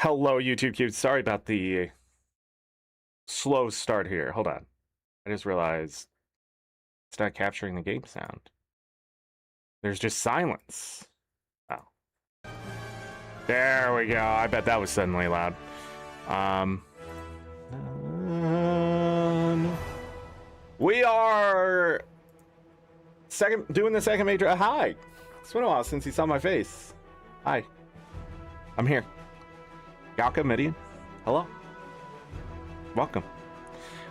Hello, YouTube Cube. Sorry about the slow start here. Hold on. I just realized it's not capturing the game sound. There's just silence. Oh. There we go. I bet that was suddenly loud. We are doing the second major. Hi. It's been a while since you saw my face. Hi. I'm here. Galka Midian. Hello. Welcome.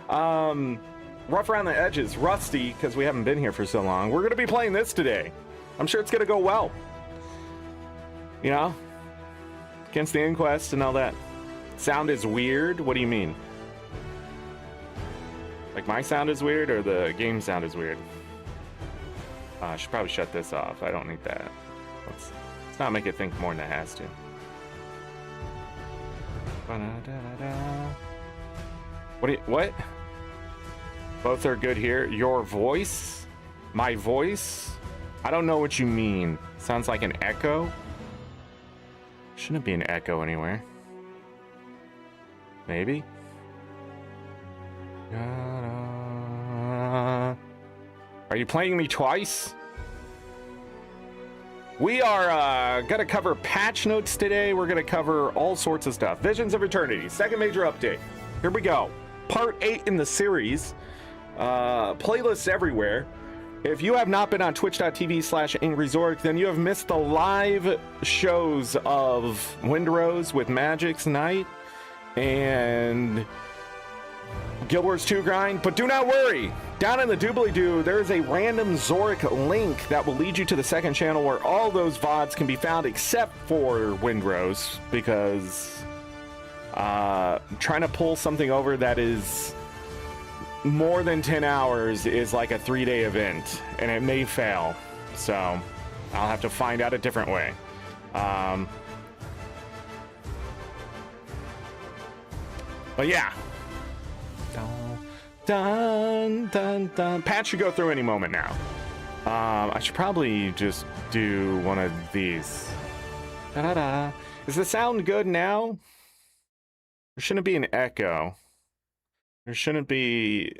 Rough around the edges, rusty, because we haven't been here for so long. We're going to be playing this today. I'm sure it's going to go well. You know? Against the Inquest and all that. Sound is weird? What do you mean? Like my sound is weird or the game sound is weird? I should probably shut this off. I don't need that. Let's not make it think more than it has to. What? Both are good here. Your voice? My voice? I don't know what you mean. Sounds like an echo? Shouldn't be an echo anywhere. Maybe? Are you playing me twice? We are gonna cover patch notes today. We're gonna cover all sorts of stuff. Visions of Eternity, second major update. Here we go. Part 8 in the series. Playlists everywhere. If you have not been on twitch.tv/AngryZorric, then you have missed the live shows of Windrose with Magic's Night and Guild Wars 2 grind. But do not worry. Down in the doobly-doo, there is a random Zorric link that will lead you to the second channel where all those VODs can be found except for Windrose, because trying to pull something over that is more than 10 hours is like a 3-day event, and it may fail. So I'll have to find out a different way. But yeah. Dun, dun, dun. Patch should go through any moment now. I should probably just do one of these. Da-da-da. Is the sound good now? There shouldn't be an echo. There shouldn't be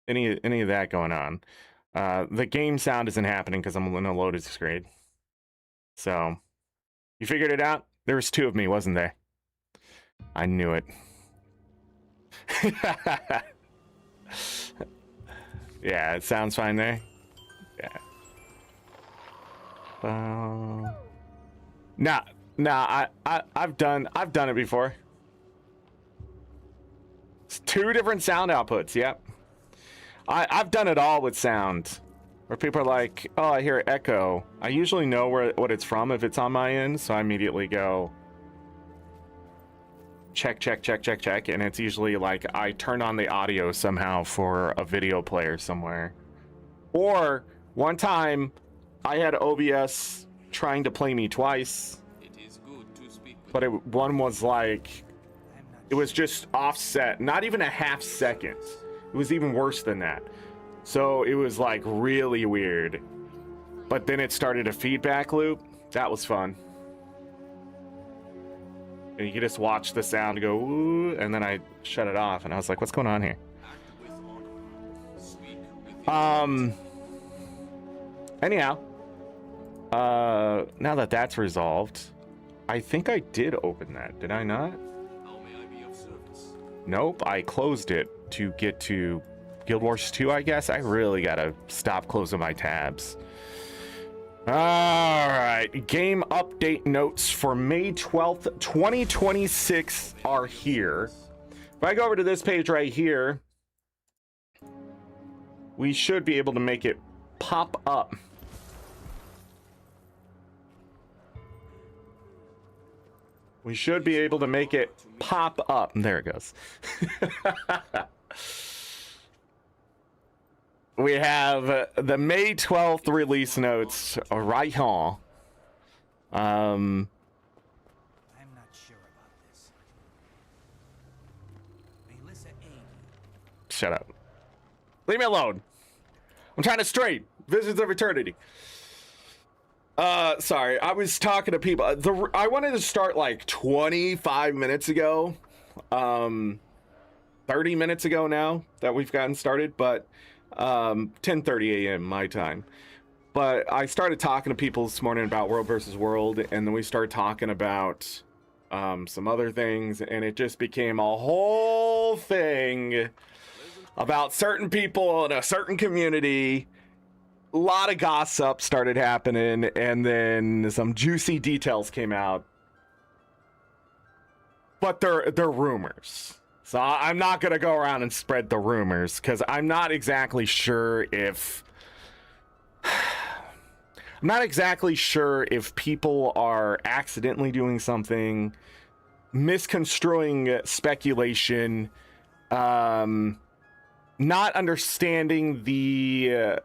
any of that going on. The game sound isn't happening because I'm in a loaded screen. So, you figured it out? There was 2 of me, wasn't there? I knew it. Yeah, it sounds fine there. Yeah. Nah. I've done it before. It's 2 different sound outputs. Yep. I've done it all with sound, where people are like, "Oh, I hear echo." I usually know what it's from if it's on my end, so I immediately go check, and it's usually like I turn on the audio somehow for a video player somewhere. Or one time I had OBS trying to play me twice, but one was like, it was just offset, not even a half second. It was even worse than that. So it was like really weird, but then it started a feedback loop. That was fun. And you could just watch the sound go, ooh, and then I shut it off, and I was like, what's going on here? Anyhow, now that that's resolved, I think I did open that. Did I not? Nope, I closed it to get to Guild Wars 2, I guess. I really gotta stop closing my tabs. All right, game update notes for May 12th, 2026 are here. If I go over to this page right here, we should be able to make it pop up. We should be able to make it pop up. There it goes. We have the May 12th release notes right here. I'm not sure about this. Shut up. Leave me alone. I'm trying to straight. Visions of Eternity. Sorry, I was talking to people. I wanted to start like 25 minutes ago. 30 minutes ago now that we've gotten started, but 10:30 a.m. my time. But I started talking to people this morning about World versus World, and then we started talking about some other things, and it just became a whole thing about certain people in a certain community. A lot of gossip started happening, and then some juicy details came out. But they're rumors. So I'm not going to go around and spread the rumors, because I'm not exactly sure if... I'm not exactly sure if people are accidentally doing something, misconstruing speculation, not understanding the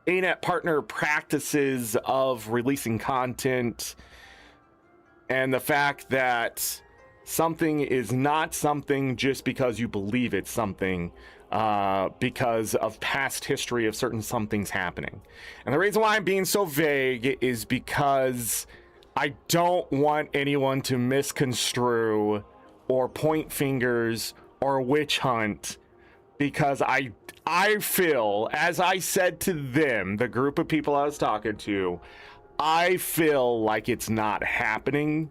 ArenaNet partner practices of releasing content, and the fact that something is not something just because you believe it's something, because of past history of certain somethings happening. And the reason why I'm being so vague is because I don't want anyone to misconstrue or point fingers or witch hunt, because I feel, as I said to them, the group of people I was talking to, I feel like it's not happening,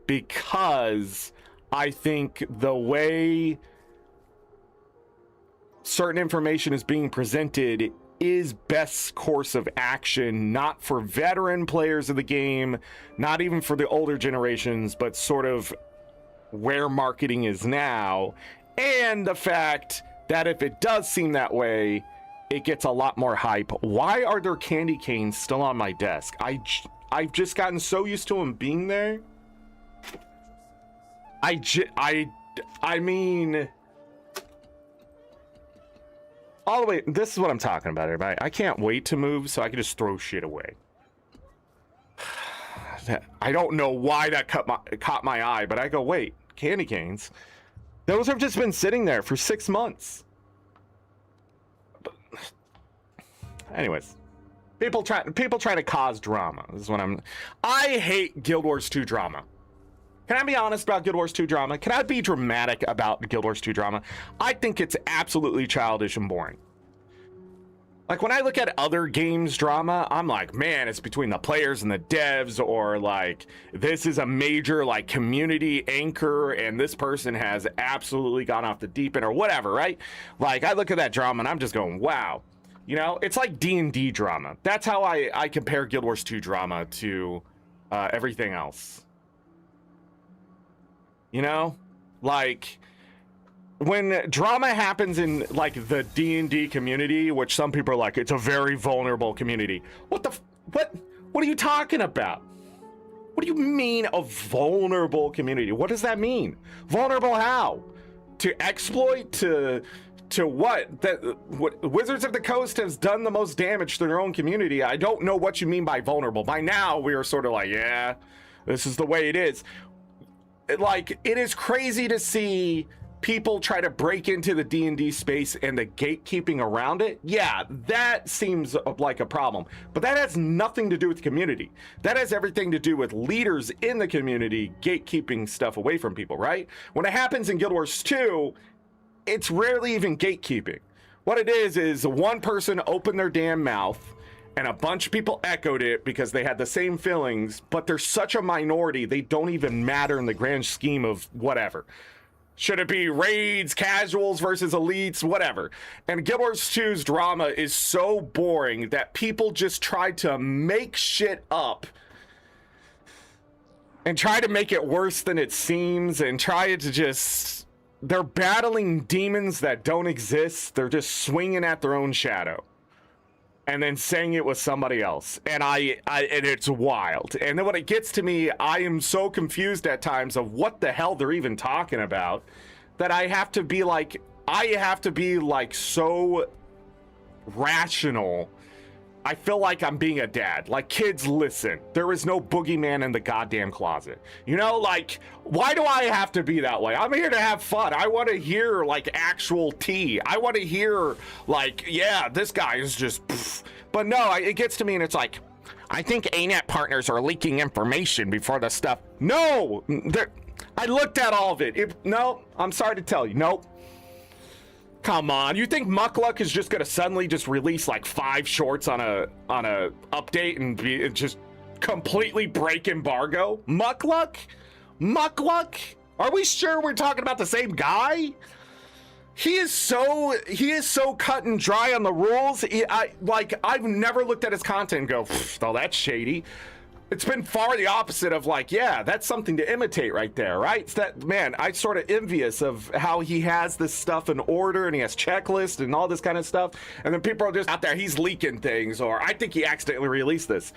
because I think the way certain information is being presented is best course of action, not for veteran players of the game, not even for the older generations, but sort of where marketing is now, and the fact that if it does seem that way, it gets a lot more hype. Why are there candy canes still on my desk? I've just gotten so used to them being there. I mean, all the way, this is what I'm talking about, everybody. I can't wait to move so I can just throw shit away. I don't know why that caught my eye, but I go, wait, candy canes? Those have just been sitting there for 6 months. But anyways, people try to cause drama. This is what I hate Guild Wars 2 drama. Can I be honest about Guild Wars 2 drama? Can I be dramatic about Guild Wars 2 drama? I think it's absolutely childish and boring. Like, when I look at other games drama, I'm like, man, it's between the players and the devs, or like, this is a major like community anchor and this person has absolutely gone off the deep end, or whatever, right? Like, I look at that drama and I'm just going, wow. You know, it's like D&D drama. That's how I compare Guild Wars 2 drama to everything else. You know, like, when drama happens in like the D&D community, which some people are like, it's a very vulnerable community. What are you talking about? What do you mean a vulnerable community? What does that mean? Vulnerable how? To exploit? To what? What Wizards of the Coast has done the most damage to their own community. I don't know what you mean by vulnerable. By now, we are sort of like, yeah, this is the way it is. Like, it is crazy to see people try to break into the D&D space and the gatekeeping around it. Yeah, that seems like a problem, but that has nothing to do with the community. That has everything to do with leaders in the community gatekeeping stuff away from people, right? When it happens in Guild Wars 2, it's rarely even gatekeeping. What it is one person opened their damn mouth and a bunch of people echoed it because they had the same feelings, but they're such a minority, they don't even matter in the grand scheme of whatever. Should it be raids, casuals versus elites, whatever. And Guild Wars 2's drama is so boring that people just try to make shit up and try to make it worse than it seems, and try to just... They're battling demons that don't exist. They're just swinging at their own shadow and then saying it was somebody else, and and it's wild. And then when it gets to me, I am so confused at times of what the hell they're even talking about, that I have to be like so rational. I feel like I'm being a dad. Like, kids, listen, there is no boogeyman in the goddamn closet. You know, like, why do I have to be that way? I'm here to have fun. I want to hear, like, actual tea. I want to hear, like, yeah, this guy is just... Pff. But no, it gets to me and it's like, I think ANET partners are leaking information before the stuff. No, I looked at all of it. No, I'm sorry to tell you. Nope. Come on, you think Muckluck is just gonna suddenly just release like 5 shorts on a update and just completely break embargo? Muckluck? Are we sure we're talking about the same guy? He is so cut and dry on the rules. I've never looked at his content and go, oh, that's shady. It's been far the opposite of like, yeah, that's something to imitate right there, right? It's that, man, I'm sort of envious of how he has this stuff in order and he has checklists and all this kind of stuff. And then people are just out there, he's leaking things, or I think he accidentally released this.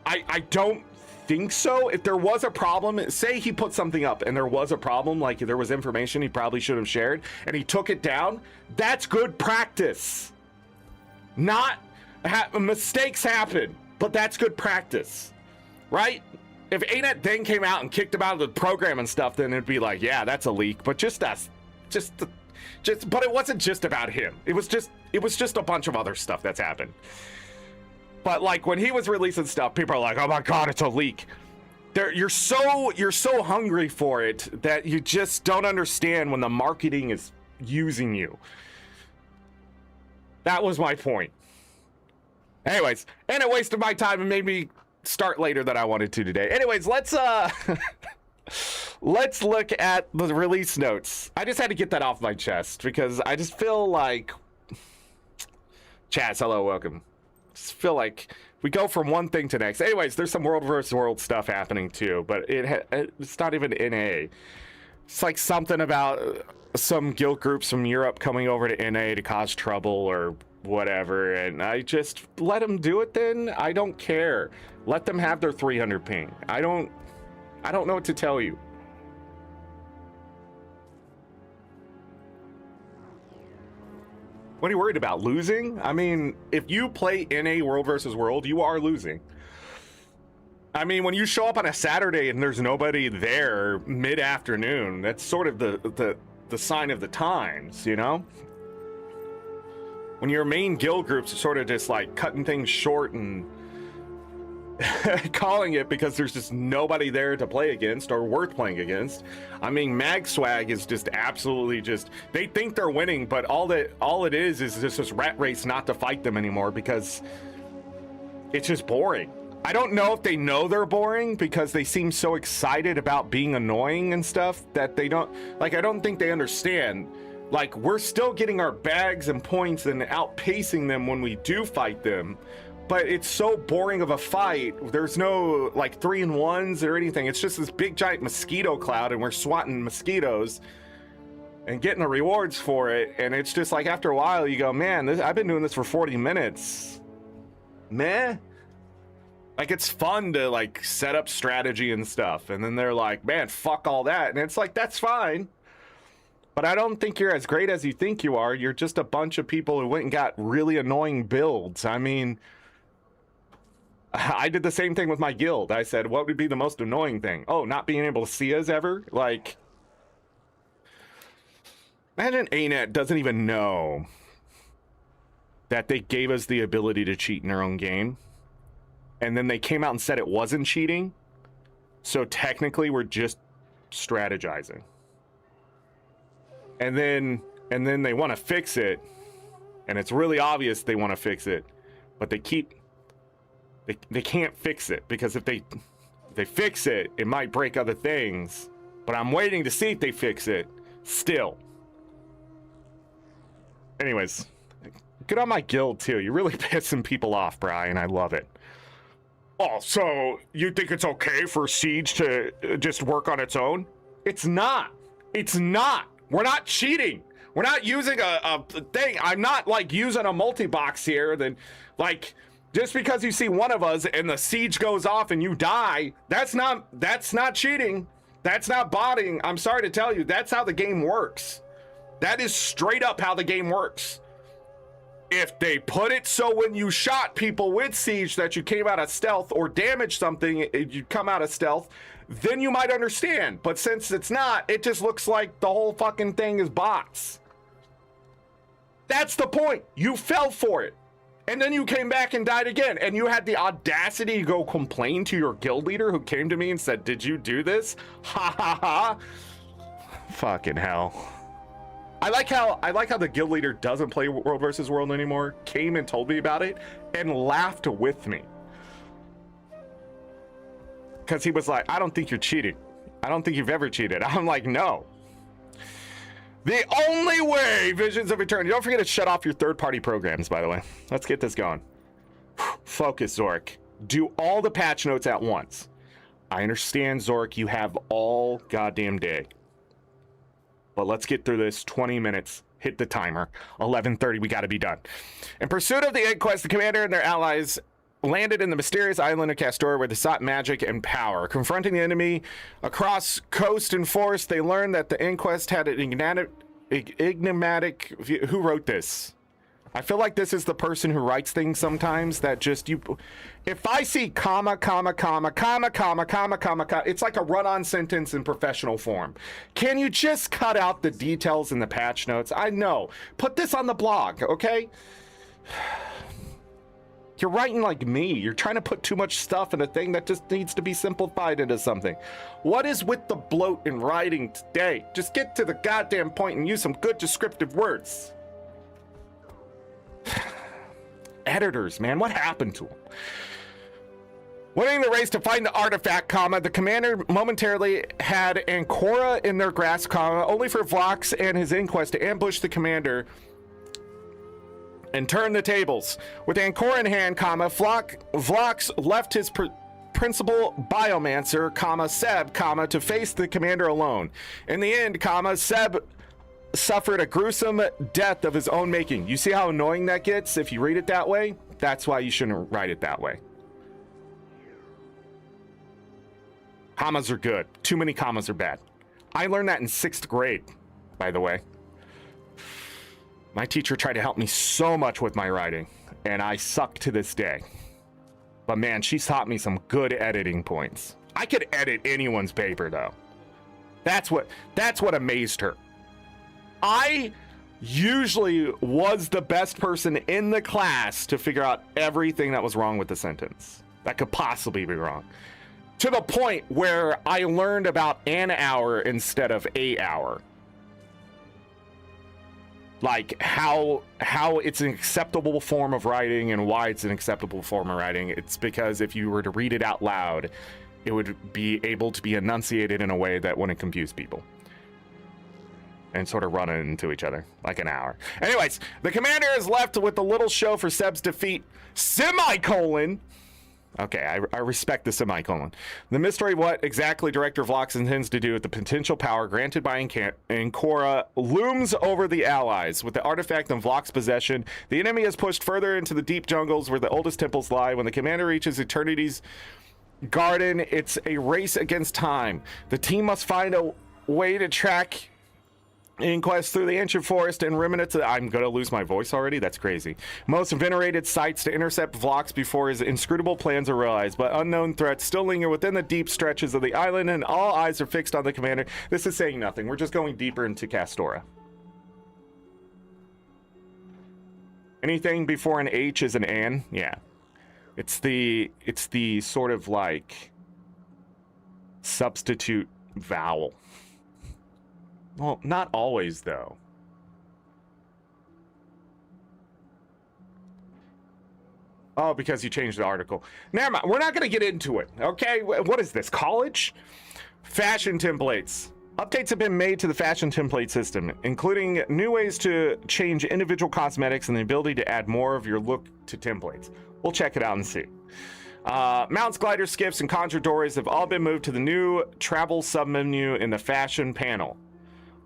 I don't think so. If there was a problem, say he put something up and there was a problem, like there was information he probably should have shared and he took it down, that's good practice. Mistakes happen. But that's good practice, right? If ANET then came out and kicked him out of the program and stuff, then it'd be like, yeah, that's a leak. But but it wasn't just about him. It was just a bunch of other stuff that's happened. But like when he was releasing stuff, people are like, oh my God, it's a leak. You're so hungry for it that you just don't understand when the marketing is using you. That was my point. Anyways, and it wasted my time and made me start later than I wanted to today. Anyways, let's look at the release notes. I just had to get that off my chest because I just feel like Chaz, hello, welcome. Just feel like we go from one thing to next. Anyways, there's some world versus world stuff happening too, but it's not even NA. It's like something about some guild groups from Europe coming over to NA to cause trouble or whatever, and I just let them do it then. I don't care. Let them have their 300 ping. I don't know what to tell you. What are you worried about? Losing? I mean, if you play NA World versus World, you are losing. I mean, when you show up on a Saturday and there's nobody there mid-afternoon, that's sort of the sign of the times, you know? When your main guild groups are sort of just like cutting things short and calling it because there's just nobody there to play against or worth playing against. I mean, Mag Swag is just absolutely just, they think they're winning, but all it is just this rat race not to fight them anymore because it's just boring. I don't know if they know they're boring because they seem so excited about being annoying and stuff that they don't, like, I don't think they understand. Like, we're still getting our bags and points and outpacing them when we do fight them, but it's so boring of a fight. There's no, like, 3-in-1s or anything. It's just this big, giant mosquito cloud, and we're swatting mosquitoes and getting the rewards for it, and it's just like, after a while, you go, man, I've been doing this for 40 minutes. Meh. Like, it's fun to, like, set up strategy and stuff, and then they're like, man, fuck all that, and it's like, that's fine. But I don't think you're as great as you think you are. You're just a bunch of people who went and got really annoying builds. I mean, I did the same thing with my guild. I said, what would be the most annoying thing? Oh, not being able to see us ever? Like, imagine ANET doesn't even know that they gave us the ability to cheat in their own game. And then they came out and said it wasn't cheating. So technically, we're just strategizing. And then they want to fix it, and it's really obvious they want to fix it, but they can't fix it because if they fix it, it might break other things. But I'm waiting to see if they fix it still. Anyways, good on my guild too. You're really pissing people off, Brian. I love it. Oh, so you think it's okay for Siege to just work on its own? It's not. It's not. We're not cheating. We're not using a thing. I'm not like using a multi-box here. Then, like, just because you see one of us and the siege goes off and you die, that's not cheating. That's not botting. I'm sorry to tell you, that's how the game works. That is straight up how the game works. If they put it so when you shot people with siege that you came out of stealth or damaged something, you come out of stealth, then you might understand. But since it's not, it just looks like the whole fucking thing is bots. That's the point. You fell for it. And then you came back and died again. And you had the audacity to go complain to your guild leader who came to me and said, did you do this? Ha ha ha. Fucking hell. I like how the guild leader doesn't play World versus World anymore, came and told me about it, and laughed with me. Because he was like, I don't think you're cheating. I don't think you've ever cheated. I'm like, no. The only way, Visions of Eternity. Don't forget to shut off your third-party programs, by the way. Let's get this going. Focus, Zorric. Do all the patch notes at once. I understand, Zorric, you have all goddamn day. But let's get through this. 20 minutes. Hit the timer. 11:30, we gotta be done. In pursuit of the end quest, the commander and their allies landed in the mysterious island of Castor where they sought magic and power. Confronting the enemy across coast and forest, they learned that the inquest had an enigmatic view. Who wrote this? I feel like this is the person who writes things sometimes that just if I see comma, comma, comma, comma, comma, comma, comma, comma, it's like a run-on sentence in professional form. Can you just cut out the details in the patch notes? I know. Put this on the blog, okay? You're writing like me. You're trying to put too much stuff in a thing that just needs to be simplified into something. What is with the bloat in writing today? Just get to the goddamn point and use some good descriptive words. Editors, man, what happened to them? Winning the race to find the artifact, comma, the commander momentarily had Ancora in their grasp, comma, only for Vlox and his inquest to ambush the commander and turn the tables. With Ancora in hand, comma, Vlox left his principal biomancer, comma, Seb, comma, to face the commander alone. In the end, comma, Seb suffered a gruesome death of his own making. You see how annoying that gets if you read it that way? That's why you shouldn't write it that way. Commas are good. Too many commas are bad. I learned that in 6th grade, by the way. My teacher tried to help me so much with my writing, and I suck to this day. But man, she taught me some good editing points. I could edit anyone's paper, though. That's what amazed her. I usually was the best person in the class to figure out everything that was wrong with the sentence that could possibly be wrong, to the point where I learned about an hour instead of a hour, like how it's an acceptable form of writing and why it's an acceptable form of writing. It's because if you were to read it out loud, it would be able to be enunciated in a way that wouldn't confuse people and sort of run into each other like an hour. Anyways, the commander is left with a little show for Seb's defeat, semicolon. Okay, I respect the semicolon. The mystery of what exactly Director Vlox intends to do with the potential power granted by Ancora looms over the allies. With the artifact in Vlox's possession, the enemy is pushed further into the deep jungles where the oldest temples lie. When the commander reaches Eternity's garden, it's a race against time. The team must find a way to track inquest through the ancient forest and remnants. I'm gonna lose my voice already. That's crazy. Most venerated sites to intercept Vlox before his inscrutable plans are realized, but unknown threats still linger within the deep stretches of the island, and all eyes are fixed on the commander. This is saying nothing. We're just going deeper into Castora. Anything before an H is an an. Yeah, it's the sort of like substitute vowel. Well, not always, though. Oh, because you changed the article. Never mind. We're not going to get into it, okay? What is this, college? Fashion templates. Updates have been made to the fashion template system, including new ways to change individual cosmetics and the ability to add more of your look to templates. We'll check it out and see. Mounts, gliders, skiffs, and conjure doors have all been moved to the new travel submenu in the fashion panel.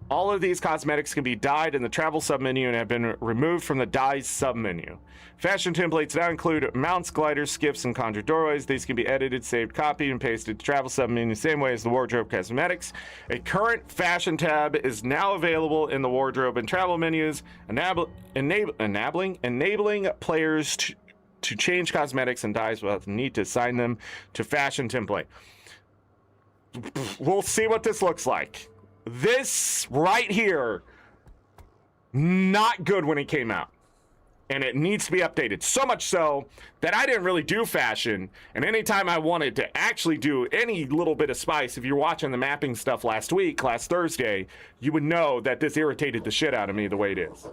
All of these cosmetics can be dyed in the travel submenu and have been removed from the dyes submenu. Fashion templates now include mounts, gliders, skiffs, and conjure doorways. These can be edited, saved, copied, and pasted to travel submenu the same way as the wardrobe cosmetics. A current fashion tab is now available in the wardrobe and travel menus, enabling players to change cosmetics and dyes without the need to assign them to fashion template. We'll see what this looks like. This right here, not good when it came out. and it needs to be updated. So much so that I didn't really do fashion, and anytime I wanted to actually do any little bit of spice, if you're watching the mapping stuff last Thursday, you would know that this irritated the shit out of me the way it is.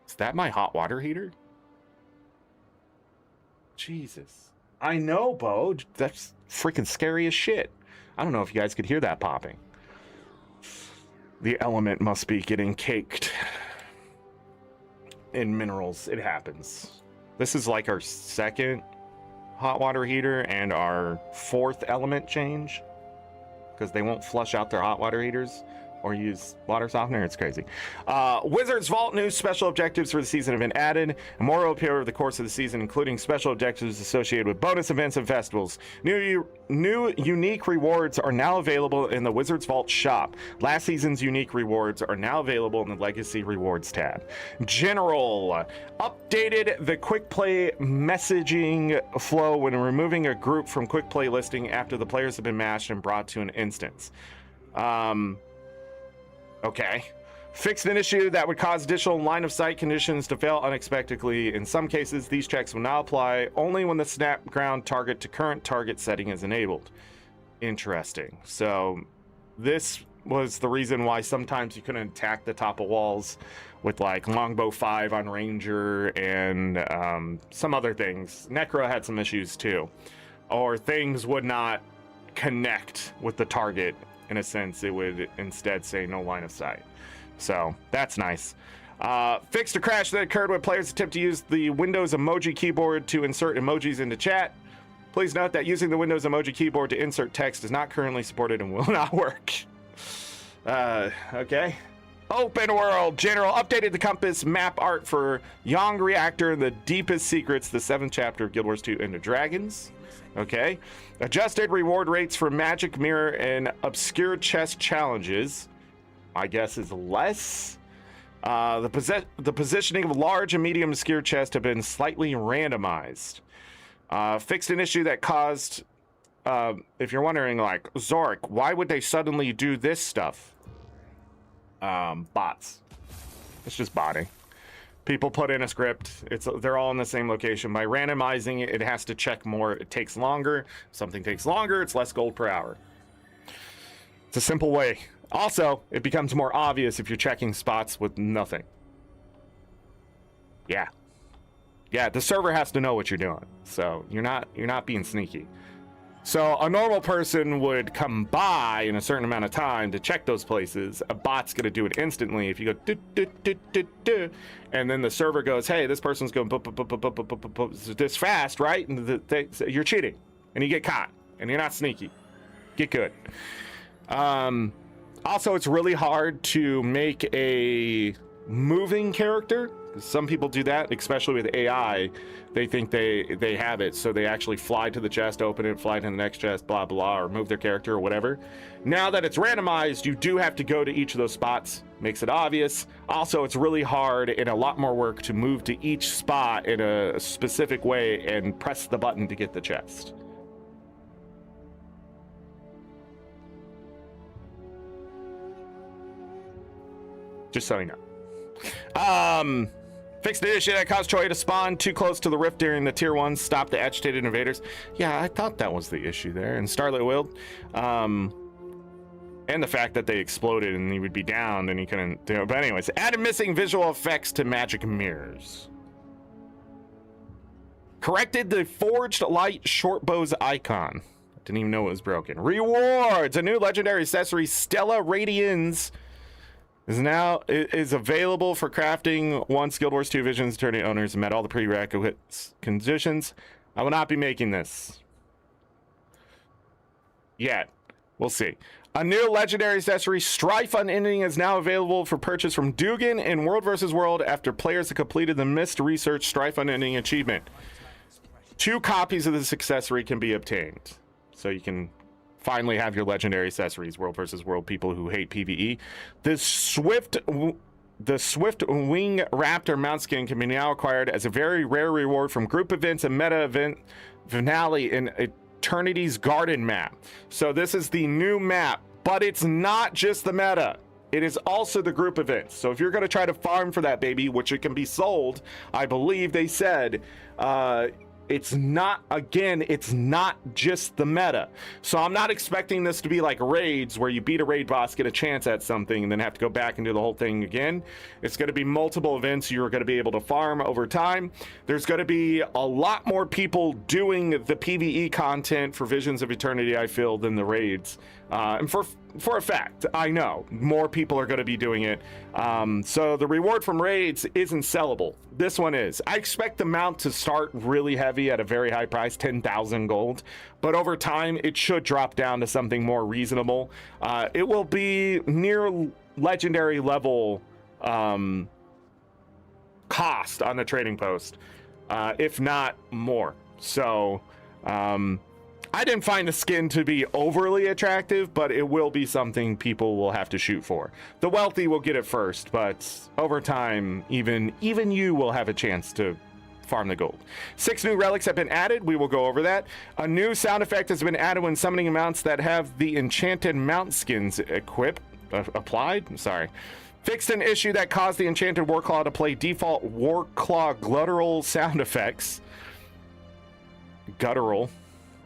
Is that my hot water heater? Jesus. I know, Bo. That's freaking scary as shit. I don't know if you guys could hear that popping. The element must be getting caked in minerals. It happens. This is like our second hot water heater and our fourth element change, because they won't flush out their hot water heaters or use water softener. It's crazy. Wizards Vault new special objectives for the season have been added, and more will appear over the course of the season, including special objectives associated with bonus events and festivals. New unique rewards are now available in the Wizards Vault shop. Last season's unique rewards are now available in the Legacy Rewards tab. General updated the quick play messaging flow when removing a group from quick play listing after the players have been matched and brought to an instance. Okay. Fixed an issue that would cause additional line of sight conditions to fail unexpectedly. In some cases, these checks will now apply only when the snap ground target to current target setting is enabled. Interesting. So this was the reason why sometimes you couldn't attack the top of walls with like Longbow 5 on Ranger and some other things. Necro had some issues too. Or things would not connect with the target. In a sense, it would instead say no line of sight. So that's nice. Fixed a crash that occurred when players attempt to use the Windows emoji keyboard to insert emojis into chat. Please note that using the Windows emoji keyboard to insert text is not currently supported and will not work. Okay. Open World General updated the compass map art for Yang Reactor and the Deepest Secrets, the 7th chapter of Guild Wars 2 Into Dragons. Okay. Adjusted reward rates for Magic Mirror and Obscure Chest challenges, I guess, is less. The positioning of large and medium obscure chests have been slightly randomized. Fixed an issue that caused, if you're wondering, like, Zorric, why would they suddenly do this stuff? Bots. It's just botting. People put in a script. They're all in the same location. By randomizing it, it has to check more. It takes longer. If something takes longer, it's less gold per hour. It's a simple way. Also, it becomes more obvious if you're checking spots with nothing. Yeah. Yeah, the server has to know what you're doing. So you're not being sneaky. So a normal person would come by in a certain amount of time to check those places. A bot's going to do it instantly. If you go and then the server goes, hey, this person's going this fast, right? And you're cheating and you get caught and you're not sneaky. Get good. Also, it's really hard to make a moving character. Some people do that, especially with AI. They think they have it, so they actually fly to the chest, open it, fly to the next chest, blah, blah, or move their character or whatever. Now that it's randomized, you do have to go to each of those spots. Makes it obvious. Also, it's really hard and a lot more work to move to each spot in a specific way and press the button to get the chest. Just so you know. Fixed the issue that caused Troy to spawn too close to the rift during the tier 1. Stop the agitated invaders. Yeah, I thought that was the issue there. And Starlit Wild. And the fact that they exploded and he would be down and he couldn't do it. But anyways, added missing visual effects to magic mirrors. Corrected the forged light short bows icon. Didn't even know it was broken. Rewards. A new legendary accessory, Stella Radians, is available for crafting once Guild Wars 2 Visions tournament owners met all the prerequisite conditions. I will not be making this yet. We'll see. A new legendary accessory, Strife Unending, is now available for purchase from Dugan in World vs. World after players have completed the Mist Research Strife Unending achievement. 2 copies of this accessory can be obtained. So you can finally have your legendary accessories, World vs. World people who hate PvE. The Swift Wing Raptor mount skin can be now acquired as a very rare reward from group events and meta event finale in Eternity's Garden map. So this is the new map But it's not just the meta. It is also the group events. So if you're going to try to farm for that baby, which it can be sold, I believe they said, it's not, again, it's not just the meta. So I'm not expecting this to be like raids where you beat a raid boss, get a chance at something, and then have to go back and do the whole thing again. It's going to be multiple events you're going to be able to farm over time. There's going to be a lot more people doing the PvE content for Visions of Eternity, I feel, than the raids. And for a fact, I know more people are going to be doing it. So the reward from raids isn't sellable. This one is. I expect the mount to start really heavy at a very high price, 10,000 gold. But over time, it should drop down to something more reasonable. It will be near legendary level cost on the trading post, if not more. So I didn't find the skin to be overly attractive, but it will be something people will have to shoot for. The wealthy will get it first, but over time, even you will have a chance to farm the gold. 6 new relics have been added. We will go over that. A new sound effect has been added when summoning mounts that have the enchanted mount skins applied. Sorry. Fixed an issue that caused the enchanted Warclaw to play default Warclaw guttural sound effects. Guttural.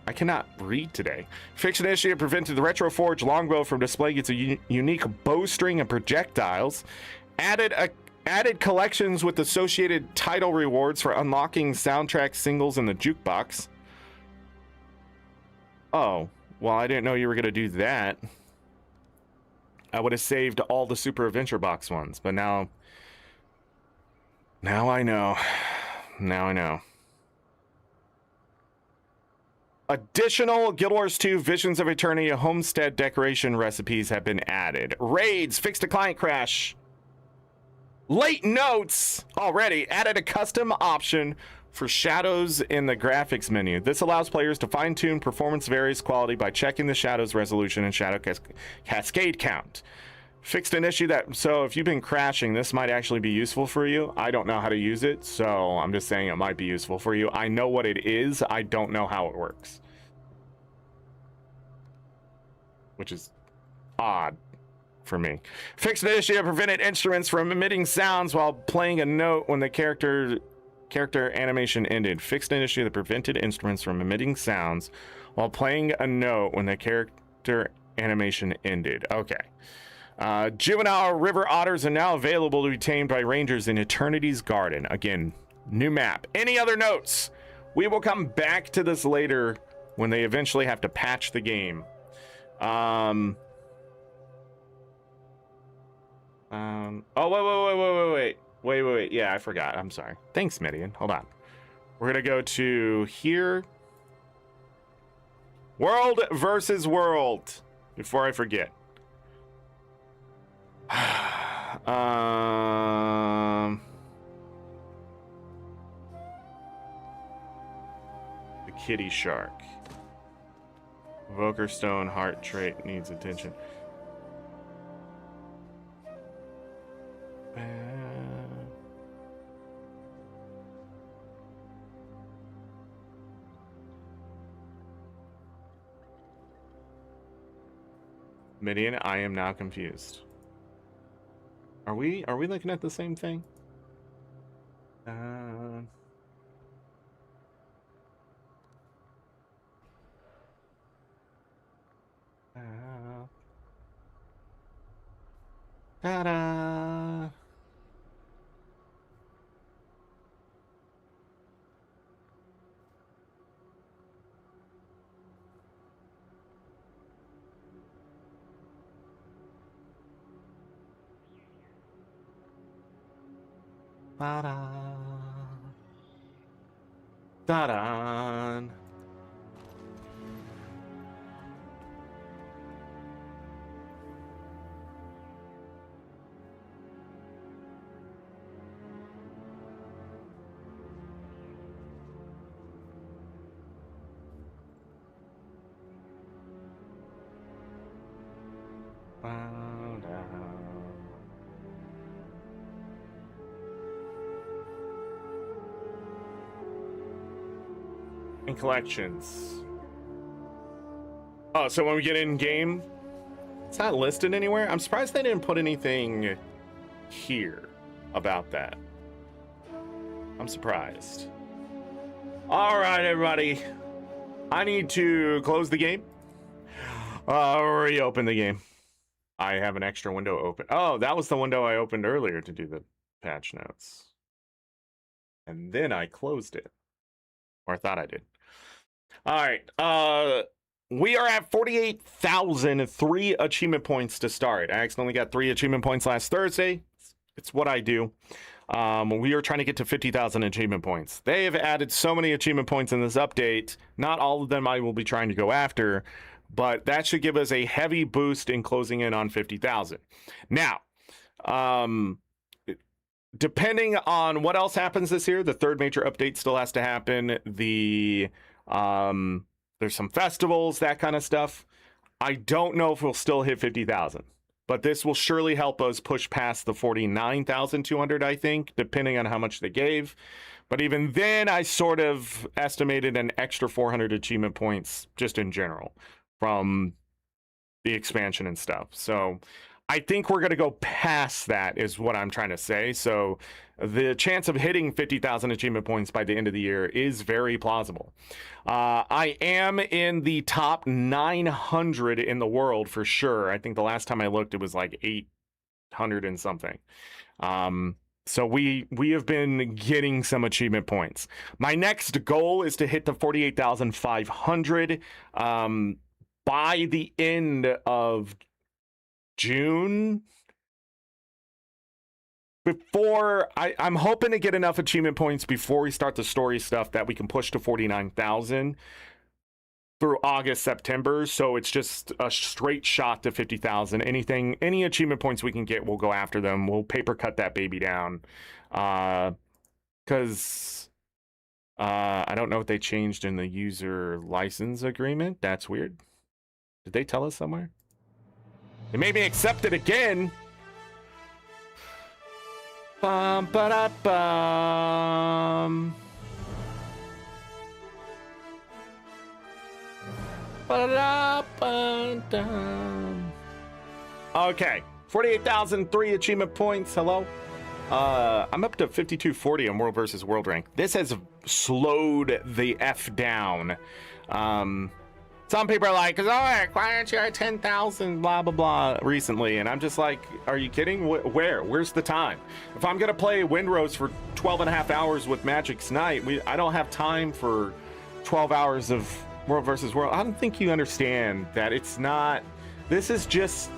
I cannot read today. Fixed an issue that prevented the Retroforge longbow from displaying its unique bowstring and projectiles. Added collections with associated title rewards for unlocking soundtrack singles in the jukebox. Oh, well, I didn't know you were going to do that. I would have saved all the Super Adventure Box ones, but now I know. Now I know. Additional Guild Wars 2 Visions of Eternity homestead decoration recipes have been added. Raids fixed a client crash. Late notes already added a custom option for shadows in the graphics menu. This allows players to fine-tune performance various quality by checking the shadows resolution and shadow cascade count. Fixed an issue that, so if you've been crashing, this might actually be useful for you. I don't know how to use it, so I'm just saying it might be useful for you. I know what it is, I don't know how it works. Which is odd for me. Fixed an issue that prevented instruments from emitting sounds while playing a note when the character animation ended. Fixed an issue that prevented instruments from emitting sounds while playing a note when the character animation ended. Okay. Juvenile river otters are now available to be tamed by rangers in Eternity's Garden. Again, new map. Any other notes? We will come back to this later when they eventually have to patch the game. Oh, wait. Yeah, I forgot. I'm sorry. Thanks, Midian. Hold on. We're going to go to here. World versus world. Before I forget. The kitty shark. Evoker stone heart trait needs attention. Midian, I am now confused. Are we looking at the same thing? Ta-da! Ta-da! Ta-da! And collections. Oh, so when we get in game, It's not listed anywhere. I'm surprised they didn't put anything here about that. I'm surprised. All right, everybody. I need to close the game. Reopen the game. I have an extra window open. Oh, that was the window I opened earlier to do the patch notes. And then I closed it. Or I thought I did. All right. We are at 48,003 achievement points to start. I accidentally got 3 achievement points last Thursday. It's what I do. We are trying to get to 50,000 achievement points. They have added so many achievement points in this update. Not all of them I will be trying to go after, but that should give us a heavy boost in closing in on 50,000. Now, depending on what else happens this year, the third major update still has to happen. There's some festivals, that kind of stuff. I don't know if we'll still hit 50,000, but this will surely help us push past the 49,200, I think, depending on how much they gave. But even then, I sort of estimated an extra 400 achievement points just in general from the expansion and stuff. So I think we're going to go past that is what I'm trying to say. So the chance of hitting 50,000 achievement points by the end of the year is very plausible. I am in the top 900 in the world for sure. I think the last time I looked, it was like 800 and something. So we have been getting some achievement points. My next goal is to hit the 48,500 by the end of June. Before I'm hoping to get enough achievement points before we start the story stuff that we can push to 49,000 through August, September. So it's just a straight shot to 50,000. Any achievement points we can get, we'll go after them. We'll paper cut that baby down. Because I don't know what they changed in the user license agreement. That's weird. Did they tell us somewhere? They made me accept it again. Bum, ba-da-bum. Ba-da-bum. Okay, 48,003 achievement points. Hello. I'm up to 5240 on World versus World rank. This has slowed the F down. Some people are like, "Zorric, why aren't you at 10,000, blah, blah, blah, recently?" And I'm just like, are you kidding? Where's the time? If I'm going to play Windrose for 12 and a half hours with Magic's Night, I don't have time for 12 hours of World versus World. I don't think you understand that it's not... This is just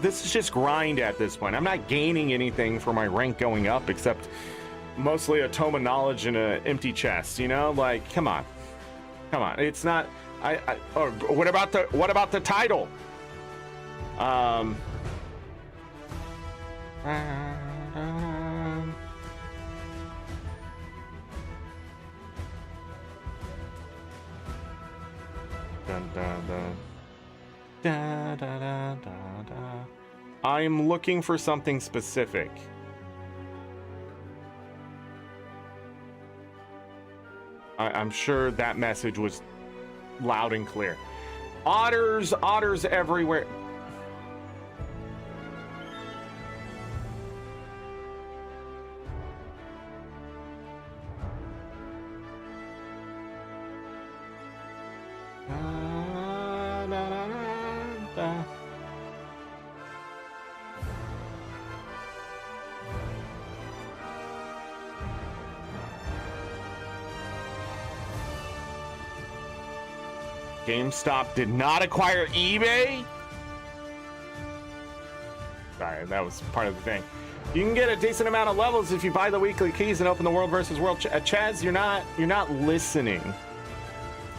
grind at this point. I'm not gaining anything for my rank going up except mostly a tome of knowledge and an empty chest, you know? Like, come on. Come on. It's not... or what about the title? Dun, dun, dun. Da, da, da, da, da. I'm looking for something specific. I'm sure that message was loud and clear. Otters everywhere. GameStop did not acquire eBay? Sorry, that was part of the thing. You can get a decent amount of levels if you buy the weekly keys and open the World versus World. Chaz, you're not listening.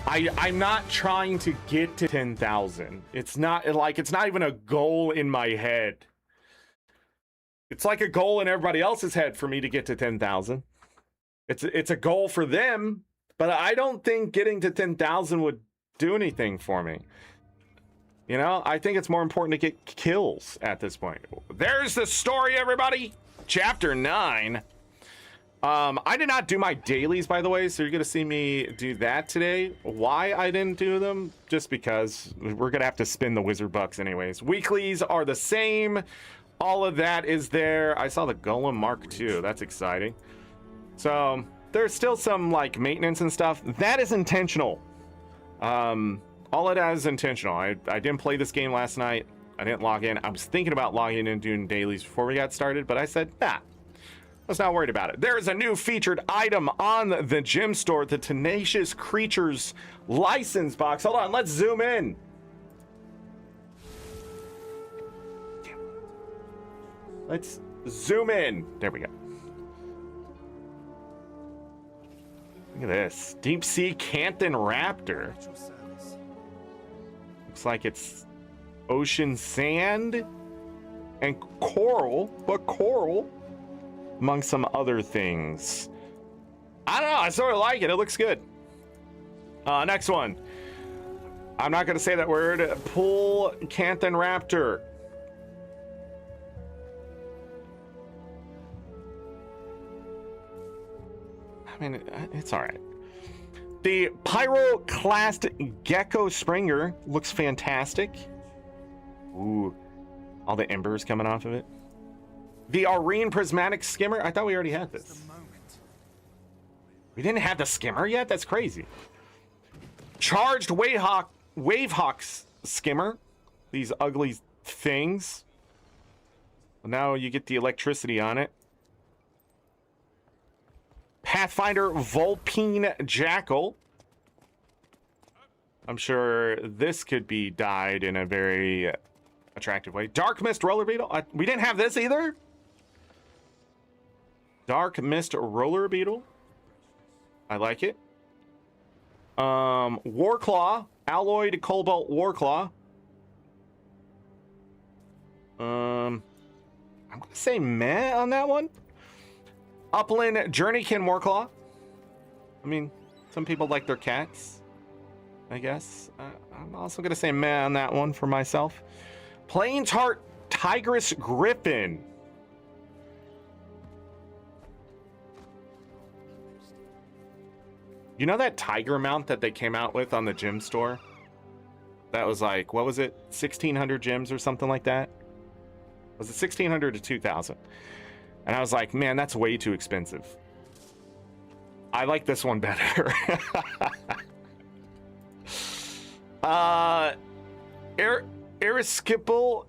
I'm not trying to get to 10,000. It's not even a goal in my head. It's like a goal in everybody else's head for me to get to 10,000. It's a goal for them, but I don't think getting to 10,000 would do anything for me. You know, I think it's more important to get kills at this point. There's the story, everybody. Chapter 9. I did not do my dailies, by the way, so you're gonna see me do that today. Why I didn't do them? Just because we're gonna have to spin the wizard bucks anyways. Weeklies are the same. All of that is there. I saw the Golem Mark II. That's exciting. So there's still some like maintenance and stuff. That is intentional. All of that is intentional. I didn't play this game last night. I didn't log in. I was thinking about logging in and doing dailies before we got started, but I said, nah, let's not worry about it. There's a new featured item on the gym store, the Tenacious Creatures license box. Hold on, let's zoom in. Let's zoom in. There we go. Look at this. Deep Sea Canthan Raptor. Looks like it's ocean sand and coral, but coral among some other things. I don't know. I sort of like it. It looks good. Next one. I'm not going to say that word. Pull Canthan Raptor. I mean, it's all right. The Pyroclast Gecko Springer looks fantastic. Ooh, all the embers coming off of it. The Arene Prismatic Skimmer. I thought we already had this. We didn't have the skimmer yet? That's crazy. Charged Wavehawk Skimmer. These ugly things. Now you get the electricity on it. Pathfinder Vulpine Jackal. I'm sure this could be dyed in a very attractive way. Dark Mist Roller Beetle. We didn't have this either. Dark Mist Roller Beetle. I like it. Warclaw. Alloyed Cobalt Warclaw. I'm going to say meh on that one. Upland Journeykin Warclaw. I mean, some people like their cats, I guess. I'm also going to say meh on that one for myself. Plains Heart Tigress Griffin. You know that tiger mount that they came out with on the gym store? That was like, what was it? 1,600 gems or something like that? Was it 1,600 to 2,000? And I was like, man, that's way too expensive. I like this one better. Eriskipple,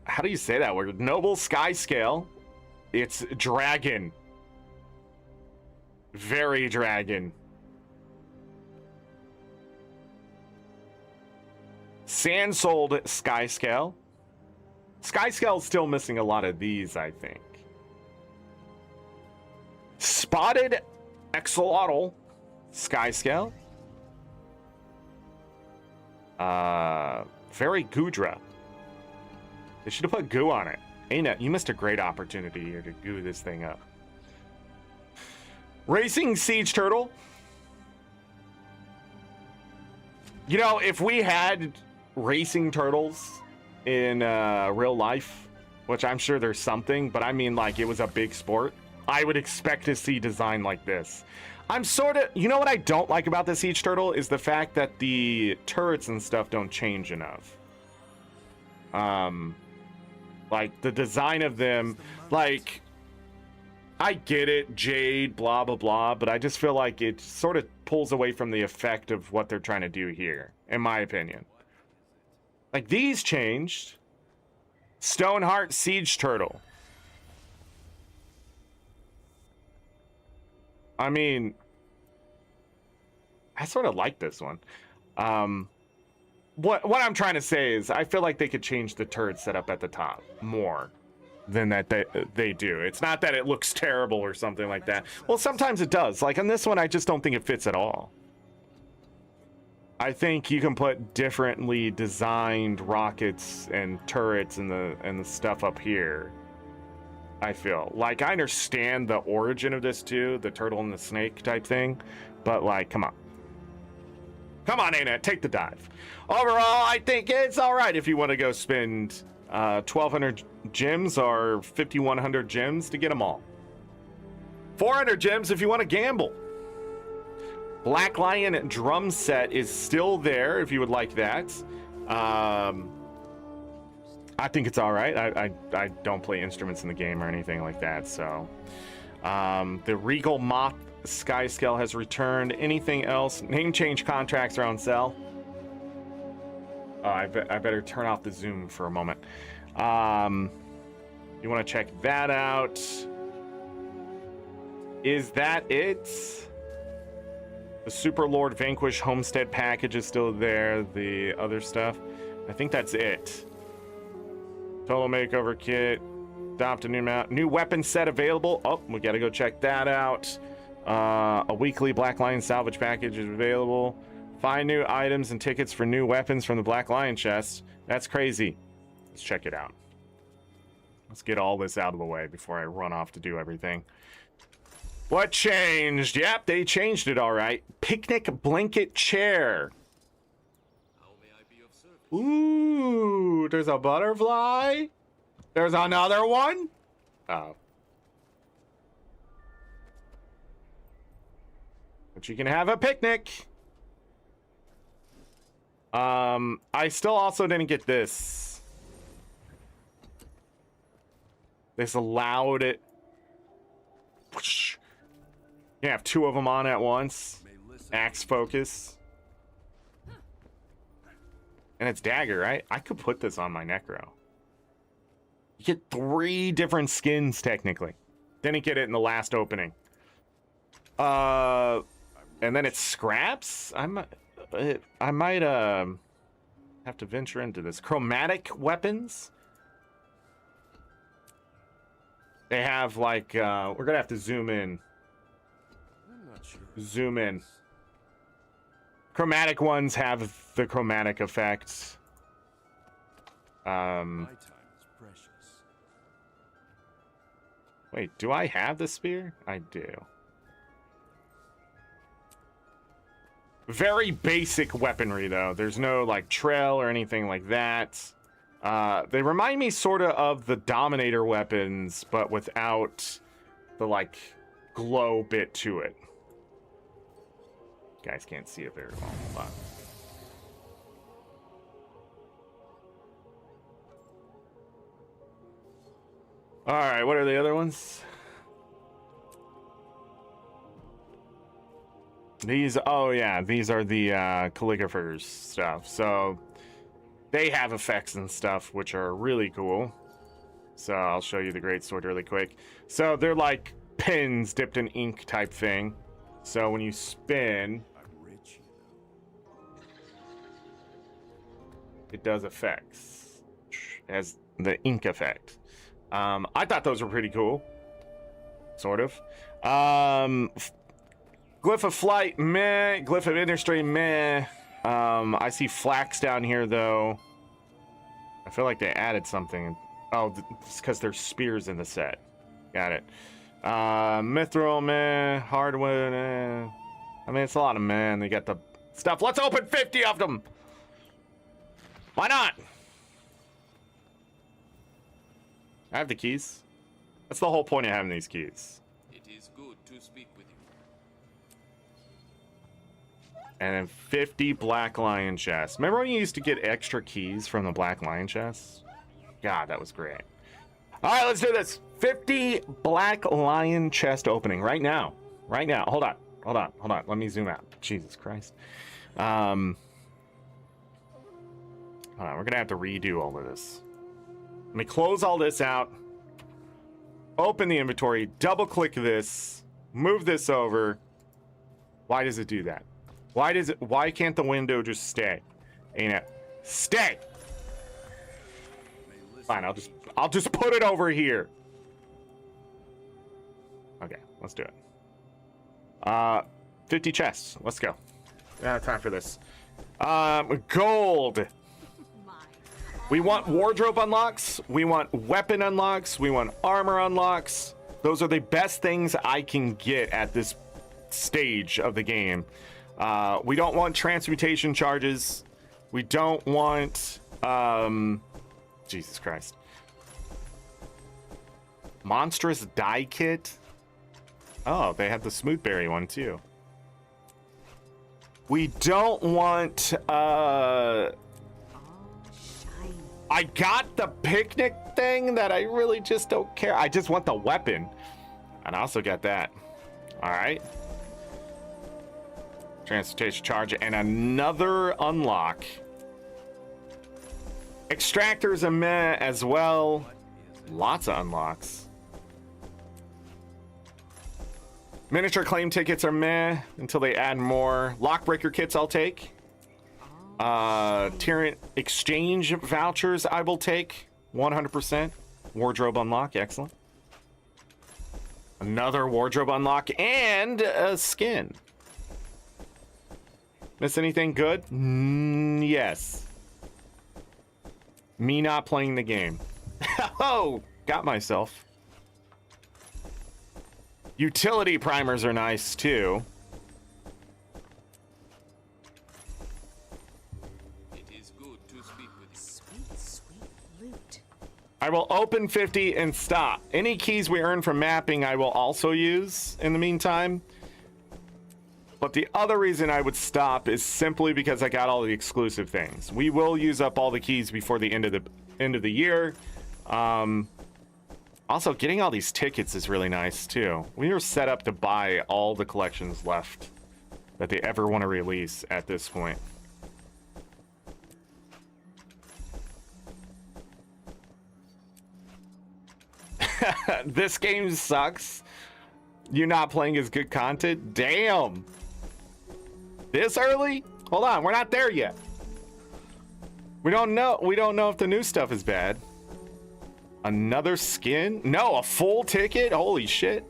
how do you say that word? Noble Sky Scale. It's dragon. Very dragon. Sand-souled Sky Scale. Sky Scale is still missing a lot of these, I think. Spotted Axolotl Sky Scale. Very Gudra. They should have put goo on it. Ain't you missed a great opportunity here to goo this thing up. Racing Siege Turtle. You know, if we had racing turtles in real life, which I'm sure there's something, but I mean like it was a big sport, I would expect to see design like this. I'm sort of, you know what I don't like about the Siege Turtle is the fact that the turrets and stuff don't change enough. Like the design of them, like I get it, Jade, blah, blah, blah, but I just feel like it sort of pulls away from the effect of what they're trying to do here, in my opinion. Like these changed. Stoneheart Siege Turtle. I mean, I sort of like this one. What I'm trying to say is I feel like they could change the turret setup at the top more than that they do. It's not that it looks terrible or something like that. Well, sometimes it does. Like on this one, I just don't think it fits at all. I think you can put differently designed rockets and turrets and the stuff up here. I feel like I understand the origin of this too, the turtle and the snake type thing, but like, come on, ArenaNet, take the dive. Overall, I think it's all right if you want to go spend 1,200 gems or 5,100 gems to get them all. 400 gems if you want to gamble. Black Lion drum set is still there if you would like that. I think it's all right. I don't play instruments in the game or anything like that, so. The Regal Moth Sky Scale has returned. Anything else? Name change contracts are on sale. Oh, I better turn off the zoom for a moment. You want to check that out. Is that it? The Super Lord Vanquish Homestead package is still there. The other stuff, I think that's it. Total Makeover Kit. Adopt a new mount. New weapon set available. Oh, we gotta go check that out. A weekly Black Lion salvage package is available. Find new items and tickets for new weapons from the Black Lion chest. That's crazy. Let's check it out. Let's get all this out of the way before I run off to do everything. What changed? Yep, they changed it all right. Picnic blanket chair. How may I be of service? Ooh, there's a butterfly. There's another one. Oh. But you can have a picnic. I still also didn't get this. This allowed it. You can have two of them on at once. Axe focus. And it's dagger, right? I could put this on my necro. You get 3 different skins technically. Didn't get it in the last opening. And then it scraps. I might have to venture into this. Chromatic weapons. They have like we're gonna have to zoom in. I'm not sure. Zoom in. Chromatic ones have the chromatic effects. My time is precious. Wait, do I have the spear? I do. Very basic weaponry though. There's no like trail or anything like that. They remind me sort of the Dominator weapons, but without the like glow bit to it. Guys can't see it very well. Hold on. All right, what are the other ones? These, oh yeah, these are the calligraphers stuff. So they have effects and stuff which are really cool. So I'll show you the great sword really quick. So they're like pins dipped in ink type thing. So when you spin, I'm rich, you know. it does effects. It has the ink effect. I thought those were pretty cool. Sort of. Glyph of Flight, meh. Glyph of Industry, meh. I see flax down here, though. I feel like they added something. Oh, it's because there's spears in the set. Got it. Mithril, meh. Hardwood, eh. I mean, it's a lot of meh. And they got the stuff. Let's open 50 of them! Why not? I have the keys. That's the whole point of having these keys. It is good to speak with you. And then 50 Black Lion chests. Remember when you used to get extra keys from the Black Lion chests? God, that was great. All right, let's do this. 50 Black Lion chest opening right now. Right now. Hold on. Hold on. Hold on. Let me zoom out. Jesus Christ. Hold on. We're going to have to redo all of this. Let me close all this out. Open the inventory. Double click this. Move this over. Why does it do that? Why can't the window just stay? Ain't it? Stay! Fine, I'll just put it over here. Okay, let's do it. 50 chests. Let's go. Time for this. Gold. We want wardrobe unlocks. We want weapon unlocks. We want armor unlocks. Those are the best things I can get at this stage of the game. We don't want transmutation charges. We don't want Jesus Christ. Monstrous die kit. Oh, they have the smoothberry one too. We don't want I got the picnic thing that I really just don't care. I just want the weapon. And I also got that. All right. Transportation charge and another unlock. Extractors are meh as well. Lots of unlocks. Miniature claim tickets are meh until they add more. Lockbreaker kits I'll take. Tyrant exchange vouchers I will take 100%. Wardrobe unlock, excellent. Another wardrobe unlock and a skin. Miss anything good? Yes. Me not playing the game. Oh, got myself. Utility primers are nice too. It is good to speak with you. Sweet, sweet loot. I will open 50 and stop. Any keys we earn from mapping I will also use in the meantime. But the other reason I would stop is simply because I got all the exclusive things. We will use up all the keys before the end of the year. Also, getting all these tickets is really nice too. We are set up to buy all the collections left that they ever want to release at this point. This game sucks. You not playing is good content? Damn. This early? Hold on, we're not there yet. We don't know if the new stuff is bad. Another skin? No, a full ticket? Holy shit.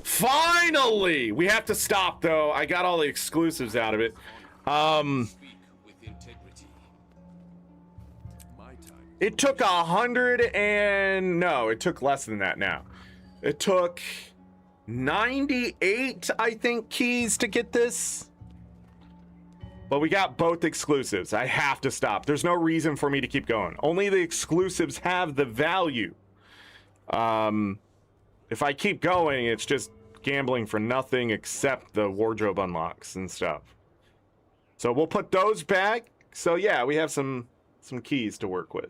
Finally! We have to stop though. I got all the exclusives out of it. Speak with integrity. My time. It took 100 and no, it took less than that now. It took 98, I think, keys to get this. But we got both exclusives. I have to stop. There's no reason for me to keep going. Only the exclusives have the value. If I keep going, it's just gambling for nothing except the wardrobe unlocks and stuff. So we'll put those back. So yeah, we have some keys to work with.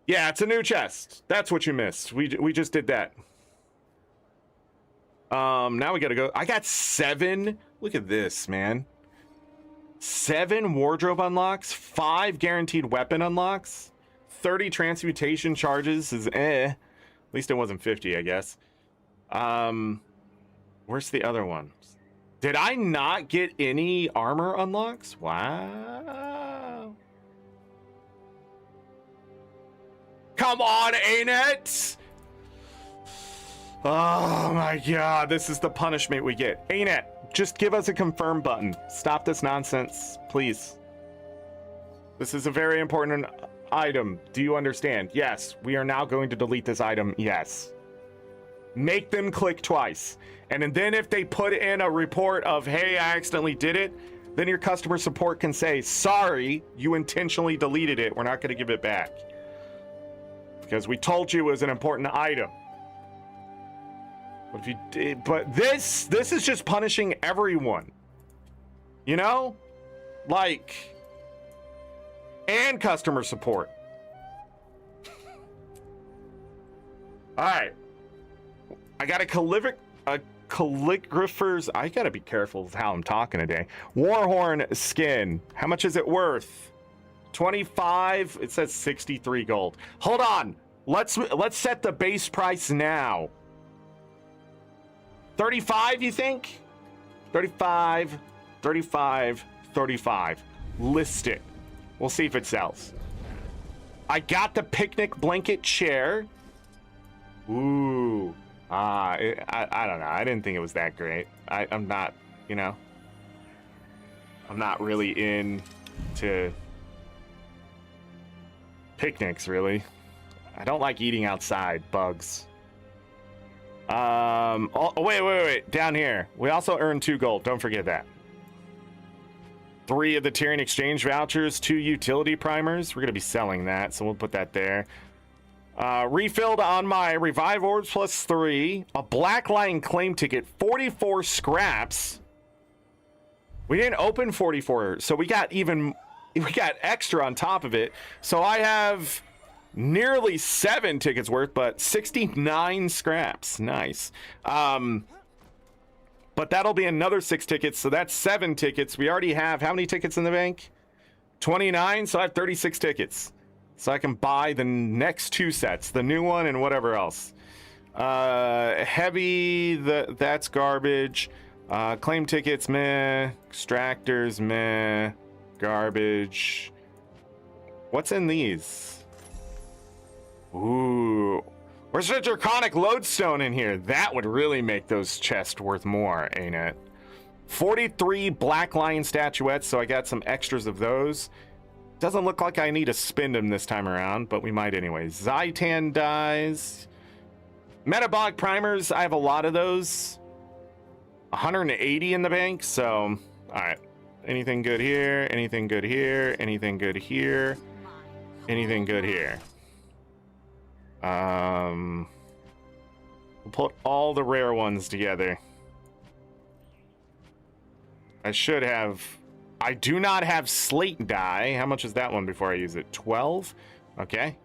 Yeah, it's a new chest. That's what you missed. We just did that. Now we gotta go. I got 7. Look at this, man. 7 wardrobe unlocks, 5 guaranteed weapon unlocks, 30 transmutation charges is eh. At least it wasn't 50, I guess. Where's the other one? Did I not get any armor unlocks? Wow. Come on, ArenaNet! Oh my god, this is the punishment we get. ArenaNet, just give us a confirm button. Stop this nonsense, please. This is a very important item. Do you understand? Yes, we are now going to delete this item. Yes. Make them click twice. And then if they put in a report of, hey, I accidentally did it, then your customer support can say, sorry, you intentionally deleted it. We're not going to give it back. Because we told you it was an important item. But if you did, but this is just punishing everyone. You know? Like, and customer support. All right. I got a calligrapher's. I gotta be careful with how I'm talking today. Warhorn skin. How much is it worth? 25. It says 63 gold. Hold on. Let's set the base price now. 35, you think? 35, 35, 35. List it. We'll see if it sells. I got the picnic blanket chair. Ooh. I don't know. I didn't think it was that great. I'm not, you know. I'm not really into picnics, really. I don't like eating outside. Bugs. Oh, wait. Down here. We also earned 2 gold. Don't forget that. 3 of the Tyrian exchange vouchers, 2 utility primers. We're going to be selling that, so we'll put that there. Refilled on my revive orbs +3. A black lion claim ticket, 44 scraps. We didn't open 44, so we got extra on top of it. So I have nearly 7 tickets worth, but 69 scraps. Nice. But that'll be another 6 tickets, so that's 7 tickets. We already have how many tickets in the bank? 29, so I have 36 tickets. So I can buy the next 2 sets, the new one and whatever else. Heavy, that's garbage. Claim tickets, meh. Extractors, meh. Garbage. What's in these? Ooh. Where's the draconic lodestone in here? That would really make those chests worth more, ain't it? 43 black lion statuettes, so I got some extras of those. Doesn't look like I need to spend them this time around, but we might anyway. Zaitan dies. Metabolic primers, I have a lot of those. 180 in the bank, so... Alright. Anything good here? Anything good here? Anything good here? Anything good here? We'll put all the rare ones together. I should have... I do not have slate dye. How much is that one before I use it? 12? Okay.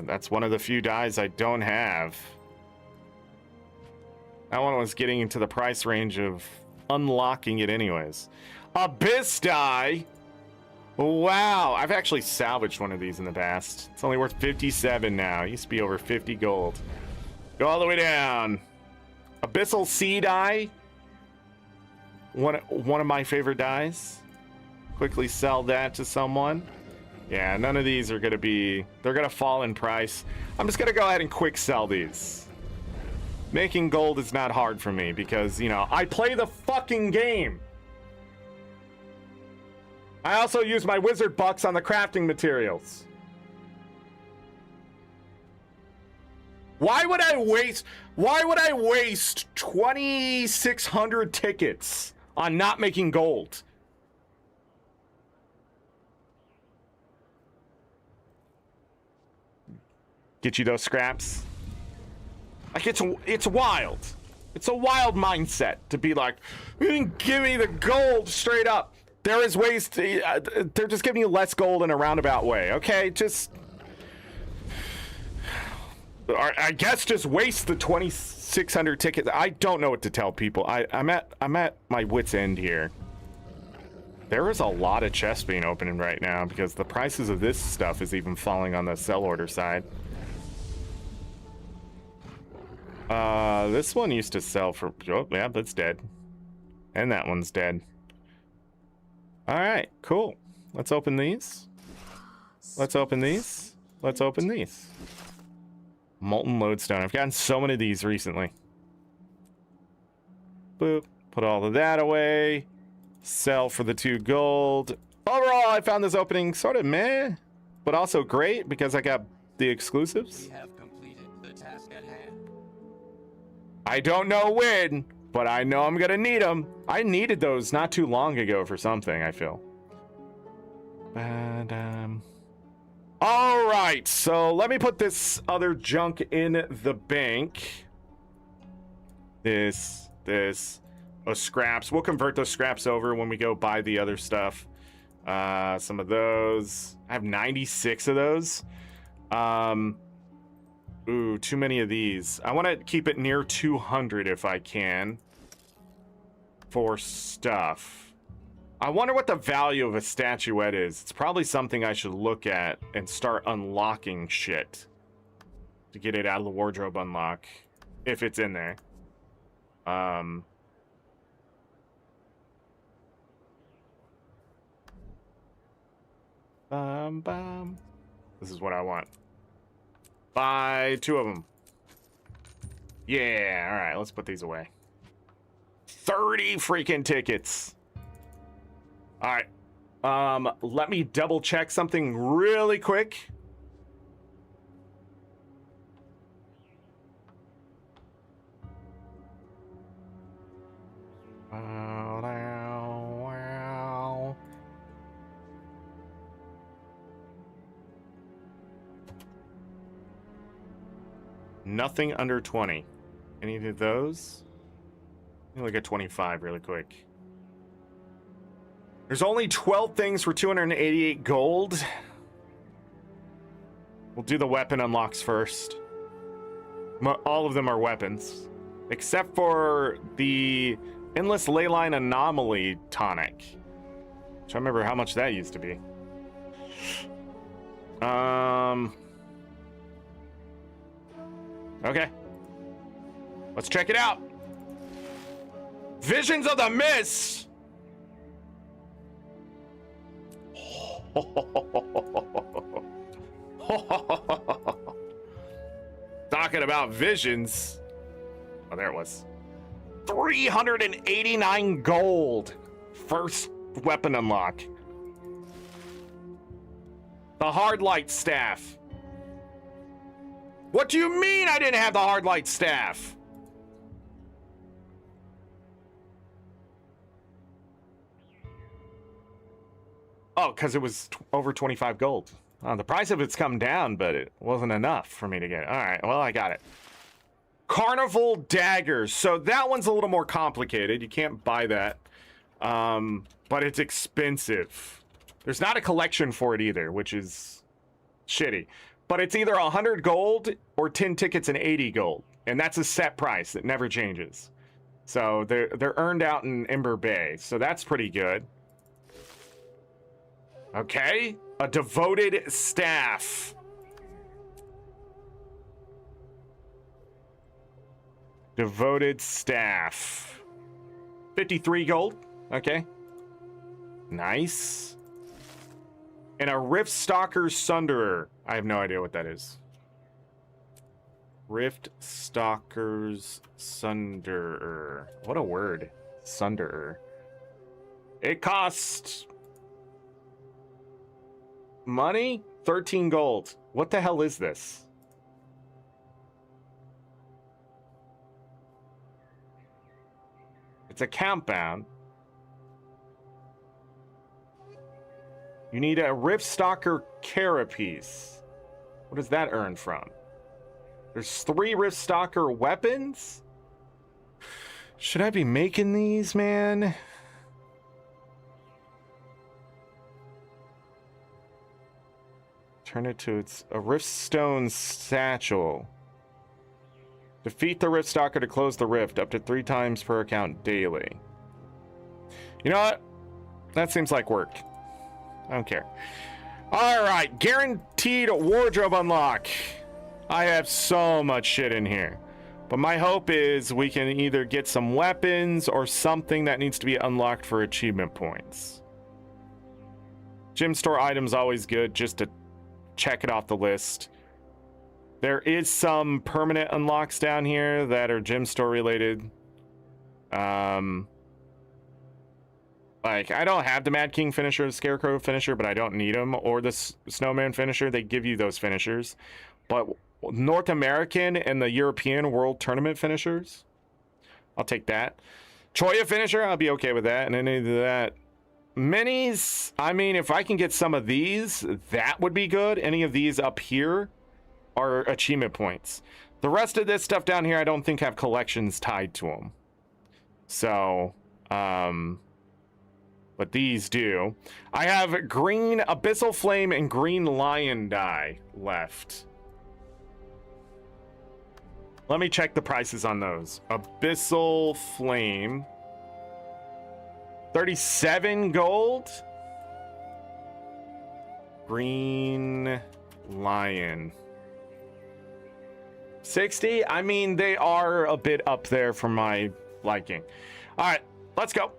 That's one of the few dyes I don't have. That one was getting into the price range of unlocking it anyways. Abyss dye! Wow, I've actually salvaged one of these in the past. It's only worth 57 now. It used to be over 50 gold. Go all the way down. Abyssal Sea dye. One of my favorite dyes. Quickly sell that to someone. Yeah, none of these are going to be... They're going to fall in price. I'm just going to go ahead and quick sell these. Making gold is not hard for me because, you know, I play the fucking game. I also use my wizard bucks on the crafting materials. Why would I waste 2,600 tickets on not making gold? Get you those scraps? Like it's wild. It's a wild mindset to be like, give me the gold straight up. There is ways to, they're just giving you less gold in a roundabout way, okay? Just, I guess just waste the 2,600 tickets. I don't know what to tell people. I'm at my wit's end here. There is a lot of chests being opened right now because the prices of this stuff is even falling on the sell order side. This one used to sell for, oh yeah, that's dead. And that one's dead. All right, cool. Let's open these. Let's open these. Let's open these. Molten lodestone. I've gotten so many of these recently. Boop. Put all of that away. Sell for the 2 gold. Overall, I found this opening sort of meh, but also great because I got the exclusives. We have completed the task at hand. I don't know when, but I know I'm gonna need them. I needed those not too long ago for something, I feel. But, all right, so let me put this other junk in the bank. This, scraps. We'll convert those scraps over when we go buy the other stuff. Some of those. I have 96 of those. Ooh, too many of these. I want to keep it near 200 if I can. For stuff. I wonder what the value of a statuette is. It's probably something I should look at and start unlocking shit. To get it out of the wardrobe unlock. If it's in there. This is what I want. Buy 2 of them. Yeah, all right, let's put these away. 30 freaking tickets. All right. Let me double check something really quick. Nothing under 20. Any of those? Let me look at 25 really quick. There's only 12 things for 288 gold. We'll do the weapon unlocks first. All of them are weapons. Except for the Endless Leyline Anomaly Tonic. Which I remember how much that used to be. Okay. Let's check it out. Visions of the Mist. Talking about visions. Oh, there it was. 389 gold. First weapon unlock. The hard light staff. What do you mean I didn't have the hard light staff? Oh, because it was over 25 gold. The price of it's come down, but it wasn't enough for me to get it. All right, well, I got it. Carnival daggers. So that one's a little more complicated. You can't buy that. But it's expensive. There's not a collection for it either, which is shitty. But it's either 100 gold or 10 tickets and 80 gold. And that's a set price that never changes. So they're earned out in Ember Bay. So that's pretty good. Okay. A devoted staff. Devoted staff. 53 gold. Okay. Nice. And a Rift Stalker's Sunderer. I have no idea what that is. Rift Stalker's Sunderer. What a word. Sunderer. It costs money? 13 gold. What the hell is this? It's a countdown. You need a Rift Stalker carapace. What does that earn from? There's 3 Rift Stalker weapons? Should I be making these, man? Turn it to a Riftstone satchel. Defeat the Rift Stalker to close the rift up to 3 times per account daily. You know what? That seems like work. I don't care. All right, guaranteed wardrobe unlock. I have so much shit in here. But my hope is we can either get some weapons or something that needs to be unlocked for achievement points. Gym store items always good just to check it off the list. There is some permanent unlocks down here that are gym store related. Like, I don't have the Mad King finisher, the Scarecrow finisher, but I don't need them. Or the Snowman finisher, they give you those finishers. But North American and the European World Tournament finishers, I'll take that. Choya finisher, I'll be okay with that. And any of that. Minis, I mean, if I can get some of these, that would be good. Any of these up here are achievement points. The rest of this stuff down here, I don't think have collections tied to them. So, but these do. I have green Abyssal Flame and green Lion die left. Let me check the prices on those. Abyssal Flame. 37 gold. Green Lion. 60? I mean, they are a bit up there for my liking. All right, let's go.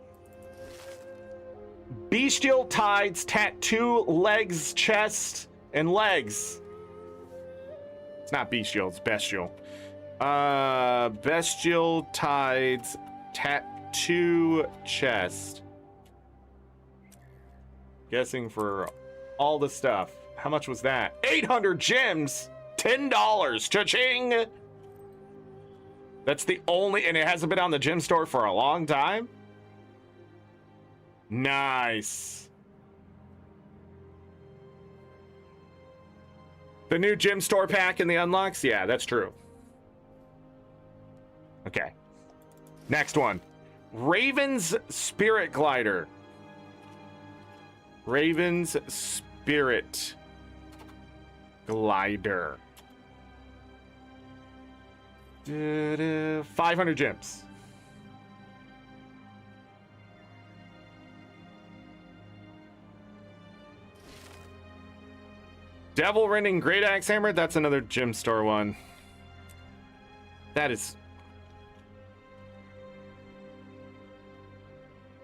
Bestial Tides, tattoo, legs, chest, and legs. It's not bestial, it's bestial. Bestial Tides, tattoo, chest. Guessing for all the stuff. How much was that? 800 gems! $10! Cha-ching! That's the only, and it hasn't been on the gem store for a long time? Nice. The new gem store pack and the unlocks? Yeah, that's true. Okay. Next one. Raven's Spirit Glider. Raven's Spirit Glider. 500 gems. Devil Rending Great Axe Hammer. That's another gem store one. That is...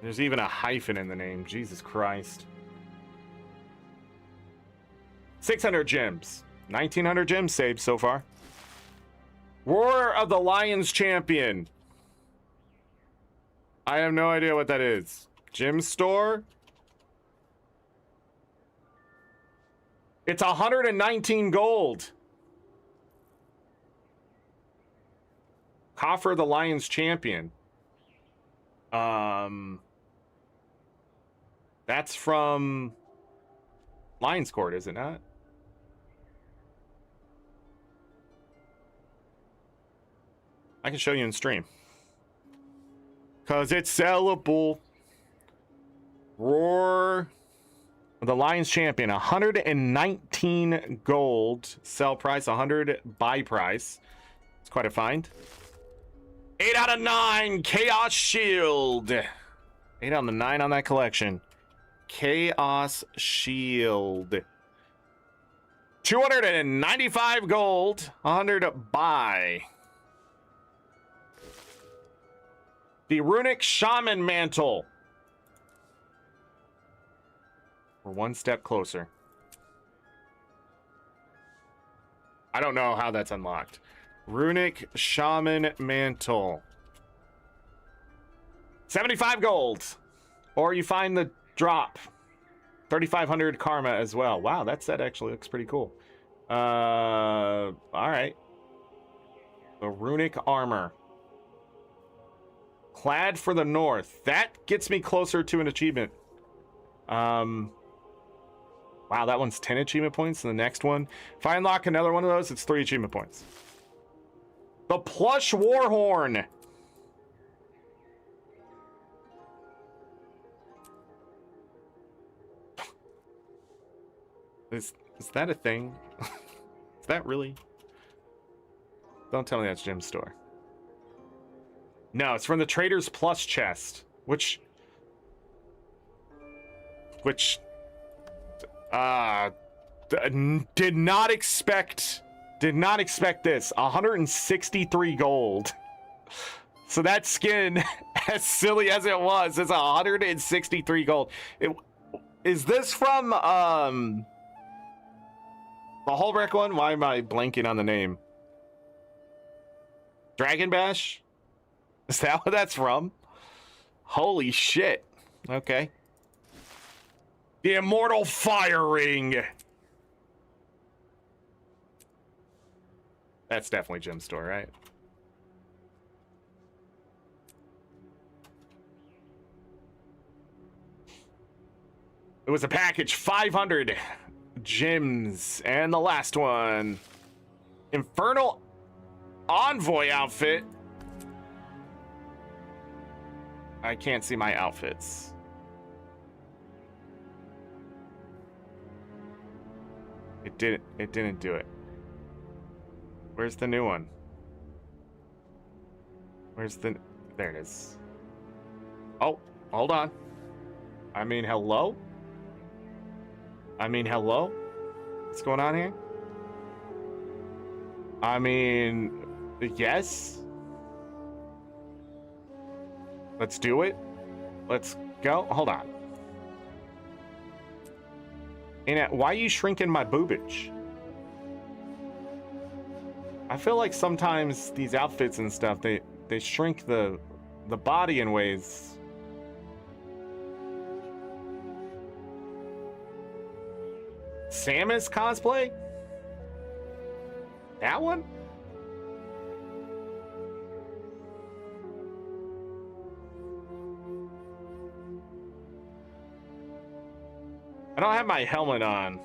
There's even a hyphen in the name. Jesus Christ. 600 gems. 1900 gems saved so far. Roar of the Lions Champion. I have no idea what that is. Gem store. It's 119 gold. Coffer of the Lions Champion. That's from Lions Court, is it not? I can show you in stream. Cause it's sellable. Roar of the Lions Champion, 119 gold. Sell price, 100 buy price. It's quite a find. 8 out of 9, Chaos Shield. 8 out of 9 on that collection. Chaos Shield. 295 gold, 100 buy. The Runic Shaman Mantle. We're one step closer. I don't know how that's unlocked. Runic Shaman Mantle. 75 gold. Or you find the drop. 3,500 karma as well. Wow, that set actually looks pretty cool. All right. The Runic Armor. Clad for the North. That gets me closer to an achievement. Wow, that one's 10 achievement points. And the next one, if I unlock another one of those, it's 3 achievement points. The Plush Warhorn. Is that a thing? Is that really? Don't tell me that's Jim's store. No, it's from the Trader's Plus chest, which did not expect this. 163 gold. So that skin, as silly as it was, is 163 gold. Is this from the Hulbrecht one? Why am I blanking on the name? Dragon Bash? Is that what that's from? Holy shit. Okay. The Immortal Fire Ring. That's definitely Jim's store, right? It was a package, 500 gems. And the last one. Infernal Envoy outfit. I can't see my outfits. It didn't do it. Where's the new one? There it is. Oh, hold on. I mean, hello? What's going on here? I mean, yes. Let's do it. Let's go. Hold on. And why are you shrinking my boobage? I feel like sometimes these outfits and stuff, they shrink the body in ways. Samus cosplay? That one? I don't have my helmet on.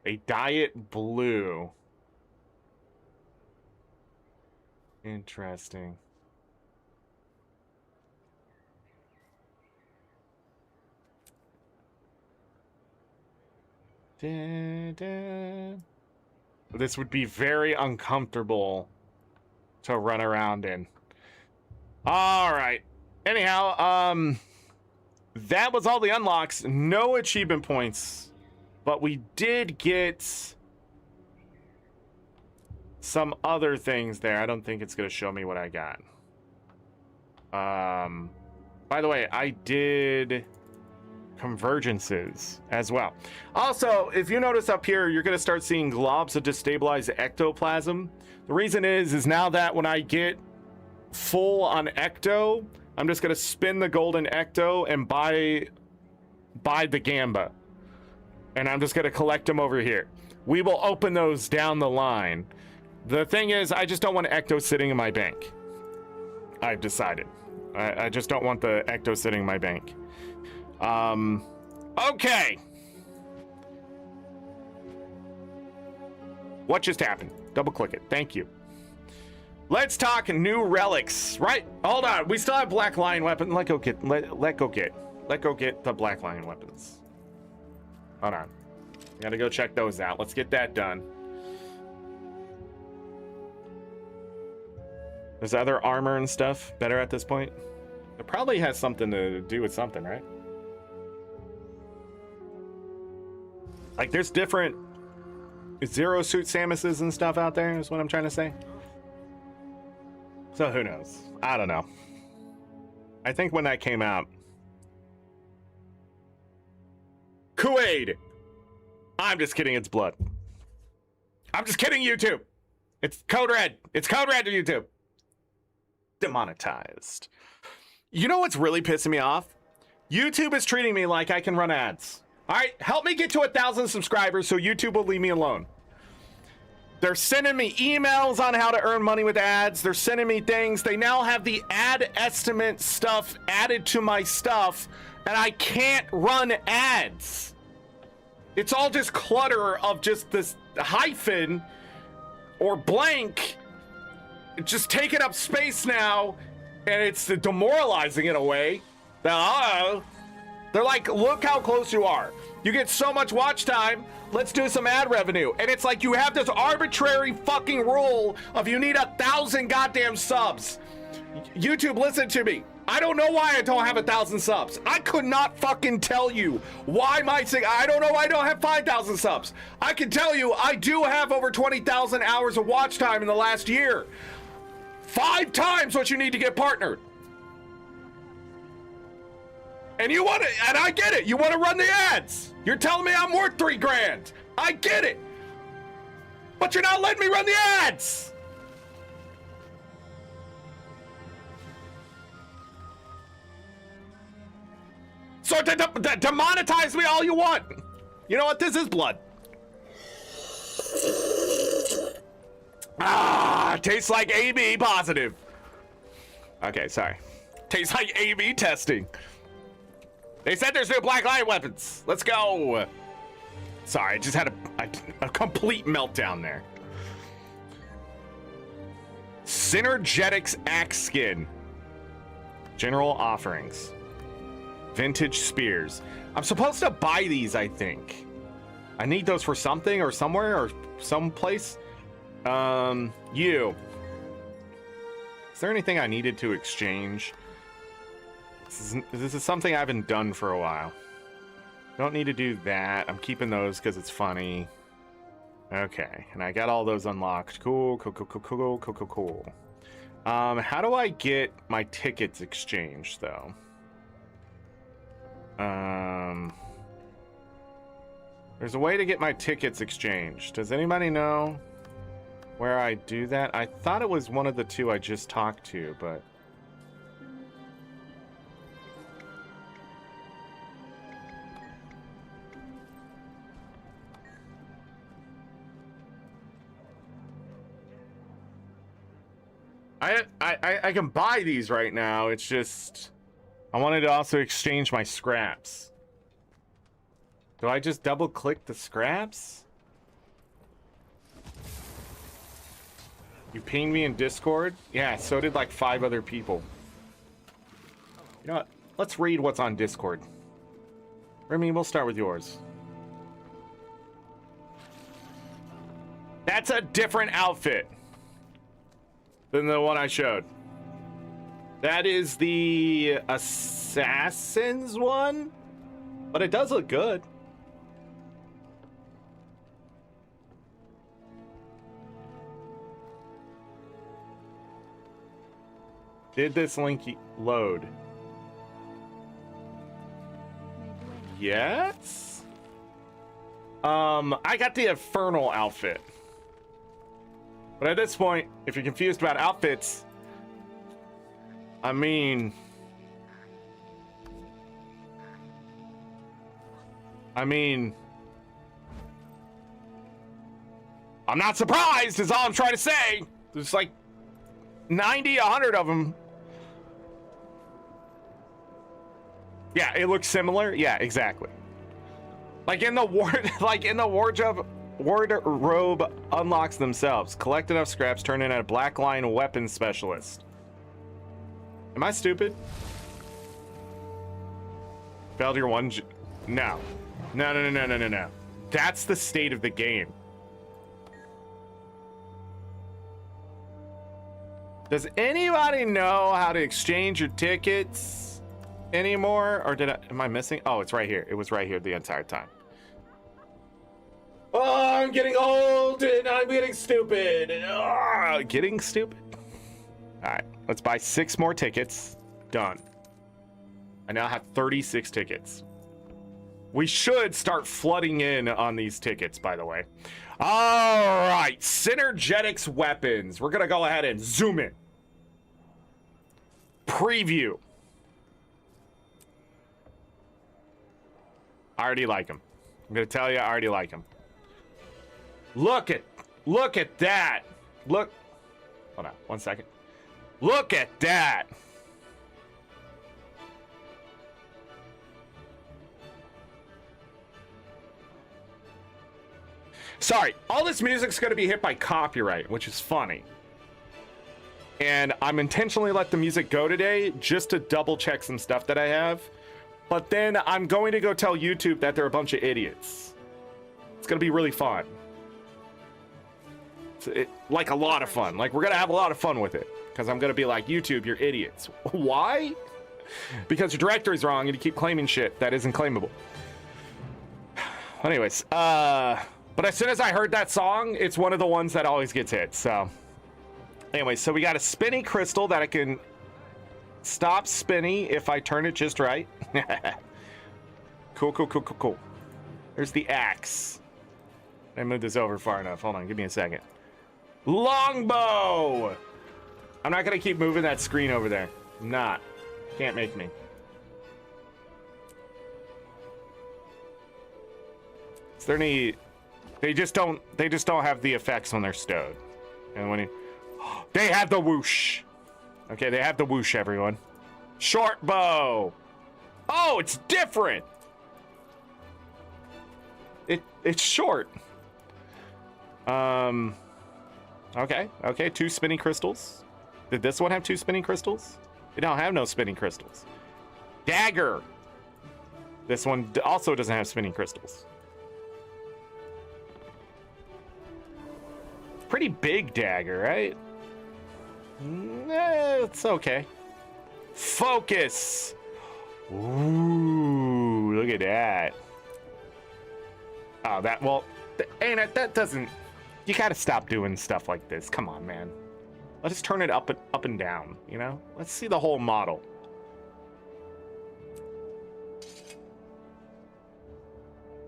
A diet blue. Interesting. This would be very uncomfortable to run around in. All right. Anyhow, that was all the unlocks. No achievement points, but we did get some other things there. I don't think it's going to show me what I got. By the way, I did convergences as well. Also, if you notice up here, you're going to start seeing globs of destabilized ectoplasm. The reason is now that when I get full on ecto, I'm just going to spin the golden ecto and buy the gamba. And I'm just going to collect them over here. We will open those down the line. The thing is, I just don't want ecto sitting in my bank. I've decided. I just don't want the ecto sitting in my bank. Okay. What just happened? Double click it. Thank you. Let's talk new relics. Right? Hold on. We still have Black Lion weapon. Let go get the Black Lion weapons. Hold on. Gotta go check those out. Let's get that done. Is other armor and stuff better at this point? It probably has something to do with something, right? Like, there's different Zero Suit Samuses and stuff out there, is what I'm trying to say. So who knows? I don't know. I think when that came out... Kool-Aid! I'm just kidding, it's blood. I'm just kidding, YouTube! It's code red. It's code red to YouTube. Demonetized. You know what's really pissing me off? YouTube is treating me like I can run ads. All right, help me get to 1,000 subscribers so YouTube will leave me alone. They're sending me emails on how to earn money with ads. They're sending me things. They now have the ad estimate stuff added to my stuff, and I can't run ads. It's all just clutter of just this hyphen or blank just taking up space now, and it's demoralizing in a way. They're like, look how close you are. You get so much watch time. Let's do some ad revenue. And it's like you have this arbitrary fucking rule of you need 1,000 goddamn subs. YouTube, listen to me. I don't know why I don't have 1,000 subs. I could not fucking tell you why I don't know why I don't have 5,000 subs. I can tell you I do have over 20,000 hours of watch time in the last year. 5 times what you need to get partnered. And you want to, and I get it. You want to run the ads. You're telling me I'm worth $3,000. I get it. But you're not letting me run the ads. So demonetize me all you want. You know what? This is blood. Tastes like AB positive. Okay, sorry. Tastes like AB testing. They said there's new Black Lion weapons. Let's go. Sorry, I just had a complete meltdown there. Synergetics Axe Skin. General offerings. Vintage spears. I'm supposed to buy these, I think. I need those for something or somewhere or someplace. You. Is there anything I needed to exchange? This is something I haven't done for a while. Don't need to do that. I'm keeping those because it's funny. Okay, and I got all those unlocked. Cool. How do I get my tickets exchanged, though? There's a way to get my tickets exchanged. Does anybody know where I do that? I thought it was one of the two I just talked to, but... I can buy these right now. It's just I wanted to also exchange my scraps. Do I just double click the scraps? You pinged me in Discord? Yeah, so did like 5 other people. You know what? Let's read what's on Discord. Remy, we'll start with yours. That's a different outfit than the one I showed. That is the Assassin's one, but it does look good. Did this link load? Yes. I got the Infernal outfit. But at this point, if you're confused about outfits, I mean, I'm not surprised is all I'm trying to say. There's like 90, 100 of them. Yeah, it looks similar. Yeah, exactly. Like in the wardrobe unlocks themselves. Collect enough scraps, turn in a black line weapon specialist. Am I stupid? Failed your one. No. No. That's the state of the game. Does anybody know how to exchange your tickets anymore? Or am I missing? Oh, it's right here. It was right here the entire time. Oh, I'm getting old and I'm getting stupid. Getting stupid? All right, let's buy 6 more tickets. Done. I now have 36 tickets. We should start flooding in on these tickets, by the way. All right, Synergetics weapons. We're gonna go ahead and zoom in. Preview. I already like them. I'm gonna tell you, I already like them. Look at that. Look. Hold on, 1 second. Look at that. Sorry, all this music's going to be hit by copyright, which is funny. And I'm intentionally let the music go today just to double check some stuff that I have. But then I'm going to go tell YouTube that they're a bunch of idiots. It's going to be really fun. Like a lot of fun. Like we're going to have a lot of fun with it. Because I'm going to be like, YouTube, you're idiots. Why? Because your directory's wrong and you keep claiming shit that isn't claimable. Anyways, but as soon as I heard that song, it's one of the ones that always gets hit. So, anyway, so we got a spinny crystal that I can stop spinny if I turn it just right. Cool. There's the axe. I moved this over far enough. Hold on, give me a second. Longbow. I'm not gonna keep moving that screen over there. I'm not. Can't make me. Is there any? They just don't have the effects when they're stowed. And when they have the whoosh. Okay, they have the whoosh, everyone. Short bow. Oh, it's different. It's short. Okay, 2 spinning crystals. Did this one have 2 spinning crystals? It don't have no spinning crystals. Dagger. This one also doesn't have spinning crystals. Pretty big dagger, right? It's okay. Focus. Ooh, look at that. Oh, that doesn't. You gotta stop doing stuff like this. Come on, man. Let's just turn it up and down. You know. Let's see the whole model.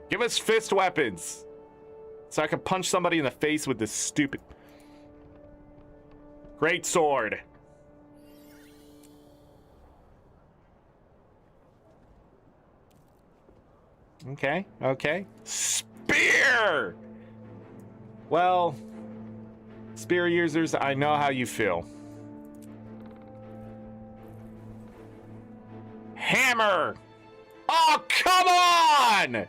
Give us fist weapons. So I can punch somebody in the face with this stupid great sword. Okay. Spear! Well, spear users, I know how you feel. Hammer! Oh, come on!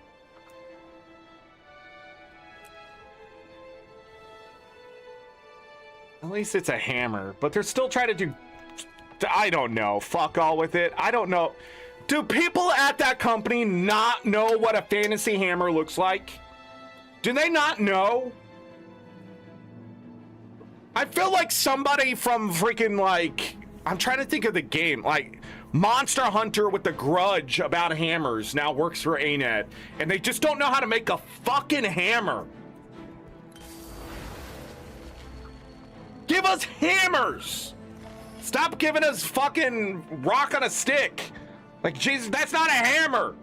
At least it's a hammer, but they're still trying to do, I don't know, fuck all with it. I don't know. Do people at that company not know what a fantasy hammer looks like? Do they not know? I feel like somebody from freaking, like, I'm trying to think of the game, like Monster Hunter with the grudge about hammers now works for ArenaNet, and they just don't know how to make a fucking hammer. Give us hammers! Stop giving us fucking rock on a stick. Like, Jesus, that's not a hammer.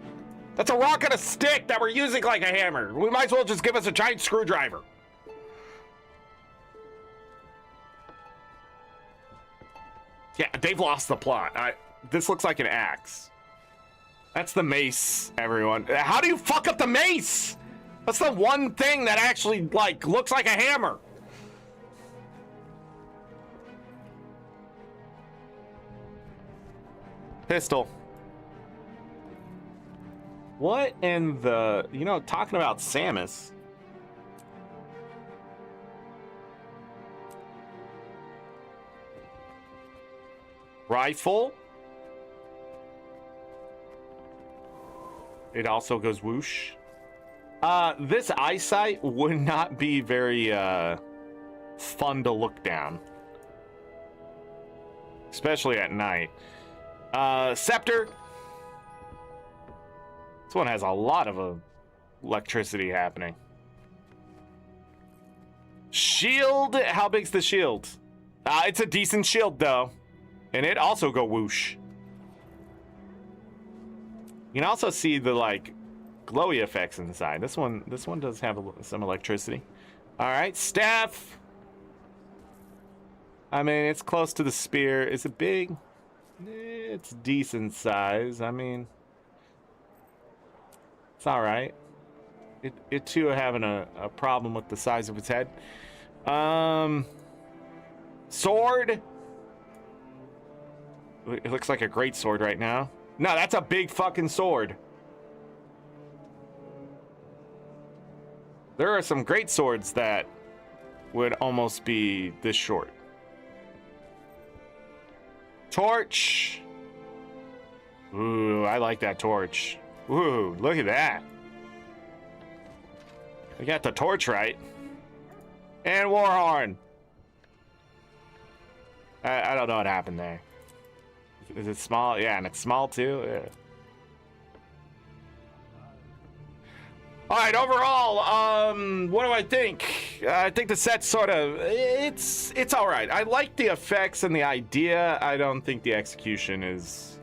That's a rock on a stick that we're using like a hammer. We might as well just give us a giant screwdriver. Yeah, they've lost the plot. This looks like an axe. That's the mace, everyone. How do you fuck up the mace? That's the one thing that actually, like, looks like a hammer. Pistol. What in the, you know, talking about Samus. Rifle. It also goes whoosh. This eyesight would not be very fun to look down, especially at night. Scepter. This one has a lot of electricity happening. Shield. How big's the shield? It's a decent shield though, and it also go whoosh. You can also see the like glowy effects inside. This one does have some electricity. All right, staff. I mean, it's close to the spear. Is it big? It's decent size. I mean, it's all right. It too having a problem with the size of its head. Sword. It looks like a great sword right now. No, that's a big fucking sword. There are some great swords that would almost be this short. Torch. Ooh, I like that torch. Ooh, look at that. We got the torch right. And Warhorn. I don't know what happened there. Is it small? Yeah, and it's small too. Yeah. All right, overall, what do I think? I think the set's sort of, it's all right. I like the effects and the idea. I don't think the execution is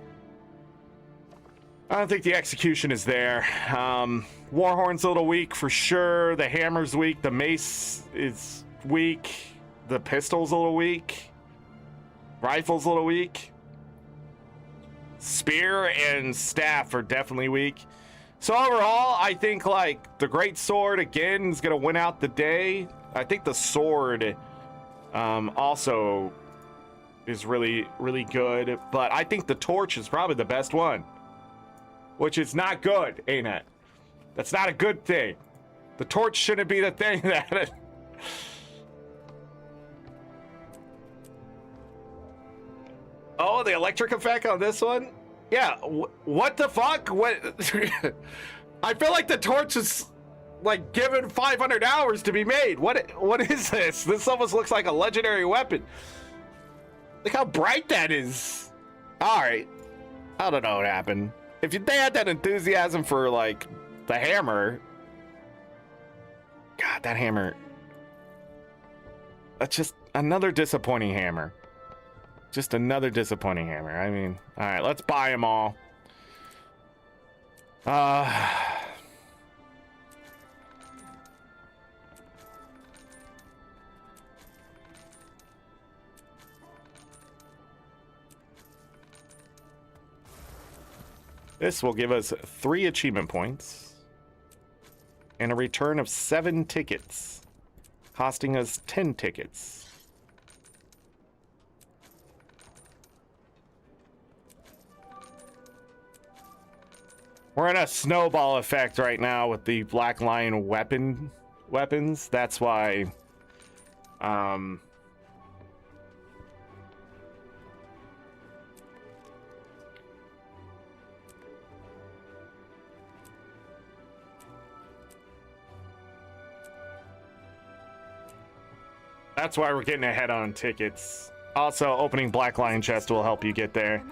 there. Warhorn's a little weak for sure. The hammer's weak. The mace is weak. The pistol's a little weak. Rifle's a little weak. Spear and staff are definitely weak. So overall, I think like the great sword again is gonna win out the day. I think the sword also is really, really good, but I think the torch is probably the best one, which is not good, ain't it? That's not a good thing. The torch shouldn't be the thing that. Oh, the electric effect on this one? Yeah, what the fuck? What? I feel like the torch is like given 500 hours to be made. What is this? This almost looks like a legendary weapon. Look how bright that is. All right, I don't know what happened. If they had that enthusiasm for like the hammer, God, that hammer. That's just another disappointing hammer. Just another disappointing hammer. I mean, all right, let's buy them all. This will give us 3 achievement points and a return of 7 tickets, costing us 10 tickets. We're in a snowball effect right now with the Black Lion weapons. That's why That's why we're getting ahead on tickets. Also, opening Black Lion chest will help you get there.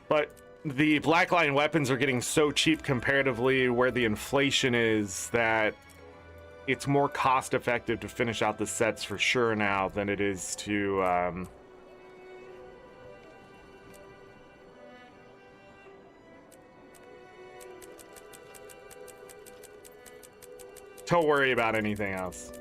But the Black Lion weapons are getting so cheap comparatively where the inflation is that it's more cost effective to finish out the sets for sure now than it is to worry about anything else.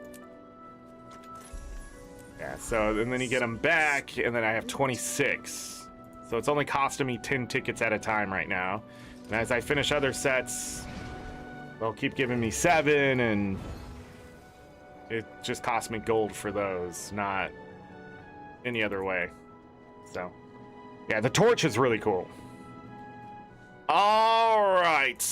Yeah, so and then you get them back, and then I have 26. So it's only costing me 10 tickets at a time right now. And as I finish other sets, they'll keep giving me 7, and it just costs me gold for those, not any other way. So, yeah, the torch is really cool. All right.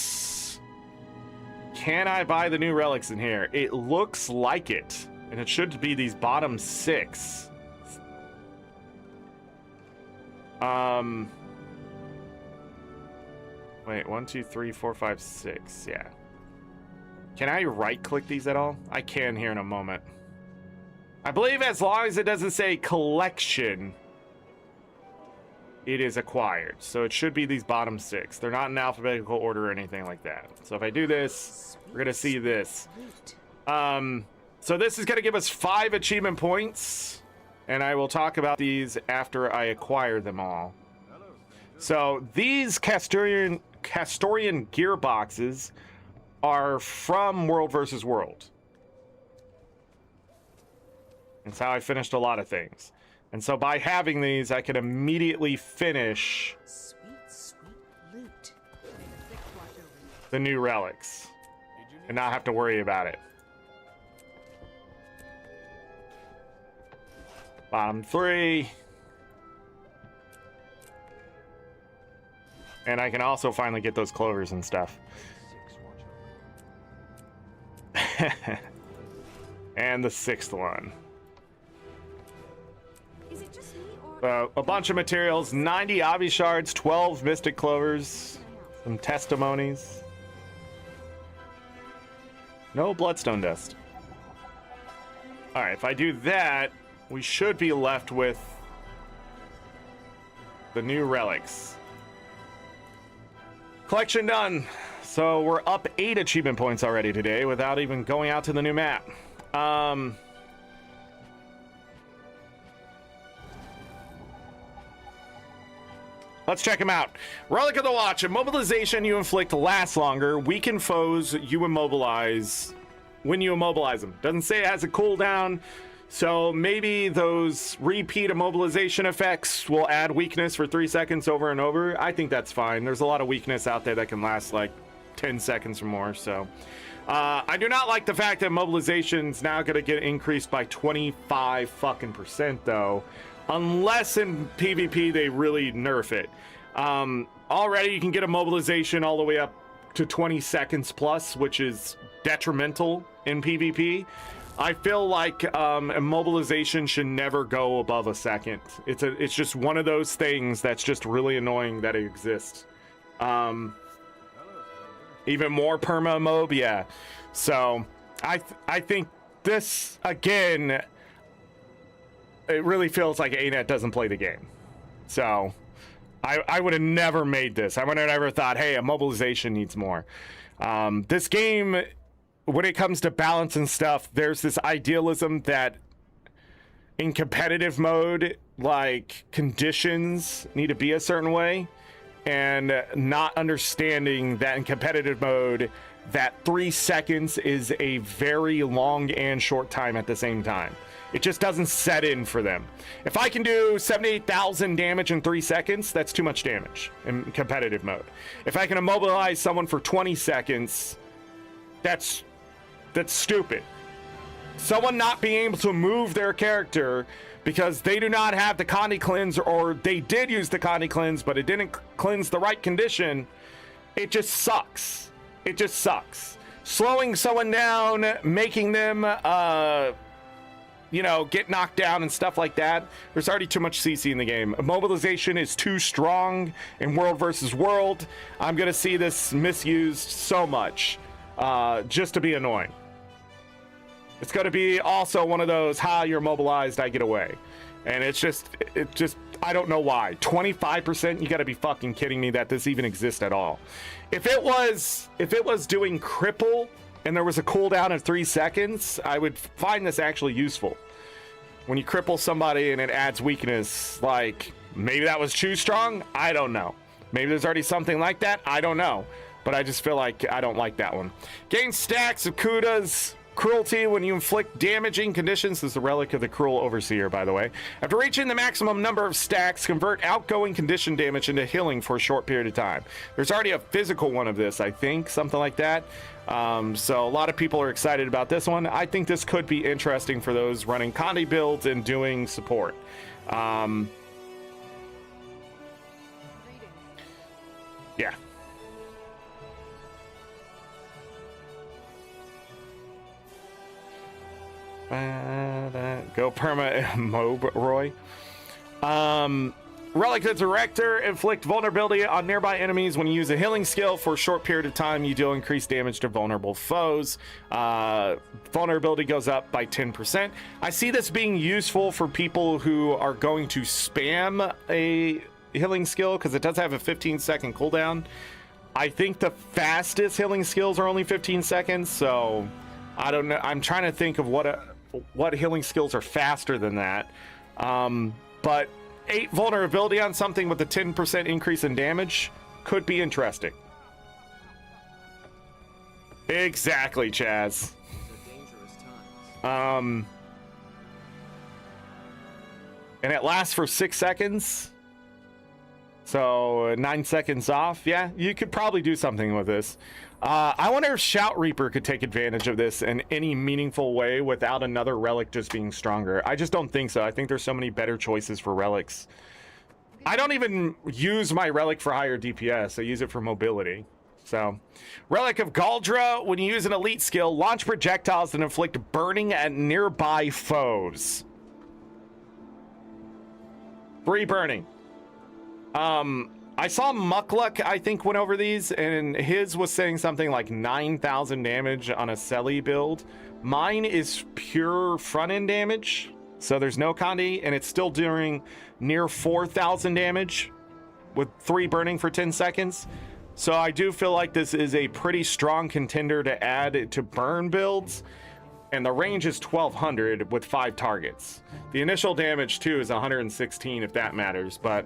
Can I buy the new relics in here? It looks like it. And it should be these bottom 6. Wait, 1, 2, 3, 4, 5, 6. Yeah. Can I right-click these at all? I can here in a moment. I believe as long as it doesn't say collection, it is acquired. So it should be these bottom 6. They're not in alphabetical order or anything like that. So if I do this, we're gonna see this. So this is going to give us 5 achievement points, and I will talk about these after I acquire them all. So these Castorian gearboxes are from World vs. World. It's how I finished a lot of things. And so by having these, I can immediately finish loot. the new relics and not have to worry about it. Bottom 3. And I can also finally get those clovers and stuff. And the 6th one. Is it just me or A bunch of materials, 90 obby shards, 12 mystic clovers, some testimonies. No bloodstone dust. Alright, if I do that, we should be left with the new relics. Collection done. So we're up 8 achievement points already today without even going out to the new map. Let's check them out. Relic of the Watch. Immobilization you inflict lasts longer. Weaken foes you immobilize when you immobilize them. Doesn't say it has a cooldown. So maybe those repeat immobilization effects will add weakness for 3 seconds over and over. I think that's fine. There's a lot of weakness out there that can last like 10 seconds or more. So I do not like the fact that immobilization's now going to get increased by 25% though. Unless in PvP they really nerf it. Already you can get immobilization all the way up to 20 seconds plus, which is detrimental in PvP. I feel like immobilization should never go above a second. It's just one of those things that's just really annoying that it exists. Even more perma mob, yeah. So I think this again, it really feels like ArenaNet doesn't play the game. So I would have never made this. I would have never thought, hey, immobilization needs more. This game, when it comes to balance and stuff, there's this idealism that in competitive mode, like conditions need to be a certain way, and not understanding that in competitive mode, that 3 seconds is a very long and short time at the same time. It just doesn't set in for them. If I can do 78,000 damage in 3 seconds, that's too much damage in competitive mode. If I can immobilize someone for 20 seconds, that's stupid. Someone not being able to move their character because they do not have the Condi cleanse, or they did use the Condi cleanse, but it didn't cleanse the right condition, it just sucks. It just sucks. Slowing someone down, making them, get knocked down and stuff like that. There's already too much CC in the game. Immobilization is too strong in World versus World. I'm going to see this misused so much just to be annoying. It's going to be also one of those, you're mobilized, I get away. And it just, I don't know why. 25%, you got to be fucking kidding me that this even exists at all. If it was doing cripple and there was a cooldown of 3 seconds, I would find this actually useful. When you cripple somebody and it adds weakness, like maybe that was too strong, I don't know. Maybe there's already something like that, I don't know. But I just feel like I don't like that one. Gain stacks of Kuda's cruelty when you inflict damaging conditions. This is the relic of the cruel overseer, by the way. After reaching the maximum number of stacks, convert outgoing condition damage into healing for a short period of time. There's already a physical one of this, I think, something like that. So a lot of people are excited about this one. I think this could be interesting for those running Condi builds and doing support. Yeah. Go perma mob Roy. Relic the Director, inflict vulnerability on nearby enemies. When you use a healing skill for a short period of time, you deal increased damage to vulnerable foes. Vulnerability goes up by 10%. I see this being useful for people who are going to spam a healing skill because it does have a 15-second cooldown. I think the fastest healing skills are only 15 seconds, so I don't know. I'm trying to think of what healing skills are faster than that. But 8 vulnerability on something with a 10% increase in damage could be interesting. Exactly, Chaz. And it lasts for 6 seconds. So 9 seconds off. Yeah, you could probably do something with this. I wonder if Shout Reaper could take advantage of this in any meaningful way without another relic just being stronger. I just don't think so. I think there's so many better choices for relics. I don't even use my relic for higher DPS. I use it for mobility. So, Relic of Galdra. When you use an elite skill, launch projectiles that inflict burning at nearby foes. 3 burning. I saw Muckluck, I think, went over these, and his was saying something like 9,000 damage on a Selly build. Mine is pure front-end damage, so there's no Condi, and it's still doing near 4,000 damage with 3 burning for 10 seconds. So I do feel like this is a pretty strong contender to add to burn builds, and the range is 1,200 with 5 targets. The initial damage, too, is 116, if that matters, but...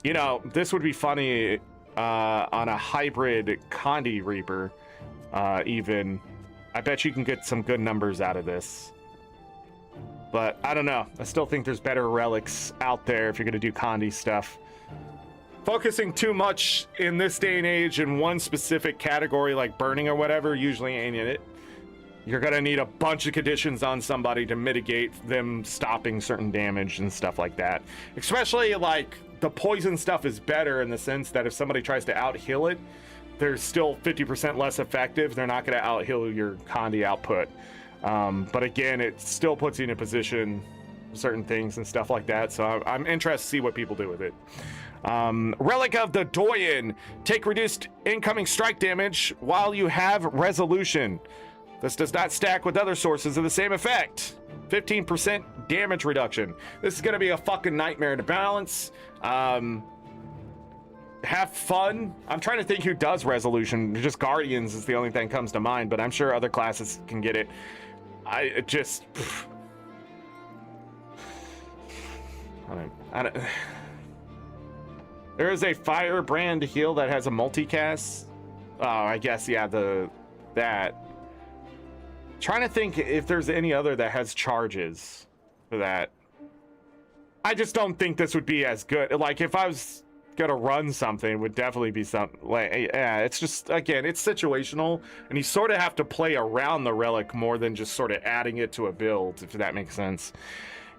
you know, this would be funny on a hybrid Condi Reaper, even. I bet you can get some good numbers out of this. But I don't know. I still think there's better relics out there if you're going to do Condi stuff. Focusing too much in this day and age in one specific category like burning or whatever usually ain't in it. You're going to need a bunch of conditions on somebody to mitigate them stopping certain damage and stuff like that. Especially, like, the poison stuff is better in the sense that if somebody tries to out-heal it, they're still 50% less effective. They're not going to out-heal your Condi output. But again, it still puts you in a position, certain things and stuff like that. So I'm interested to see what people do with it. Relic of the Doyen. Take reduced incoming strike damage while you have resolution. This does not stack with other sources of the same effect. 15% damage reduction. This is going to be a fucking nightmare to balance. Have fun. I'm trying to think who does resolution. Just Guardians is the only thing that comes to mind, but I'm sure other classes can get it. I don't. There is a firebrand heal that has a multicast. Oh, I guess, yeah, that. Trying to think if there's any other that has charges for that. I just don't think this would be as good. Like, if I was gonna run something, it would definitely be something like, yeah, it's just, again, it's situational, and you sort of have to play around the relic more than just sort of adding it to a build, if that makes sense.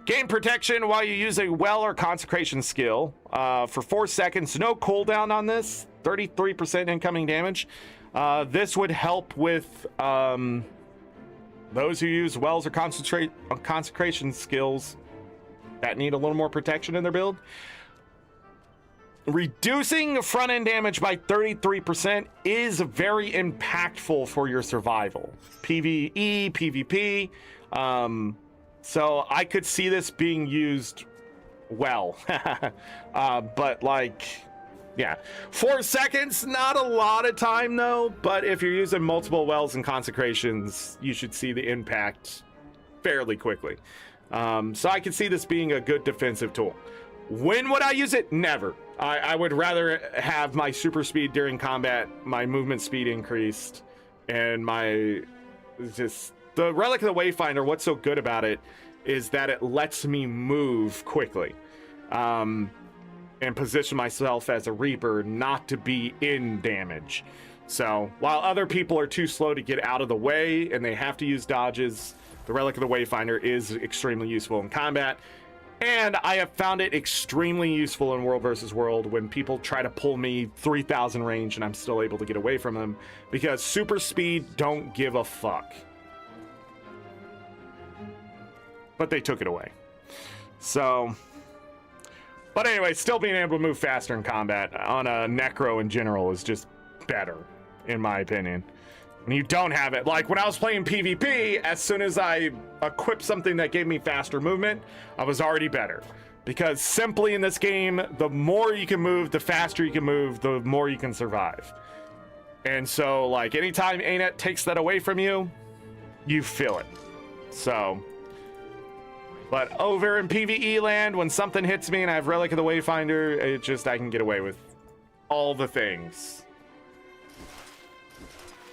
Gain protection while you use a well or consecration skill for 4 seconds. No cooldown on this. 33% incoming damage. This would help with those who use wells or consecration skills that need a little more protection in their build. reducing front end damage by 33% is very impactful for your survival. PvE, PvP. So I could see this being used well. But like, yeah. 4 seconds, not a lot of time though, but if you're using multiple wells and consecrations, you should see the impact fairly quickly. So I could see this being a good defensive tool. When would I use it? Never. I would rather have my super speed during combat, my movement speed increased, and my just the Relic of the Wayfinder. What's so good about it is that it lets me move quickly, and position myself as a Reaper not to be in damage. So while other people are too slow to get out of the way and they have to use dodges, the Relic of the Wayfinder is extremely useful in combat. And I have found it extremely useful in World versus World when people try to pull me 3,000 range and I'm still able to get away from them, because super speed don't give a fuck. But they took it away. So, but anyway, still being able to move faster in combat on a Necro in general is just better, in my opinion. When you don't have it, like when I was playing PvP, as soon as I equipped something that gave me faster movement, I was already better. Because simply in this game, the more you can move, the faster you can move, the more you can survive. And so, like, anytime ArenaNet takes that away from you, you feel it. So, but over in PvE land, when something hits me and I have Relic of the Wayfinder, it just, I can get away with all the things.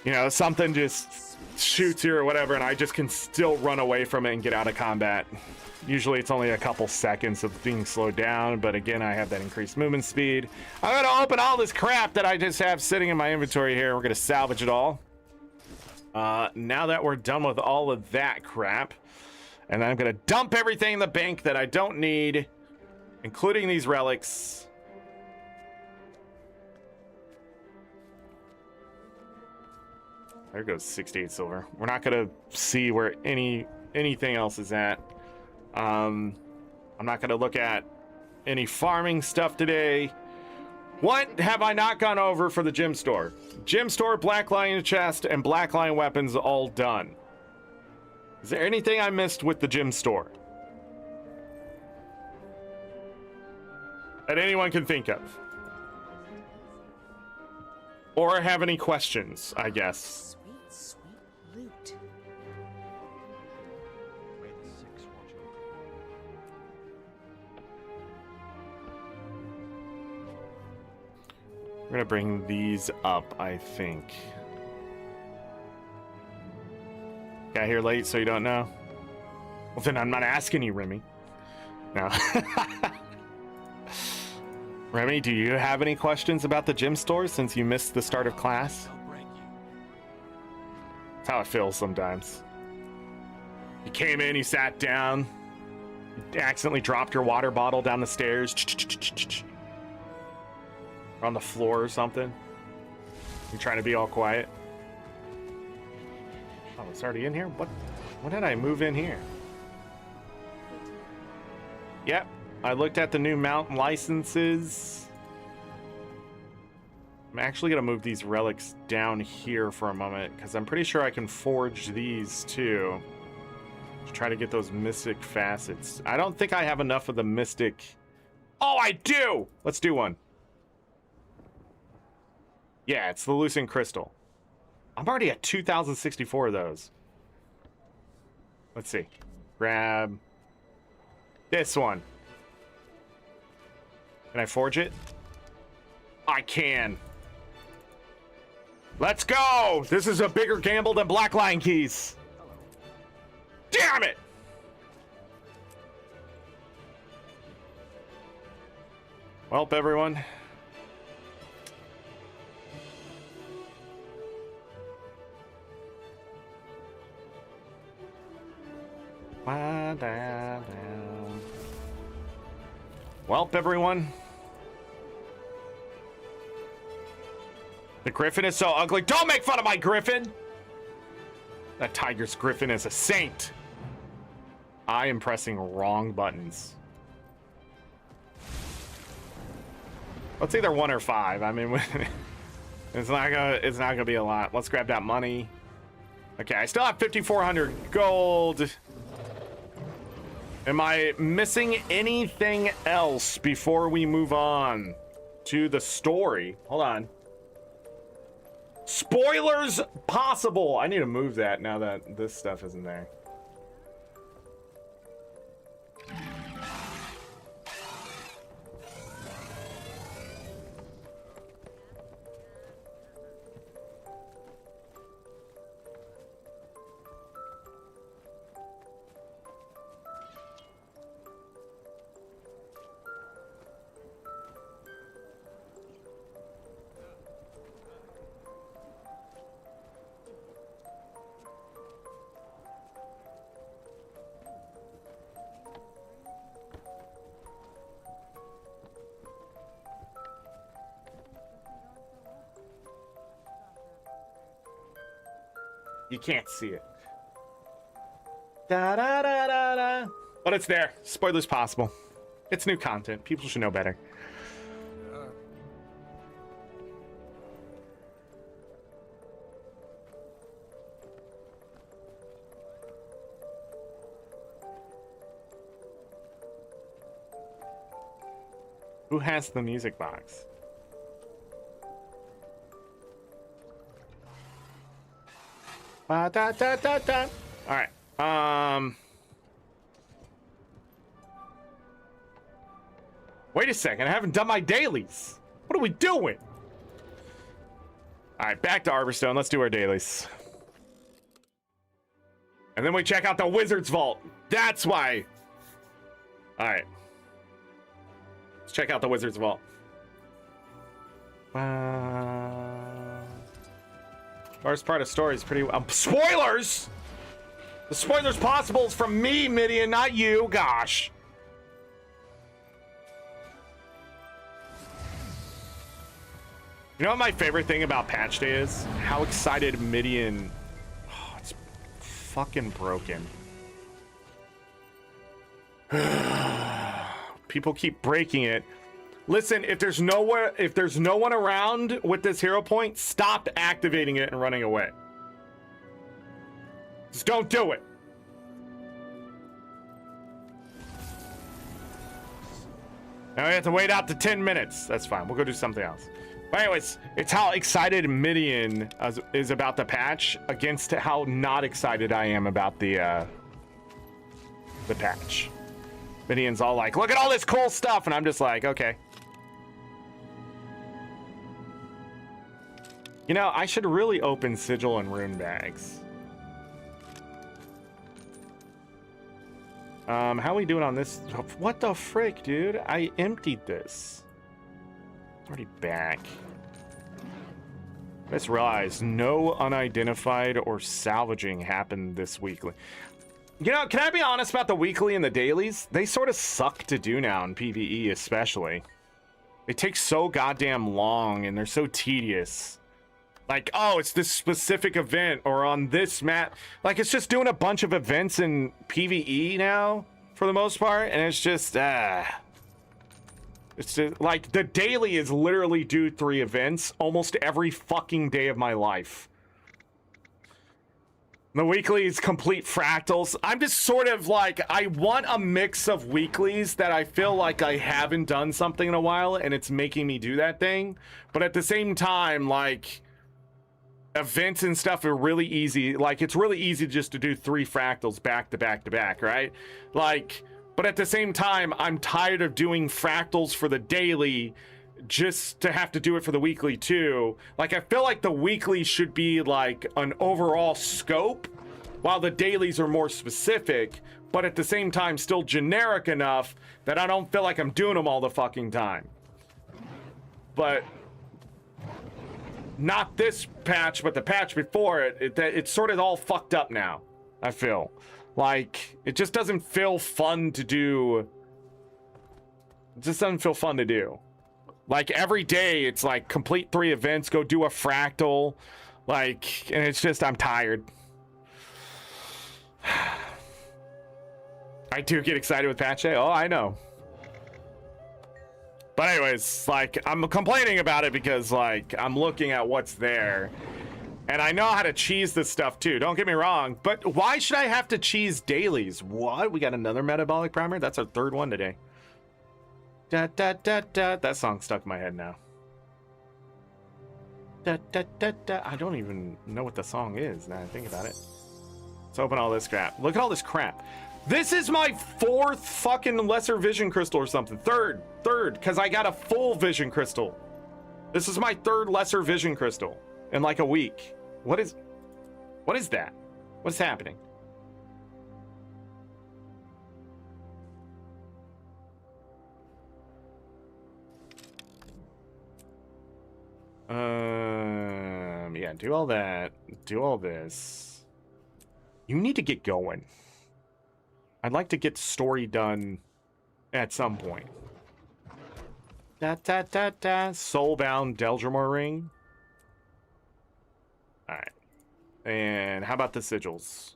You know, something just shoots you or whatever, and I just can still run away from it and get out of combat. Usually it's only a couple seconds of being slowed down, but again, I have that increased movement speed. I'm gonna open all this crap that I just have sitting in my inventory here. We're gonna salvage it all. Now that we're done with all of that crap, and then I'm gonna dump everything in the bank that I don't need, including these relics. There goes 68 silver. We're not gonna see where anything else is at. I'm not gonna look at any farming stuff today. What have I not gone over for the gem store? Gem store, Black Lion chest, and Black Lion weapons all done. Is there anything I missed with the gem store that anyone can think of? Or have any questions, I guess. Sweet, sweet loot. We're gonna bring these up, I think. Got here late, so you don't know? Well, then I'm not asking you, Remy. No. Remy, do you have any questions about the gym store since you missed the start of class? That's how it feels sometimes. You came in, you sat down, you accidentally dropped your water bottle down the stairs. Or on the floor or something. You're trying to be all quiet. Oh, it's already in here? What did I move in here? Yep. I looked at the new mount licenses. I'm actually going to move these relics down here for a moment, because I'm pretty sure I can forge these too to try to get those mystic facets. I don't think I have enough of the mystic. Oh, I do! Let's do one. Yeah, it's the Lucent Crystal. I'm already at 2,064 of those. Let's see. Grab this one. Can I forge it? I can. Let's go! This is a bigger gamble than Black Lion keys. Damn it! Welp, everyone. Welp, everyone. The griffin is so ugly. Don't make fun of my griffin! That tiger's griffin is a saint. I am pressing wrong buttons. It's either 1 or 5. I mean, it's not gonna be a lot. Let's grab that money. Okay, I still have 5,400 gold. Am I missing anything else before we move on to the story? Hold on. Spoilers possible. I need to move that now that this stuff isn't there. You can't see it. Da, da, da, da, da. But it's there. Spoilers possible. It's new content. People should know better. Who has the music box? Da, da, da, da. All right. Wait a second. I haven't done my dailies. What are we doing? All right, back to Arborstone. Let's do our dailies. And then we check out the Wizard's Vault. That's why. All right. Let's check out the Wizard's Vault. First part of story is pretty. Spoilers! The spoilers possible is from me, Midian, not you. Gosh. You know what my favorite thing about patch day is? How excited Midian. Oh, it's fucking broken. People keep breaking it. Listen, if there's no one around with this hero point, stop activating it and running away. Just don't do it. Now we have to wait out to 10 minutes. That's fine. We'll go do something else. But anyways, it's how excited Midian is about the patch against how not excited I am about the patch. Midian's all like, look at all this cool stuff, and I'm just like, okay. You know, I should really open sigil and rune bags. How are we doing on this? What the frick, dude? I emptied this. It's already back. I just realized no unidentified or salvaging happened this weekly. You know, can I be honest about the weekly and the dailies? They sort of suck to do now in PvE especially. They take so goddamn long and they're so tedious. Like, oh, it's this specific event or on this map. Like, it's just doing a bunch of events in PvE now, for the most part. And it's just, it's just, like, the daily is literally do 3 events almost every fucking day of my life. The weekly is complete fractals. I'm just sort of like, I want a mix of weeklies that I feel like I haven't done something in a while and it's making me do that thing. But at the same time, like, events and stuff are really easy. Like, it's really easy just to do 3 fractals back to back to back, right? Like, but at the same time, I'm tired of doing fractals for the daily just to have to do it for the weekly too. Like, I feel like the weekly should be like an overall scope, while the dailies are more specific, but at the same time still generic enough that I don't feel like I'm doing them all the fucking time. But not this patch, but the patch before it, it's sort of all fucked up now. I feel like it just doesn't feel fun to do. It just doesn't feel fun to do. Like, every day it's like complete 3 events, go do a fractal, like, and it's just, I'm tired. I do get excited with patch day. Oh, I know. But anyways, like, I'm complaining about it because, like, I'm looking at what's there. And I know how to cheese this stuff, too. Don't get me wrong. But why should I have to cheese dailies? What? We got another metabolic primer? That's our third one today. Da, da, da, da. That song stuck in my head now. Da, da, da, da. I don't even know what the song is now I think about it. Let's open all this crap. Look at all this crap. This is my fourth fucking lesser vision crystal or something. Third, because I got a full vision crystal. This is my third lesser vision crystal in like a week. What is that? What's happening? Yeah, do all that. Do all this. You need to get going. I'd like to get story done at some point. Da da da da. Soulbound Deldrimor ring. Alright. And how about the sigils?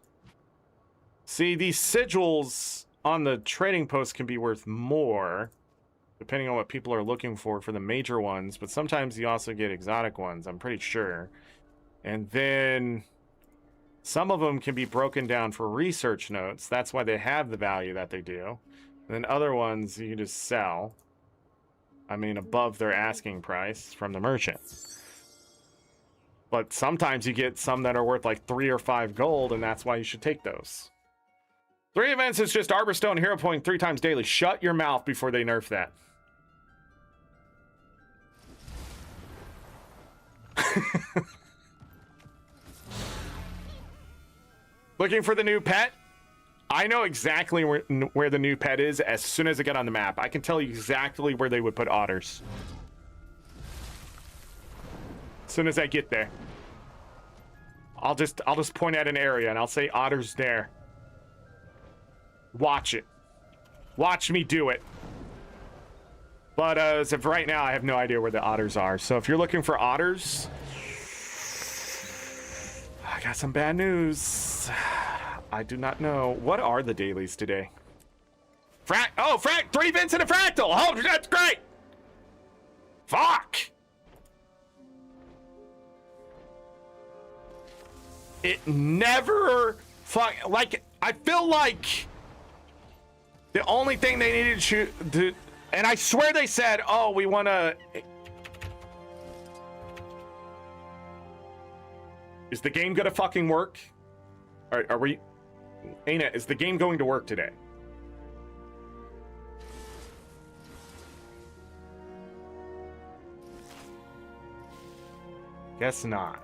See, these sigils on the trading post can be worth more, depending on what people are looking for the major ones, but sometimes you also get exotic ones, I'm pretty sure. And then some of them can be broken down for research notes. That's why they have the value that they do. And then other ones you can just sell. I mean, above their asking price from the merchant. But sometimes you get some that are worth like 3 or 5 gold, and that's why you should take those. 3 events is just Arborstone Hero Point 3 times daily. Shut your mouth before they nerf that. Looking for the new pet? I know exactly where the new pet is as soon as I get on the map. I can tell you exactly where they would put otters. As soon as I get there. I'll just point at an area and I'll say otters there. Watch it. Watch me do it. But as of right now, I have no idea where the otters are. So if you're looking for otters, I got some bad news. I do not know. What are the dailies today? Oh, 3 events and a fractal. Oh, that's great. Fuck. It never like, I feel like the only thing they needed to and I swear they said, oh, we want to. Is the game gonna fucking work? Are we? ArenaNet, is the game going to work today? Guess not.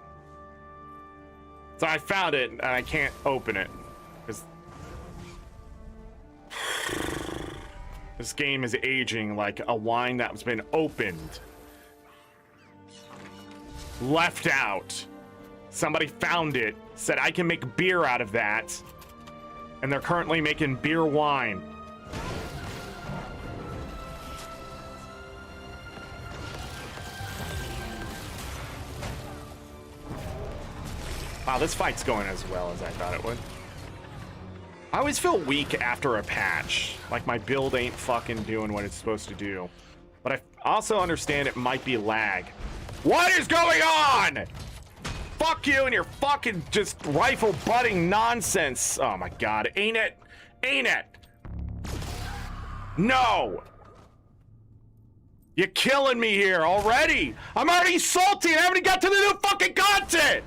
So I found it and I can't open it because this game is aging like a wine that's been opened, left out. Somebody found it, said I can make beer out of that, and they're currently making beer wine. Wow, this fight's going as well as I thought it would. I always feel weak after a patch. Like my build ain't fucking doing what it's supposed to do. But I also understand it might be lag. What is going on? Fuck you and your fucking just rifle butting nonsense. Oh my god. ArenaNet. No. You're killing me here already. I'm already salty and I haven't got to the new fucking content.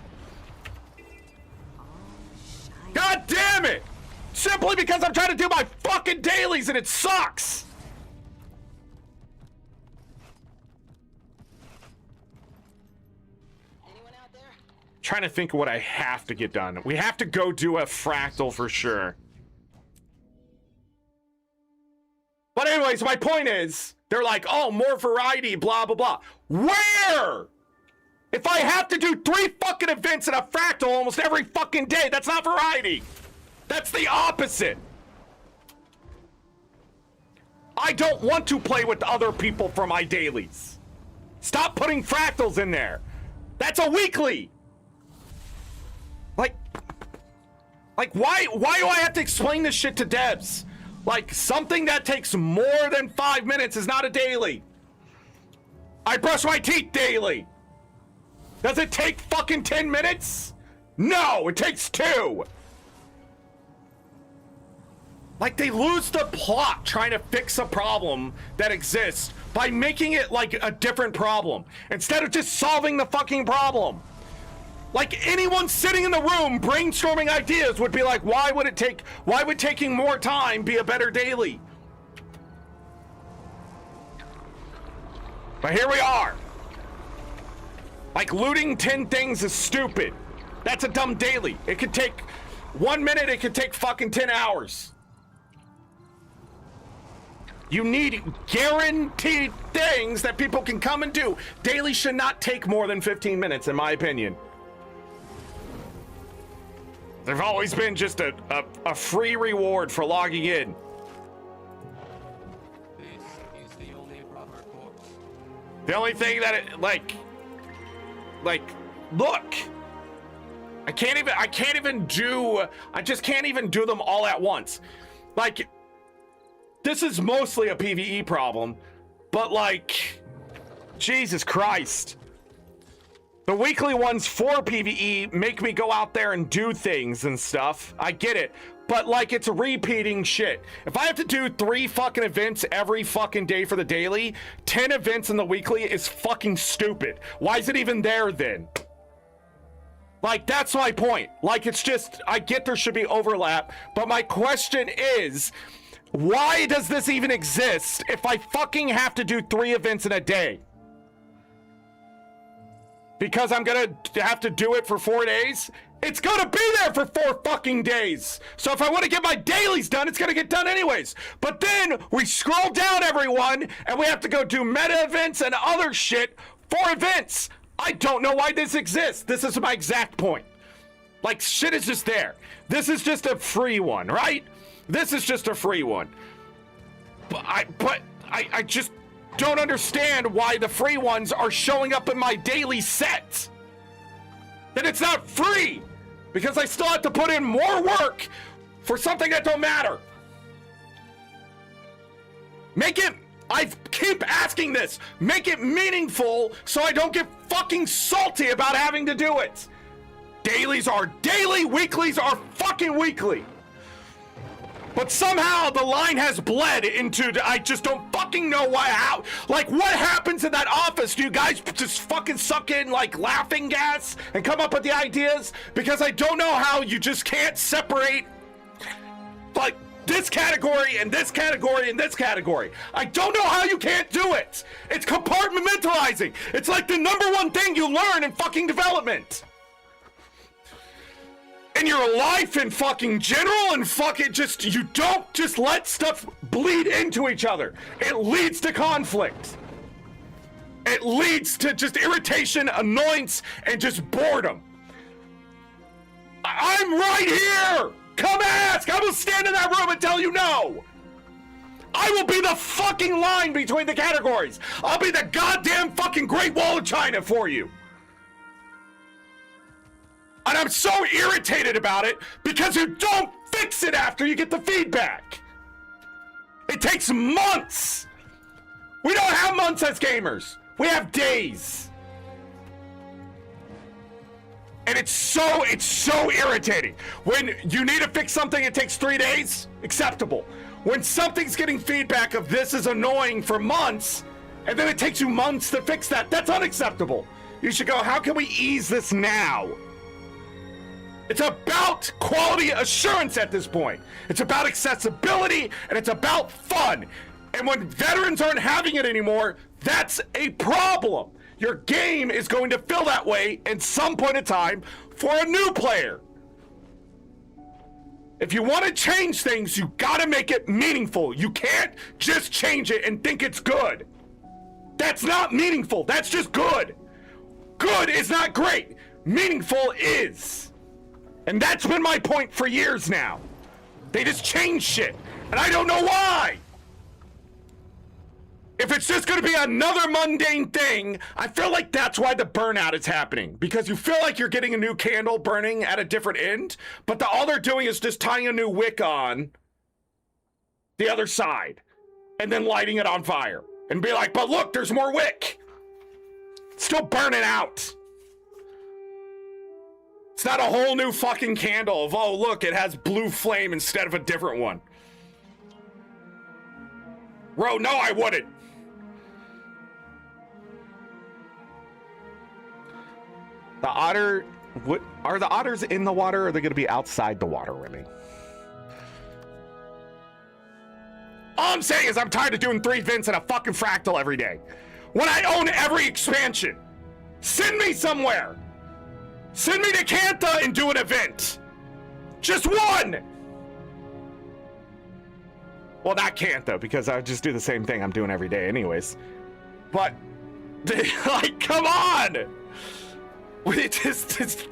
God damn it! Simply because I'm trying to do my fucking dailies and it sucks! Anyone out there? Trying to think of what I have to get done. We have to go do a fractal for sure. But anyways, my point is, they're like, oh, more variety, blah, blah, blah. Where? If I have to do 3 fucking events in a fractal almost every fucking day, that's not variety. That's the opposite. I don't want to play with other people for my dailies. Stop putting fractals in there. That's a weekly. Like why do I have to explain this shit to devs? Like, something that takes more than 5 minutes is not a daily. I brush my teeth daily. Does it take fucking 10 minutes? No, it takes 2. Like, they lose the plot trying to fix a problem that exists by making it like a different problem instead of just solving the fucking problem. Like, anyone sitting in the room brainstorming ideas would be like, why would taking more time be a better daily? But here we are. Like, looting 10 things is stupid. That's a dumb daily. It could take 1 minute, it could take fucking 10 hours. You need guaranteed things that people can come and do. Daily should not take more than 15 minutes, in my opinion. There've always been just a free reward for logging in. This is the only proper course. The only thing that it, like, look. I just can't even do them all at once. Like, this is mostly a PvE problem, but like, Jesus Christ. The weekly ones for PvE make me go out there and do things and stuff. I get it. But like, it's repeating shit. If I have to do 3 fucking events every fucking day for the daily, 10 events in the weekly is fucking stupid. Why is it even there then? Like, that's my point. Like, it's just, I get there should be overlap, but my question is, why does this even exist if I fucking have to do 3 events in a day? Because I'm gonna have to do it for 4 days? It's gonna be there for 4 fucking days. So if I want to get my dailies done, it's gonna get done anyways. But then we scroll down, everyone, and we have to go do meta events and other shit for events. I don't know why this exists. This is my exact point. Like, shit is just there. This is just a free one, right? This is just a free one. But I just don't understand why the free ones are showing up in my daily set. That it's not free because I still have to put in more work for something that don't matter. Make it, I keep asking this, make it meaningful so I don't get fucking salty about having to do it. Dailies are daily, weeklies are fucking weekly. But somehow the line has bled into, I just don't fucking know why, how, like, what happens in that office? Do you guys just fucking suck in, like, laughing gas and come up with the ideas? Because I don't know how you just can't separate, like, this category and this category and this category. I don't know how you can't do it. It's compartmentalizing. It's like the #1 thing you learn in fucking development. In your life in fucking general, and fucking just, you don't just let stuff bleed into each other. It leads to conflict. It leads to just irritation, annoyance, and just boredom. I'm right here. Come ask. I will stand in that room and tell you no. I will be the fucking line between the categories. I'll be the goddamn fucking Great Wall of China for you. And I'm so irritated about it because you don't fix it after you get the feedback. It takes months. We don't have months as gamers. We have days. And it's so irritating. When you need to fix something, it takes 3 days, acceptable. When something's getting feedback of this is annoying for months, and then it takes you months to fix that, that's unacceptable. You should go, how can we ease this now? It's about quality assurance at this point. It's about accessibility, and it's about fun. And when veterans aren't having it anymore, that's a problem. Your game is going to feel that way at some point in time for a new player. If you want to change things, you gotta make it meaningful. You can't just change it and think it's good. That's not meaningful. That's just good. Good is not great. Meaningful is. And that's been my point for years now. They just change shit, and I don't know why. If it's just gonna be another mundane thing, I feel like that's why the burnout is happening. Because you feel like you're getting a new candle burning at a different end, but all they're doing is just tying a new wick on the other side, and then lighting it on fire. And be like, but look, there's more wick. Still burning out. It's not a whole new fucking candle of, oh, look, it has blue flame instead of a different one. Bro, no, I wouldn't. The otter, what are the otters in the water, or are they going to be outside the water, Remy? All I'm saying is I'm tired of doing 3 vents and a fucking fractal every day. When I own every expansion, send me somewhere. Send me to Cantha and do an event. Just one. Well, not Cantha, because I just do the same thing I'm doing every day anyways. But, like, come on. It's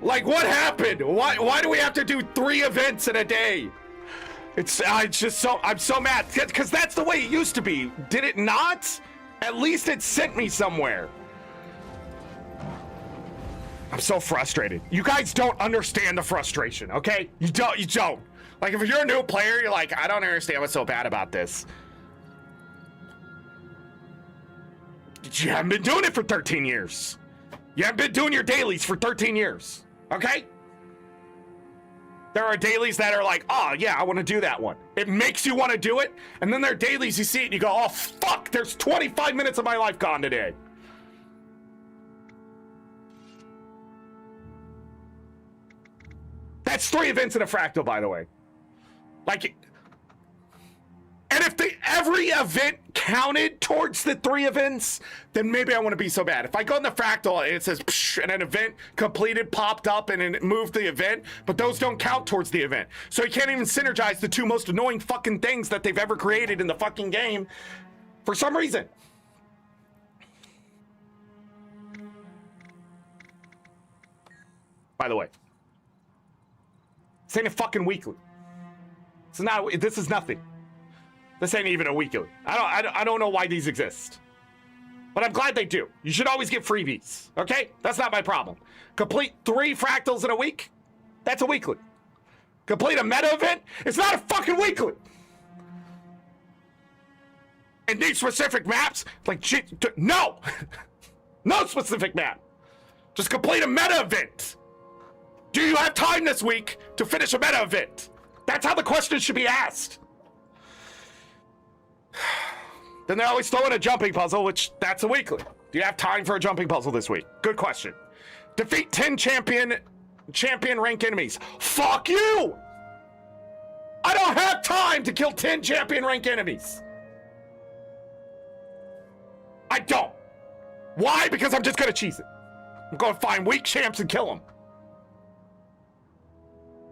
like, what happened? Why do we have to do 3 events in a day? I'm so mad, because that's the way it used to be. Did it not? At least it sent me somewhere. I'm so frustrated. You guys don't understand the frustration, okay? You don't. Like, if you're a new player, you're like, I don't understand what's so bad about this. You haven't been doing it for 13 years. You haven't been doing your dailies for 13 years, okay? There are dailies that are like, oh, yeah, I want to do that one. It makes you want to do it. And then there are dailies, you see it, and you go, oh, fuck, there's 25 minutes of my life gone today. That's 3 events in a fractal, by the way. Like, and if every event counted towards the 3 events, then maybe I wouldn't be so bad. If I go in the fractal and it says, psh, and an event completed popped up and it moved the event, but those don't count towards the event. So you can't even synergize the 2 most annoying fucking things that they've ever created in the fucking game for some reason. By the way, this ain't a fucking weekly. This is nothing. This ain't even a weekly. I don't know why these exist. But I'm glad they do. You should always get freebies, okay? That's not my problem. Complete 3 fractals in a week? That's a weekly. Complete a meta event? It's not a fucking weekly. And these specific maps? Like, shit, no! No specific map. Just complete a meta event. Do you have time this week to finish a meta event? That's how the question should be asked. Then they always throw in a jumping puzzle, which that's a weekly. Do you have time for a jumping puzzle this week? Good question. Defeat 10 champion rank enemies. Fuck you! I don't have time to kill 10 champion rank enemies. I don't. Why? Because I'm just gonna cheese it. I'm gonna find weak champs and kill them.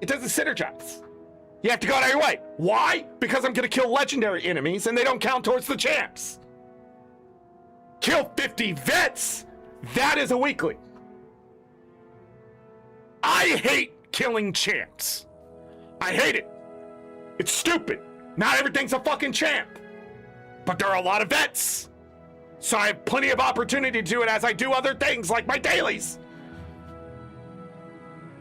It doesn't synergize. You have to go out of your way. Why? Because I'm going to kill legendary enemies and they don't count towards the champs. Kill 50 vets. That is a weekly. I hate killing champs. I hate it. It's stupid. Not everything's a fucking champ. But there are a lot of vets. So I have plenty of opportunity to do it as I do other things like my dailies.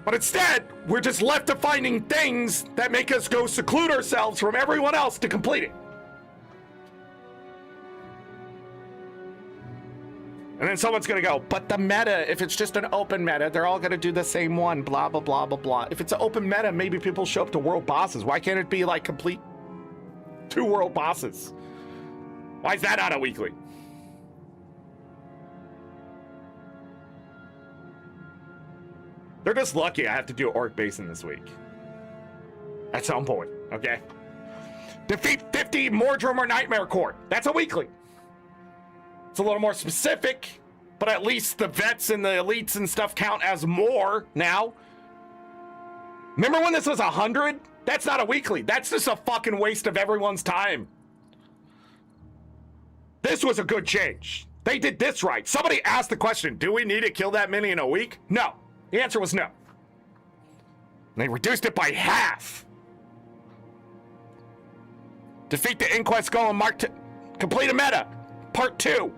But instead, we're just left to finding things that make us go seclude ourselves from everyone else to complete it. And then someone's gonna go, but the meta, if it's just an open meta, they're all gonna do the same one, blah, blah, blah, blah, blah. If it's an open meta, maybe people show up to world bosses. Why can't it be like complete 2 world bosses? Why is that not a weekly? They're just lucky I have to do Orc Basin this week. At some point, okay? Defeat 50 Mordrum or Nightmare Court. That's a weekly. It's a little more specific, but at least the vets and the elites and stuff count as more now. Remember when this was 100? That's not a weekly. That's just a fucking waste of everyone's time. This was a good change. They did this right. Somebody asked the question, do we need to kill that many in a week? No. The answer was no. And they reduced it by half. Defeat the Inquest Golem complete a meta. Part 2.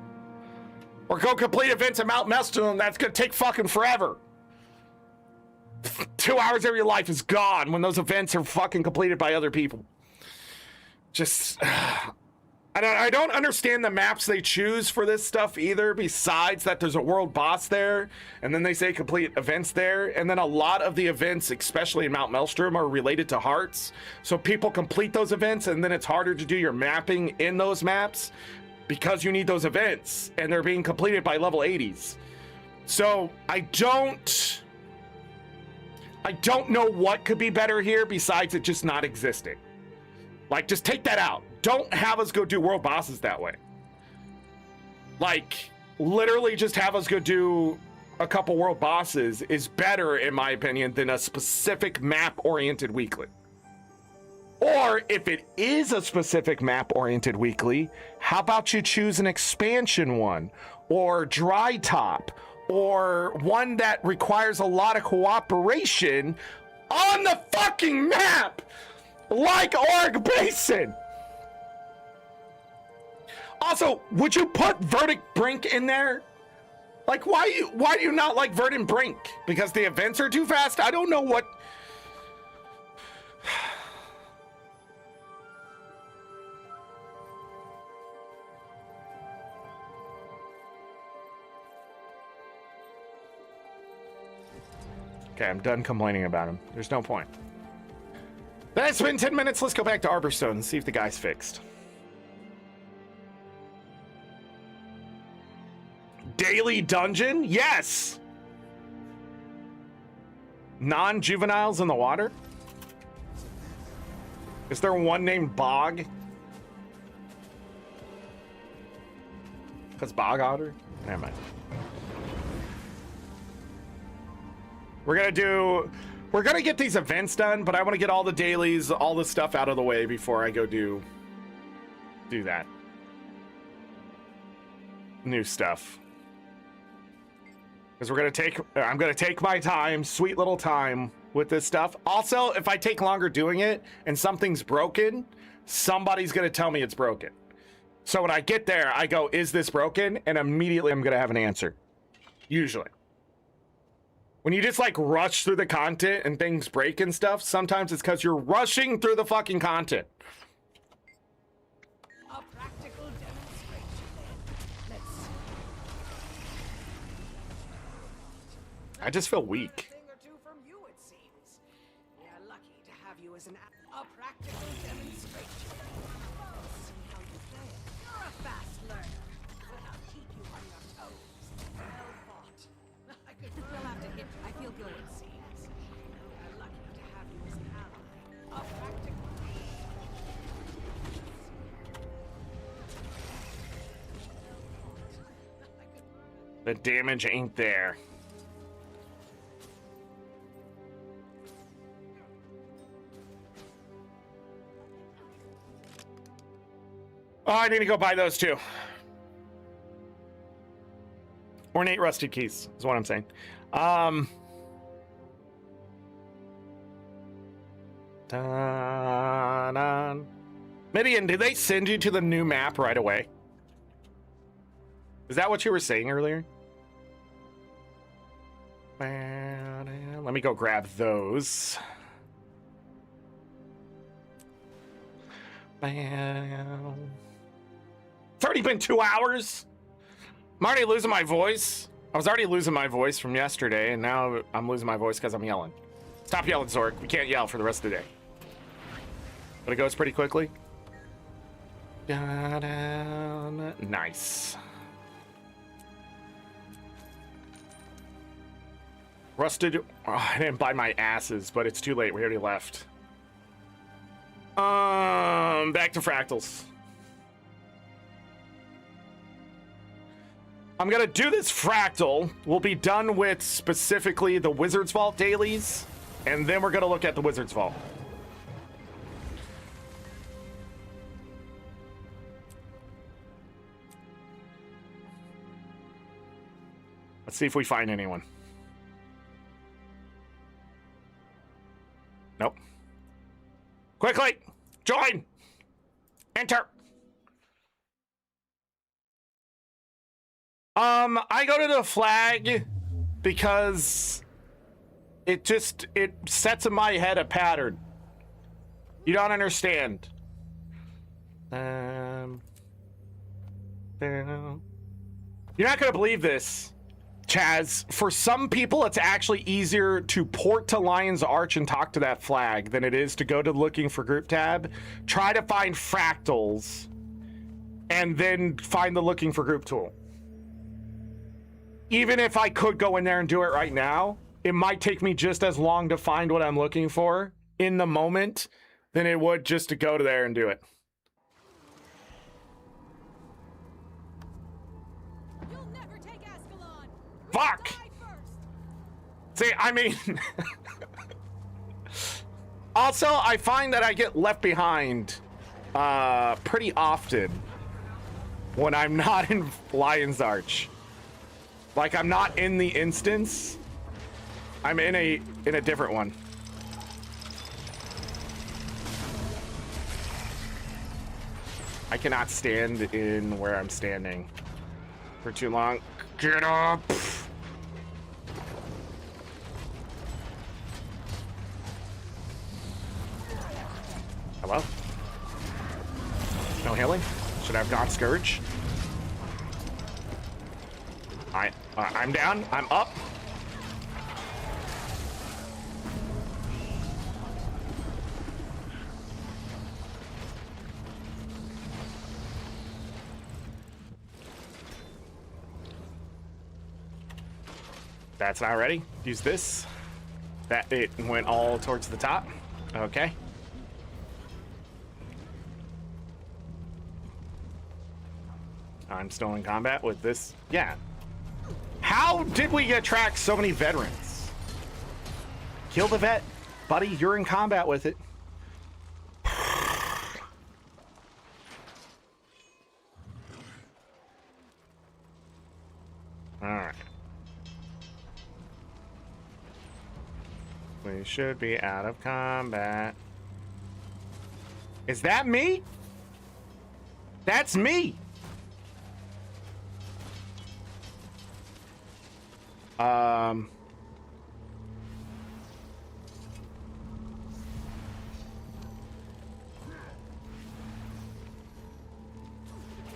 Or go complete events at Mount Meston. That's gonna take fucking forever. 2 hours of your life is gone when those events are fucking completed by other people. Just I don't understand the maps they choose for this stuff either, besides that there's a world boss there, and then they say complete events there, and then a lot of the events, especially in Mount Maelstrom, are related to hearts. So people complete those events, and then it's harder to do your mapping in those maps because you need those events, and they're being completed by level 80s. So I don't know what could be better here besides it just not existing. Like, just take that out. Don't have us go do world bosses that way. Like, literally just have us go do a couple world bosses is better, in my opinion, than a specific map-oriented weekly. Or if it is a specific map-oriented weekly, how about you choose an expansion one, or dry top, or one that requires a lot of cooperation on the fucking map, like Org Basin. Also, would you put Verdict Brink in there? Like, why do you not like Verdant Brink? Because the events are too fast? I don't know what. Okay, I'm done complaining about him. There's no point. That's been 10 minutes. Let's go back to Arborstone and see if the guy's fixed. Daily dungeon? Yes! Non-juveniles in the water? Is there one named Bog? Because Bog Otter? Never mind. We're gonna get these events done, but I want to get all the dailies, all the stuff out of the way before I go do that. New stuff. Because I'm gonna take my time, sweet little time with this stuff. Also, if I take longer doing it and something's broken, somebody's gonna tell me it's broken. So when I get there, I go, is this broken? And immediately I'm gonna have an answer. Usually. When you just like rush through the content and things break and stuff, sometimes it's because you're rushing through the fucking content. A practical demonstration then. Let's see. I just feel weak. A thing or two from you, it seems. We are lucky to have you as a practical demonstration. Let's see how you play it. You're a fast learner, but I'll keep you on your toes. Well fought. We'll have to hit. I feel good, it seems. We're lucky to have you as an ally. A practical. The damage ain't there. Oh, I need to go buy those too. Ornate rusted keys is what I'm saying. Midian, did they send you to the new map right away? Is that what you were saying earlier? Let me go grab those. It's already been 2 hours. I'm already losing my voice. I was already losing my voice from yesterday, and now I'm losing my voice because I'm yelling. Stop yelling, Zorric. We can't yell for the rest of the day. But it goes pretty quickly. Nice. Rusted. Oh, I didn't buy my asses, but it's too late. We already left. Back to fractals. I'm gonna do this fractal. We'll be done with specifically the Wizard's Vault dailies, and then we're gonna look at the Wizard's Vault. Let's see if we find anyone. Nope. Quickly! Join! Enter! I go to the flag because it sets in my head a pattern. You don't understand. You're not gonna believe this, Chaz. For some people, it's actually easier to port to Lion's Arch and talk to that flag than it is to go to looking for group tab, try to find fractals, and then find the looking for group tool. Even if I could go in there and do it right now, it might take me just as long to find what I'm looking for in the moment than it would just to go to there and do it. You'll never take Ascalon. Fuck! Die first. See, I mean... Also, I find that I get left behind pretty often when I'm not in Lion's Arch. Like, I'm not in the instance. I'm in a different one. I cannot stand in where I'm standing for too long. Get up! Hello? No healing? Should I have gone Scourge? I'm down. I'm up. That's not ready. Use this. That it went all towards the top. Okay. I'm still in combat with this. Yeah. How did we attract so many veterans? Kill the vet, buddy. You're in combat with it. All right. We should be out of combat. Is that me? That's me.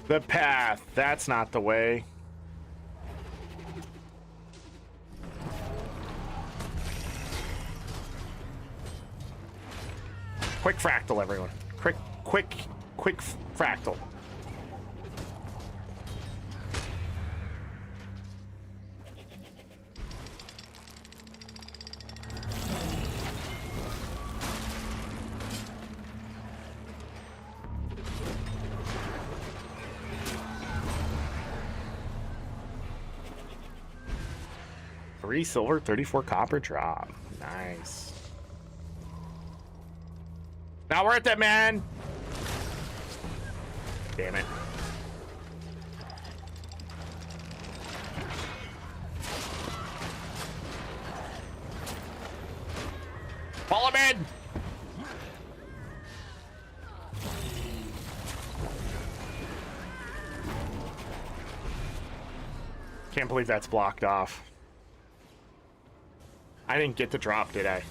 The path, that's not the way. Quick fractal, everyone. Quick fractal. $3 silver, 34 copper drop. Nice. Not worth it, man. Damn it. Follow him in. Can't believe that's blocked off. I didn't get the drop, did I?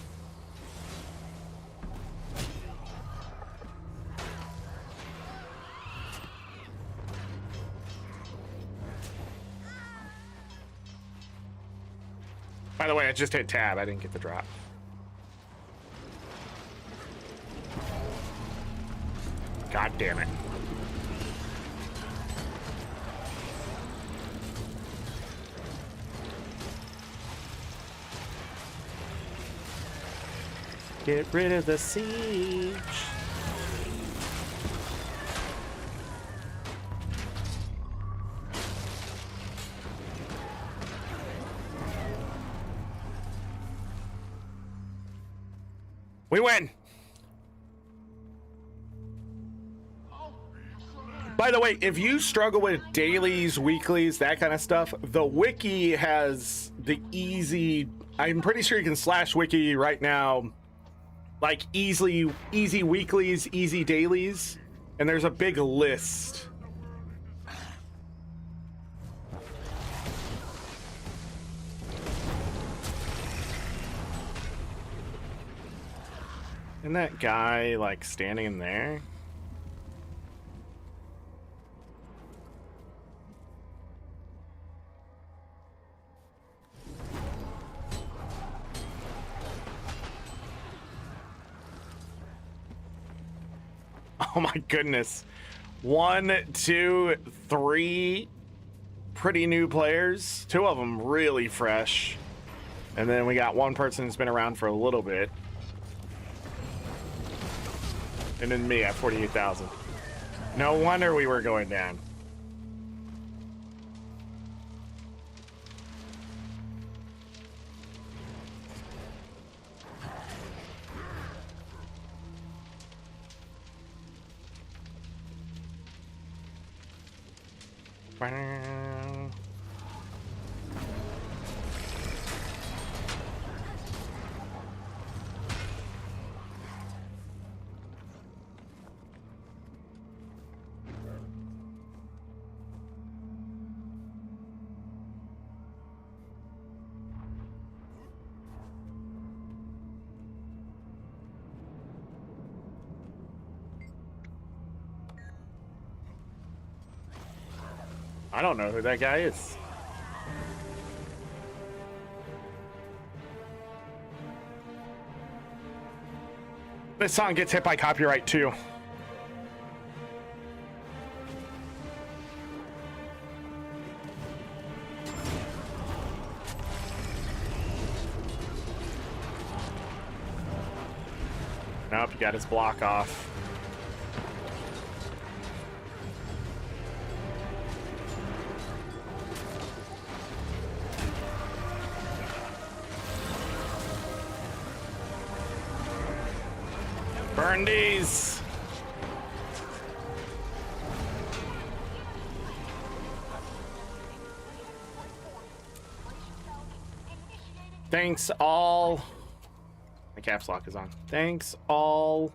By the way, I just hit tab. I didn't get the drop. God damn it. Get rid of the siege. We win. By the way, if you struggle with dailies, weeklies, that kind of stuff, the wiki has the easy. I'm pretty sure you can slash wiki right now. Like easy weeklies, easy dailies, and there's a big list. Isn't that guy like standing in there? Oh my goodness. 1, 2, 3 pretty new players. 2 of them really fresh. And then we got 1 person who's been around for a little bit. And then me at 48,000. No wonder we were going down. I don't know who that guy is. This song gets hit by copyright too. Nope, he got his block off. Burn these. Thanks all. My caps lock is on. Thanks all.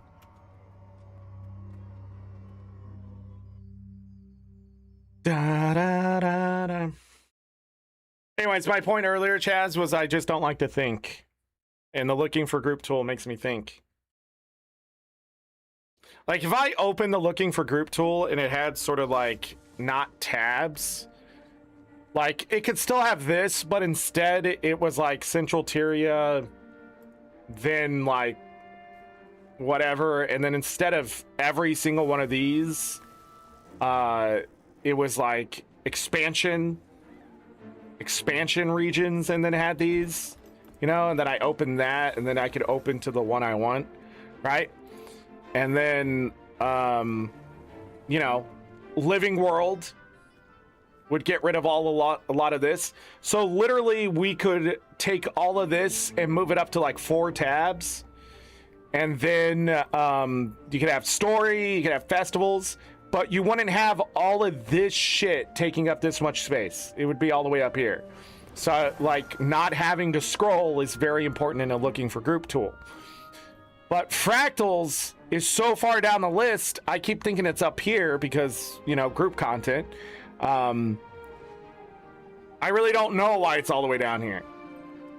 Da, da, da, da. Anyways, my point earlier, Chaz, was I just don't like to think. And the looking for group tool makes me think. Like if I open the looking for group tool and it had sort of like not tabs, like it could still have this, but instead it was like Central Tyria, then like whatever, and then instead of every single one of these, it was like expansion regions, and then had these, you know, and then I opened that, and then I could open to the one I want, right? And then, you know, Living World would get rid of a lot of this. So literally we could take all of this and move it up to like 4 tabs. And then you could have story, you could have festivals, but you wouldn't have all of this shit taking up this much space. It would be all the way up here. So like not having to scroll is very important in a looking for group tool. But fractals is so far down the list, I keep thinking it's up here because, you know, group content. I really don't know why it's all the way down here.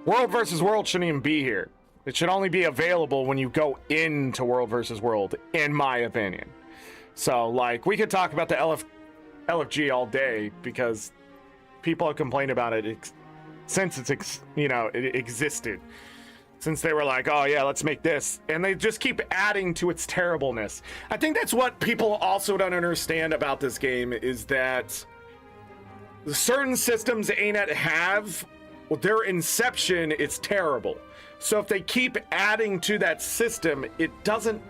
World versus World shouldn't even be here. It should only be available when you go into World versus World, in my opinion. So, like, we could talk about the LFG all day because people have complained about it since it existed. Since they were like, oh yeah, let's make this. And they just keep adding to its terribleness. I think that's what people also don't understand about this game, is that the certain systems ArenaNet have, well, their inception is terrible. So if they keep adding to that system, it doesn't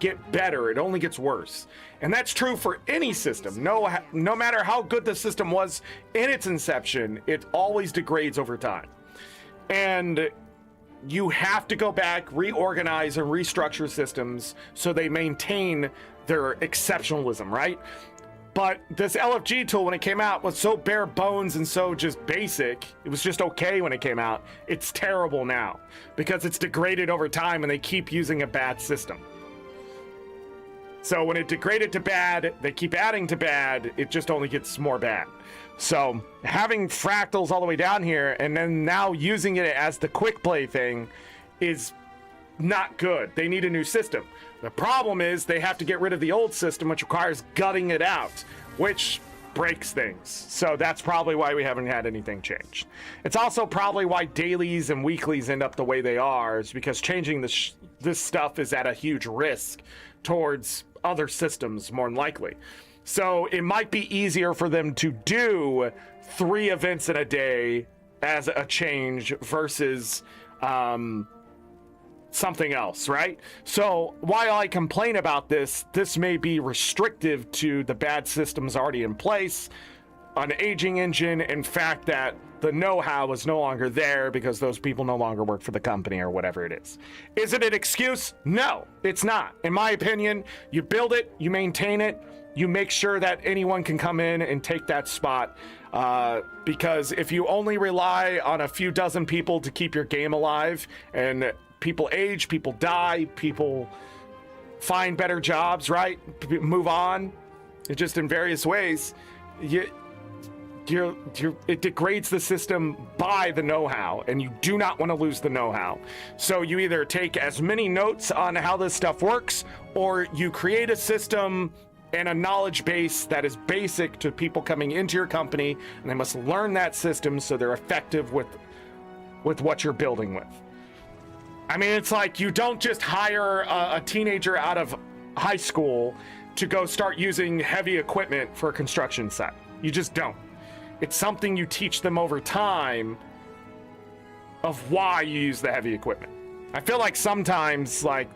get better, it only gets worse. And that's true for any system. No matter how good the system was in its inception, it always degrades over time. And you have to go back, reorganize, and restructure systems so they maintain their exceptionalism, right? But this LFG tool, when it came out, was so bare bones and so just basic. It was just okay when it came out. It's terrible now because it's degraded over time and they keep using a bad system. So when it degraded to bad, they keep adding to bad, it just only gets more bad. So having fractals all the way down here and then now using it as the quick play thing is not good. They need a new system. The problem is they have to get rid of the old system, which requires gutting it out, which breaks things. So that's probably why we haven't had anything changed. It's also probably why dailies and weeklies end up the way they are, is because changing the this stuff is at a huge risk towards other systems, more than likely. So it might be easier for them to do 3 events in a day as a change versus something else, right? So while I complain about this, this may be restrictive to the bad systems already in place, an aging engine, in fact that the know-how is no longer there because those people no longer work for the company or whatever it is. Is it an excuse? No, it's not. In my opinion, you build it, you maintain it, you make sure that anyone can come in and take that spot. Because if you only rely on a few dozen people to keep your game alive, and people age, people die, people find better jobs, right? Move on, just in various ways, it degrades the system by the know-how, and you do not want to lose the know-how. So you either take as many notes on how this stuff works, or you create a system and a knowledge base that is basic to people coming into your company, and they must learn that system so they're effective with what you're building with. I mean, it's like you don't just hire a teenager out of high school to go start using heavy equipment for a construction site. You just don't. It's something you teach them over time of why you use the heavy equipment. I feel like sometimes, like,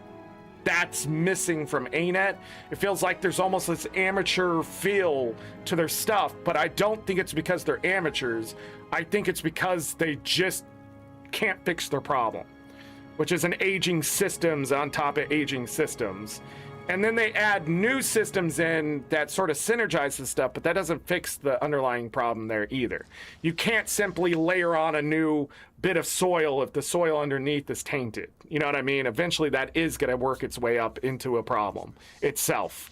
that's missing from ArenaNet. It feels like there's almost this amateur feel to their stuff, but I don't think it's because they're amateurs. I think it's because they just can't fix their problem, which is an aging systems on top of aging systems. And then they add new systems in that sort of synergize the stuff, but that doesn't fix the underlying problem there either. You can't simply layer on a new bit of soil if the soil underneath is tainted. You know what I mean? Eventually that is going to work its way up into a problem itself.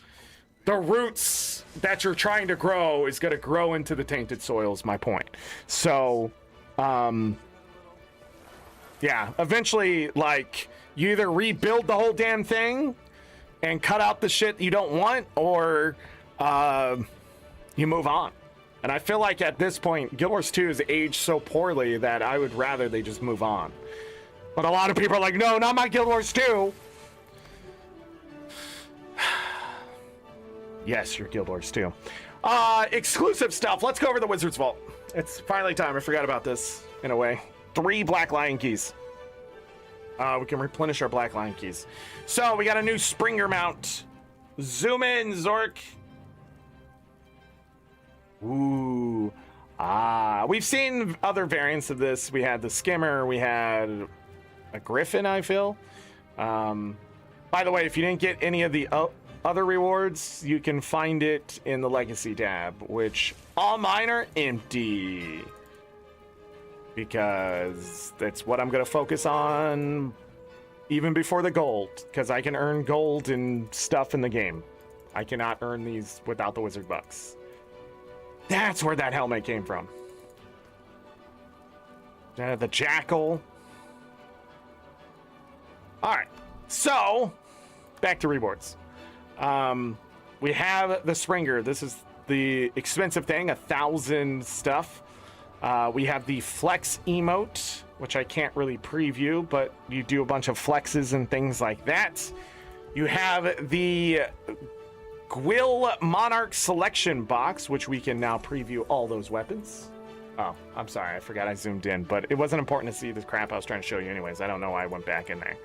The roots that you're trying to grow is going to grow into the tainted soil is my point. So, yeah, eventually, like, you either rebuild the whole damn thing and cut out the shit you don't want, or you move on. And I feel like at this point, Guild Wars 2 has aged so poorly that I would rather they just move on. But a lot of people are like, no, not my Guild Wars 2. Yes, your Guild Wars 2. Exclusive stuff. Let's go over the Wizard's Vault. It's finally time. I forgot about this in a way. 3 Black Lion keys. We can replenish our Black Lion keys. So we got a new Springer mount. Zoom in, Zorric. Ooh. We've seen other variants of this. We had the Skimmer. We had a Griffin, I feel. By the way, if you didn't get any of the other rewards, you can find it in the Legacy tab, which all mine are empty, because that's what I'm going to focus on even before the gold, because I can earn gold and stuff in the game. I cannot earn these without the wizard bucks. That's where that helmet came from. The Jackal. All right, so back to rewards. We have the Springer. This is the expensive thing, 1,000 stuff. We have the Flex emote, which I can't really preview, but you do a bunch of flexes and things like that. You have the Gwill Monarch selection box, which we can now preview all those weapons. Oh, I'm sorry, I forgot I zoomed in, but it wasn't important to see the crap I was trying to show you anyways. I don't know why I went back in there.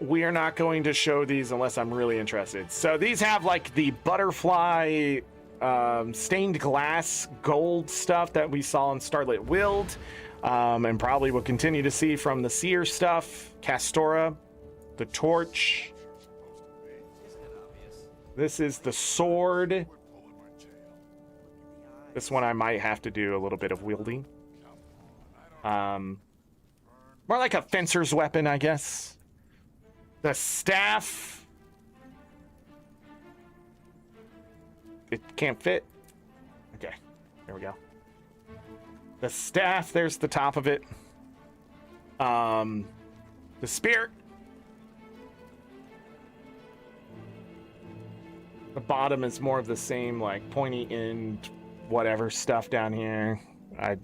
We are not going to show these unless I'm really interested. So these have like the butterfly stained glass gold stuff that we saw in Starlit Wild, and probably will continue to see from the Seer stuff. Castora, the torch. This is the sword. This one I might have to do a little bit of wielding. More like a fencer's weapon, I guess. The staff. It can't fit. Okay, there we go. The staff, there's the top of it. The spear. The bottom is more of the same, like pointy end, whatever stuff down here.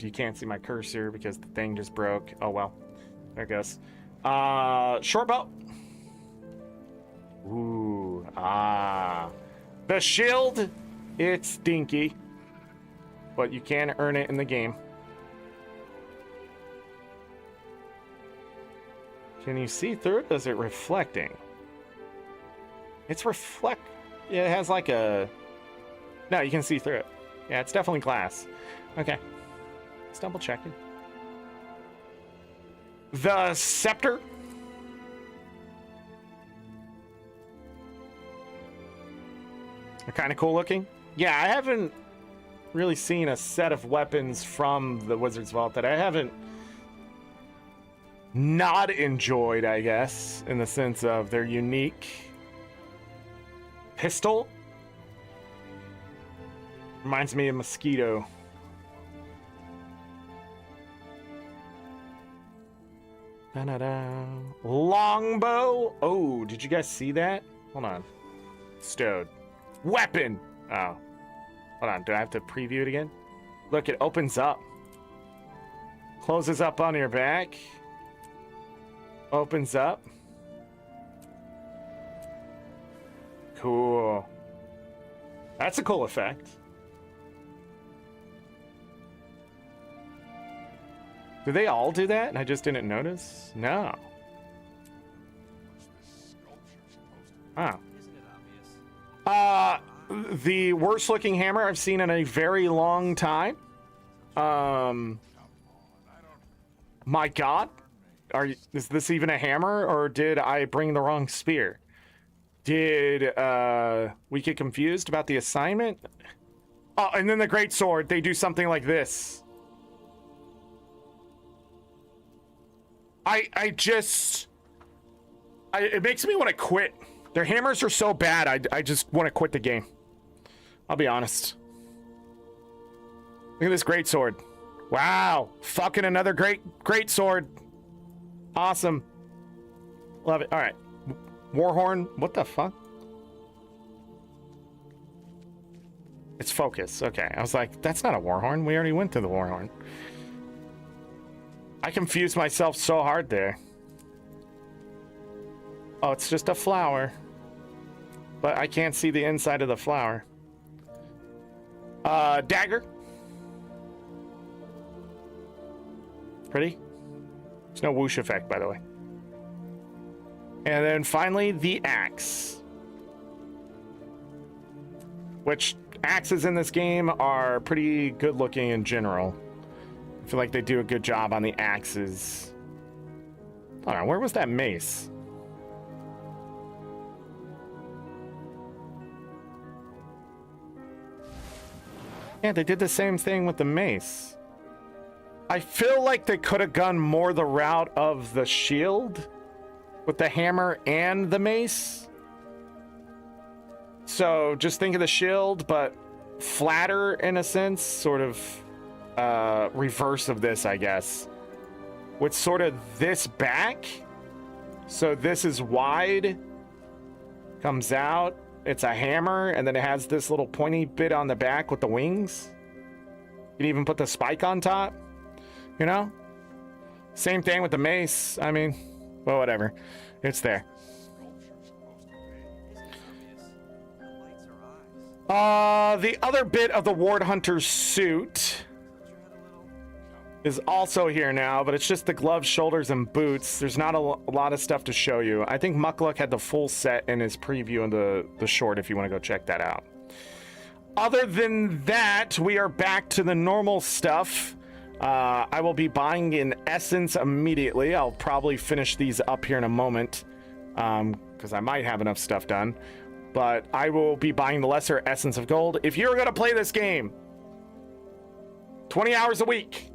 You can't see my cursor because the thing just broke. Oh well, there it goes. Short bow. Ooh, the shield, it's dinky, but you can earn it in the game. Can you see through it? Is it reflecting? It's yeah, it has like a... No, you can see through it. Yeah, it's definitely glass. Okay. Let's double check it. The scepter. They're kind of cool looking. Yeah, I haven't really seen a set of weapons from the Wizard's Vault that I haven't not enjoyed, I guess, in the sense of their unique pistol. Reminds me of Mosquito. Da-da-da. Longbow. Oh, did you guys see that? Hold on. Stowed. Weapon. Oh. Hold on. Do I have to preview it again? Look, it opens up. Closes up on your back. Opens up. Cool. That's a cool effect. Do they all do that and I just didn't notice? No. Oh. The worst looking hammer I've seen in a very long time. My God. Is this even a hammer, or did I bring the wrong spear? Did we get confused about the assignment? Oh, and then the great sword, they do something like this. It makes me want to quit. Their hammers are so bad, I just want to quit the game. I'll be honest. Look at this great sword. Wow. Fucking another great sword. Awesome. Love it. All right. Warhorn. What the fuck? It's focus. Okay. I was like, that's not a warhorn. We already went to the warhorn. I confused myself so hard there. Oh, it's just a flower. But I can't see the inside of the flower. Dagger. Pretty. There's no whoosh effect, by the way. And then finally, the axe. Which, axes in this game are pretty good looking in general. I feel like they do a good job on the axes. Hold on, where was that mace? Yeah, they did the same thing with the mace. I feel like they could have gone more the route of the shield with the hammer and the mace. So just think of the shield, but flatter in a sense, sort of reverse of this, I guess. With sort of this back. So this is wide, comes out, it's a hammer, and then it has this little pointy bit on the back with the wings. You can even put the spike on top. You know? Same thing with the mace. I mean, well, whatever. It's there. The other bit of the Ward Hunter's suit is also here now, but it's just the gloves, shoulders, and boots. There's not a lot of stuff to show you. I think Mukluk had the full set in his preview in the short if you want to go check that out. Other than that, we are back to the normal stuff. I will be buying an essence immediately. I'll probably finish these up here in a moment because I might have enough stuff done. But I will be buying the lesser essence of gold. If you're going to play this game 20 hours a week,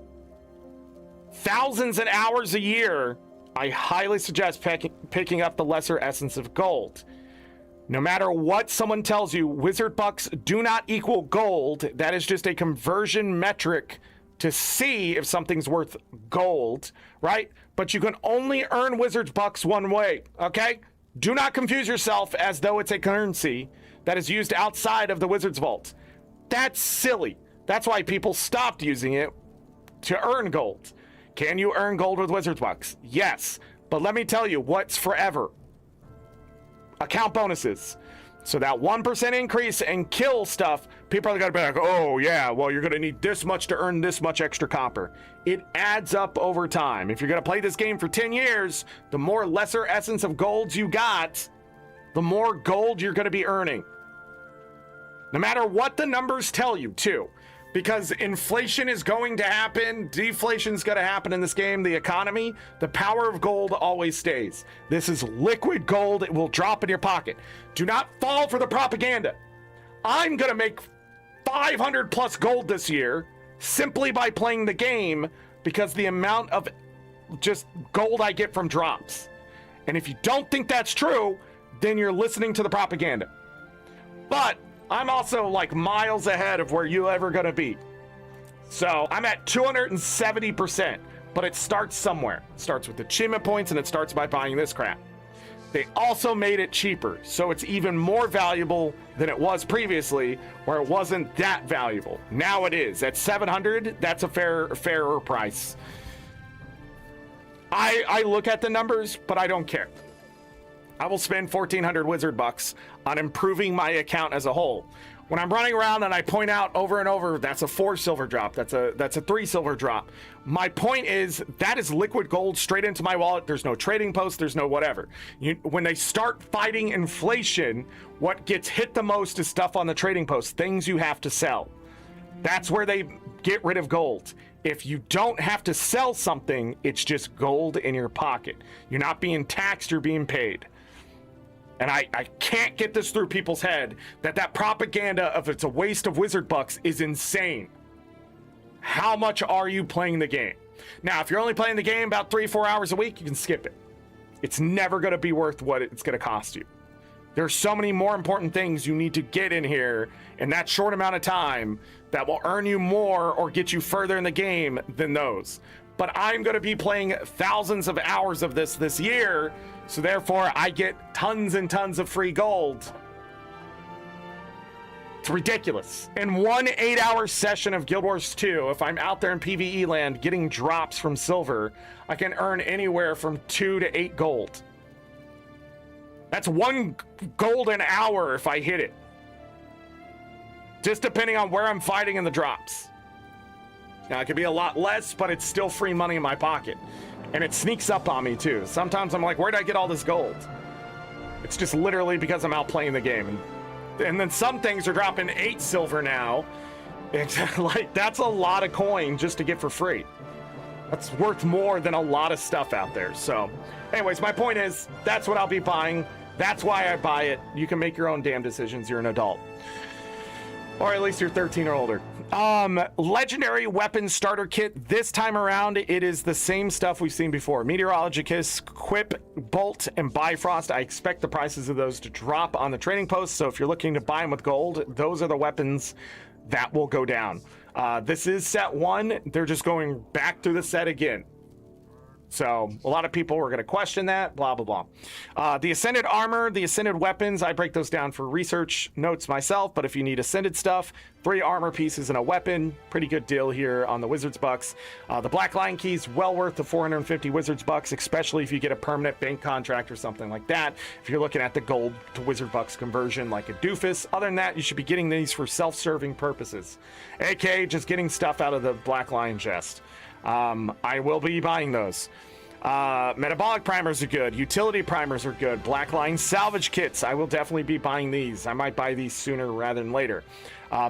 thousands of hours a year, I highly suggest picking up the lesser essence of gold. No matter what someone tells you, wizard bucks do not equal gold. That is just a conversion metric to see if something's worth gold, right? But you can only earn wizard bucks one way, okay? Do not confuse yourself as though it's a currency that is used outside of the Wizard's Vault. That's silly. That's why people stopped using it to earn gold. Can you earn gold with wizard bucks? Yes, But let me tell you what's forever. Account bonuses. So that 1% increase in kill stuff, people are going to be like, oh yeah, well, you're going to need this much to earn this much extra copper. It adds up over time. If you're going to play this game for 10 years, the more lesser essence of golds you got, the more gold you're going to be earning. No matter what the numbers tell you, too. Because inflation is going to happen, deflation is going to happen in this game, the economy, the power of gold always stays. This is liquid gold, it will drop in your pocket. Do not fall for the propaganda. I'm going to make 500 plus gold this year simply by playing the game because the amount of just gold I get from drops. And if you don't think that's true, then you're listening to the propaganda. But I'm also like miles ahead of where you ever gonna be. So I'm at 270%, but it starts somewhere. It starts with achievement points and it starts by buying this crap. They also made it cheaper, so it's even more valuable than it was previously, where it wasn't that valuable. Now it is. At 700, that's a fairer price. I look at the numbers, but I don't care. I will spend 1,400 wizard bucks on improving my account as a whole. When I'm running around and I point out over and over, that's a 4 silver drop, that's a 3 silver drop. My point is that is liquid gold straight into my wallet. There's no trading post, there's no whatever. When they start fighting inflation, what gets hit the most is stuff on the trading post, things you have to sell. That's where they get rid of gold. If you don't have to sell something, it's just gold in your pocket. You're not being taxed, you're being paid. And I can't get this through people's head that propaganda of it's a waste of wizard bucks is insane. How much are you playing the game? Now, if you're only playing the game about 3-4 hours a week, you can skip it. It's never going to be worth what it's going to cost you. There's so many more important things you need to get in here in that short amount of time that will earn you more or get you further in the game than those. But I'm going to be playing thousands of hours of this year, so therefore I get tons and tons of free gold. It's ridiculous. In one 8-hour session of Guild Wars 2, if I'm out there in PvE land getting drops from silver, I can earn anywhere from 2 to 8 gold. That's 1 gold an hour if I hit it. Just depending on where I'm fighting in the drops. Now, it could be a lot less, but it's still free money in my pocket. And it sneaks up on me, too. Sometimes I'm like, where'd I get all this gold? It's just literally because I'm out playing the game. And then some things are dropping 8 silver now. It's like, that's a lot of coin just to get for free. That's worth more than a lot of stuff out there. So, anyways, my point is, that's what I'll be buying. That's why I buy it. You can make your own damn decisions. You're an adult. Or at least you're 13 or older. Legendary weapon starter kit. This time around, it is the same stuff we've seen before. Meteorologicus, Quip, Bolt, and Bifrost. I expect the prices of those to drop on the trading post. So if you're looking to buy them with gold, those are the weapons that will go down. This is set 1. They're just going back through the set again. So a lot of people were going to question that, blah, blah, blah. The Ascended armor, the Ascended weapons, I break those down for research notes myself, but if you need Ascended stuff, 3 armor pieces and a weapon, pretty good deal here on the Wizards bucks. The Black Lion keys, well worth the 450 Wizards bucks, especially if you get a permanent bank contract or something like that. If you're looking at the gold to Wizard bucks conversion like a doofus, other than that, you should be getting these for self-serving purposes, aka just getting stuff out of the Black Lion chest. I will be buying those. Metabolic primers are good. Utility primers are good. Black Line salvage kits. I will definitely be buying these. I might buy these sooner rather than later.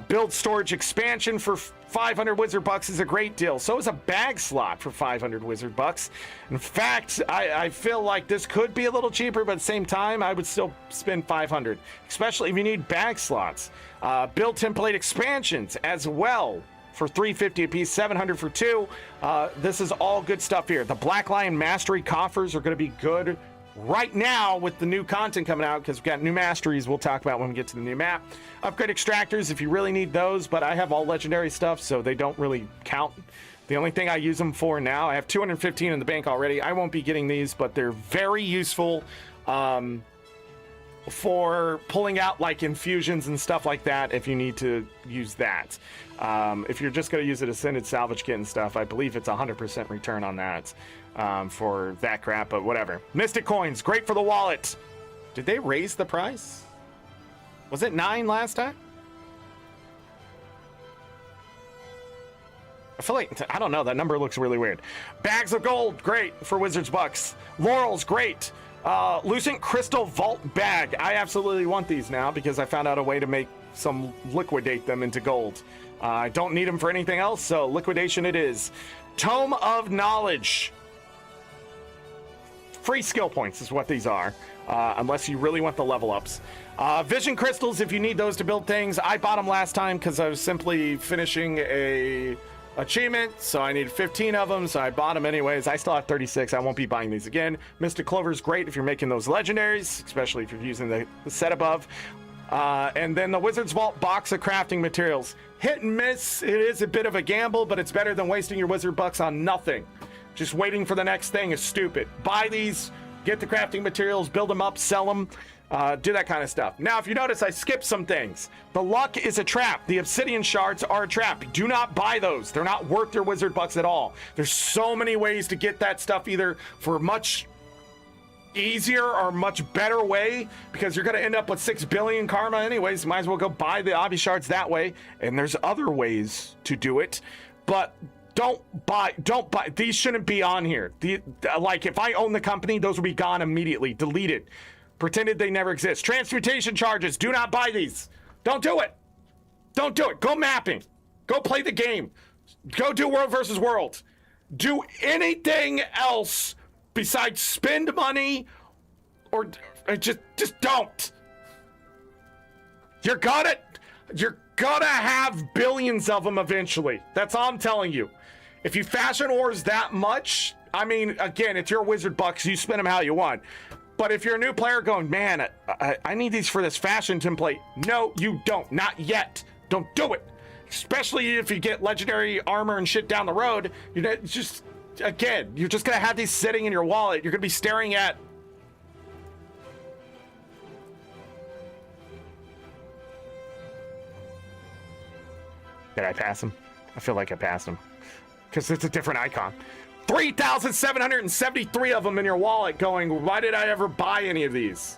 Build storage expansion for 500 wizard bucks is a great deal. So is a bag slot for 500 wizard bucks. In fact, I feel like this could be a little cheaper, but at the same time, I would still spend 500, especially if you need bag slots. Build template expansions as well. For 350 a piece, 700 for 2. This is all good stuff here. The Black Lion Mastery coffers are going to be good right now with the new content coming out because we've got new masteries we'll talk about when we get to the new map. Upgrade extractors if you really need those, but I have all legendary stuff, so they don't really count. The only thing I use them for now, I have 215 in the bank already. I won't be getting these, but they're very useful for pulling out like infusions and stuff like that if you need to use that. If you're just going to use an Ascended salvage kit and stuff, I believe it's 100% return on that. for that crap, but whatever. Mystic coins, great for the wallet. Did they raise the price? Was it 9 last time? I feel like, I don't know, that number looks really weird. Bags of gold, great for Wizards bucks. Laurels, great. Lucent Crystal Vault Bag. I absolutely want these now because I found out a way to make some liquidate them into gold. I don't need them for anything else, so liquidation it is. Tome of Knowledge. Free skill points is what these are, unless you really want the level ups. Vision crystals, if you need those to build things. I bought them last time because I was simply finishing a achievement, so I needed 15 of them, so I bought them anyways. I still have 36. I won't be buying these again. Mystic Clover is great if you're making those legendaries, especially if you're using the set above. And then the Wizard's Vault box of crafting materials. Hit and miss. It is a bit of a gamble, but it's better than wasting your Wizard bucks on nothing. Just waiting for the next thing is stupid. Buy these, get the crafting materials, build them up, sell them. Do that kind of stuff. Now, if you notice, I skipped some things. The luck is a trap. The obsidian shards are a trap. Do not buy those. They're not worth your wizard bucks at all. There's so many ways to get that stuff, either for much easier or much better way, because you're going to end up with 6 billion karma anyways. Might as well go buy the obby shards that way. And there's other ways to do it, but don't buy. These shouldn't be on here. Like, if I own the company, those would be gone immediately. Deleted. Pretended they never exist. Transportation charges. Do not buy these. Don't do it. Don't do it. Go mapping. Go play the game. Go do World versus World. Do anything else besides spend money, or just don't. You're gonna have billions of them eventually. That's all I'm telling you. If you fashion wars that much, I mean, again, it's your wizard bucks. You spend them how you want. But if you're a new player going, man, I need these for this fashion template. No, you don't. Not yet. Don't do it. Especially if you get legendary armor and shit down the road. You know, it's just, again, you're just going to have these sitting in your wallet. You're going to be staring at... Did I pass him? I feel like I passed him. Because it's a different icon. 3,773 of them in your wallet going, why did I ever buy any of these?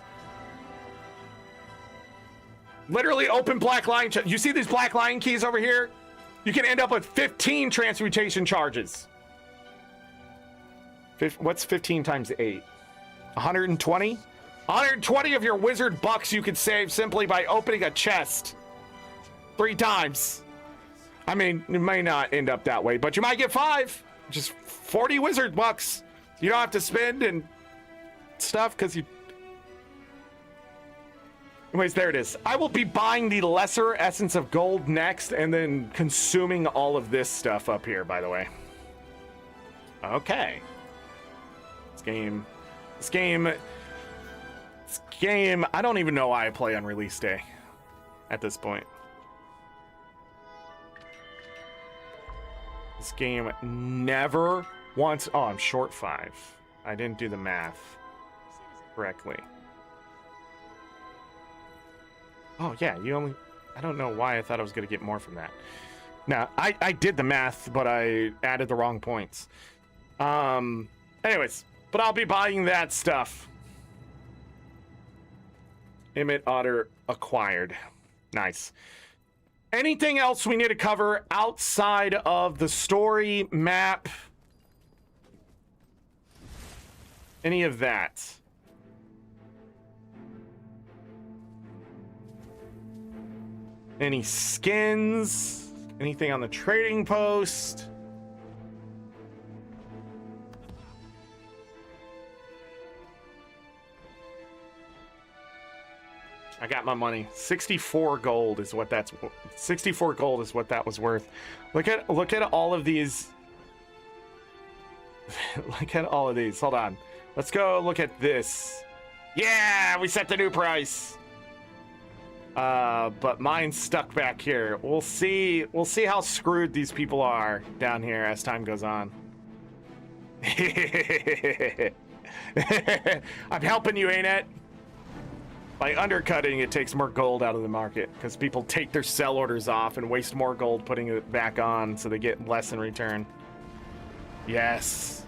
Literally open black line. You see these black line keys over here? You can end up with 15 transmutation charges. What's 15 times 8? 120? 120 of your wizard bucks you could save simply by opening a chest 3 times. I mean, it may not end up that way, but you might get 5. Just 40 wizard bucks. You don't have to spend and stuff because you... Anyways, there it is. I will be buying the lesser essence of gold next and then consuming all of this stuff up here, by the way. Okay. This game, I don't even know why I play on release day at this point. This game never once... Oh, I'm short 5. I didn't do the math correctly. Oh, yeah, you only... I don't know why I thought I was going to get more from that. Now, I did the math, but I added the wrong points. Anyways, but I'll be buying that stuff. Emmet Otter acquired. Nice. Anything else we need to cover outside of the story map? Any of that? Any skins? Anything on the trading post? I got my money. 64 gold is what that's... 64 gold is what that was worth. Look at all of these. Look at all of these. Hold on. Let's go look at this. Yeah, we set the new price. But mine's stuck back here. We'll see how screwed these people are down here as time goes on. I'm helping you, ain't it? By undercutting, it takes more gold out of the market because people take their sell orders off and waste more gold putting it back on, so they get less in return. Yes.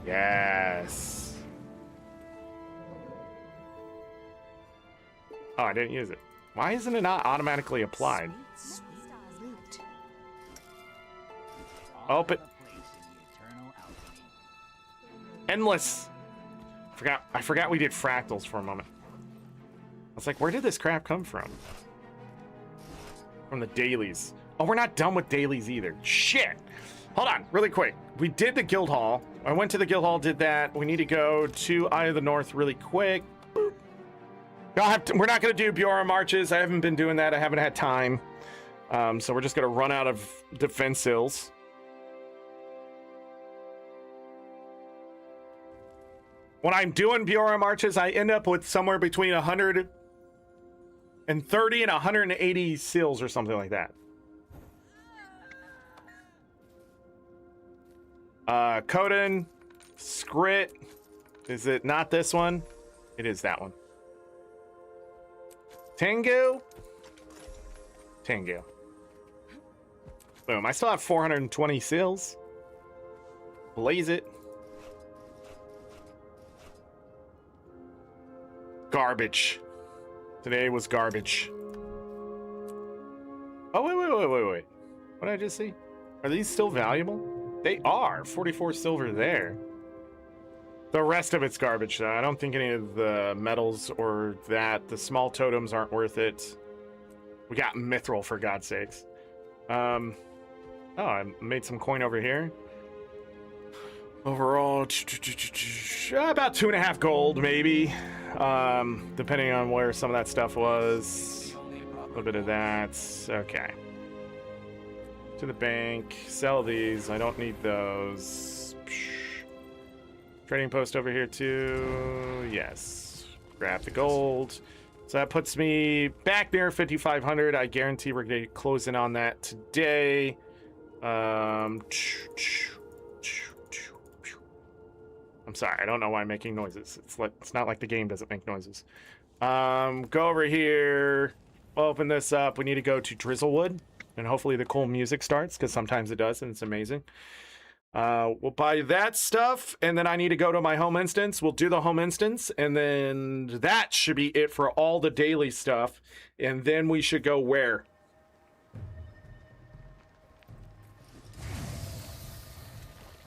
Yes. Oh, I didn't use it. Why isn't it not automatically applied? Sweet loot. Open. Endless. I forgot we did fractals for a moment. I was like, where did this crap come from? From the dailies. Oh, we're not done with dailies either. Shit. Hold on, really quick. We did the guild hall. I went to the guild hall, did that. We need to go to Eye of the North really quick. Boop. We're not going to do Biora marches. I haven't been doing that. I haven't had time. So we're just going to run out of defense hills. When I'm doing Biora marches, I end up with somewhere between 130 and 180 seals or something like that. Coden, Scrit. Is it not this one? It is that one. Tengu. Tengu. Boom. I still have 420 seals. Blaze it. Garbage. Today was garbage. Oh, wait. What did I just see? Are these still valuable? They are. 44 silver there. The rest of it's garbage, though. I don't think any of the metals or that. The small totems aren't worth it. We got mithril, for God's sakes. Oh, I made some coin over here. Overall, about 2.5 gold, maybe. Depending on where some of that stuff was. A little bit of that. Okay. To the bank. Sell these. I don't need those. Trading post over here too. Yes. Grab the gold. So that puts me back near 5,500. I guarantee we're going to close in on that today. I'm sorry, I don't know why I'm making noises. It's not like the game doesn't make noises. Go over here, open this up. We need to go to Drizzlewood, and hopefully the cool music starts, because sometimes it does, and it's amazing. We'll buy that stuff, and then I need to go to my home instance. We'll do the home instance, and then that should be it for all the daily stuff. And then we should go where?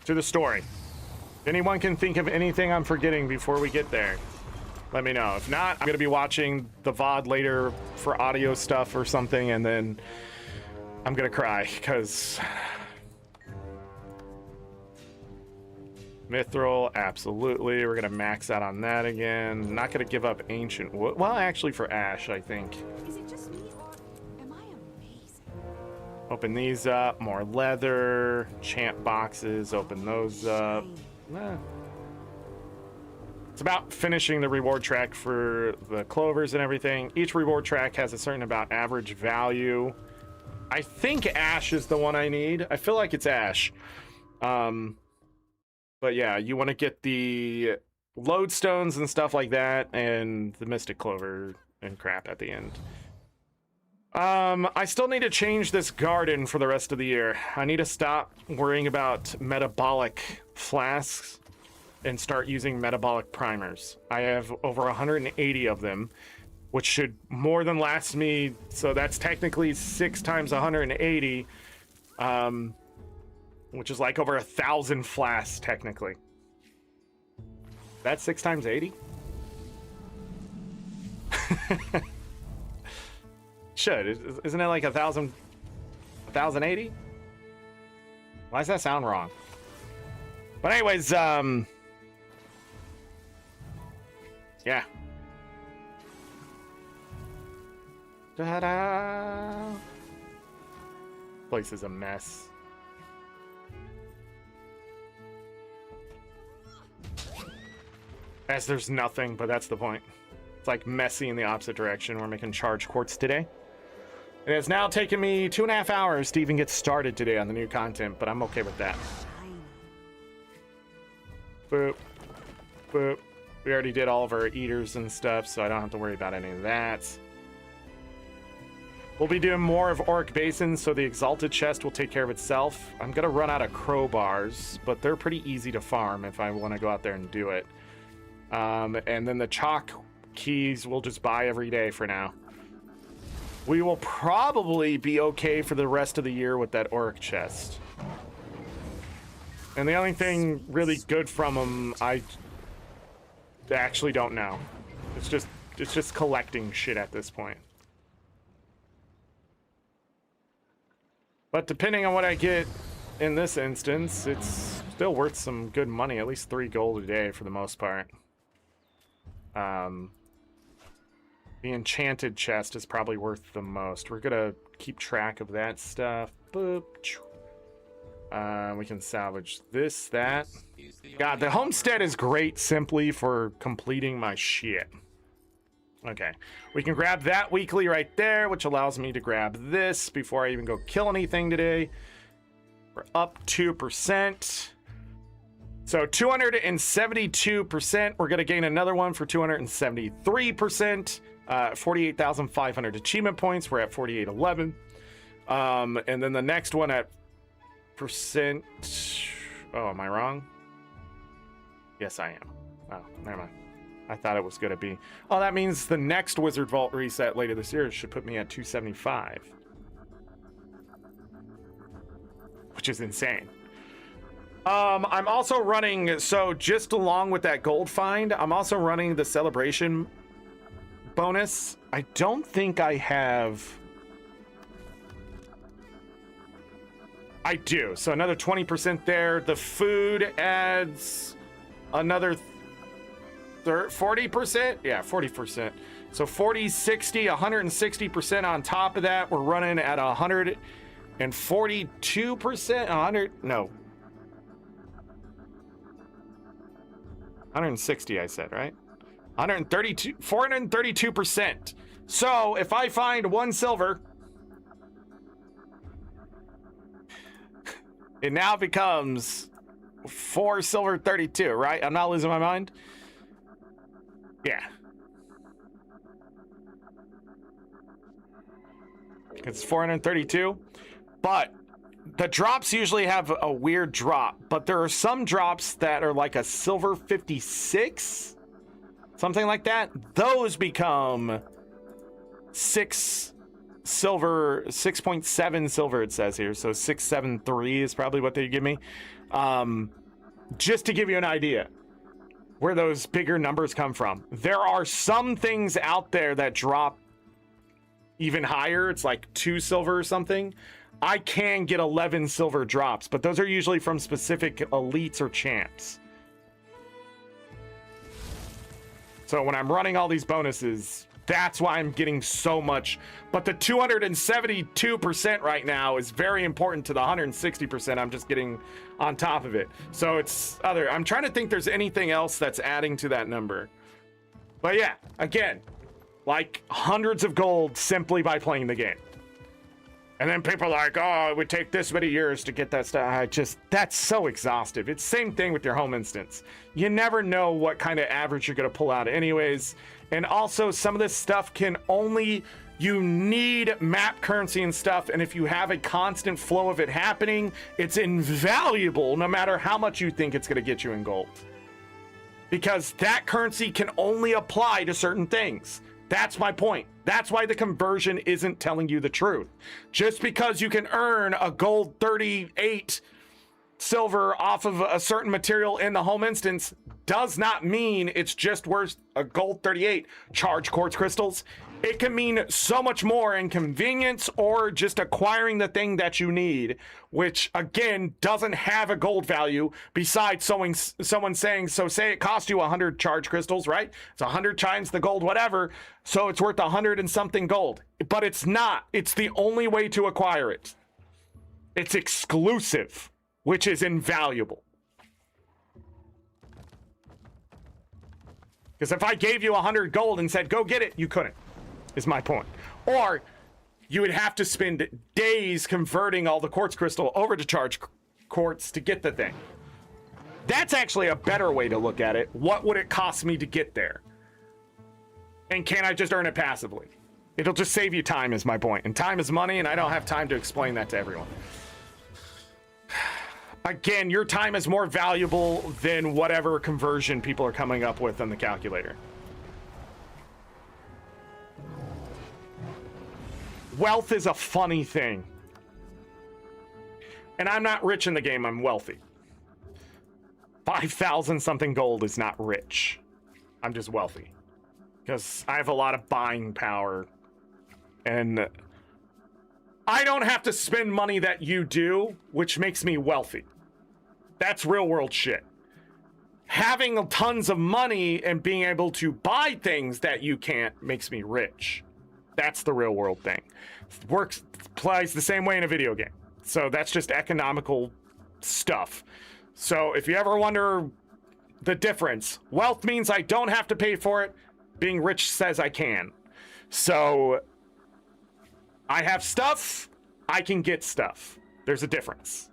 To the story. If anyone can think of anything I'm forgetting before we get there, let me know. If not, I'm going to be watching the VOD later for audio stuff or something, and then I'm going to cry, because mithril, absolutely. We're going to max out on that again. Not going to give up ancient wood. Well, actually for Ash, I think. Is it just me, or am I amazing? Open these up. More leather. Chant boxes. Open those up. It's about finishing the reward track for the clovers and everything. Each reward track has a certain about average value. I think Ash is the one I need. I feel like it's Ash. But yeah, you want to get the lodestones and stuff like that, and the mystic clover and crap at the end. I still need to change this garden for the rest of the year. I need to stop worrying about metabolic flasks and start using metabolic primers. I have over 180 of them, which should more than last me. So that's technically 6 times 180, which is like over 1,000 flasks technically. That's 6 times 80. Should isn't it like 1,080? Why does that sound wrong? But anyways, yeah. Ta-da! Place is a mess. As there's nothing, but that's the point. It's like messy in the opposite direction. We're making charge quartz today. It has now taken me 2.5 hours to even get started today on the new content, but I'm okay with that. Boop. Boop. We already did all of our eaters and stuff, so I don't have to worry about any of that. We'll be doing more of Auric Basin, so the Exalted chest will take care of itself. I'm gonna run out of crowbars, but they're pretty easy to farm if I want to go out there and do it. And then the chalk keys we'll just buy every day for now. We will probably be okay for the rest of the year with that Auric chest. And the only thing really good from them, I actually don't know. It's just collecting shit at this point. But depending on what I get in this instance, it's still worth some good money, at least 3 gold a day for the most part. The enchanted chest is probably worth the most. We're gonna keep track of that stuff. Boop. We can salvage this, that. God, the homestead is great simply for completing my shit. Okay, we can grab that weekly right there, which allows me to grab this before I even go kill anything today. We're up 2%. So 272%. We're going to gain another one for 273%. 48,500 achievement points. We're at 4811. And then the next one at percent. Oh, am I wrong? Yes, I am. Oh, never mind. I thought it was going to be. Oh, that means the next Wizard Vault reset later this year should put me at 275. Which is insane. I'm also running, so just along with that gold find, I'm also running the celebration bonus. I don't think I have. I do. So another 20% there. The food adds another 40%. Yeah, 40%. So 40, 60, 160% on top of that. We're running at 142%. 160, I said, right? 432%. So if I find 1 silver, it now becomes 4 silver 32, right? I'm not losing my mind. Yeah. It's 432. But the drops usually have a weird drop. But there are some drops that are like a silver 56. Something like that. Those become 6 silver, 6.7 silver, it says here. So 673 is probably what they give me. Just to give you an idea where those bigger numbers come from. There are some things out there that drop even higher. It's like 2 silver or something. I can get 11 silver drops, but those are usually from specific elites or champs. So when I'm running all these bonuses, that's why I'm getting so much. But the 272% right now is very important to the 160% I'm just getting on top of it. So it's other. I'm trying to think there's anything else that's adding to that number. But yeah, again, like hundreds of gold simply by playing the game. And then people are like, oh, it would take this many years to get that stuff. That's so exhaustive. It's the same thing with your home instance. You never know what kind of average you're going to pull out anyways. And also some of this stuff you need map currency and stuff. And if you have a constant flow of it happening, it's invaluable no matter how much you think it's going to get you in gold. Because that currency can only apply to certain things. That's my point. That's why the conversion isn't telling you the truth. Just because you can earn a gold 38 silver off of a certain material in the home instance does not mean it's just worth a gold 38. Charge quartz crystals. It can mean so much more in convenience or just acquiring the thing that you need, which again doesn't have a gold value besides someone saying, so say it cost you 100 charge crystals, right? It's 100 times the gold, whatever. So it's worth 100 and something gold, but it's not. It's the only way to acquire it. It's exclusive, which is invaluable. Because if I gave you 100 gold and said, go get it, you couldn't. Is my point. Or you would have to spend days converting all the quartz crystal over to charge quartz to get the thing. That's actually a better way to look at it. What would it cost me to get there? And can I just earn it passively? It'll just save you time is my point. And time is money, and I don't have time to explain that to everyone. Again, your time is more valuable than whatever conversion people are coming up with on the calculator. Wealth is a funny thing. And I'm not rich in the game, I'm wealthy. 5,000 something gold is not rich. I'm just wealthy. Because I have a lot of buying power. And I don't have to spend money that you do, which makes me wealthy. That's real world shit. Having tons of money and being able to buy things that you can't makes me rich. That's the real world thing. Works, applies the same way in a video game. So that's just economical stuff. So if you ever wonder the difference, wealth means I don't have to pay for it. Being rich says I can. So I have stuff, I can get stuff. There's a difference.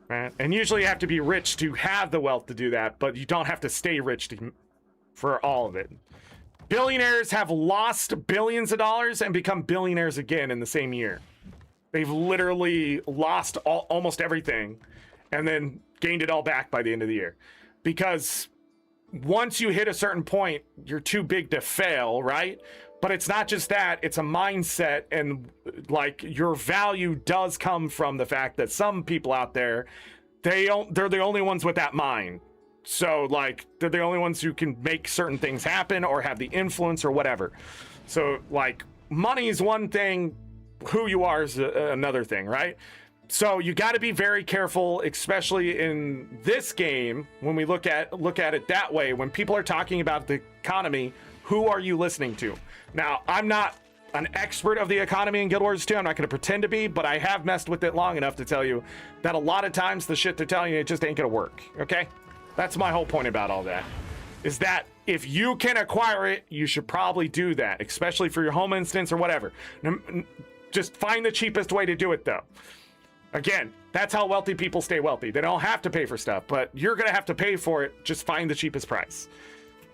Right? And usually you have to be rich to have the wealth to do that, but you don't have to stay rich for all of it. Billionaires have lost billions of dollars and become billionaires again in the same year. They've literally lost almost everything and then gained it all back by the end of the year. Because once you hit a certain point, you're too big to fail, right? But it's not just that, it's a mindset, and like your value does come from the fact that some people out there, they're the only ones with that mind. So like they're the only ones who can make certain things happen or have the influence or whatever. So like money is one thing, who you are is another thing, right? So you got to be very careful, especially in this game, when we look at it that way. When people are talking about the economy, who are you listening to? Now, I'm not an expert of the economy in Guild Wars 2. I'm not going to pretend to be, but I have messed with it long enough to tell you that a lot of times the shit they're telling you, it just ain't going to work, okay? That's my whole point about all that, is that if you can acquire it, you should probably do that, especially for your home instance or whatever. Just find the cheapest way to do it, though. Again, that's how wealthy people stay wealthy. They don't have to pay for stuff, but you're going to have to pay for it. Just find the cheapest price.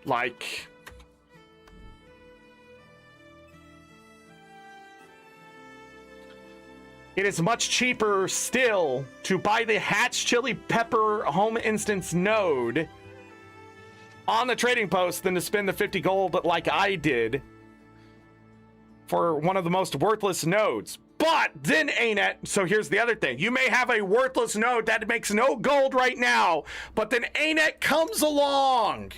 Like, it is much cheaper still to buy the Hatch Chili Pepper home instance node on the trading post than to spend the 50 gold like I did for one of the most worthless nodes. But then ArenaNet, so here's the other thing. You may have a worthless node that makes no gold right now, but then ArenaNet comes along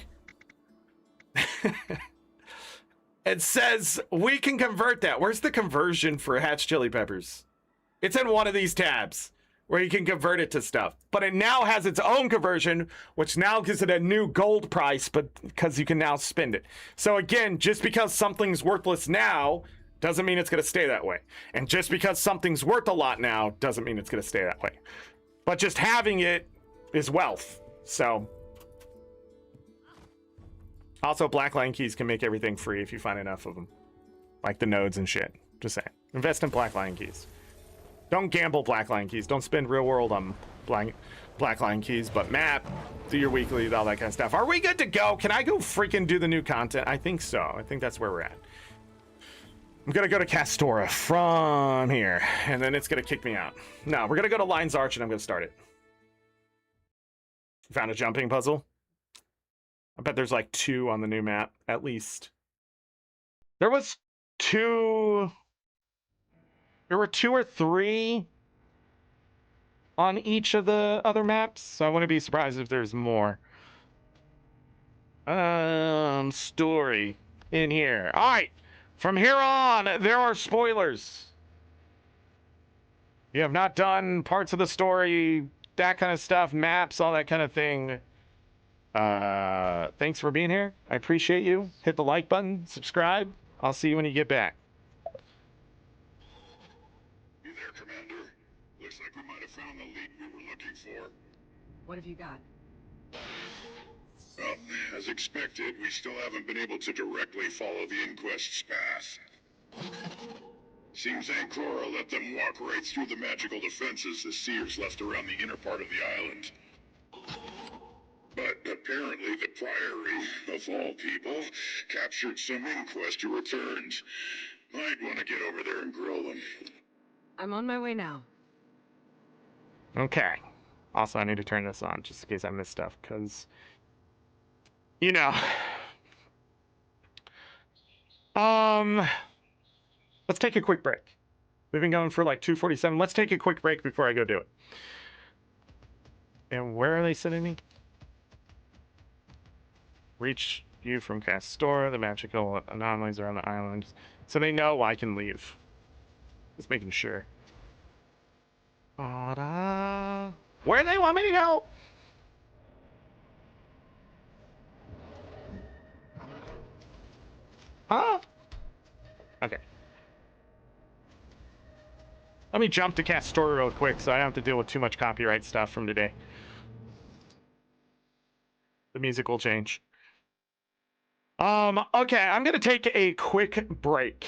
and says, we can convert that. Where's the conversion for Hatch Chili Peppers? It's in one of these tabs where you can convert it to stuff. But it now has its own conversion, which now gives it a new gold price, but because you can now spend it. So again, just because something's worthless now doesn't mean it's going to stay that way. And just because something's worth a lot now doesn't mean it's going to stay that way. But just having it is wealth. So also, black line keys can make everything free if you find enough of them, like the nodes and shit. Just saying, invest in black line keys. Don't gamble black line keys. Don't spend real world on black line keys, but map, do your weekly, all that kind of stuff. Are we good to go? Can I go freaking do the new content? I think so. I think that's where we're at. I'm gonna go to Castora from here, and then it's gonna kick me out. No, we're gonna go to Lion's Arch, and I'm gonna start it. Found a jumping puzzle. I bet there's like 2 on the new map, at least. There was 2... There were 2 or 3 on each of the other maps, so I wouldn't be surprised if there's more. Story in here. All right, from here on, there are spoilers. You have not done parts of the story, that kind of stuff, maps, all that kind of thing. Thanks for being here. I appreciate you. Hit the like button, subscribe. I'll see you when you get back. Commander, looks like we might have found the lead we were looking for. What have you got? Well, as expected, we still haven't been able to directly follow the Inquest's path. Seems Ancrora let them walk right through the magical defenses the Seers left around the inner part of the island. But apparently the Priory, of all people, captured some inquest who returned. Might want to get over there and grill them. I'm on my way now. Okay. Also, I need to turn this on just in case I miss stuff, because, you know, let's take a quick break. We've been going for like 2:47. Let's take a quick break before I go do it. And where are they sending me? Reach view from Castor. The magical anomalies around the island. So they know I can leave. Just making sure. Where do they want me to go? Huh? Okay. Let me jump to Castor real quick so I don't have to deal with too much copyright stuff from today. The music will change. Okay, I'm gonna take a quick break.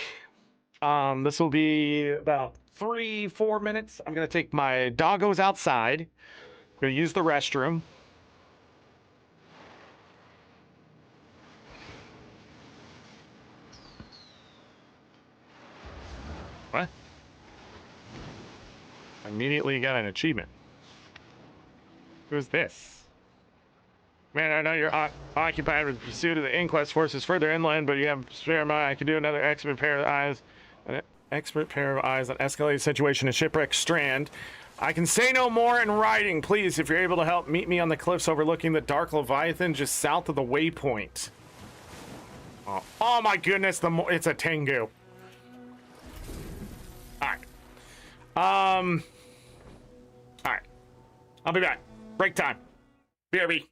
This will be about 3-4 minutes. I'm gonna take my doggos outside. I'm gonna use the restroom. What? I immediately got an achievement. Who's this? Man, I know you're occupied with the pursuit of the inquest forces further inland, but you have spare mind. I can do another expert pair of eyes. An expert pair of eyes on escalated situation in Shipwreck Strand. I can say no more in writing. Please, if you're able to help, meet me on the cliffs overlooking the Dark Leviathan just south of the waypoint. Oh my goodness, it's a Tengu. Alright. Alright. I'll be back. Break time. BRB.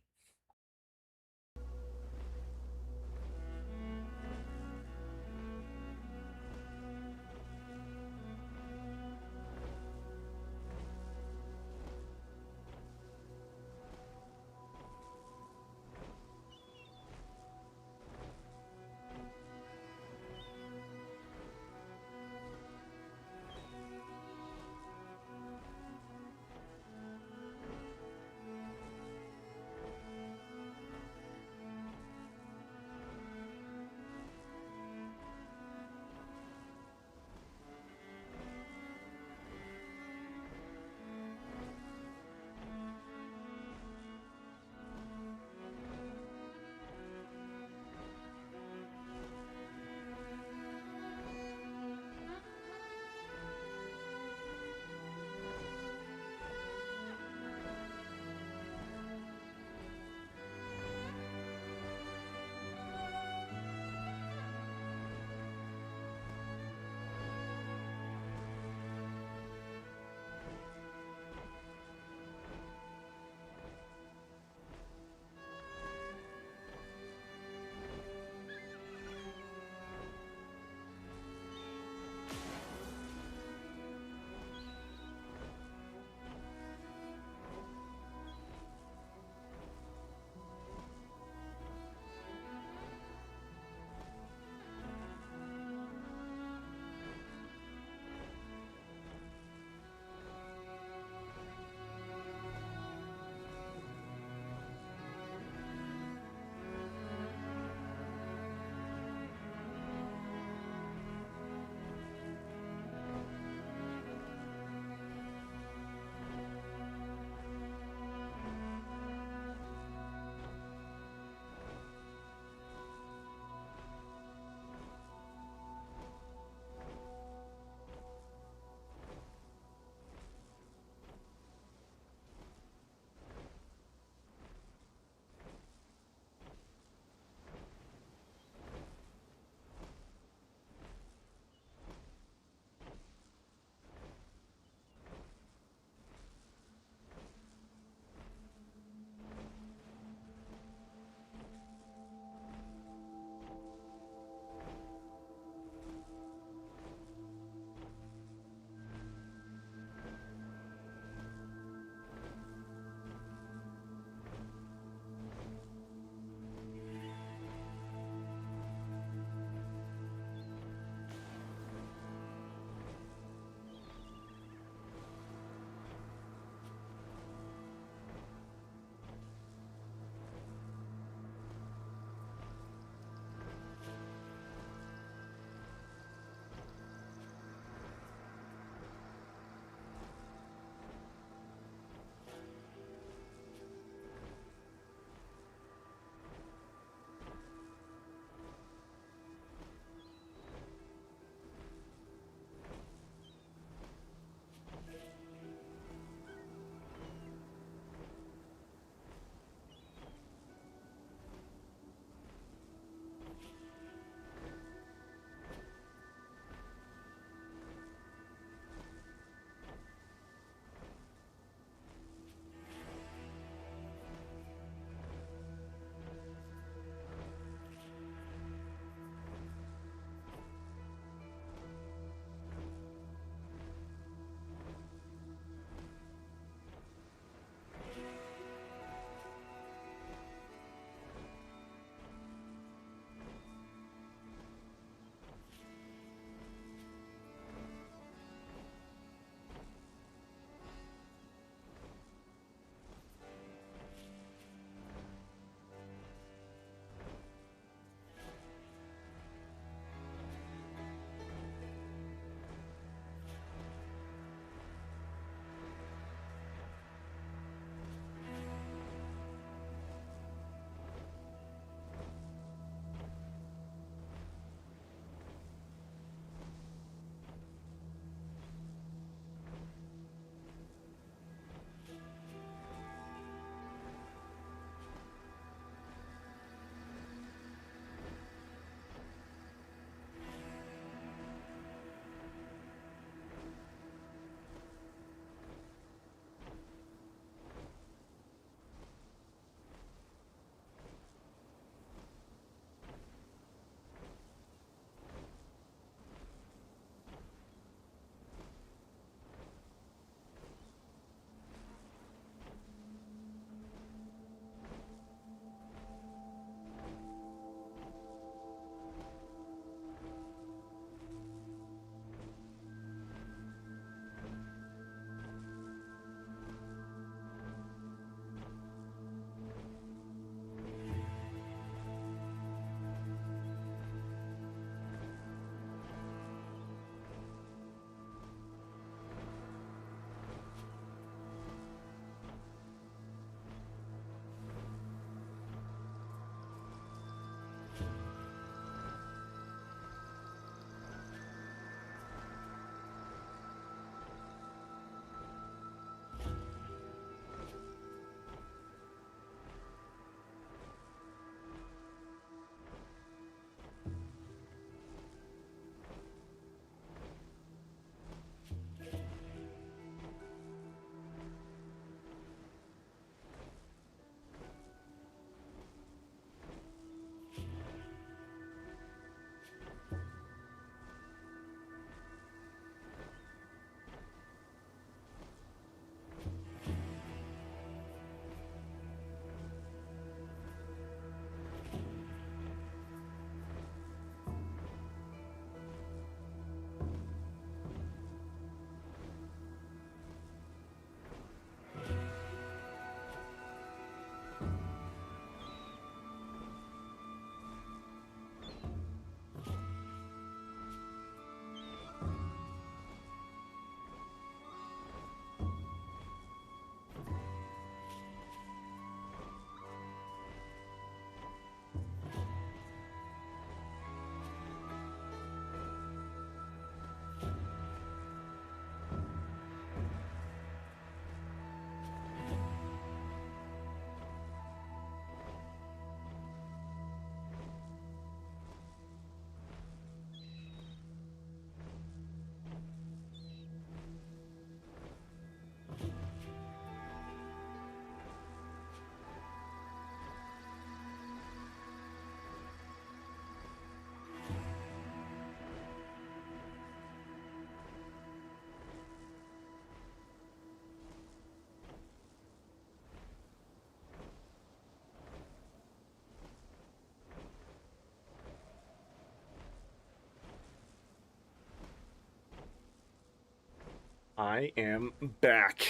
I am back.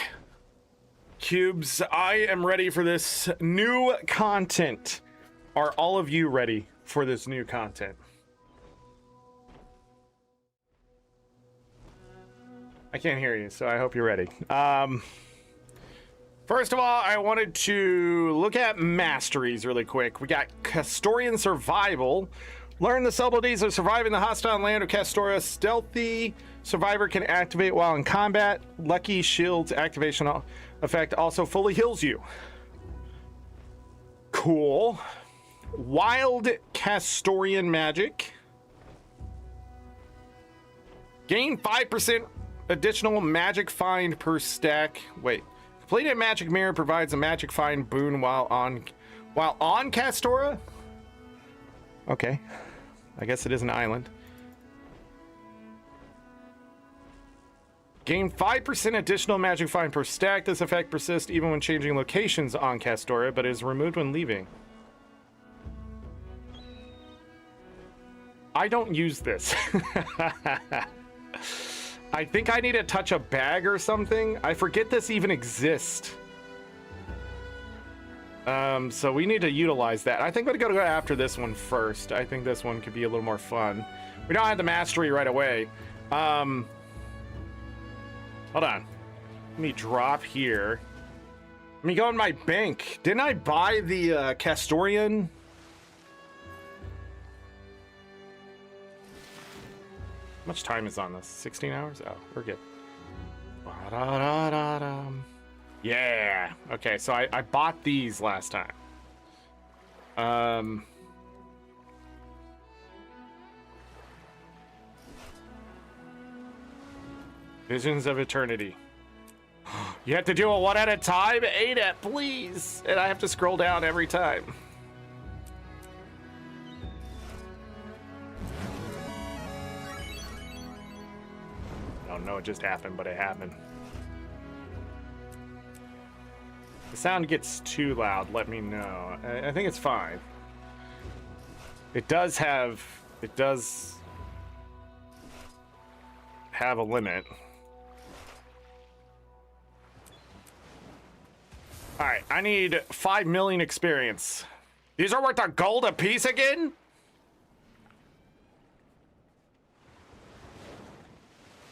Cubes, I am ready for this new content. Are all of you ready for this new content? I can't hear you, so I hope you're ready. First of all, I wanted to look at masteries really quick. We got Castorian Survival. Learn the subtleties of surviving the hostile land of Castoria. Stealthy survivor can activate while in combat. Lucky Shield's activation effect also fully heals you. Cool. Wild Castorian Magic. Gain 5% additional magic find per stack. Wait. Completed magic mirror provides a magic find boon while on Castoria? Okay. I guess it is an island. Gain 5% additional magic find per stack. This effect persists even when changing locations on Castoria, but is removed when leaving. I don't use this. I think I need to touch a bag or something. I forget this even exists. So we need to utilize that. I think I'm gonna go after this one first. I think this one could be a little more fun. We don't have the mastery right away. Hold on. Let me drop here. Let me go in my bank. Didn't I buy the Castorian? How much time is on this? 16 hours? Oh, we're good. Ba-da-da-da-dum. Yeah. Okay, so I bought these last time. Visions of Eternity. You have to do it one at a time? Ain't it, please? And I have to scroll down every time. I don't know what just happened, but it happened. The sound gets too loud, let me know. I think it's fine. It does have a limit. All right, I need 5 million experience. These are worth a gold a piece again?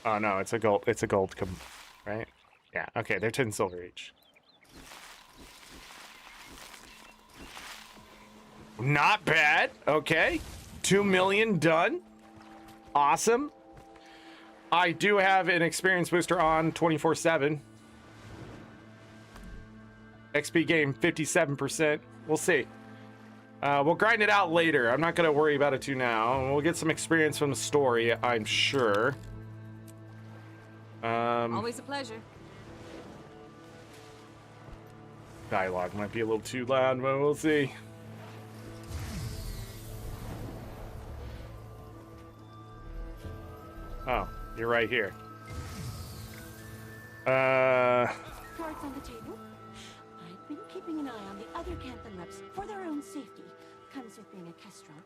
Oh no, it's a gold, right? Yeah, okay, they're 10 silver each. Not bad, okay. 2 million done. Awesome. I do have an experience booster on 24/7. XP gain 57%. We'll see. We'll grind it out later. I'm not gonna worry about it too now. We'll get some experience from the story, I'm sure. Always a pleasure. Dialogue might be a little too loud, but we'll see. Oh, you're right here. Cards on the table. I've been keeping an eye on the other Canthan reps for their own safety. Comes with being a Kestrel.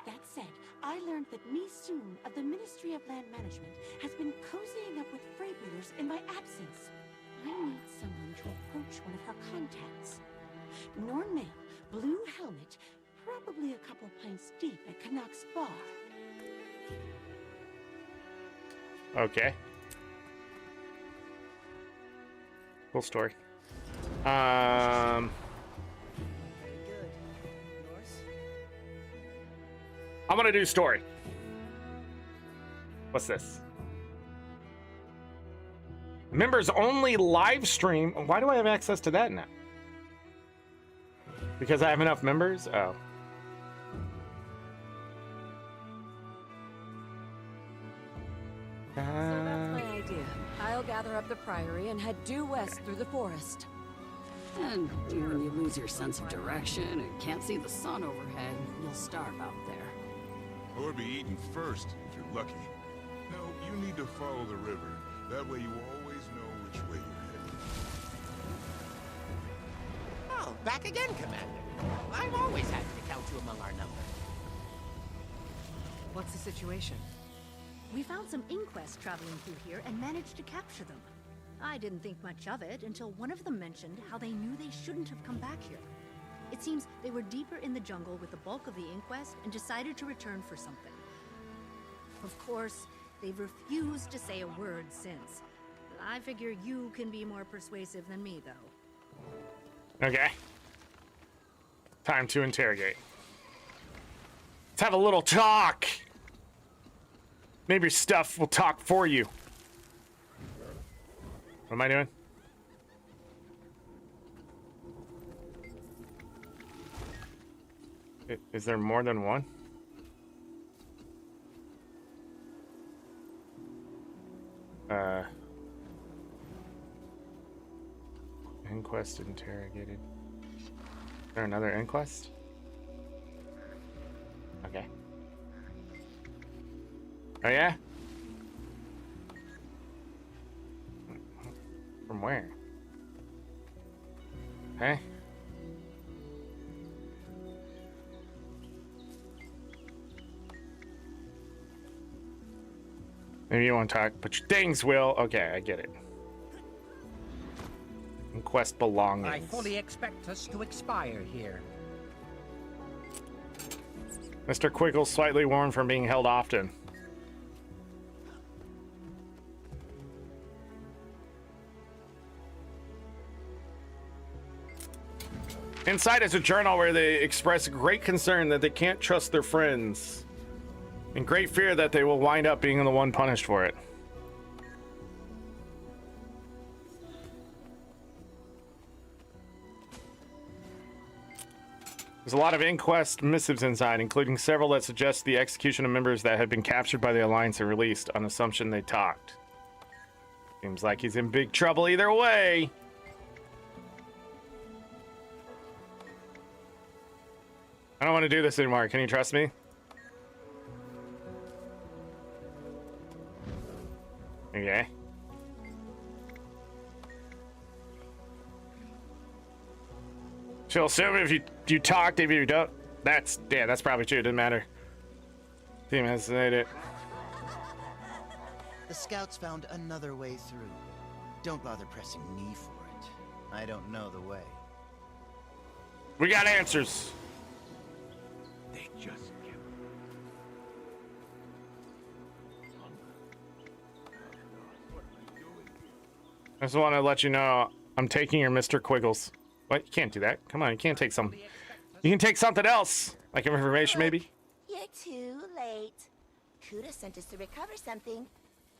That said, I learned that Soon of the Ministry of Land Management has been cozying up with freebooters in my absence. I need someone to approach one of her contacts. Norn male, blue helmet, probably a couple pints deep at Canuck's bar. Okay. Cool story. Very good. Yours? I'm gonna do story. What's this? Members only live stream. Why do I have access to that now? Because I have enough members? Oh. So that's my idea. I'll gather up the priory and head due west through the forest. And when you lose your sense of direction and can't see the sun overhead, you'll starve out there. Or be eaten first, if you're lucky. No, you need to follow the river. That way you always know which way you're headed. Oh, back again, Commander. I'm always happy to count you among our number. What's the situation? We found some inquests traveling through here and managed to capture them. I didn't think much of it until one of them mentioned how they knew they shouldn't have come back here. It seems they were deeper in the jungle with the bulk of the inquest and decided to return for something. Of course, they've refused to say a word since. I figure you can be more persuasive than me, though. Okay. Time to interrogate. Let's have a little talk. Maybe your stuff will talk for you. What am I doing? Is there more than one? Inquest interrogated. Is there another inquest? Okay. Oh yeah? From where? Hey? Maybe you want to talk, but your things will. Okay, I get it. Inquest belongings. I fully expect us to expire here. Mr. Quiggle's slightly worn from being held often. Inside is a journal where they express great concern that they can't trust their friends, and great fear that they will wind up being the one punished for it. There's a lot of inquest missives inside, including several that suggest the execution of members that had been captured by the Alliance and released on assumption they talked. Seems like he's in big trouble either way. I don't want to do this anymore. Can you trust me? Okay. She'll assume if you talked, if you don't. That's probably true. It doesn't matter. Team has made it. The scouts found another way through. Don't bother pressing me for it. I don't know the way. We got answers. They just kept... I just want to let you know I'm taking your Mr. Quiggles. What? You can't do that. Come on, you can't take some. You can take something else, like information maybe. You're too late. Kuda sent us to recover something,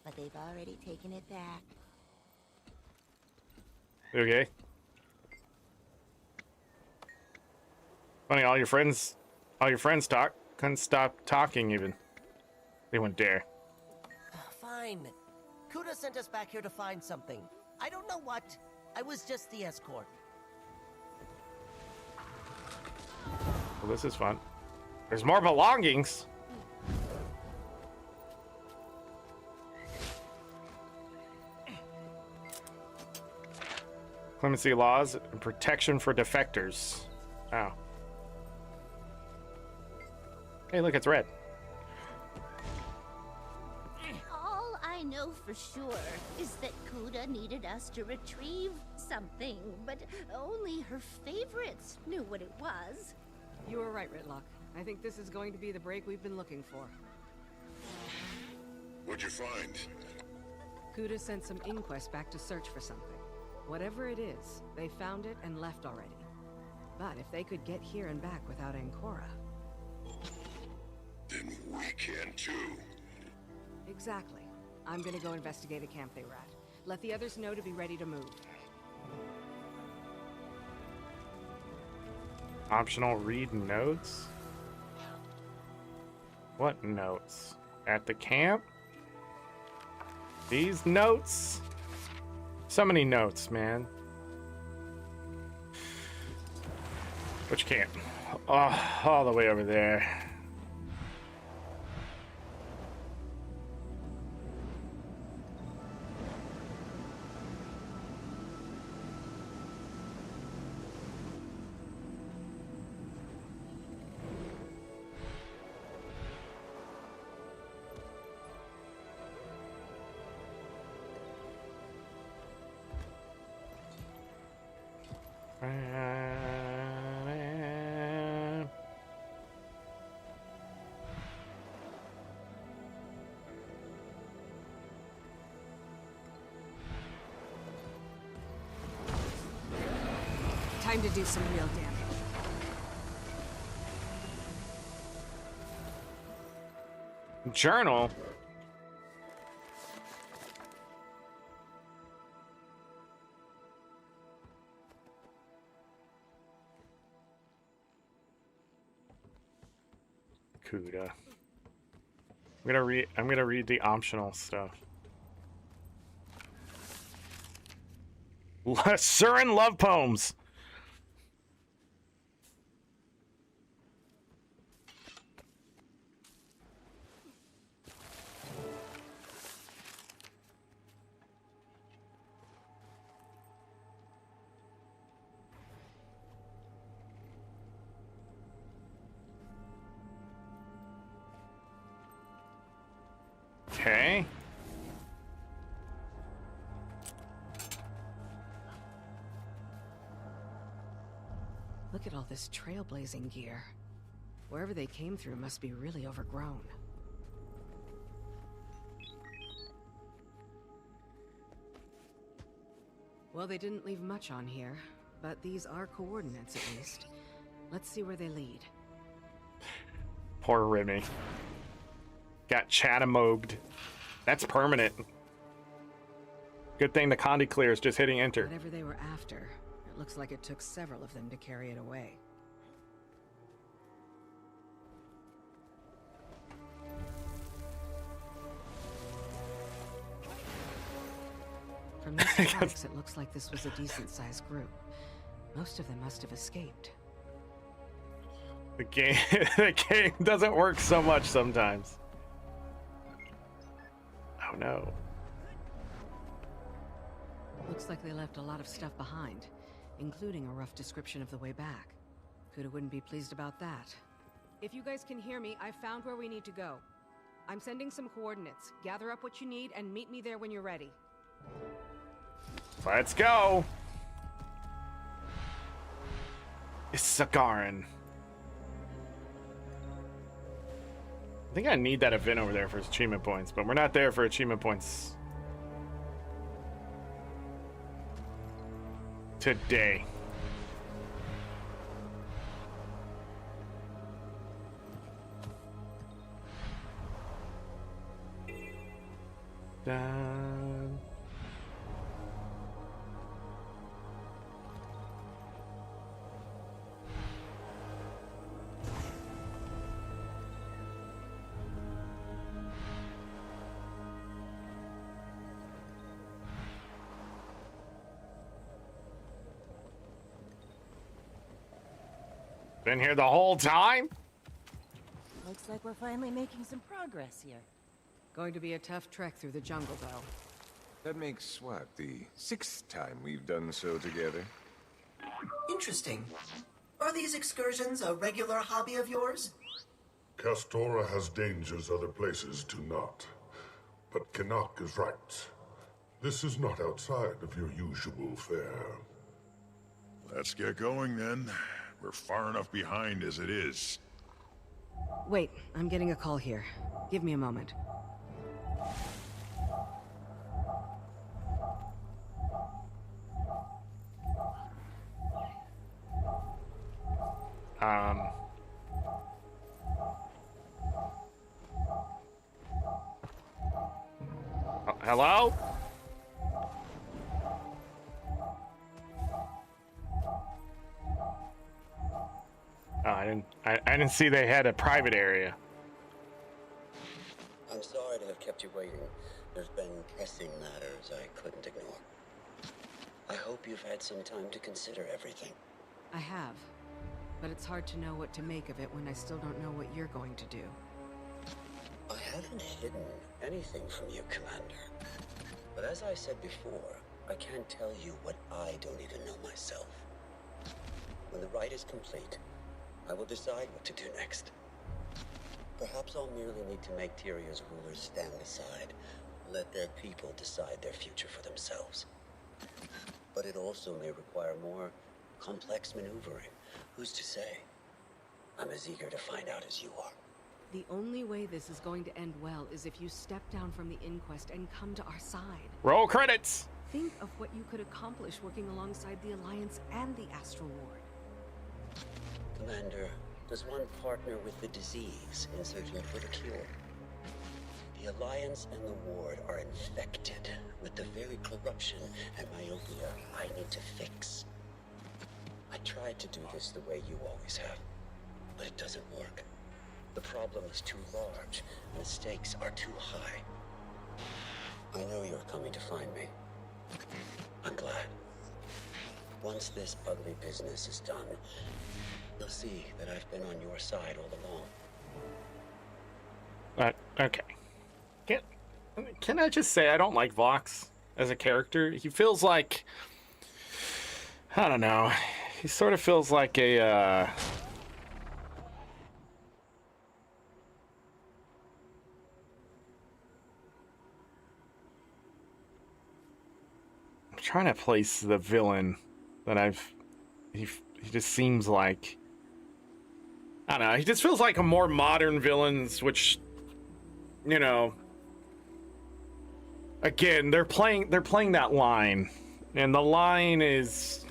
but they've already taken it back. Okay. Funny, all your friends talk. Couldn't stop talking even. They wouldn't dare. Fine. Kuda sent us back here to find something. I don't know what. I was just the escort. Well, this is fun. There's more belongings. Clemency laws and protection for defectors. Oh. Hey, look, it's red. All I know for sure is that Kuda needed us to retrieve something, but only her favorites knew what it was. You were right, Ritlock. I think this is going to be the break we've been looking for. What'd you find? Kuda sent some inquests back to search for something. Whatever it is, they found it and left already. But if they could get here and back without Ancora... Then we can too. Exactly. I'm gonna go investigate a camp they were at. Let the others know to be ready to move. Optional read notes? What notes? At the camp? These notes? So many notes, man. Which camp? Oh, all the way over there. Time to do some real damage. Journal. Cuda. I'm gonna read the optional stuff. Surin love poems. Okay. Look at all this trailblazing gear. Wherever they came through must be really overgrown. Well, they didn't leave much on here, but these are coordinates at least. Let's see where they lead. Poor Remy. Got Chatamogged. That's permanent. Good thing the Condi clear is just hitting enter. Whatever they were after, it looks like it took several of them to carry it away. From these tracks, it looks like this was a decent-sized group. Most of them must have escaped. The game doesn't work so much sometimes. Oh no. Looks like they left a lot of stuff behind, including a rough description of the way back. Kuda wouldn't be pleased about that. If you guys can hear me, I've found where we need to go. I'm sending some coordinates. Gather up what you need and meet me there when you're ready. Let's go. It's Sagarin. I think I need that event over there for achievement points, but we're not there for achievement points today. Dun. Been here the whole time? Looks like we're finally making some progress here. Going to be a tough trek through the jungle, though. That makes what, the 6th time we've done so together? Interesting. Are these excursions a regular hobby of yours? Castora has dangers other places do not. But Canuck is right. This is not outside of your usual fare. Let's get going then. We're far enough behind as it is. Wait, I'm getting a call here. Give me a moment. Hello? Oh, I didn't see they had a private area. I'm sorry to have kept you waiting. There's been pressing matters I couldn't ignore. I hope you've had some time to consider everything. I have, but it's hard to know what to make of it when I still don't know what you're going to do. I haven't hidden anything from you, Commander. But as I said before, I can't tell you what I don't even know myself. When the rite is complete, I will decide what to do next. Perhaps I'll merely need to make Tyrion's rulers stand aside, let their people decide their future for themselves. But it also may require more complex maneuvering. Who's to say? I'm as eager to find out as you are. The only way this is going to end well is if you step down from the inquest and come to our side. Roll credits! Think of what you could accomplish working alongside the Alliance and the Astral Ward. Commander, does one partner with the disease in searching for the cure? The Alliance and the Ward are infected with the very corruption and myopia I need to fix. I tried to do this the way you always have, but it doesn't work. The problem is too large, and the stakes are too high. I know you're coming to find me. I'm glad. Once this ugly business is done, you'll see that I've been on your side all along. Okay. Can I just say I don't like Vox as a character? He feels like, I don't know. He sort of feels like a I'm trying to place the villain that he just seems like, I don't know, he just feels like a more modern villains, which, you know, again, they're playing that line, and the line is,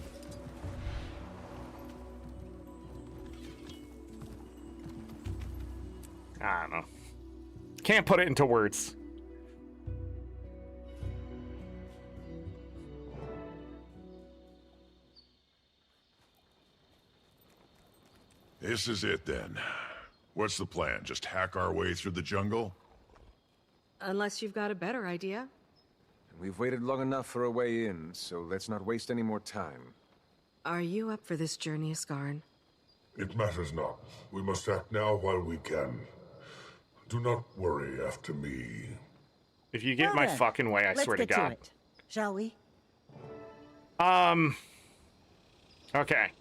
I don't know, can't put it into words. This is it then. What's the plan? Just hack our way through the jungle? Unless you've got a better idea. We've waited long enough for a way in, so let's not waste any more time. Are you up for this journey, Ascarin? It matters not. We must act now while we can. Do not worry after me. If you get my fucking way, I swear to God. Let's get to it, shall we? Okay.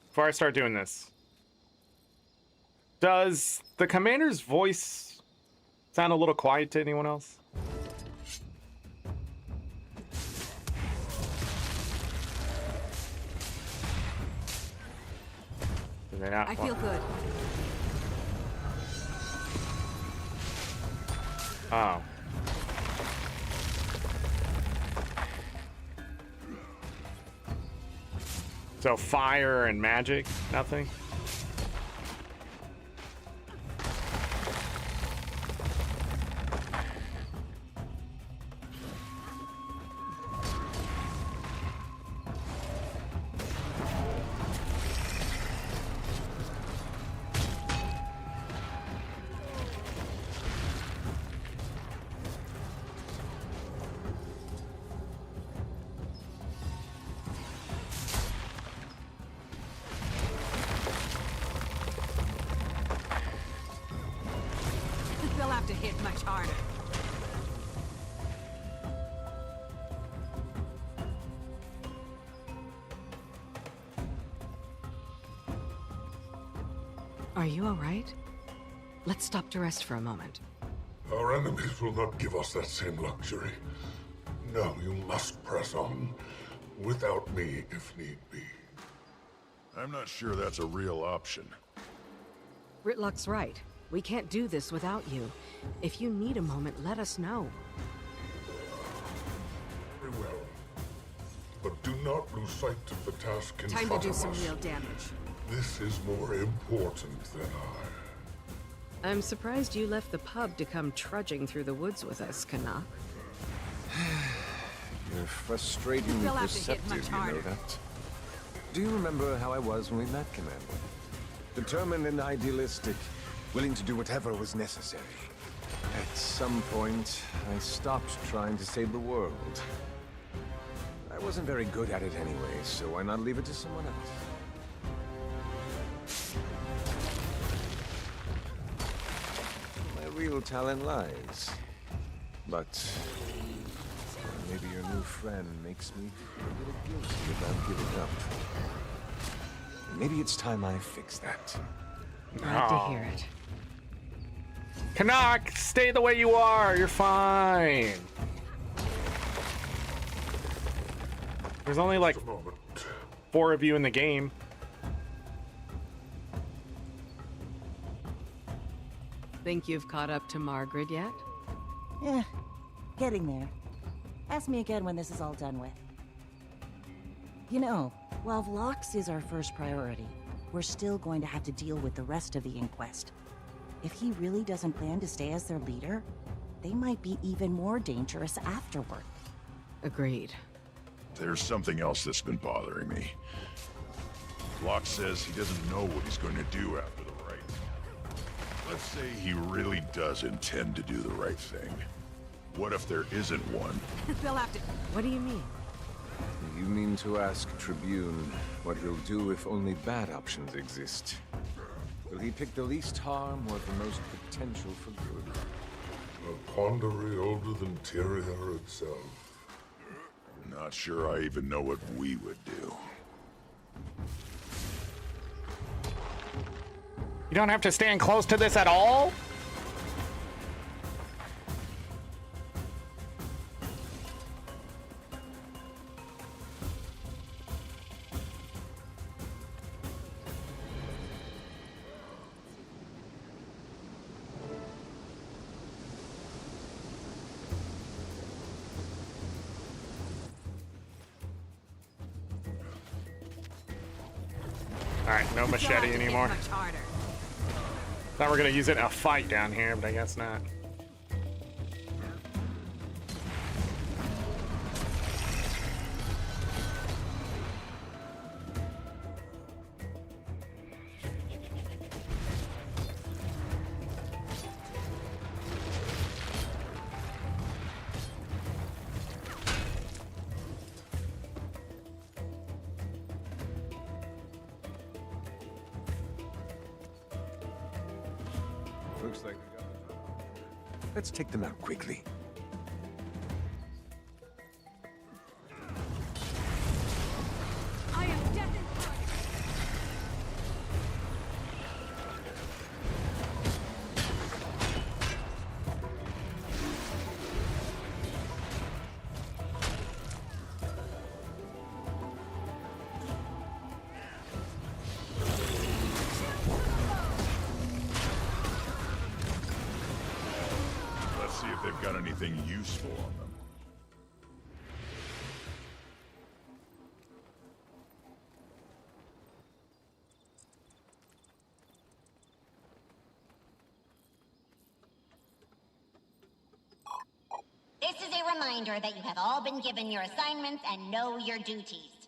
Before I start doing this, does the commander's voice sound a little quiet to anyone else? I feel good. Oh. So fire and magic, nothing? They'll have to hit much harder. Are you all right? Let's stop to rest for a moment. Our enemies will not give us that same luxury. No, you must press on. Without me, if need be. I'm not sure that's a real option. Ritlock's right. We can't do this without you. If you need a moment, let us know. Very well. But do not lose sight of the task in Time front to do of some us. real damage. This is more important than I. I'm surprised you left the pub to come trudging through the woods with us, Kana. You're frustratingly You'll have to hit perceptive, much you know harder. that? Do you remember how I was when we met, Commander? Determined and idealistic, willing to do whatever was necessary. At some point, I stopped trying to save the world. I wasn't very good at it anyway, so why not leave it to someone else? My real talent lies. But maybe your new friend makes me feel a little guilty about giving up. Maybe it's time I fix that. Glad to hear it. Canuck, stay the way you are. You're fine. There's only like 4 of you in the game. Think you've caught up to Margaret yet? Yeah, getting there. Ask me again when this is all done with. You know, while Vlox is our first priority, we're still going to have to deal with the rest of the Inquest. If he really doesn't plan to stay as their leader, they might be even more dangerous afterward. Agreed. There's something else that's been bothering me. Locke says he doesn't know what he's going to do after the right. Let's say he really does intend to do the right thing. What if there isn't one? They'll have to... What do you mean? You mean to ask Tribune what he'll do if only bad options exist? Will he pick the least harm or the most potential for good? A quandary older than Tyria itself. Not sure I even know what we would do. You don't have to stand close to this at all? Alright, no machete anymore. Thought we're gonna use it in a fight down here, but I guess not. Looks like we got the job. Let's take them out quickly. I am death incarnate. Let's see if they've got anything useful on them. This is a reminder that you have all been given your assignments and know your duties.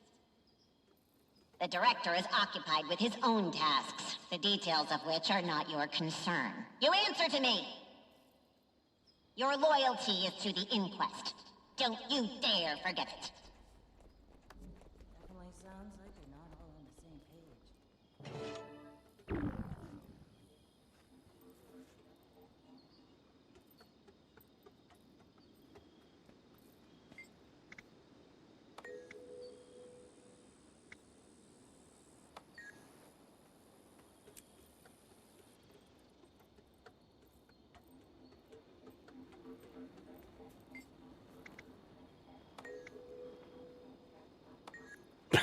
The director is occupied with his own tasks, the details of which are not your concern. You answer to me! Your loyalty is to the Inquest. Don't you dare forget it. Definitely sounds like we're not all on the same page.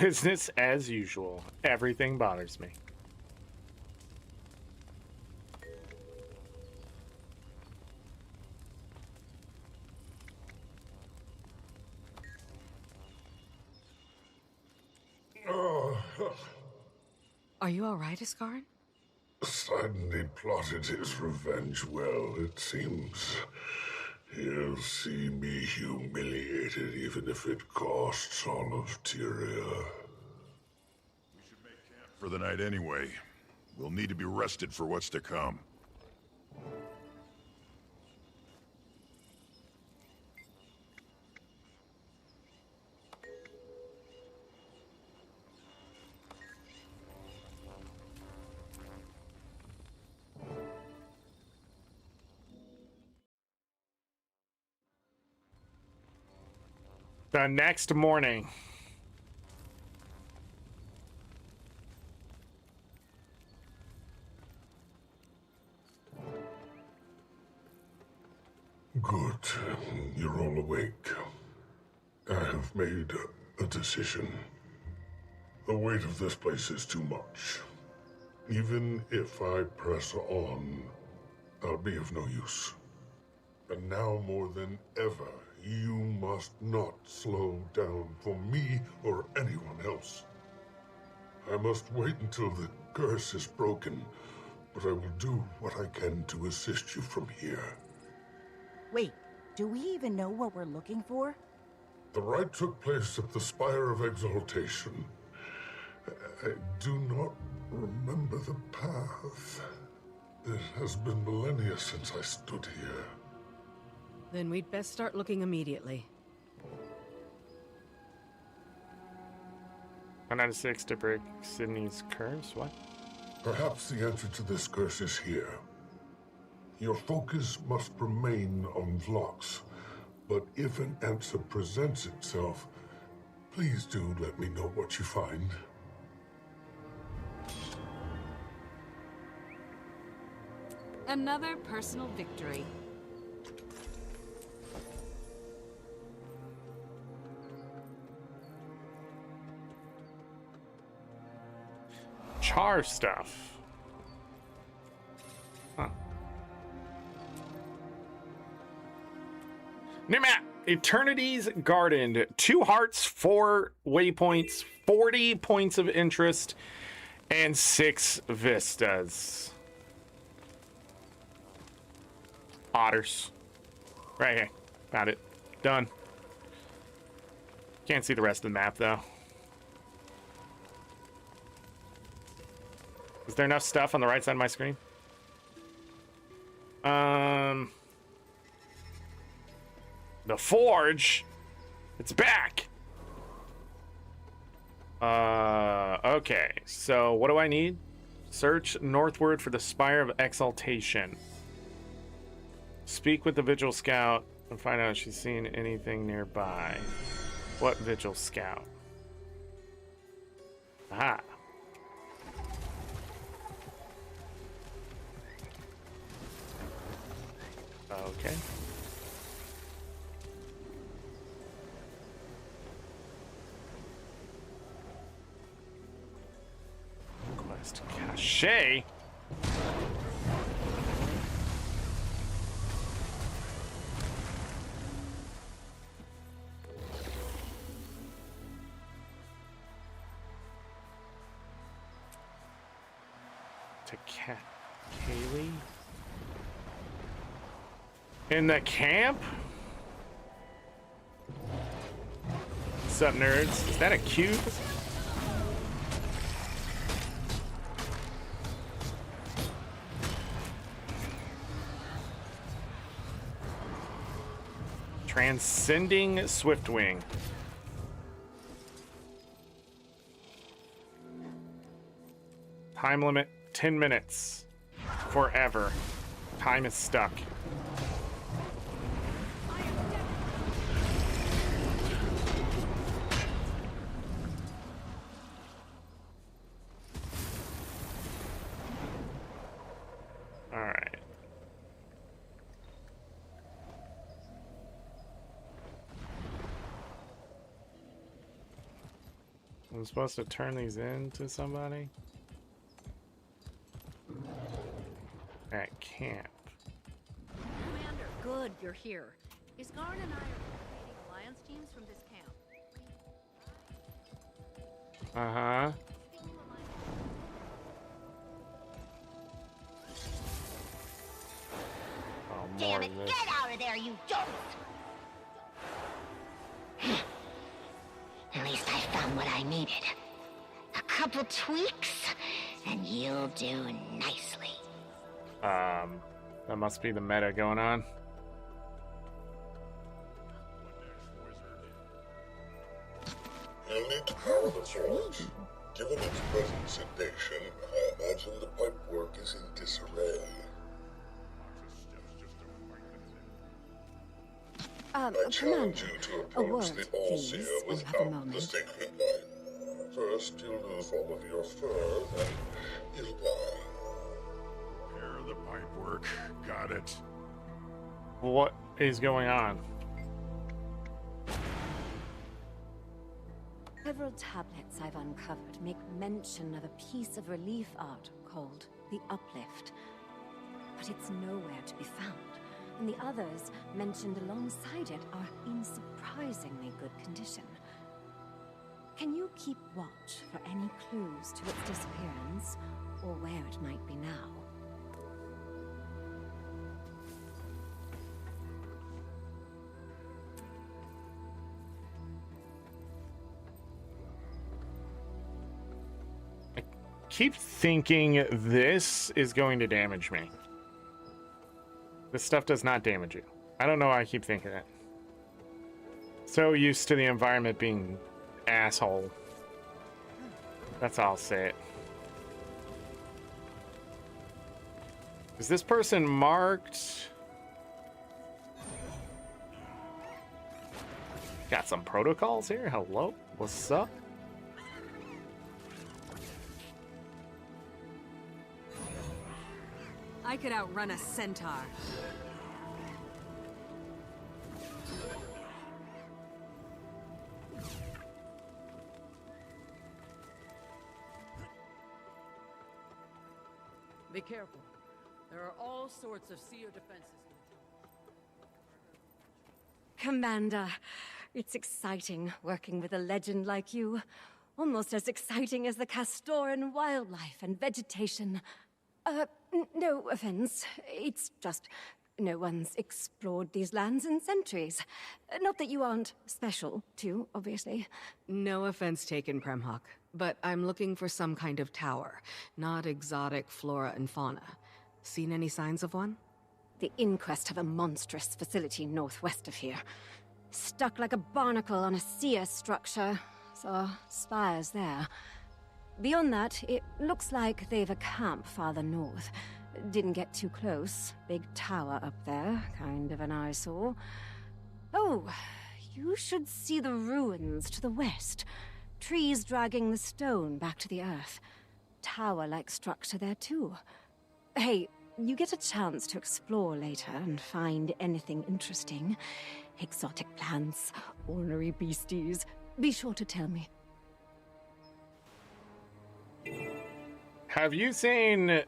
Business as usual. Everything bothers me. Are you all right, Iskarin? Sidney plotted his revenge well, it seems. He'll see me humiliated, even if it costs all of Tyria. For the night anyway. We'll need to be rested for what's to come. The next morning. Good. You're all awake. I have made a decision. The weight of this place is too much. Even if I press on, I'll be of no use. And now more than ever, you must not slow down for me or anyone else. I must wait until the curse is broken, but I will do what I can to assist you from here. Wait, do we even know what we're looking for? The rite took place at the Spire of Exaltation. I do not remember the path. It has been millennia since I stood here. Then we'd best start looking immediately. 1 out of 6 to break Sydney's curse? What? Perhaps the answer to this curse is here. Your focus must remain on Vlox, but if an answer presents itself, please do let me know what you find. Another personal victory. Char stuff. Huh. New map. Eternity's Garden. 2 hearts, 4 waypoints, 40 points of interest, and 6 vistas. Otters. Right here. Got it. Done. Can't see the rest of the map, though. Is there enough stuff on the right side of my screen? The Forge. It's back. Okay. So what do I need? Search northward for the Spire of Exaltation. Speak with the Vigil Scout and find out if she's seen anything nearby. What Vigil Scout? Aha. Okay. Quest cache. To Kaylee. In the camp? What's up, nerds? Is that a cube? Transcending Swiftwing. Time limit 10 minutes. Forever. Time is stuck. Alright. I'm supposed to turn these in to somebody? At camp. Commander, good, you're here. Isgarn and I are creating alliance teams from this camp. Uh-huh. Oh, Damn it, get out of there, you dope! At least I found what I needed. A couple tweaks, and you'll do nicely. That must be the meta going on. You'll need to power the forge. Given its present sedation, I imagine the pipework is in disarray. I challenge you to approach the All-Seer without the sacred line. First, you'll lose all of your fur, then you'll die. Repair the pipework. Got it. What is going on? Ever several tablets I've uncovered make mention of a piece of relief art called the Uplift. But it's nowhere to be found, and the others mentioned alongside it are in surprisingly good condition. Can you keep watch for any clues to its disappearance, or where it might be now? Keep thinking this is going to damage me. This stuff does not damage you. I don't know why I keep thinking that. So used to the environment being asshole. That's all I'll say it. Is this person marked? Got some protocols here. Hello? What's up? I could outrun a centaur. Be careful. There are all sorts of seer defenses. Commander, it's exciting working with a legend like you. Almost as exciting as the Castoran wildlife and vegetation. No offense. It's just no one's explored these lands in centuries. Not that you aren't special, too, obviously. No offense taken, Premhawk, but I'm looking for some kind of tower, not exotic flora and fauna. Seen any signs of one? The Inquest have a monstrous facility northwest of here. Stuck like a barnacle on a seer structure. Saw spires there. Beyond that, it looks like they've a camp farther north. Didn't get too close. Big tower up there, kind of an eyesore. Oh, you should see the ruins to the west. Trees dragging the stone back to the earth. Tower-like structure there too. Hey, you get a chance to explore later and find anything interesting. Exotic plants, ornery beasties. Be sure to tell me. Have you seen...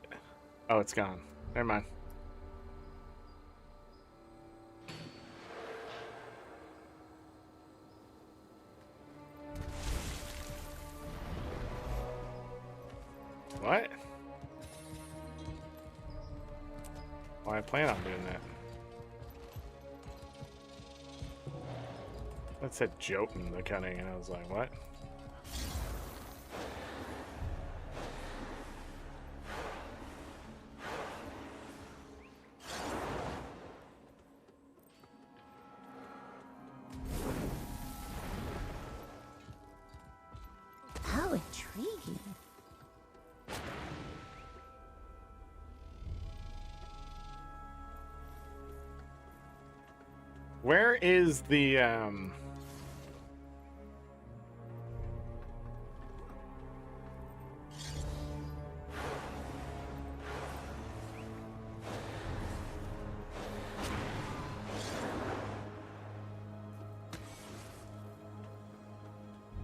Oh, it's gone. Never mind. What? Well, I plan on doing that. That said Jotun the Cunning, and I was like, what? How intriguing. Where is the,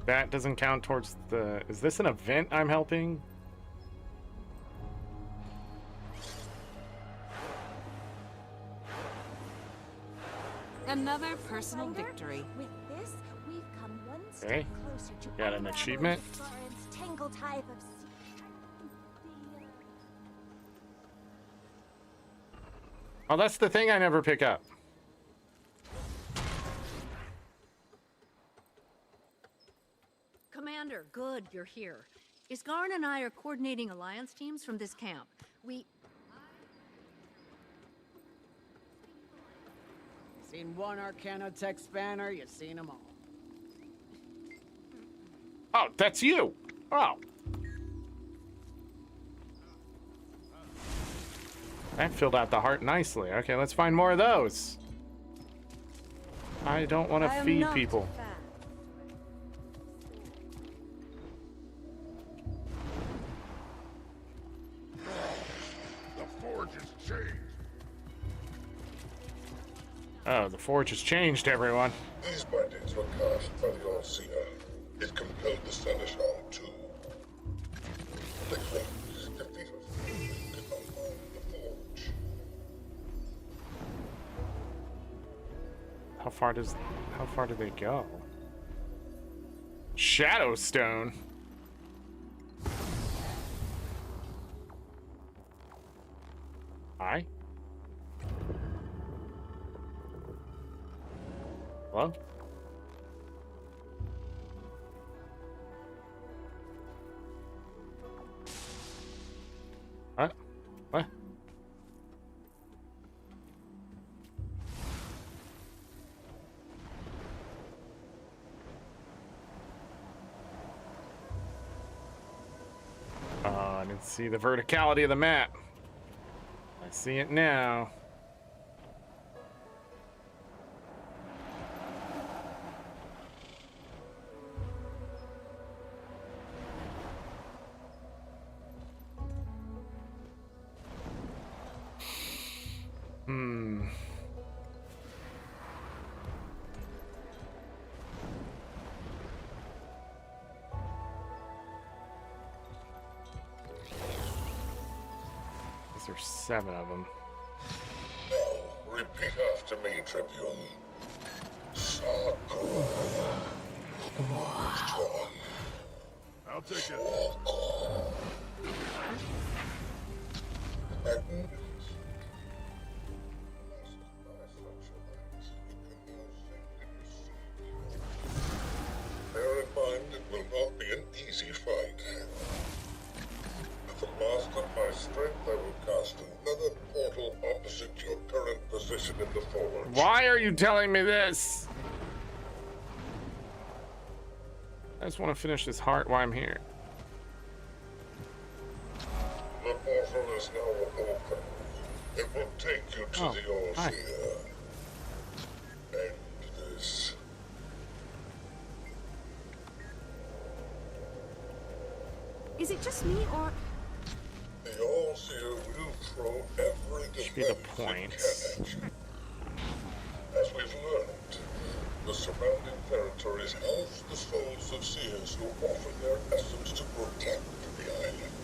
That doesn't count towards the... Is this an event I'm helping? Another personal victory. With this, we've come one step Okay. closer to Got an achievement. Zorin's tangled hive of Oh, that's the thing I never pick up. Commander, good, you're here. Isgarn and I are coordinating alliance teams from this camp. Seen one Arcanotech spanner, you've seen them all. Oh, that's you. Oh. That filled out the heart nicely. Okay, let's find more of those. I don't want to feed people. The forge has changed. Oh, the forge has changed, everyone. These bindings were cast by the All-Seer. It compelled the Seneschal to... The cloaks defeated the Forge. How far do they go? Shadowstone. Hi. Hello? What? What? Oh, I didn't see the verticality of the map. I see it now. Hmm. There's 7 of them. Now, repeat after me, Tribune. Sarkor. I'll take it. Bear in mind, it will not be an easy fight. At the last of my strength, I will cast another portal opposite your current position in the Forge. Why are you telling me this? I just want to finish this heart while I'm here. The portal is now open. It will take you to the Allseer. End this. Is it just me, or... The Allseer will throw every Should be the defense points. it can at you. As we've learned, the surrounding territories house the souls of seers who offer their essence to protect the island.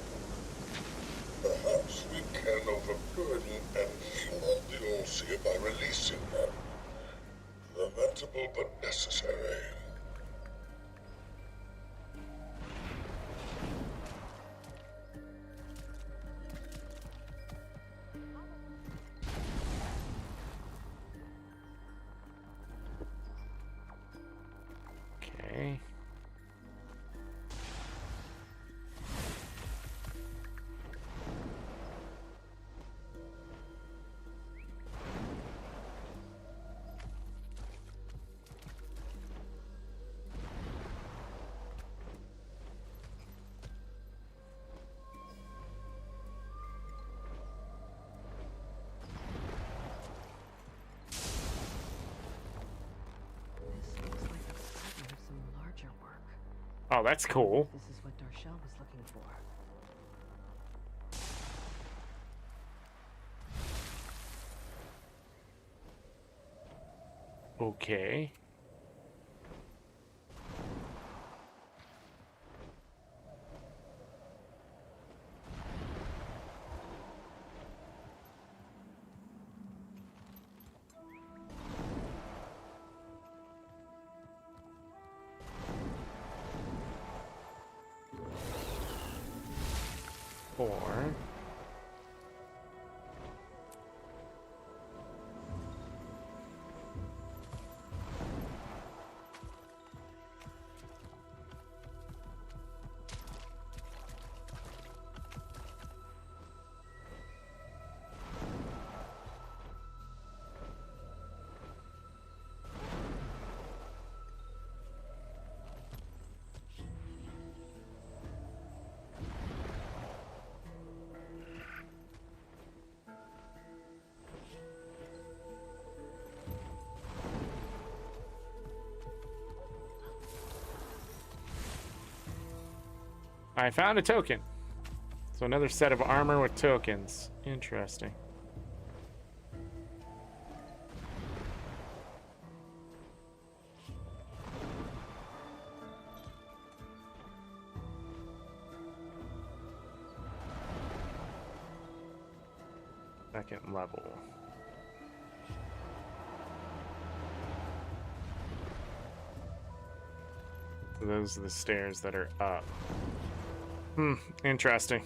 Perhaps we can overburden and heal up the Allseer by releasing them. Lamentable but necessary. Okay. Oh, that's cool. This is what Darshell was looking for. Okay. Four. I found a token. So another set of armor with tokens. Interesting. Second level. Those are the stairs that are up. Interesting.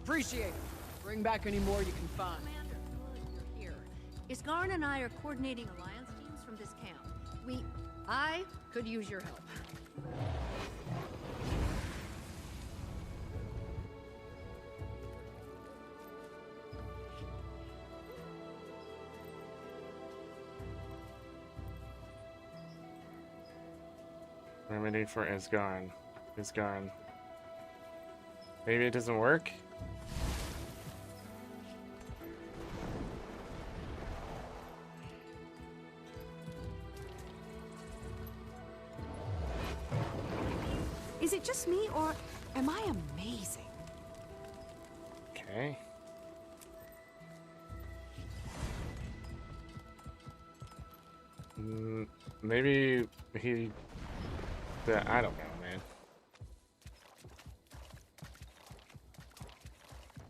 Appreciate it. Bring back any more you can find. Commander, good, you're here. Isgarn and I are coordinating alliance teams from this camp. I could use your help. Remedy for Isgarn. Isgarn. Maybe it doesn't work? Is it just me, or am I amazing? Okay. Maybe he... I don't know, man.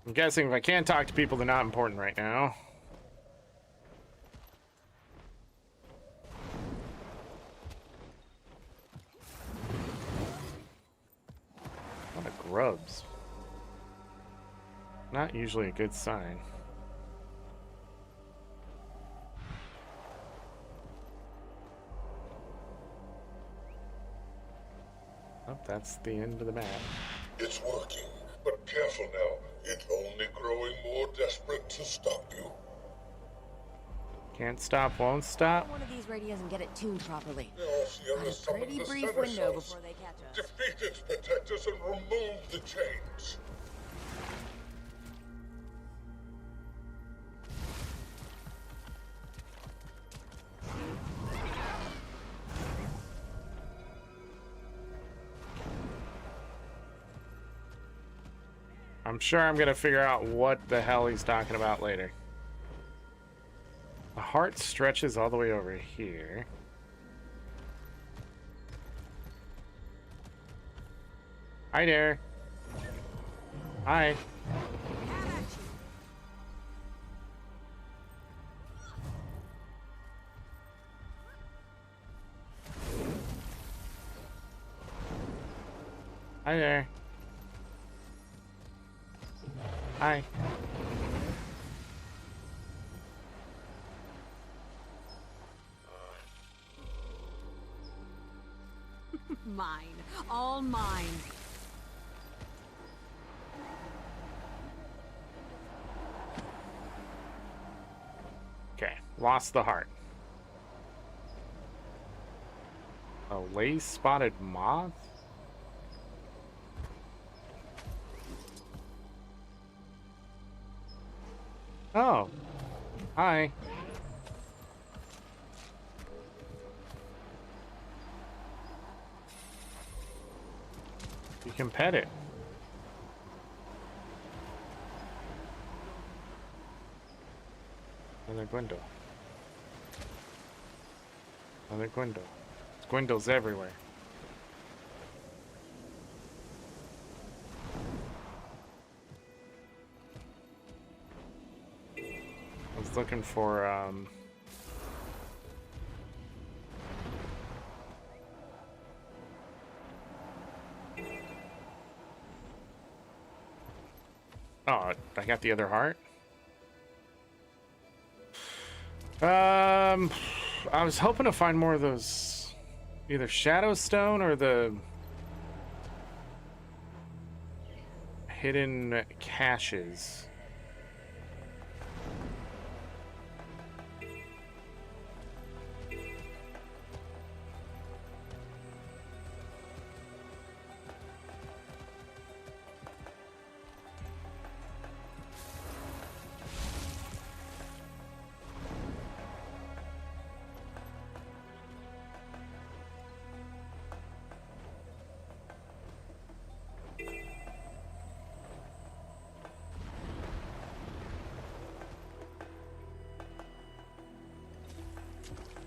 I'm guessing if I can't talk to people, they're not important right now. A lot of grubs. Not usually a good sign. Oh, that's the end of the map. It's working, but careful now. It's only growing more desperate to stop you. Can't stop, won't stop. One of these radios and get it tuned properly. Got a pretty brief window before they catch us. Defeat its protectors and remove the chains. I'm sure I'm gonna figure out what the hell he's talking about later. The heart stretches all the way over here. Hi there. Hi. Hi there. Hi. Mine. All mine. Okay, lost the heart. A lace-spotted moth? Oh. Hi. You can pet it. Another Gwendol. Another Gwendol. There's Gwendols everywhere. I was looking for, oh, I got the other heart. I was hoping to find more of those, either Shadow Stone or the hidden caches.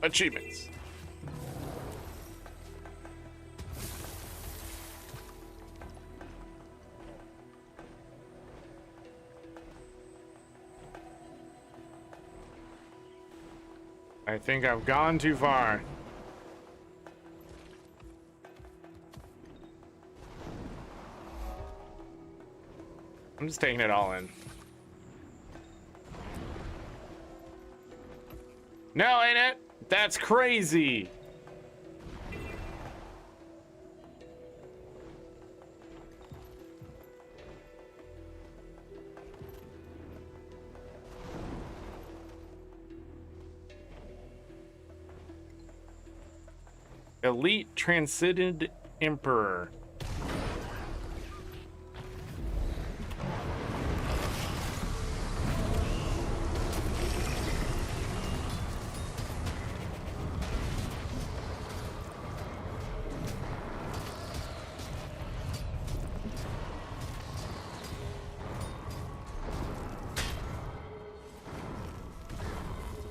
Achievements. I think I've gone too far. I'm just taking it all in. No, ain't it? That's crazy. Elite Transcended Emperor.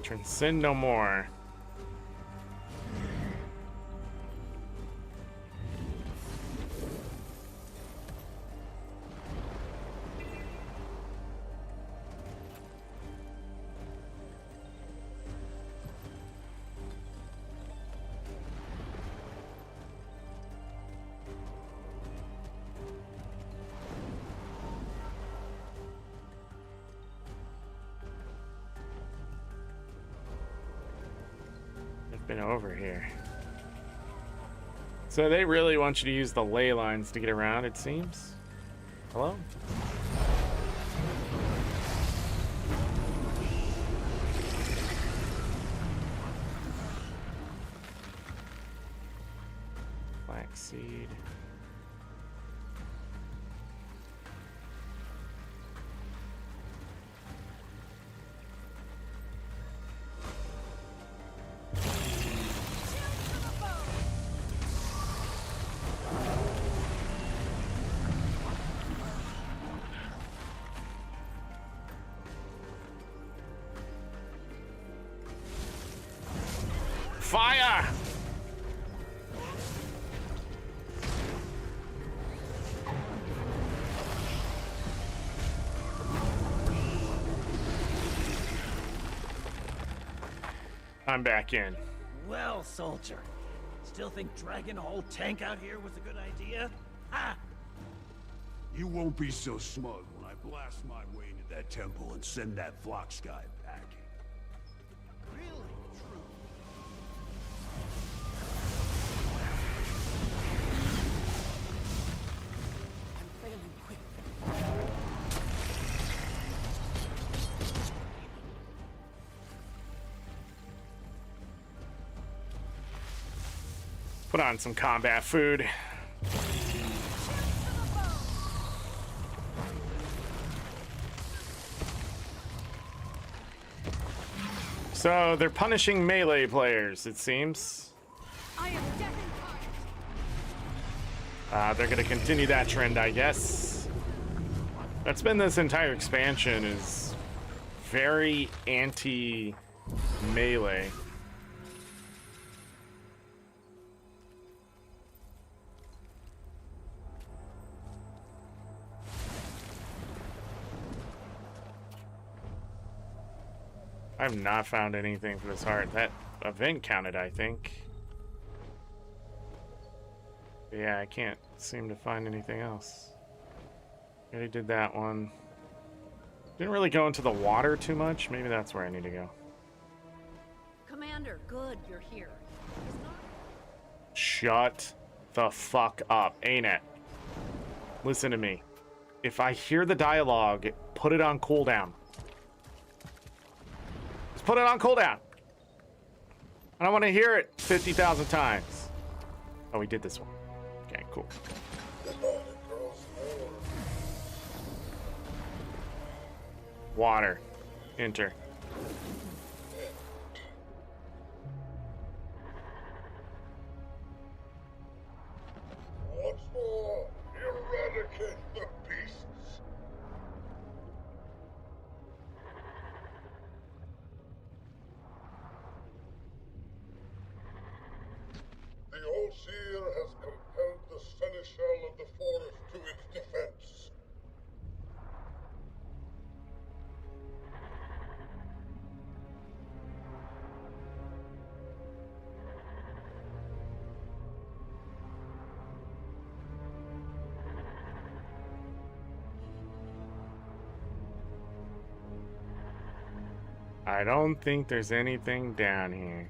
Transcend no more. Been over here. So they really want you to use the ley lines to get around, it seems. Hello? Flaxseed. Fire! I'm back in. Well, soldier, still think dragging a whole tank out here was a good idea? Ha! You won't be so smug when I blast my way into that temple and send that Phlox guy packing. Really? Put on some combat food. So they're punishing melee players, it seems. I am deaf and They're gonna continue that trend, I guess. That's been this entire expansion, is very anti-melee. I've not found anything for this heart. That event counted, I think. But yeah, I can't seem to find anything else. Already did that one. Didn't really go into the water too much. Maybe that's where I need to go. Commander, good, you're here. Shut the fuck up, ain't it? Listen to me. If I hear the dialogue, put it on cooldown. Just put it on cooldown. I don't want to hear it 50,000 times. Oh, we did this one. Okay, cool. Water. Enter. Once more, eradicate the beasts. The Old Seer has compelled the Seneschal of the Forest to its defense. I don't think there's anything down here.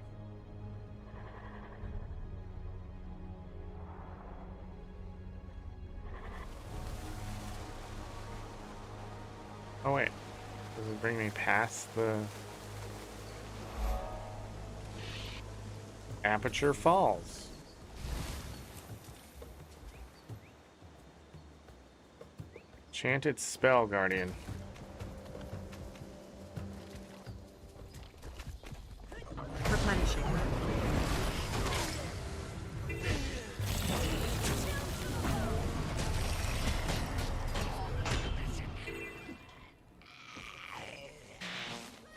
Oh wait, does it bring me past the Aperture Falls? Enchanted Spell Guardian. Replenishing.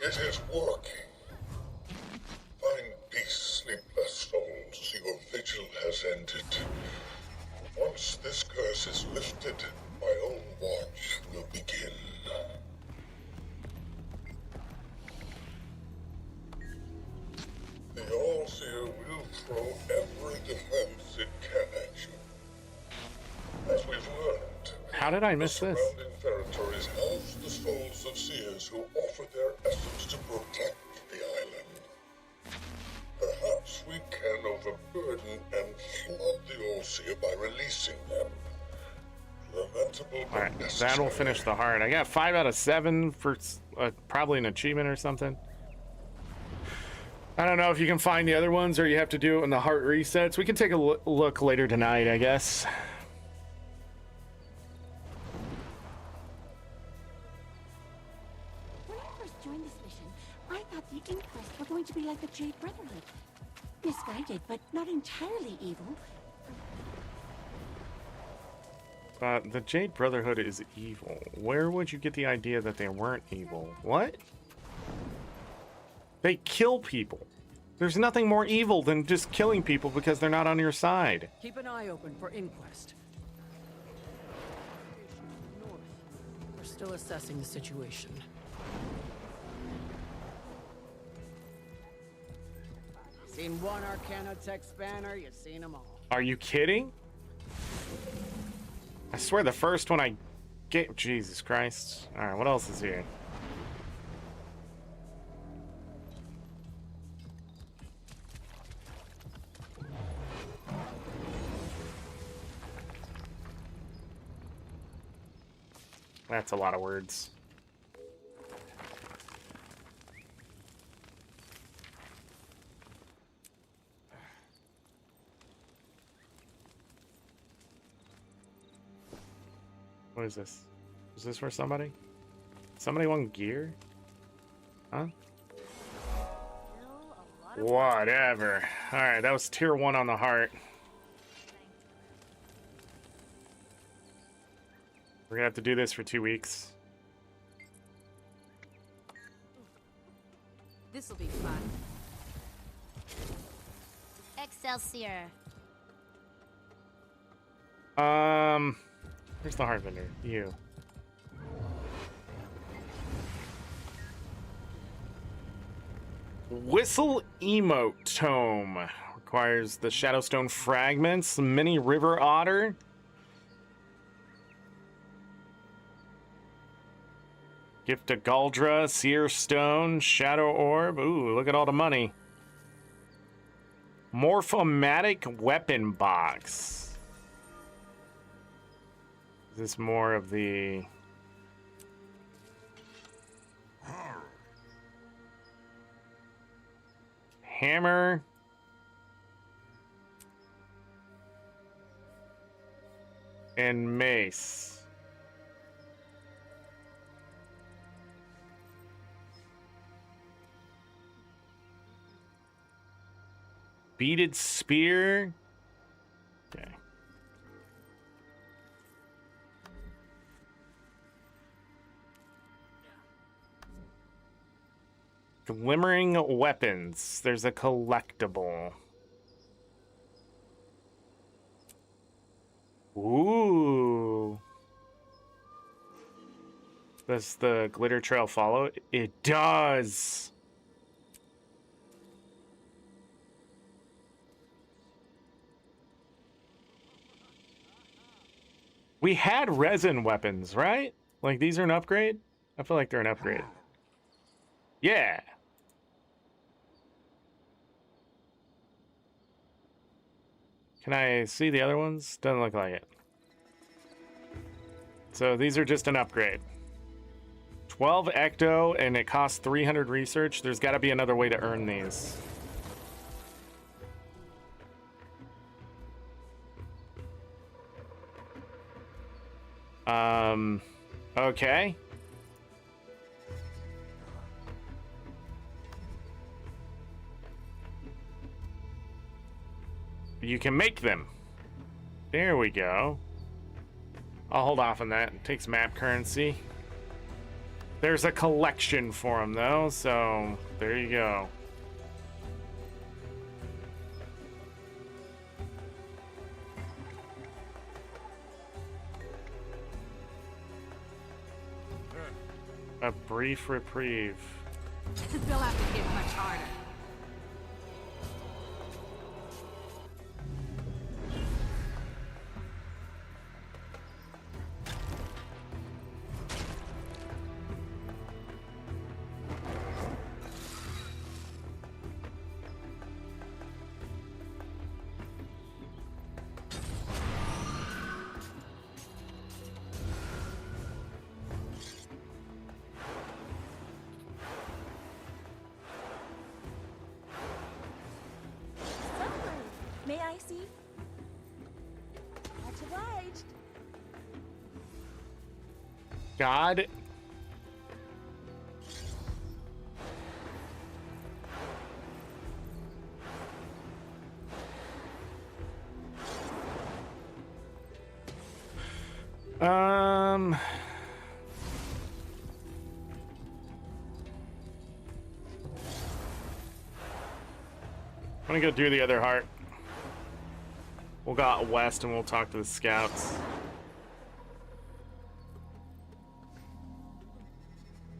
It is working. Find peace, sleepless souls. Your vigil has ended. Once this curse is lifted, my own watch will begin. The All-Seer will throw every defense it can at you. As we've learned, how did I miss this? Surrounding territories house the souls of seers who offer their essence to protect the island. Perhaps we can overburden and flood the All-Seer by releasing them. Lamentable, but Alright, necessary. that'll finish the heart. I got 5 out of 7 for probably an achievement or something. I don't know if you can find the other ones or you have to do it when the heart resets. We can take a look later tonight, I guess. When I first joined this mission, I thought the Inquest were going to be like the Jade Brotherhood. Misguided, but not entirely evil. The Jade Brotherhood is evil. Where would you get the idea that they weren't evil? What? They kill people. There's nothing more evil than just killing people because they're not on your side. Keep an eye open for Inquest. North. We're still assessing the situation. Seen one Arcanotech spanner, you've seen them all. Are you kidding? I swear the first one I get... Jesus Christ. Alright, what else is here? That's a lot of words. What is this? Is this for somebody? Somebody want gear? Huh? Whatever. Alright, that was tier 1 on the heart. We're gonna have to do this for 2 weeks. This'll be fun. Excelsior. Where's the heart vendor? You. Whistle Emote Tome. Requires the Shadowstone Fragments, Mini River Otter. Gift of Galdra, Seer Stone, Shadow Orb. Ooh, look at all the money. Morphomatic Weapon Box. Is this more of the... Hammer. And mace. Beaded spear. Okay. Glimmering weapons. There's a collectible. Ooh. Does the glitter trail follow? It does. We had resin weapons, right? Like these are an upgrade? I feel like they're an upgrade. Yeah. Can I see the other ones? Doesn't look like it. So these are just an upgrade. 12 ecto, and it costs 300 research. There's got to be another way to earn these. Okay. You can make them. There we go. I'll hold off on that. It takes map currency. There's a collection for them, though, so there you go. A brief reprieve. They'll have to hit much harder. May I see? Much obliged. God. I'm gonna go do the other heart. We'll go out west and we'll talk to the scouts.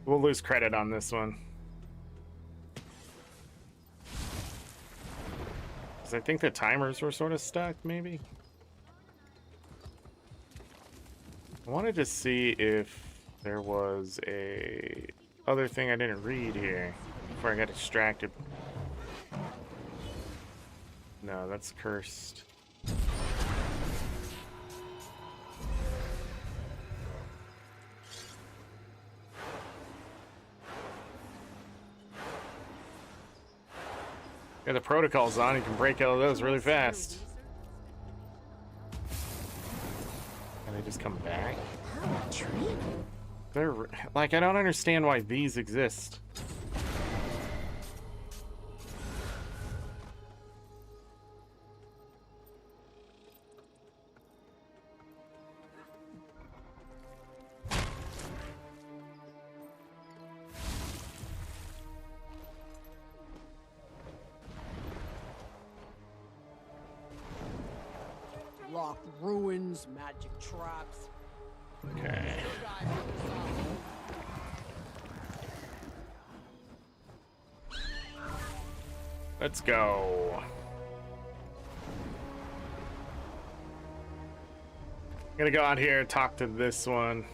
We'll lose credit on this one. Because I think the timers were sort of stuck, maybe? I wanted to see if there was a other thing I didn't read here before I got distracted. No, that's cursed. Yeah, the protocol's on. You can break out of those really fast. Can they just come back? They're like, I don't understand why these exist. Locked ruins, magic traps. Okay. Let's go. I'm gonna go out here and talk to this one.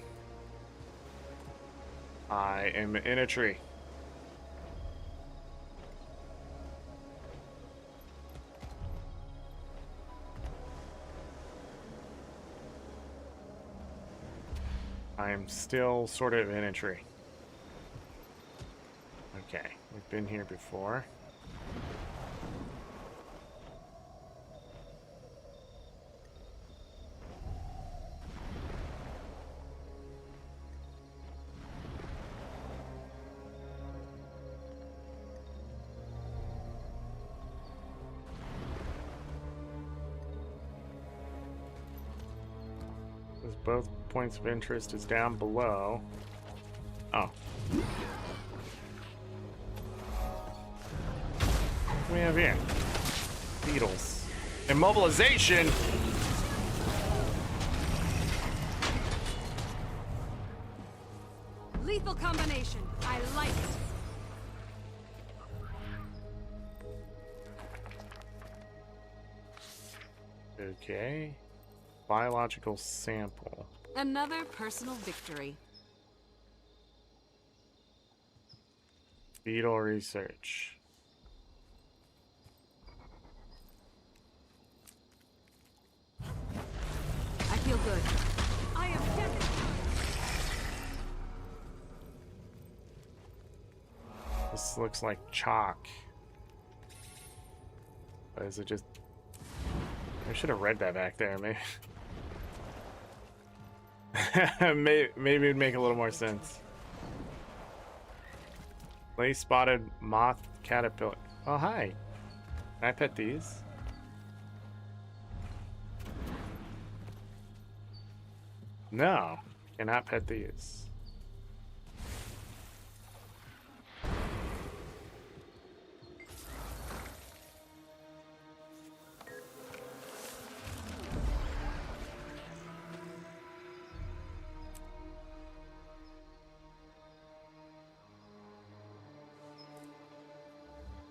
I am in a tree. I'm still sort of in a tree. Okay, we've been here before. Both points of interest is down below. Oh. What do we have here? Beetles. Immobilization! Lethal combination. I like it. Okay. Biological sample. Another personal victory. Beetle research. I feel good. I am definitely. This looks like chalk. But is it just... I should have read that back there, maybe. Maybe it'd make a little more sense. Clay spotted moth caterpillar. Oh, hi. Can I pet these? No, cannot pet these.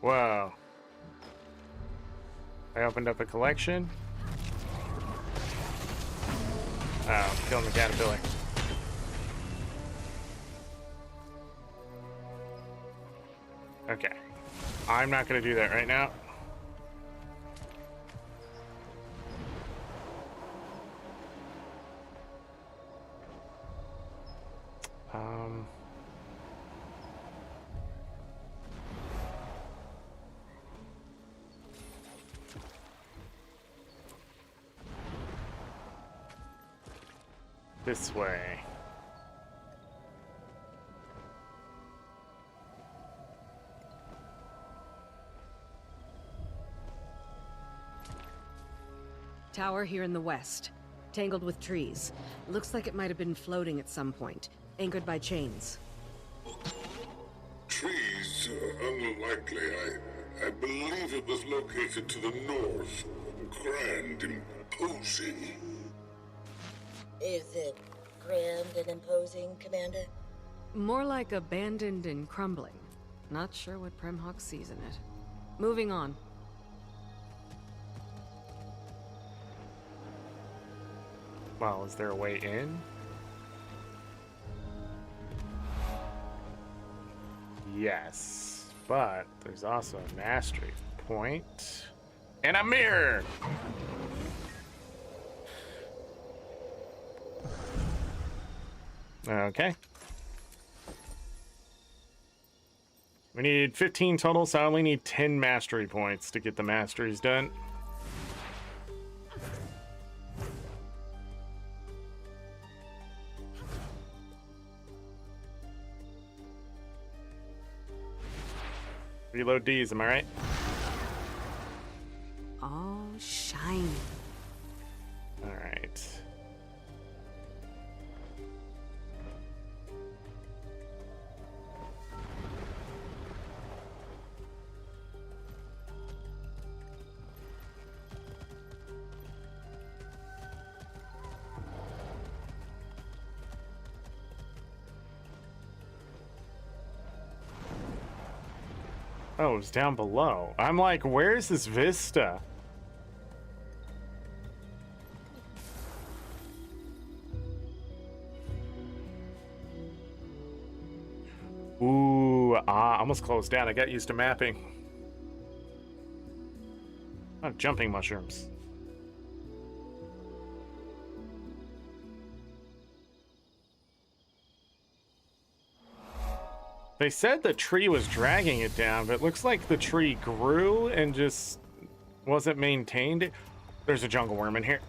Whoa. I opened up a collection. Oh, killing the caterpillar. Okay. I'm not gonna do that right now. This way. Tower here in the west, tangled with trees. Looks like it might have been floating at some point, anchored by chains. Trees? Unlikely. I believe it was located to the north. Grand, imposing. Is it grand and imposing, Commander? More like abandoned and crumbling. Not sure what Premhawk sees in it. Moving on. Well, is there a way in? Yes, but there's also a mastery point and a mirror. Okay. We need 15 total, so I only need 10 mastery points to get the masteries done. Reload D's, am I right? Oh, shiny. All right. Oh, it's down below. I'm like, where's this vista? Ooh, almost closed down. I got used to mapping. Oh, jumping mushrooms. They said the tree was dragging it down, but it looks like the tree grew and just wasn't maintained. There's a jungle worm in here.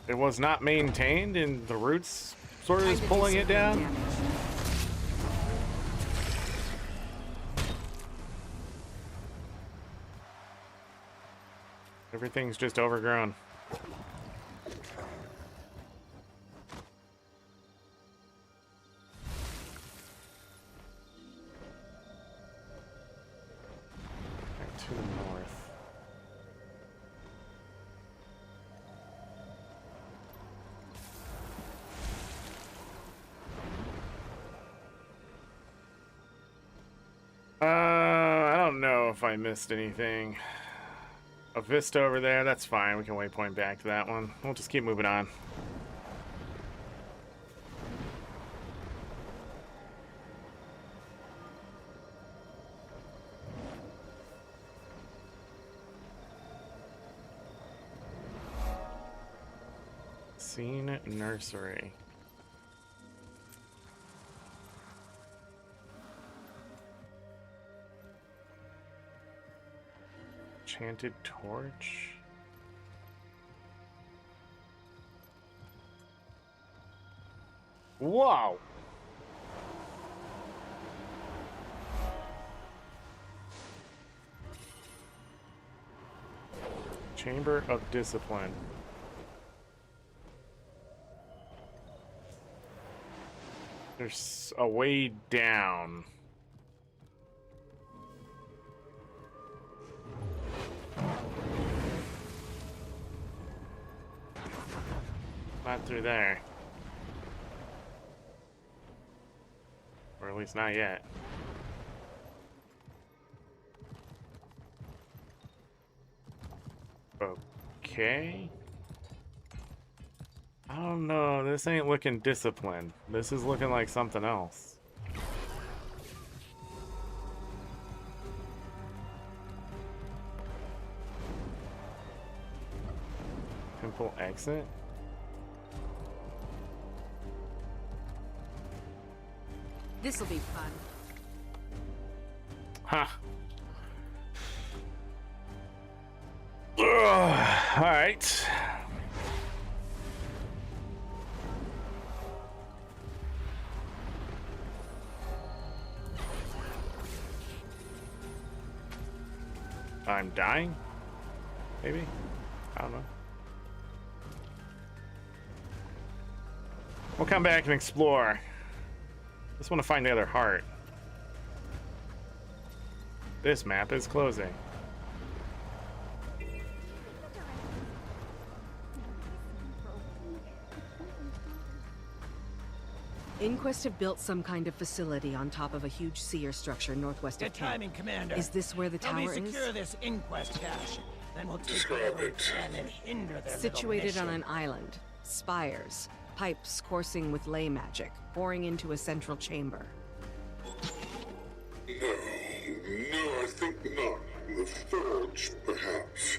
It was not maintained and the roots sort of is pulling it down. Everything's just overgrown. To the north. I don't know if I missed anything. A vista over there, that's fine. We can waypoint back to that one. We'll just keep moving on. Scene nursery. Enchanted torch. Wow. Chamber of Discipline. There's a way down. Not through there. Or at least not yet. Okay. I don't know. This ain't looking disciplined. This is looking like something else. Temple exit? This'll be fun. Huh. All right. I'm dying? Maybe? I don't know. We'll come back and explore. Just want to find the other heart. This map is closing. Inquest have built some kind of facility on top of a huge seer structure northwest of Good camp. timing, Commander. Is this where the Help tower me secure is? this Inquest cache. Then we'll take Describe over it. and hinder their Situated on little an island. Spires. Pipes coursing with ley magic, pouring into a central chamber. No, I think not. The Forge, perhaps.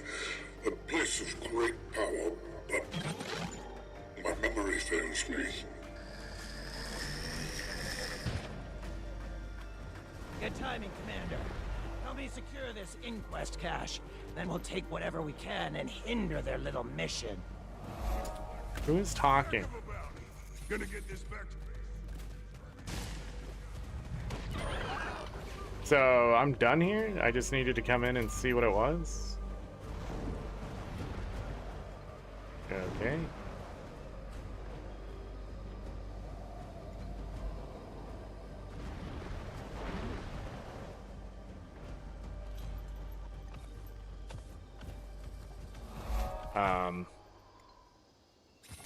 A place of great power, but my memory fails me. Good timing, Commander. Help me secure this Inquest cache. Then we'll take whatever we can and hinder their little mission. Who is talking? Gonna get this back to So I'm done here? I just needed to come in and see what it was? Okay.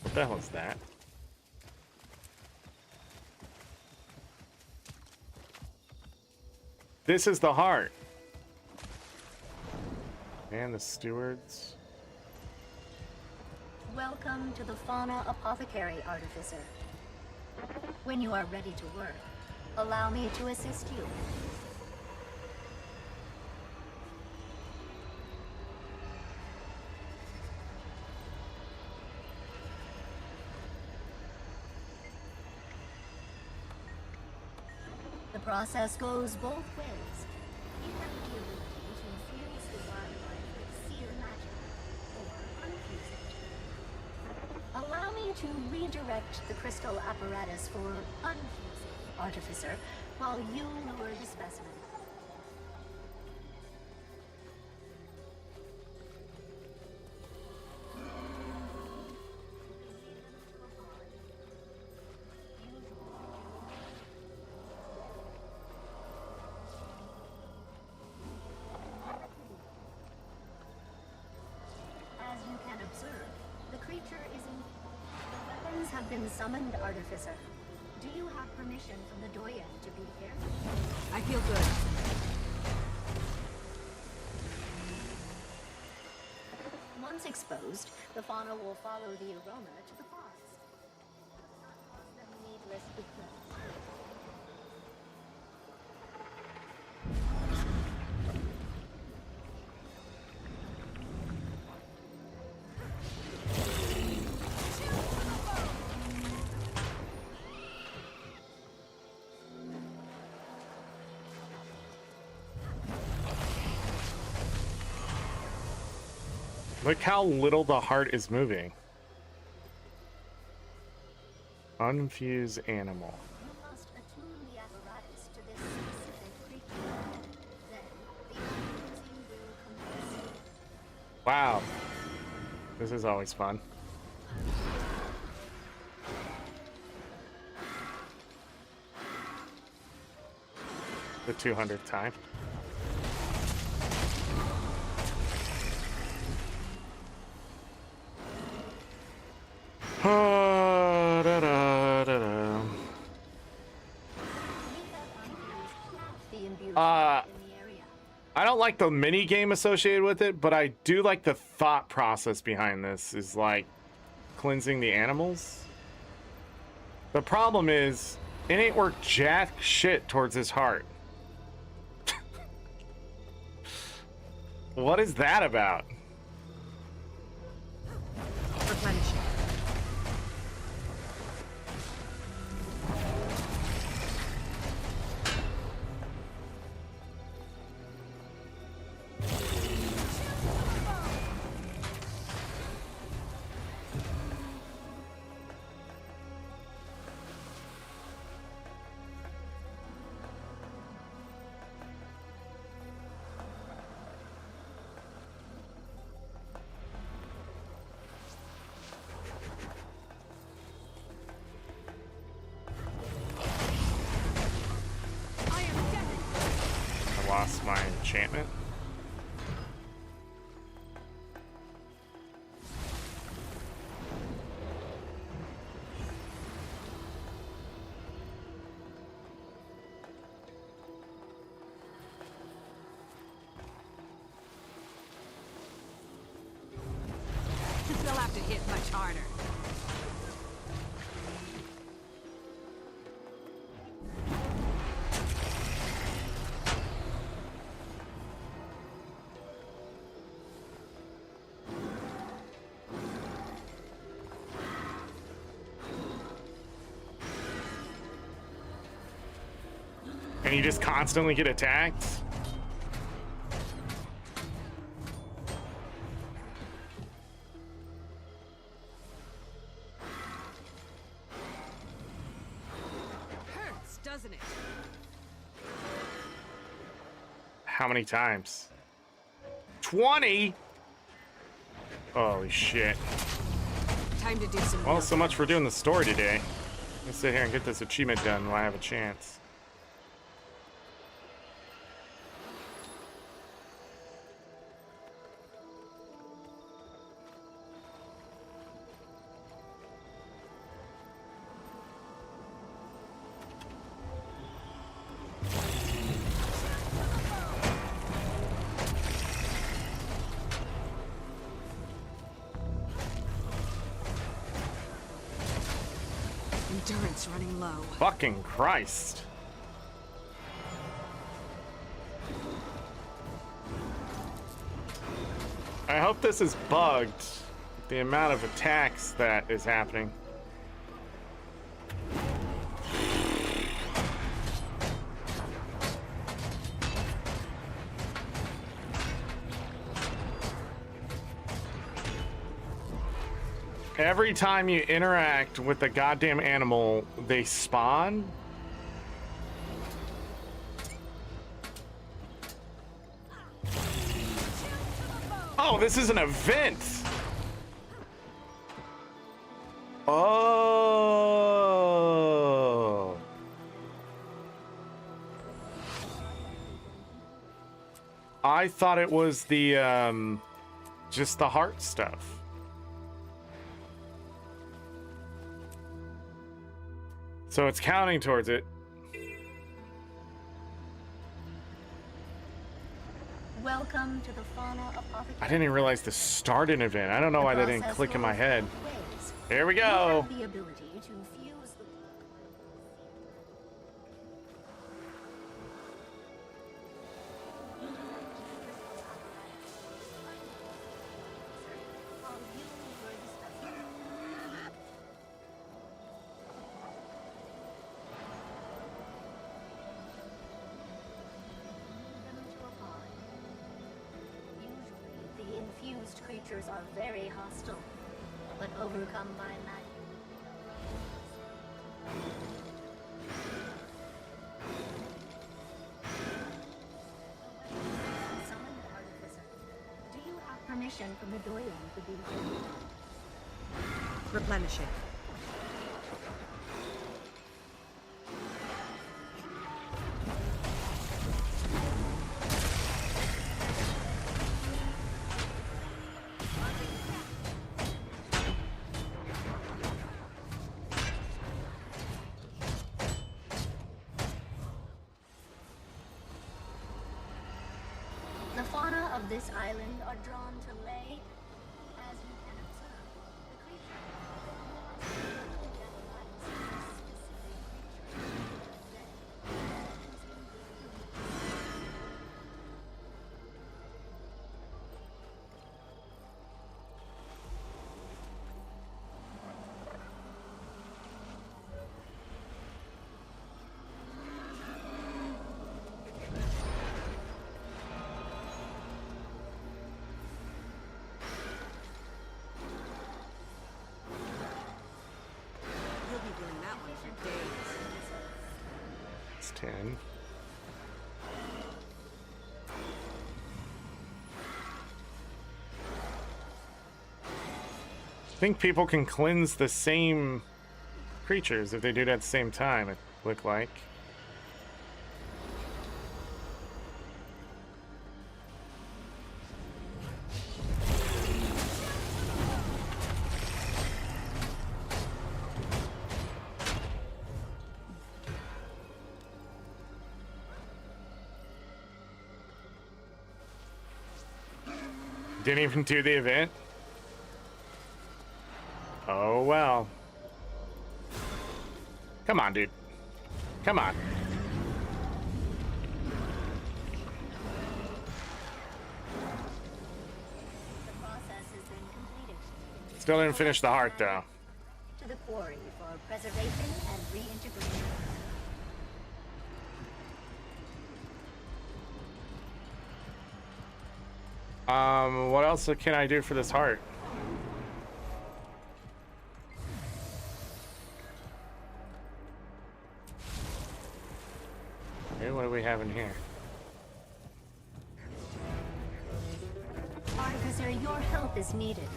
What the hell is that? This is the heart. And the stewards. Welcome to the Fauna Apothecary, Artificer. When you are ready to work, allow me to assist you. The process goes both ways. You have the ability to infuse the wildlife with seer magic, or unfuse it. Allow me to redirect the crystal apparatus for unfusing, Artificer, while you lure the specimen. As you can observe, the creature is in... The weapons have been summoned, Artificer. Do you have permission from the Doyen to be here? I feel good. Once exposed, the fauna will follow the aroma to the forest. Let's not cause them needless distress. Look how little the heart is moving. Unfused animal. You must attune the apparatus to this specific creature. Then the unfusing will commence. Wow. This is always fun. The 200th time. I don't like the mini game associated with it, but I do like the thought process behind this. Is like cleansing the animals. The problem is, it ain't worth jack shit towards his heart. What is that about? Replenishing. I lost my enchantment. They'll have to hit much harder. And you just constantly get attacked? Hurts, doesn't it? How many times? 20? Holy shit. Time to do some. Well, so much for doing the story today. Let's sit here and get this achievement done while I have a chance. Endurance running low. Fucking Christ. I hope this is bugged. The amount of attacks that is happening. Every time you interact with the goddamn animal, they spawn. Oh, this is an event. Oh. I thought it was the just the heart stuff. So it's counting towards it. Welcome to the fauna apothecary. I didn't even realize this started an event. I don't know why that didn't click in my head. Here we go. The ability to fuse the Most creatures are very hostile, but overcome by magic. Summoned artificer. Do you have permission from the Doyen to do so? Replenishing. The fauna of this island are drawn to lay, as you can observe. The You'll be doing that one for days. It's 10. I think people can cleanse the same creatures if they do it at the same time, it looked like. Didn't even do the event? Oh well. Come on, dude. Come on. The process has been completed. Still didn't finish the heart though. To the quarry for preservation and reintegration. What else can I do for this heart? Okay, what do we have in here? Artificer, your help is needed.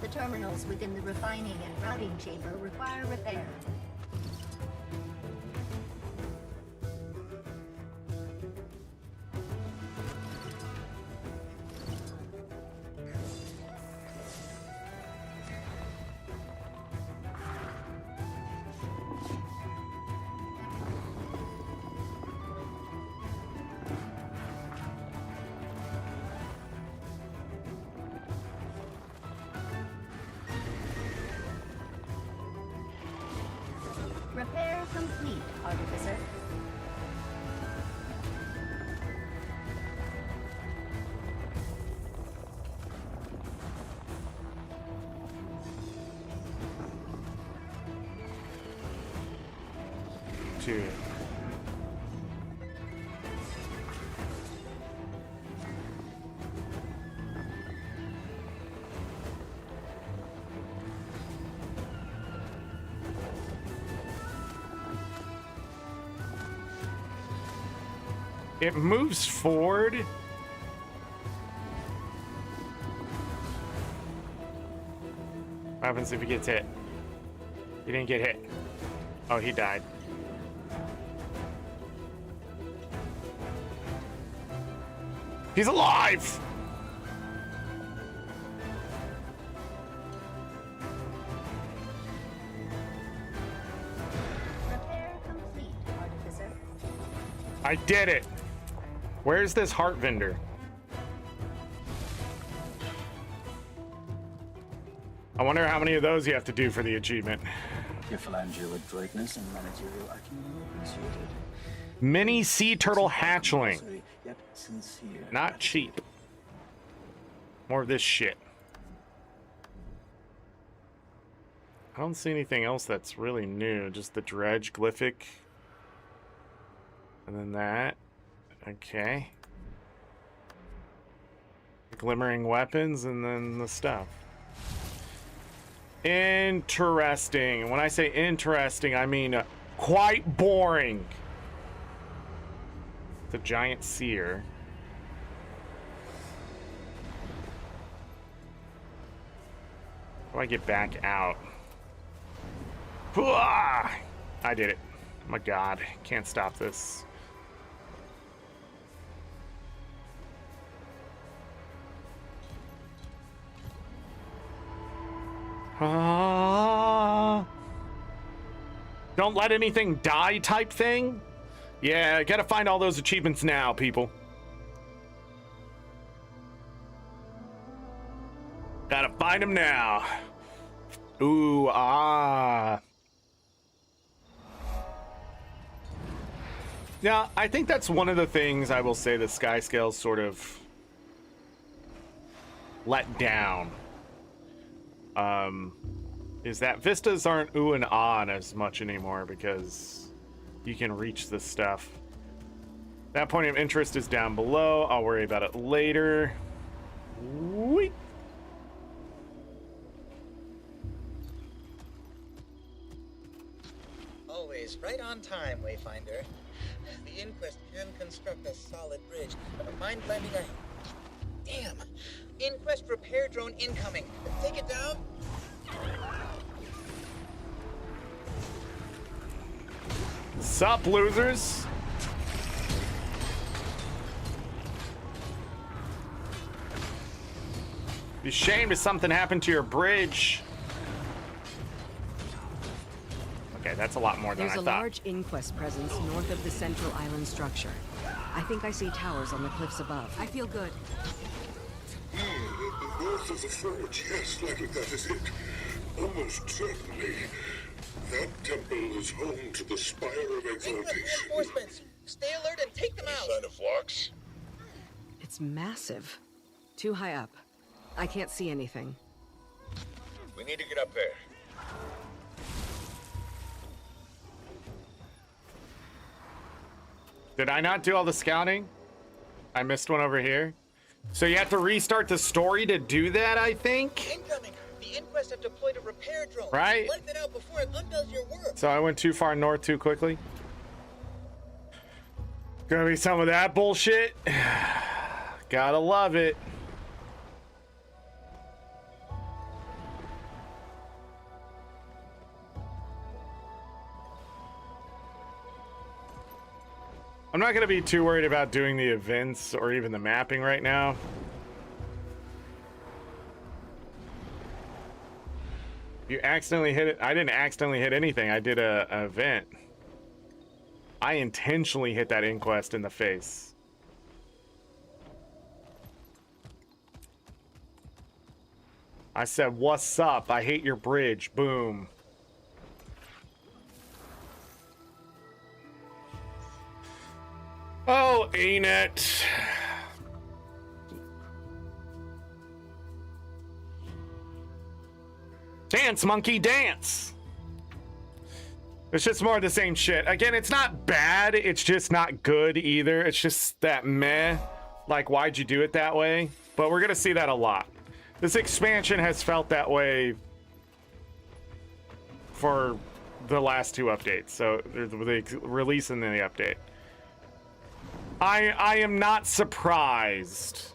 The terminals within the refining and routing chamber require repair. Repair complete, Artificer. Two. It moves forward. What happens if he gets hit? He didn't get hit. Oh, he died. He's alive! Repair complete, Artificer. I did it! Where's this heart vendor? I wonder how many of those you have to do for the achievement. Your phalangeal adroitness and managerial acumen are appreciated. Mini sea turtle hatchling. Yet sincere. Not cheap. More of this shit. I don't see anything else that's really new. Just the dredge glyphic. And then that. Okay. glimmering weapons and then the stuff. Interesting. When I say interesting, I mean quite boring. The giant seer. How do I get back out? I did it. Oh my god, can't stop this. Don't let anything die type thing? Yeah, gotta find all those achievements now, people. Gotta find them now. Ooh, Yeah, I think that's one of the things I will say the Skyscale sort of let down. Is that vistas aren't ooh and ah as much anymore because you can reach this stuff. That point of interest is down below. I'll worry about it later. Whee! Always right on time, Wayfinder. The Inquest can construct a solid bridge, but a mind-blending Damn! Inquest repair drone incoming. Take it down. Sup, losers? Be ashamed if something happened to your bridge. Okay, that's a lot more than I thought. There's a large Inquest presence north of the central island structure. I think I see towers on the cliffs above. I feel good. North of the forge, yes, likely that is it. Almost certainly. That temple is home to the Spire of Exaltation. Reinforcements! Stay alert and take them out! Sign of flux? It's massive. Too high up. I can't see anything. We need to get up there. Did I not do all the scouting? I missed one over here. So you have to restart the story to do that, I think? Incoming! The Inquest have deployed a repair drone. Right? Let it out before it undoes your work. So I went too far north too quickly. Gonna be some of that bullshit. Gotta love it. I'm not gonna be too worried about doing the events or even the mapping right now. You accidentally hit it. I didn't accidentally hit anything. I did an event. I intentionally hit that Inquest in the face. I said, "What's up? I hate your bridge." Boom. Oh, ArenaNet. Dance, monkey, dance. It's just more of the same shit. Again, it's not bad. It's just not good either. It's just that meh. Like, why'd you do it that way? But we're going to see that a lot. This expansion has felt that way for the last two updates. So, the release and then the update. I am not surprised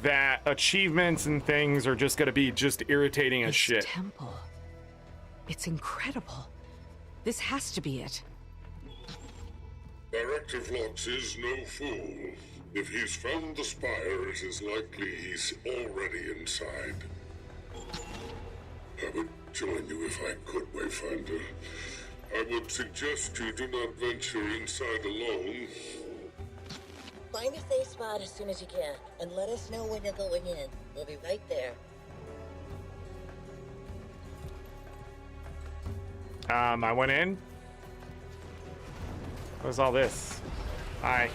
that achievements and things are just going to be just irritating as shit. Temple. It's incredible. This has to be it. Director Vlox is no fool. If he's found the spire, it is likely he's already inside. I would join you if I could, Wayfinder. I would suggest you do not venture inside alone. Find a safe spot as soon as you can, and let us know when you're going in. We'll be right there. I went in. What was all this? Hi.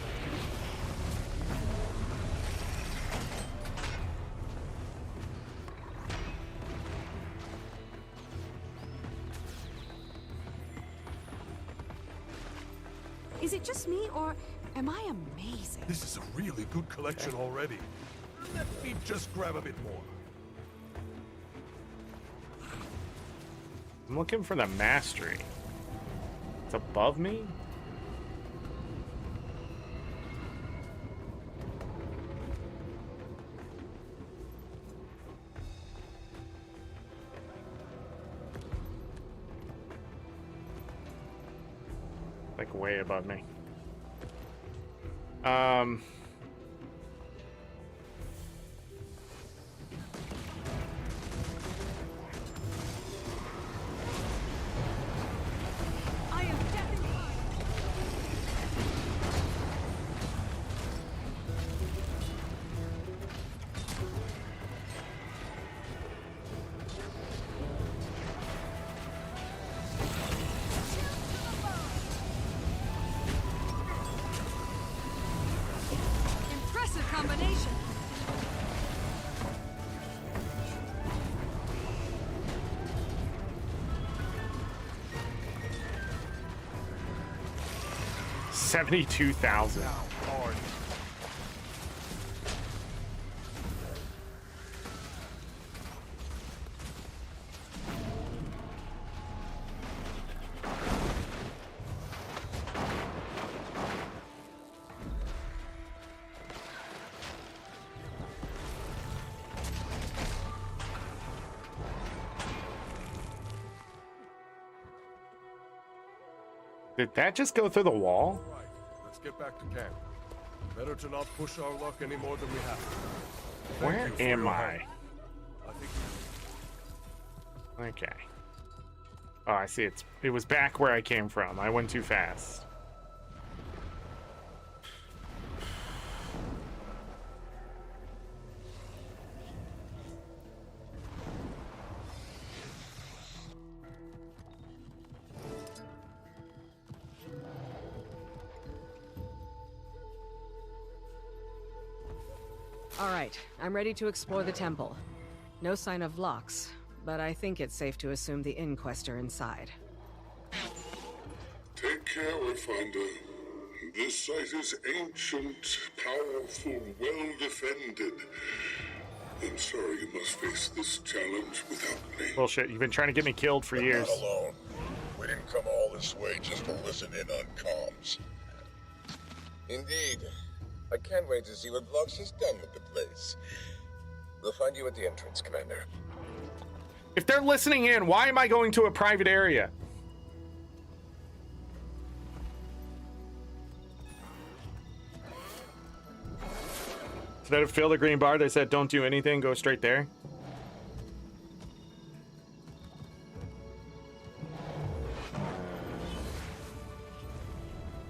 Is it just me, or am I amazing? This is a really good collection already. Let me just grab a bit more. I'm looking for the mastery. It's above me? Like way above me. I am deafened. 72,000. Did that just go through the wall? All right, let's get back to camp. Better to not push our luck any more than we have to. Thank Where you for am your I? help. I think Okay. Oh, I see. It was back where I came from. I went too fast. All right, I'm ready to explore the temple. No sign of locks, but I think it's safe to assume the inquest are inside. Take care, Wayfinder. This site is ancient, powerful, well defended. I'm sorry you must face this challenge without me. Bullshit. You've been trying to get me killed for years. Not alone. We didn't come all this way just to listen in on comms. Indeed. I can't wait to see what Vlox has done with the place. We'll find you at the entrance, Commander. If they're listening in, why am I going to a private area? Instead of fill the green bar, they said don't do anything, go straight there.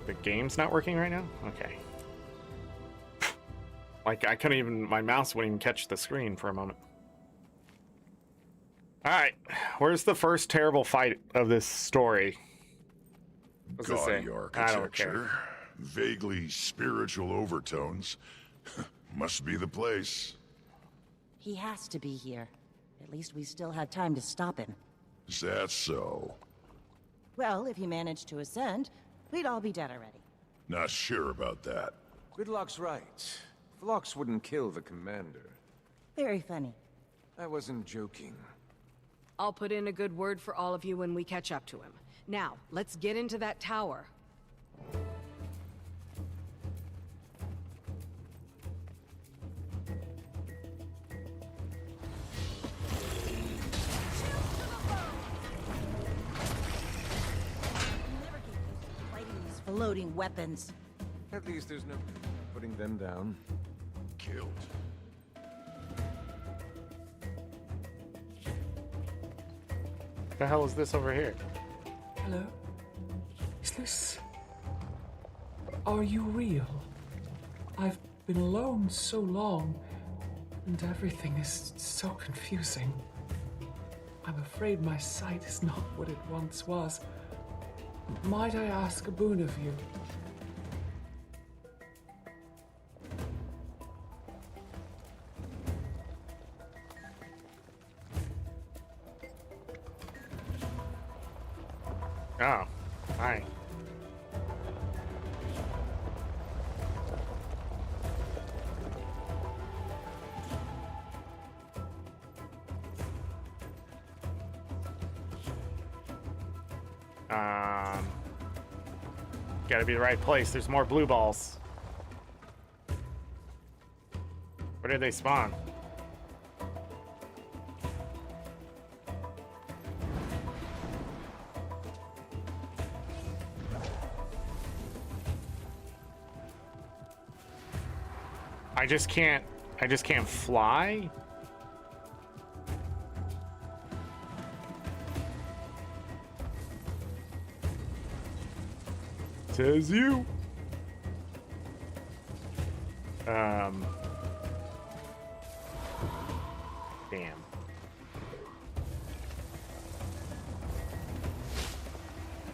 The game's not working right now? Okay. Like, I couldn't even, my mouse wouldn't even catch the screen for a moment. Alright, where's the first terrible fight of this story? What's this say? Gaudy I don't architecture, care. vaguely spiritual overtones. Must be the place. He has to be here. At least we still had time to stop him. Is that so? Well, if he managed to ascend, we'd all be dead already. Not sure about that. Gridlock's right. Phlox wouldn't kill the commander. Very funny. I wasn't joking. I'll put in a good word for all of you when we catch up to him. Now, let's get into that tower. Fighting these floating weapons. At least there's no putting them down. Killed. What the hell is this over here? Hello? Is this... Are you real? I've been alone so long, and everything is so confusing. I'm afraid my sight is not what it once was. Might I ask a boon of you? Oh, hi. Gotta be the right place. There's more blue balls. Where did they spawn? I just can't fly? Says you. Damn.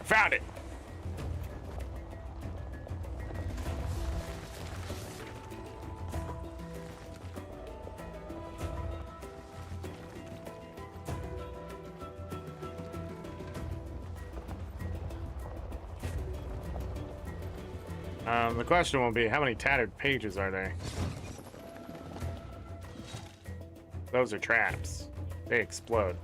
Found it. The question will be, how many tattered pages are there? Those are traps. They explode.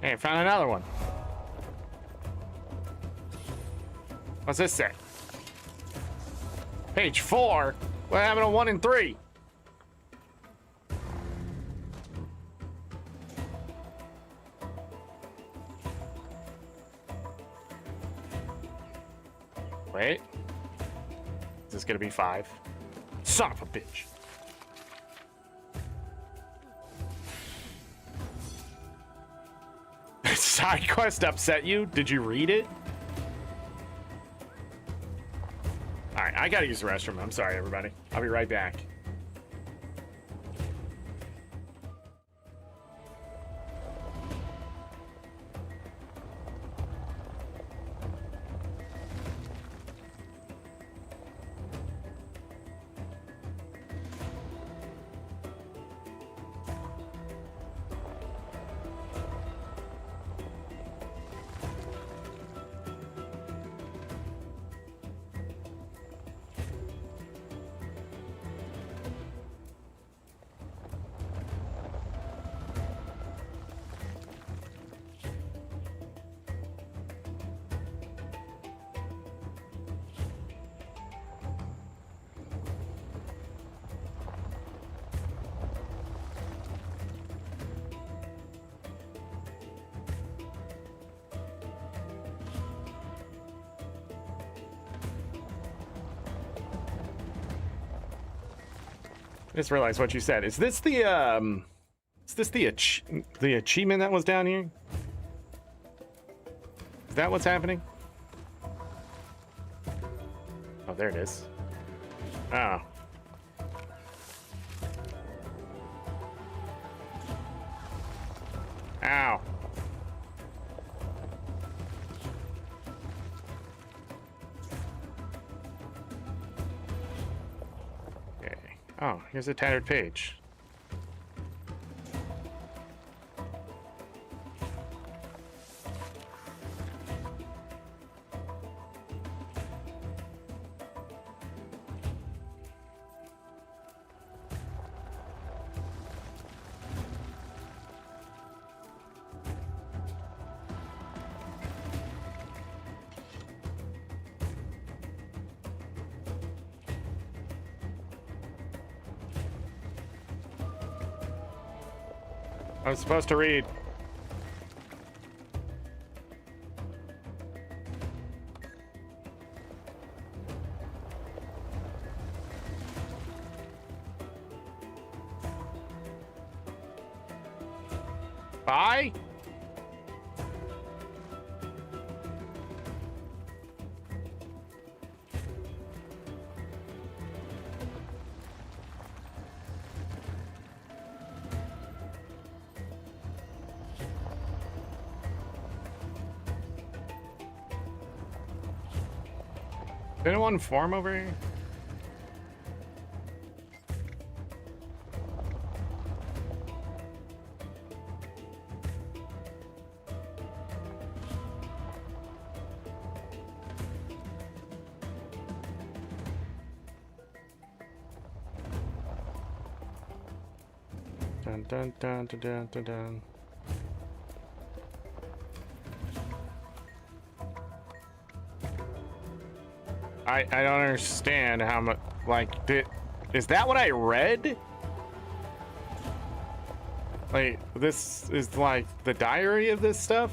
Hey, I found another one. What's this say? Page 4? What happened to 1 and 3? Wait. Is this gonna be 5? Son of a bitch. Side quest upset you? Did you read it? Alright, I gotta use the restroom. I'm sorry, everybody. I'll be right back. I just realized what you said. Is this the achievement that was down here? Is that what's happening? Oh, there it is. Oh. Ow. Oh, here's a tattered page. I was supposed to read. Bye. Did anyone form over here? Dun dun dun dun dun dun dun. I don't understand how much, like, is that what I read? Like, this is like the diary of this stuff?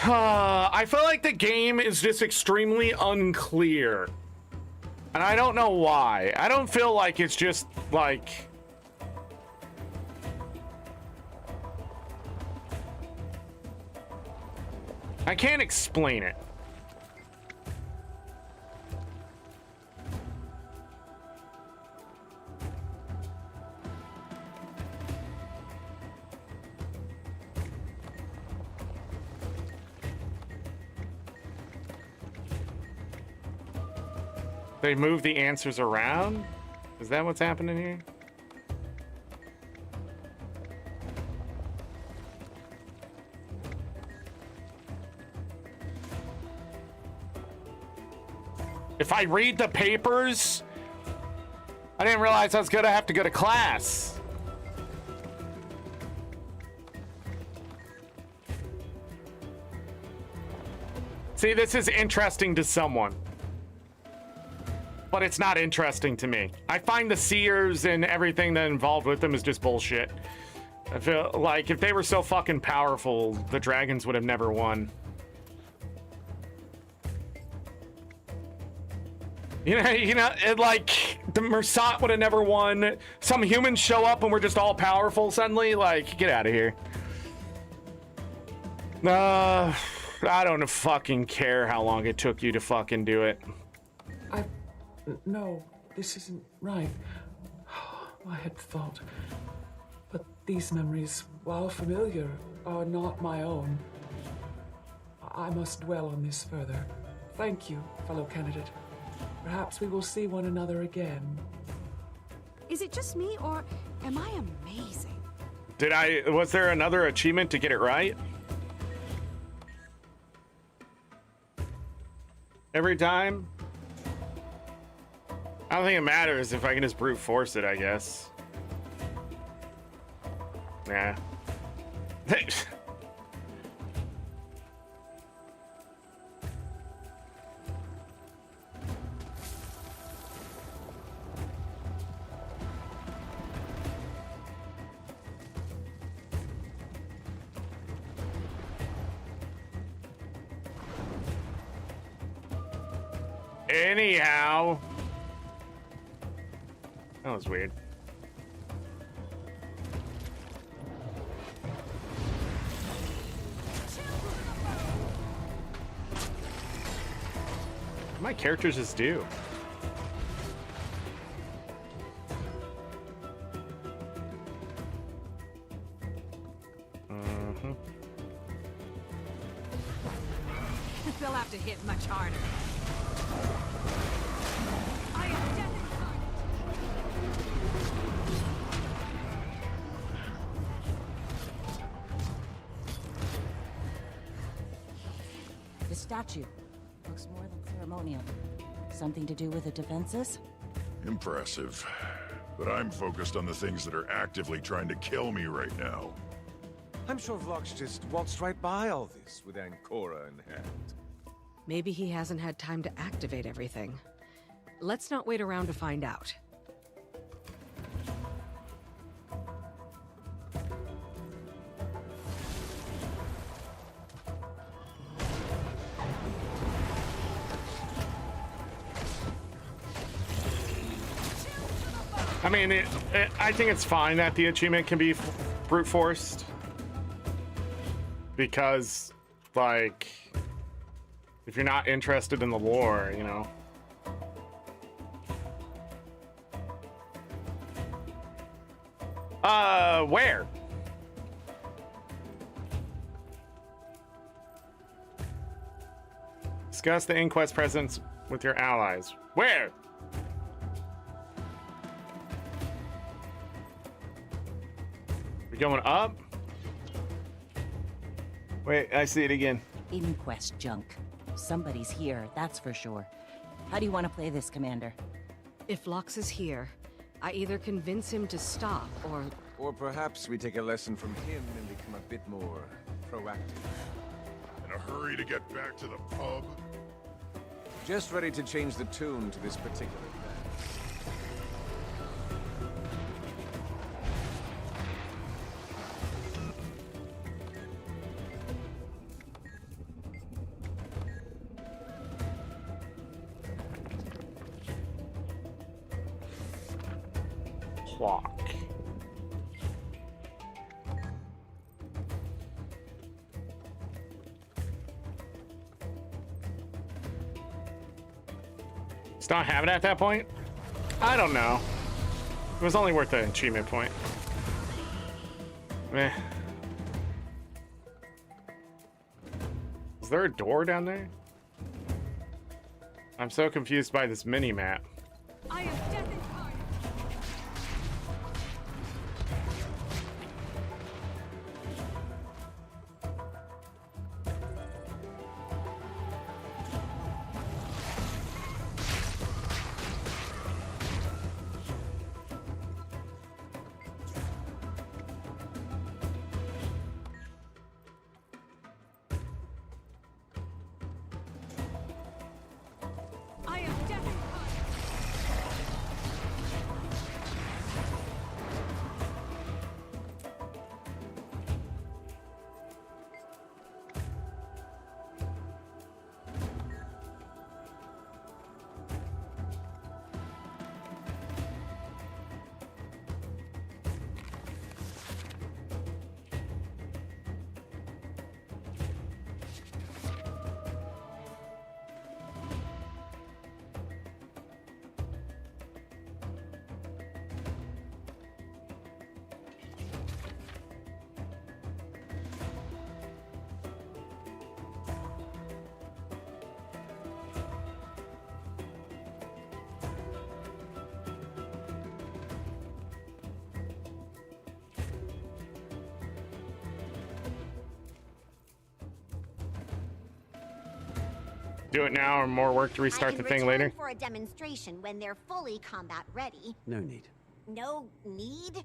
I feel like the game is just extremely unclear. And I don't know why. I don't feel like it's just like... I can't explain it. They move the answers around? Is that what's happening here? If I read the papers, I didn't realize I was gonna have to go to class. See, this is interesting to someone, but it's not interesting to me. I find the seers and everything that involved with them is just bullshit. I feel like if they were so fucking powerful, the dragons would have never won. You know, like the Mersat would have never won. Some humans show up and we're just all powerful suddenly. Like, get out of here. I don't fucking care how long it took you to fucking do it. No, this isn't right. I had thought. But these memories, while familiar, are not my own. I must dwell on this further. Thank you, fellow candidate. Perhaps we will see one another again. Is it just me, or am I amazing? Was there another achievement to get it right? Every time? I don't think it matters if I can just brute force it, I guess. Nah. Anyhow. That was weird. My characters just do. They'll have to hit much harder. I am death The statue looks more than ceremonial. Something to do with the defenses? Impressive. But I'm focused on the things that are actively trying to kill me right now. I'm sure Vlox just waltzed right by all this with Ancora in hand. Maybe he hasn't had time to activate everything. Let's not wait around to find out. I mean, I think it's fine that the achievement can be brute forced. Because, like, if you're not interested in the lore, you know. Where? Discuss the inquest presence with your allies. Where? We going up? Wait, I see it again. Inquest junk. Somebody's here, that's for sure. How do you want to play this, Commander? If Lox is here, I either convince him to stop or... Or perhaps we take a lesson from him and become a bit more proactive. In a hurry to get back to the pub? Just ready to change the tune to this particular dance. Clock. Just not have it at that point? I don't know. It was only worth the achievement point. Meh. Is there a door down there? I'm so confused by this mini-map. I am death incarnate. I am death incarnate. Do it now or more work to restart the thing later? For a demonstration when they're fully combat ready. No need. No need?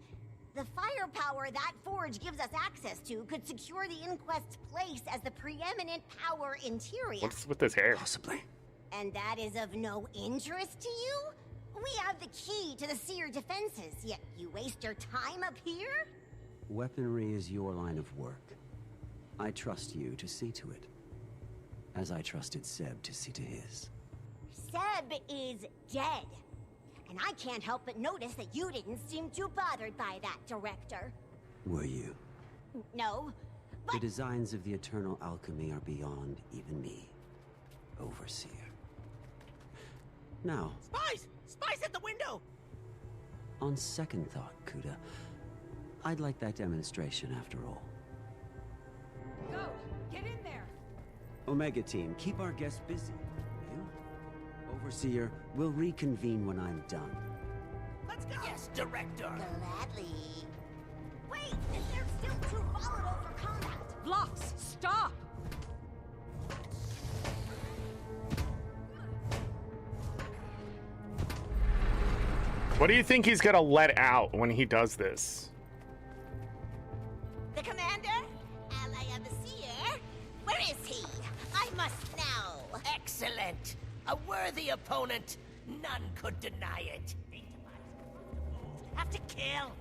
The firepower that forge gives us access to could secure the Inquest's place as the preeminent power in Tyria. What's with this hair? Possibly. And that is of no interest to you? We have the key to the Seer defenses, yet you waste your time up here? Weaponry is your line of work. I trust you to see to it. As I trusted Seb to see to his. Seb is dead. And I can't help but notice that you didn't seem too bothered by that, Director. Were you? No, The designs of the eternal alchemy are beyond even me, Overseer. Now, Spies! Spies at the window! on second thought, Kuda, I'd like that demonstration after all. Go! Get in there! Omega Team, keep our guests busy. You? Overseer, we'll reconvene when I'm done. Let's go! Yes, Director! Gladly. Wait! They're still too volatile for combat! Vlox, stop! What do you think he's gonna let out when he does this? The Commander? Ally of the Seer? Where is he? I must know. Excellent! A worthy opponent. None could deny it. Have to kill.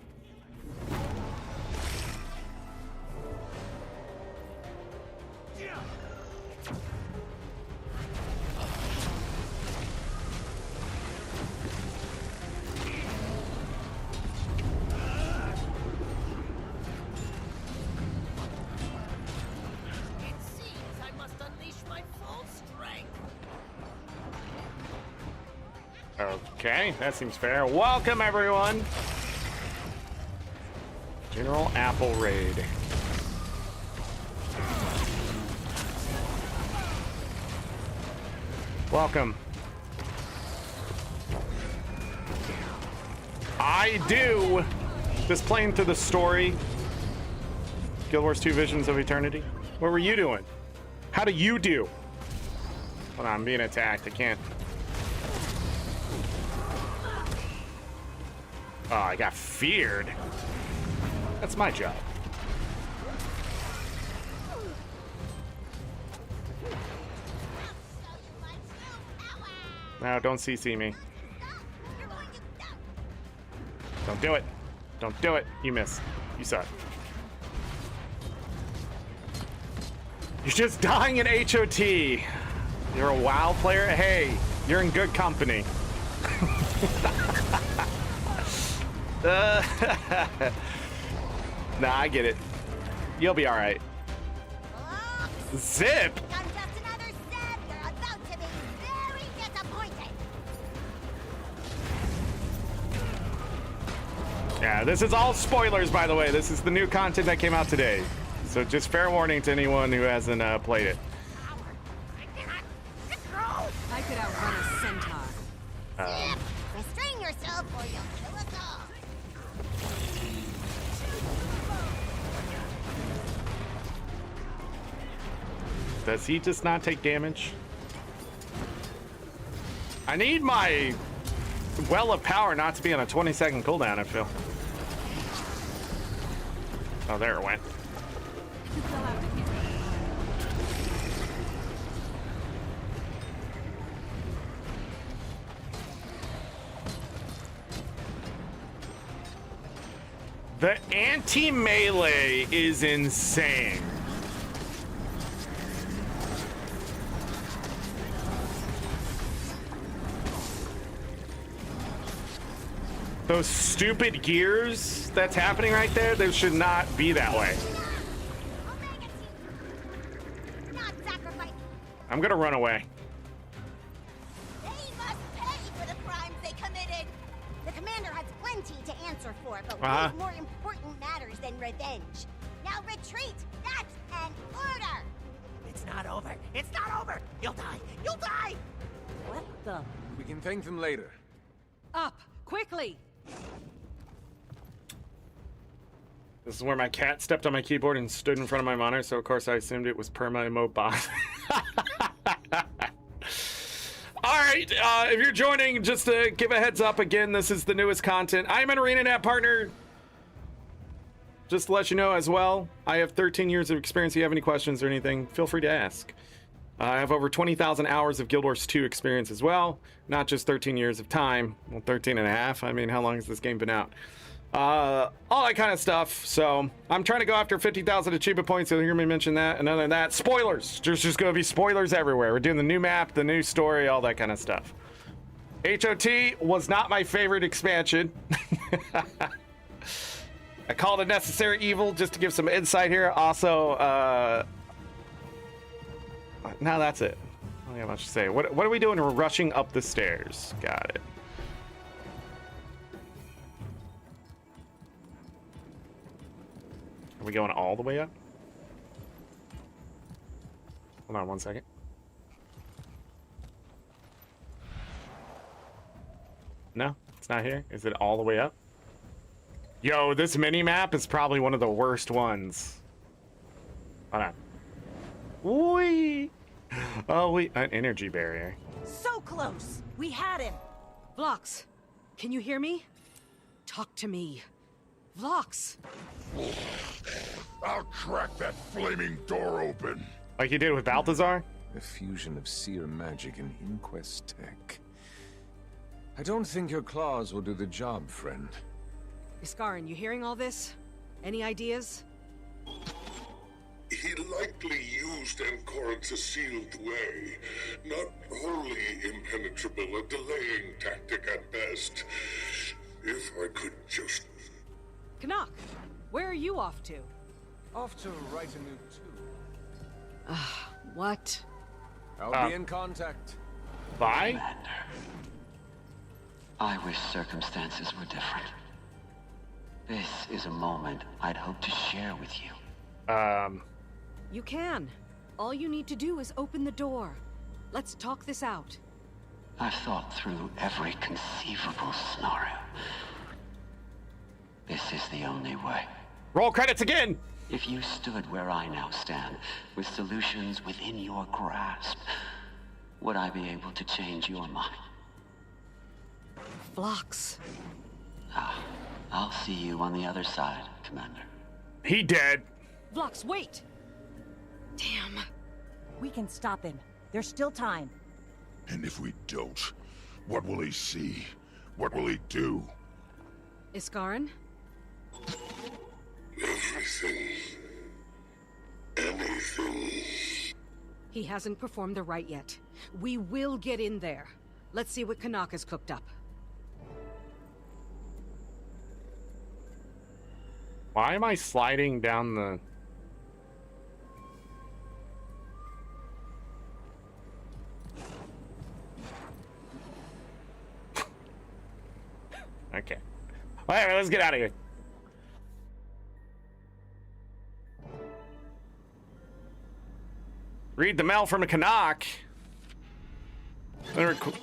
It seems I must unleash my full strength. Okay, that seems fair. Welcome, everyone. General Apple Raid. Welcome. I do. Just playing through the story. Guild Wars 2 Visions of Eternity. What were you doing? How do you do? Hold on, I'm being attacked. I can't. Oh, I got feared. That's my job. No, don't CC me. Don't do it. Don't do it. You missed. You suck. You're just dying in HOT. You're a WoW player? Hey, you're in good company. Nah, I get it. You'll be alright. Zip! Yeah, this is all spoilers, by the way. This is the new content that came out today. So just fair warning to anyone who hasn't played it. I could outrun a centaur. Restrain yourself or you'll kill us all. Does he just not take damage? I need my well of power not to be on a 20-second cooldown, I feel. Oh, there it went. The anti-melee is insane. Those stupid gears that's happening right there, they should not be that way. I'm gonna run away. They must pay for the crimes they committed. The commander has plenty to answer for, but we have more important matters than revenge. Now retreat. That's an order. It's not over. It's not over. You'll die. You'll die. What the? We can thank them later. Up, quickly. This is where my cat stepped on my keyboard and stood in front of my monitor, so of course I assumed it was perma emote bot. Alright, if you're joining, just to give a heads up again, this is the newest content. I'm an ArenaNet partner. Just to let you know as well, I have 13 years of experience. If you have any questions or anything, feel free to ask. I have over 20,000 hours of Guild Wars 2 experience as well. Not just 13 years of time. Well, 13 and a half. I mean, how long has this game been out? All that kind of stuff. So I'm trying to go after 50,000 achievement points. You'll hear me mention that. And other than that, spoilers. There's just going to be spoilers everywhere. We're doing the new map, the new story, all that kind of stuff. HOT was not my favorite expansion. I called it necessary evil just to give some insight here. Also, now that's it. I don't have much to say. What are we doing? We're rushing up the stairs. Got it. Are we going all the way up? Hold on 1 second. No, it's not here. Is it all the way up? Yo, this mini map is probably one of the worst ones. Hold on. Whee! Oh, an energy barrier. So close. We had him. Vlox, can you hear me? Talk to me. Vlox. I'll crack that flaming door open. Like you did with Balthazar? A fusion of seer magic and inquest tech. I don't think your claws will do the job, friend. Iskarin, you hearing all this? Any ideas? He likely used Ancoran's sealed way. Not wholly impenetrable, a delaying tactic at best. If I could just... Canuck, where are you off to? Off to write a new tune. What? I'll be in contact. Bye? Commander, I wish circumstances were different. This is a moment I'd hope to share with you. You can. All you need to do is open the door. Let's talk this out. I've thought through every conceivable scenario. This is the only way. Roll credits again! If you stood where I now stand, with solutions within your grasp, would I be able to change your mind? Phlox. I'll see you on the other side, Commander. He dead. Phlox, wait! Damn. We can stop him. There's still time. And if we don't, what will he see? What will he do? Iskarin? Everything. Anything. He hasn't performed the rite yet. We will get in there. Let's see what Kanaka's cooked up. Why am I sliding down the... Okay. Alright, let's get out of here. Read the mail from a Canuck. Wayfinder,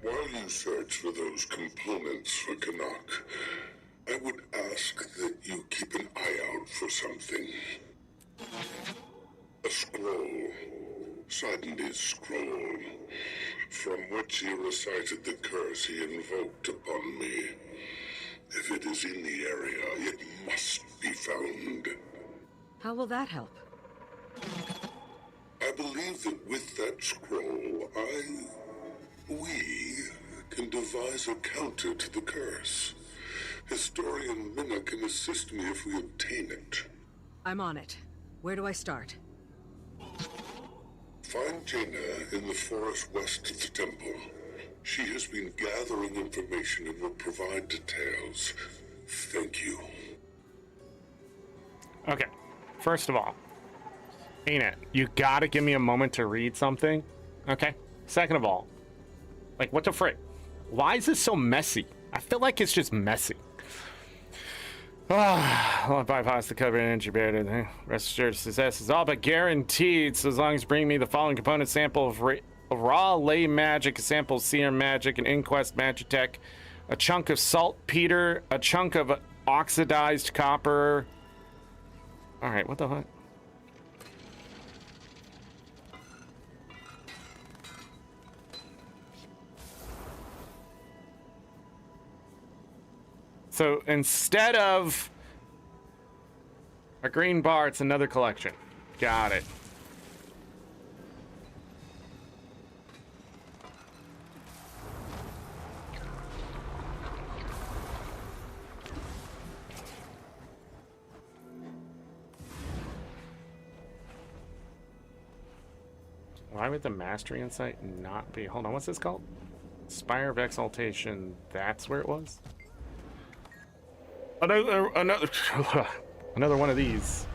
while you search for those components for Canuck, I would ask that you keep an eye out for something. A scroll. Sardony's scroll, from which he recited the curse he invoked upon me. If it is in the area, it must be found. How will that help? I believe that with that scroll, we can devise a counter to the curse. Historian Minna can assist me if we obtain it. I'm on it. Where do I start? Find Jaina in the forest west of the temple. She has been gathering information and will provide details. Thank you. Okay. First of all, ArenaNet, you gotta give me a moment to read something. Okay? Second of all, like, what the frick? Why is this so messy? I feel like it's just messy. I'll bypass the cover energy barrier. Rest assured, success is all but guaranteed, so as long as you bring me the following component: sample of raw ley magic, a sample of serum magic, an inquest magitech, a chunk of saltpeter, a chunk of oxidized copper. All right, what the fuck? So instead of a green bar, it's another collection. Got it. Why would the mastery insight not be? Hold on, what's this called? Spire of Exaltation. That's where it was? Another another one of these.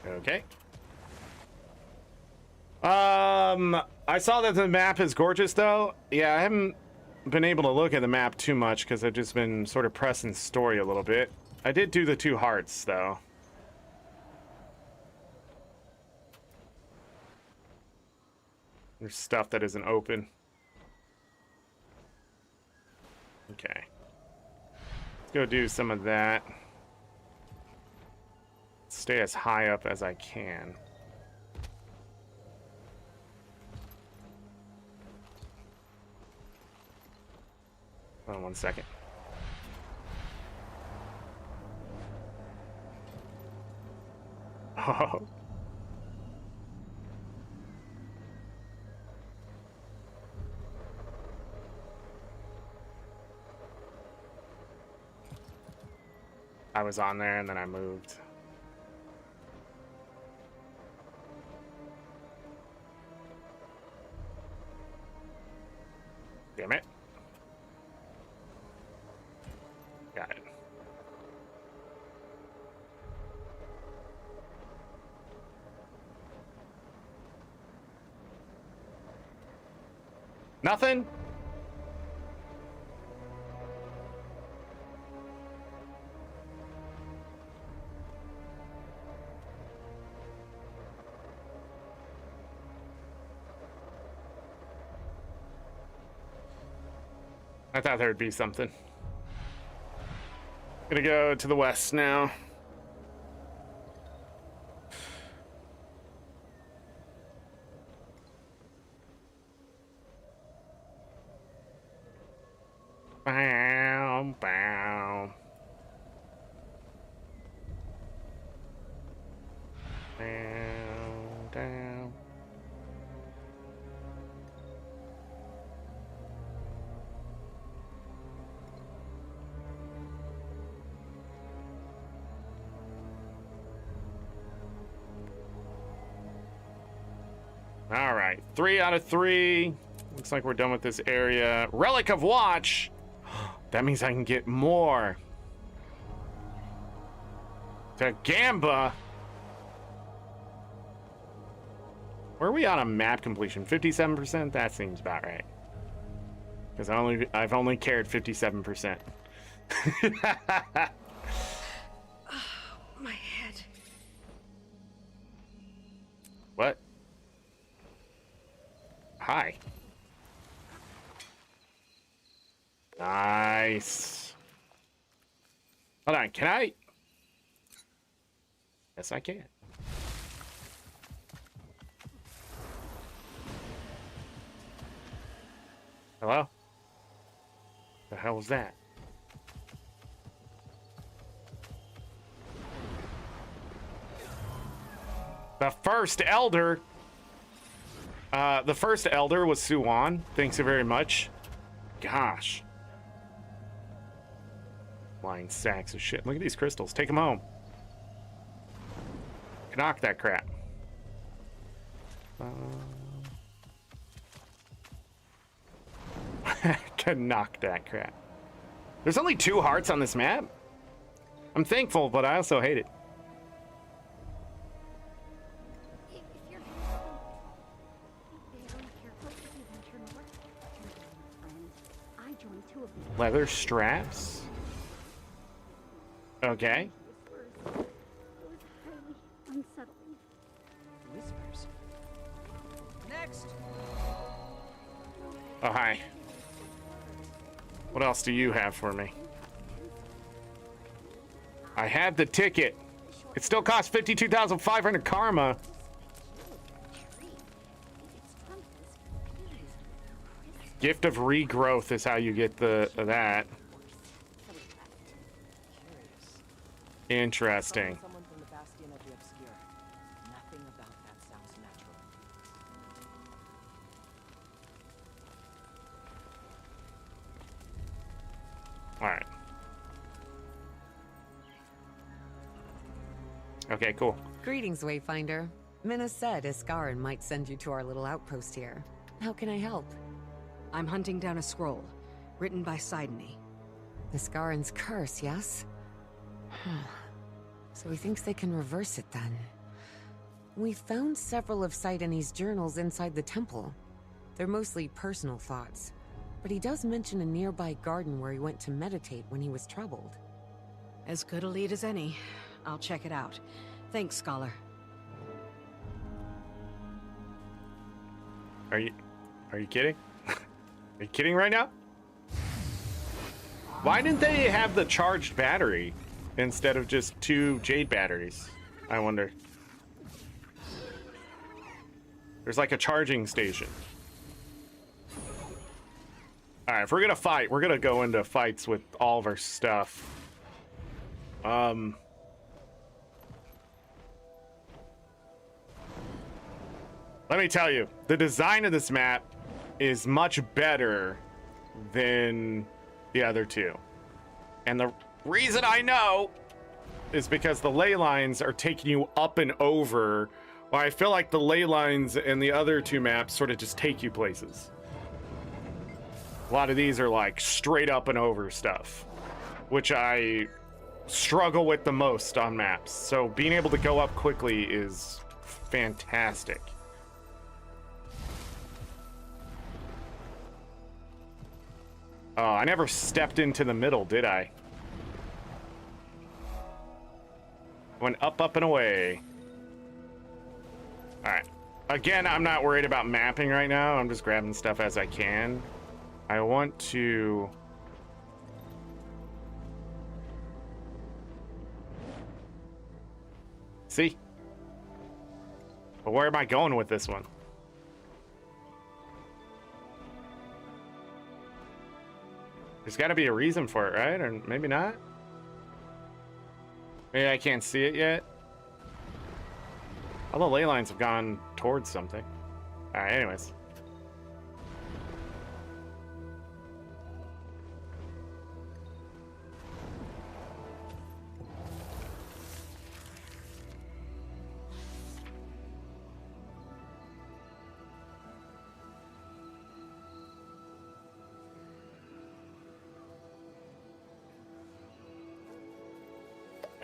Okay. I saw that the map is gorgeous though. Yeah, I haven't been able to look at the map too much because I've just been sort of pressing story a little bit. I did do the 2 hearts though. There's stuff that isn't open. Okay. Let's go do some of that. Stay as high up as I can. Hold on 1 second. Oh. I was on there and then I moved. Damn it. Got it. Nothing? I thought there would be something. Gonna go to the west now. Bow, bow. Down, down. All right, 3 out of 3. Looks like we're done with this area. Relic of Watch. That means I can get more. To Gamba. Where are we on a map completion? 57%? That seems about right. Because I've only cared 57%. My head. What? Hi. Nice. Hold on, can I? Yes, I can. Hello? The hell was that? The first elder. The first elder was Suwan. Thanks so very much. Gosh. Flying sacks of shit. Look at these crystals. Take them home. Knock that crap. Can knock that crap. There's only 2 hearts on this map. I'm thankful, but I also hate it. Leather straps. Okay. Unsettling. Whispers. Next. Oh, hi. What else do you have for me? I have the ticket. It still costs 52,500 karma. Gift of regrowth is how you get that. Interesting. Someone from the Bastion of the Obscure. Nothing about that sounds natural. All right. Okay, cool. Greetings, Wayfinder. Minna said Iskarin might send you to our little outpost here. How can I help? I'm hunting down a scroll, written by Sidney. Iskarin's curse, yes? So he thinks they can reverse it then. We found several of Sidney's journals inside the temple. They're mostly personal thoughts, but he does mention a nearby garden where he went to meditate when he was troubled. As good a lead as any. I'll check it out. Thanks, Scholar. Are you kidding? Are you kidding right now? Why didn't they have the charged battery instead of just 2 jade batteries? I wonder. There's like a charging station. All right, if we're gonna fight, we're gonna go into fights with all of our stuff. Let me tell you, the design of this map is much better than the other 2. And the reason I know is because the ley lines are taking you up and over, while I feel like the ley lines in the other 2 maps sort of just take you places. A lot of these are like straight up and over stuff, which I struggle with the most on maps. So being able to go up quickly is fantastic. Oh, I never stepped into the middle, did I? Went up, up, and away. All right. Again, I'm not worried about mapping right now. I'm just grabbing stuff as I can. I want to See? But where am I going with this one? There's got to be a reason for it, right? Or maybe not? Maybe I can't see it yet. All the ley lines have gone towards something. Alright, anyways.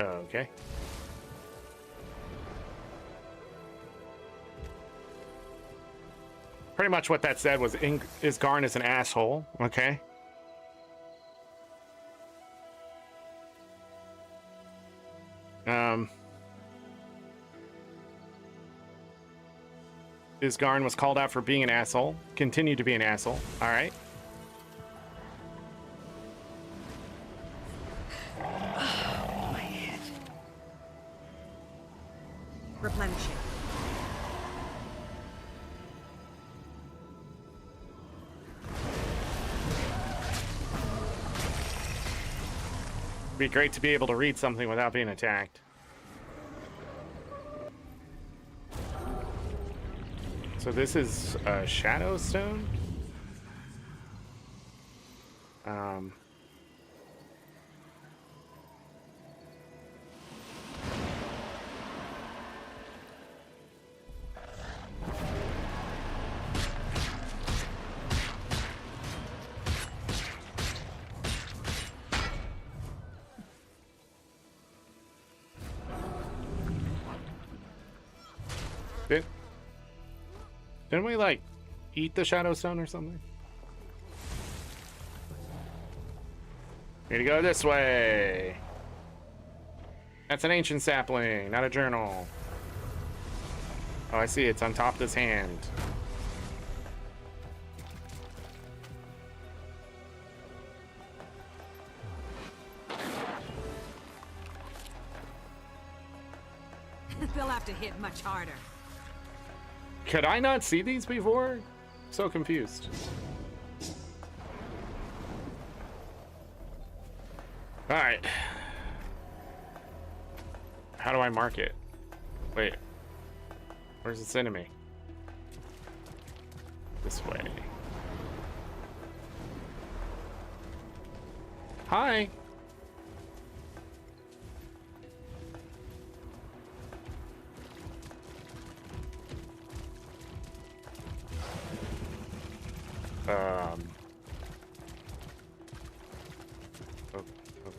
Okay. Pretty much what that said was Isgarn is an asshole. Okay. Isgarn was called out for being an asshole. Continued to be an asshole. All right. My head. Replenishing. Be great to be able to read something without being attacked. So this is a shadow stone. Didn't we, like, eat the shadow stone or something? Need to go this way. That's an ancient sapling, not a journal. Oh, I see. It's on top of this hand. They'll have to hit much harder. Could I not see these before? So confused. All right. How do I mark it? Wait. Where's it sending me? This way. Hi.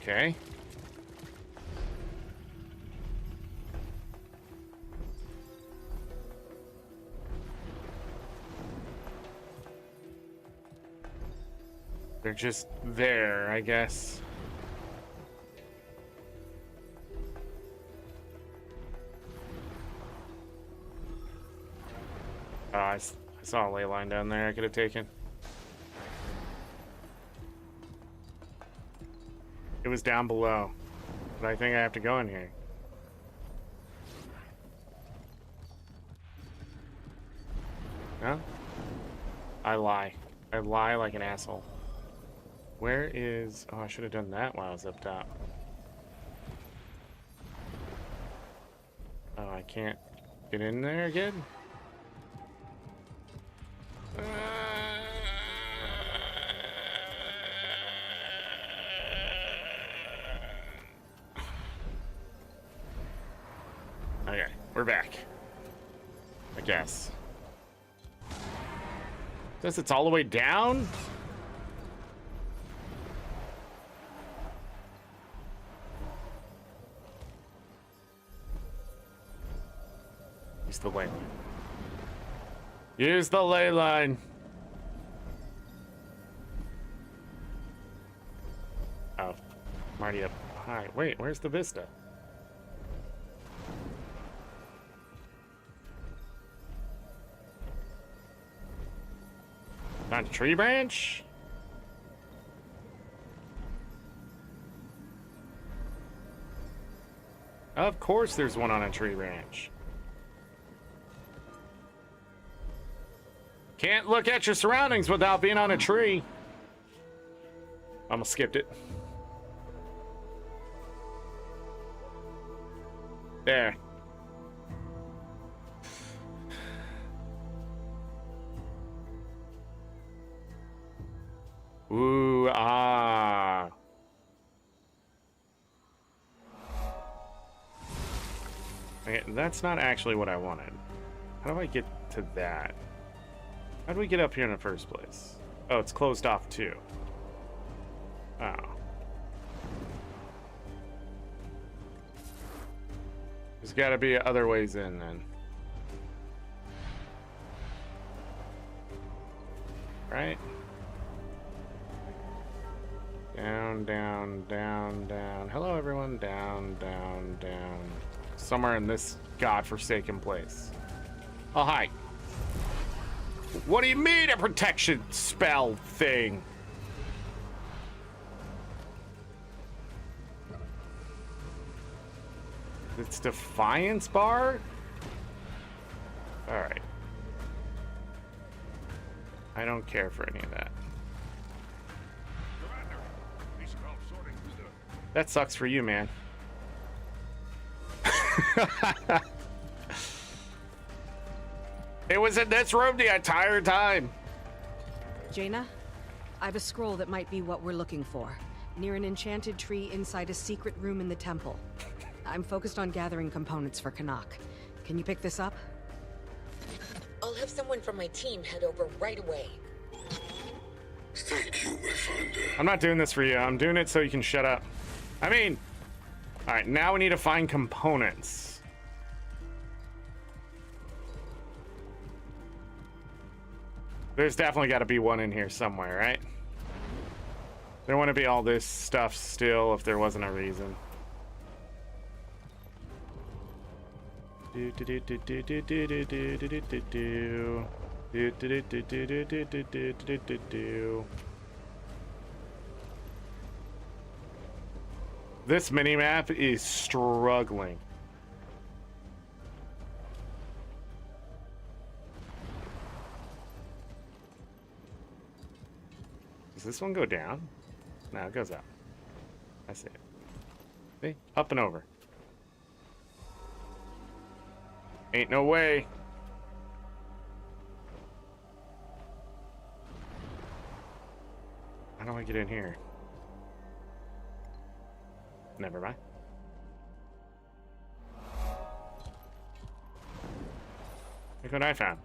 Okay. They're just there, I guess. I saw a ley line down there I could have taken. It was down below, but I think I have to go in here. No? I lie. I lie like an asshole. Where is... Oh, I should have done that while I was up top. Oh, I can't get in there again? Okay, we're back. I guess. Says it's all the way down? Use the ley line. Use the ley line. Oh, I'm already up high. Wait, where's the vista? On a tree branch? Of course there's one on a tree branch. Can't look at your surroundings without being on a tree. Almost skipped it. There. Ooh, ah. Okay, that's not actually what I wanted. How do I get to that? How do we get up here in the first place? Oh, it's closed off too. Oh. There's got to be other ways in then. Right? Down, down, down, down. Hello, everyone. Down, down, down. Somewhere in this godforsaken place. Oh, hi. What do you mean a protection spell thing? It's Defiance Bar? Alright. I don't care for any of that. That sucks for you, man. It was in this room the entire time. Jaina, I have a scroll that might be what we're looking for. Near an enchanted tree inside a secret room in the temple. I'm focused on gathering components for Canuck. Can you pick this up? I'll have someone from my team head over right away. Thank you, Wayfinder. I'm not doing this for you. I'm doing it so you can shut up. I mean, all right, now we need to find components. There's definitely got to be one in here somewhere, right? There wouldn't be all this stuff still if there wasn't a reason. This mini-map is struggling. Does this one go down? No, it goes up. I see it. See? Up and over. Ain't no way. How do I get in here? Never mind. Look what I found.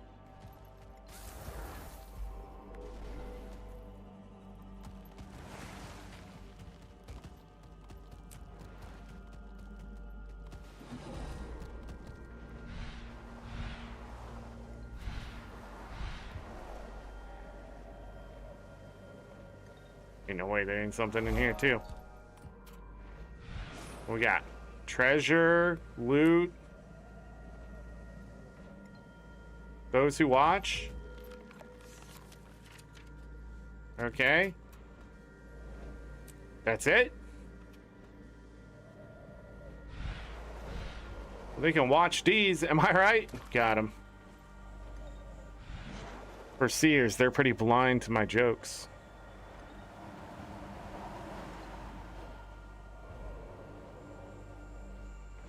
Ain't no way there ain't something in here too. What we got? Treasure, loot. Those who watch. Okay. That's it? Well, they can watch these, am I right? Got him. For seers, they're pretty blind to my jokes.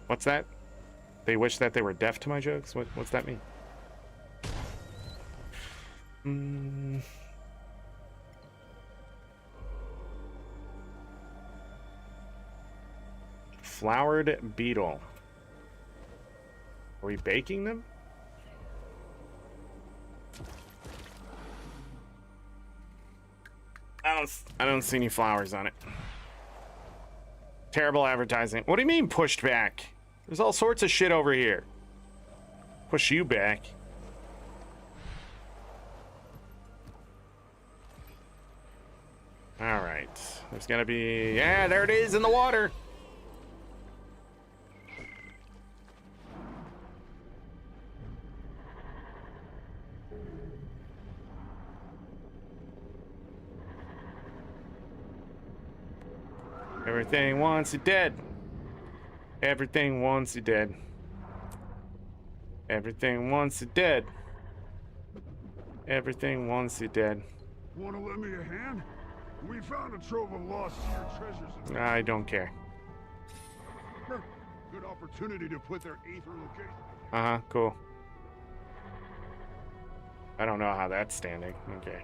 What's that? They wish that they were deaf to my jokes? What's that mean? Flowered beetle. Are we baking them? I don't see any flowers on it. Terrible advertising. What do you mean pushed back? There's all sorts of shit over here. Push you back. All right. There's gonna be... Yeah, there it is in the water. Everything wants it dead. Everything wants you dead. Everything wants you dead. Everything wants you dead. Want to lend me a hand? We found a trove of lost seer treasures. I don't care. Good opportunity to put their aether location. Uh-huh, cool. I don't know how that's standing. Okay.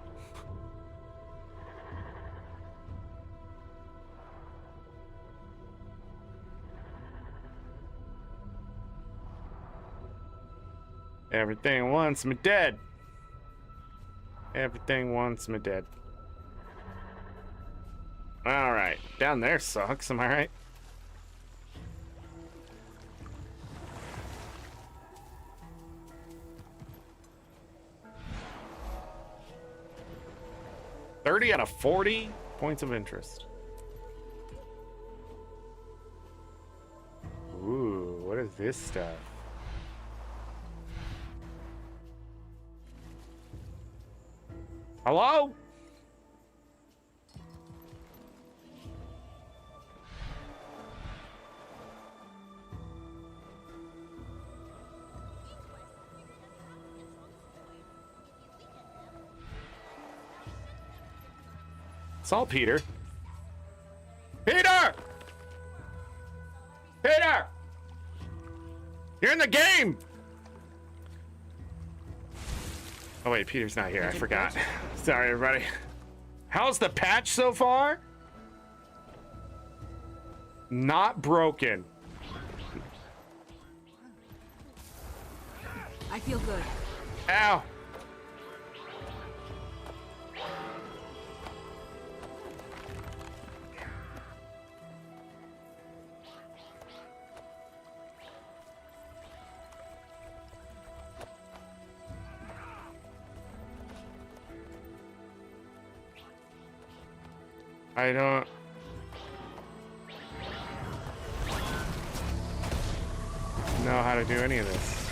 Everything wants me dead. Everything wants me dead. Alright, down there sucks, am I right? $30 out of 40 points of interest. Ooh, what is this stuff? Hello? It's all Peter. Peter! Peter! You're in the game! Oh wait, Peter's not here. I forgot. Sorry, everybody. How's the patch so far? Not broken. I feel good. Ow. I don't know how to do any of this.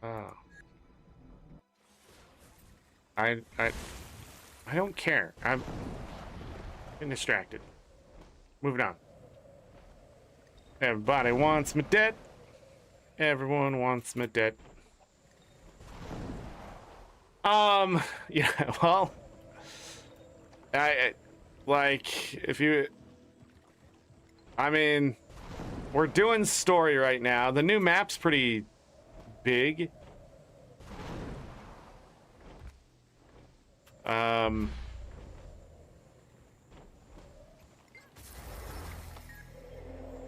Oh. I don't care. I'm getting distracted. Moving on. Everybody wants me dead. Everyone wants me dead. Yeah, well, I like, if you, I mean, we're doing story right now. The new map's pretty big.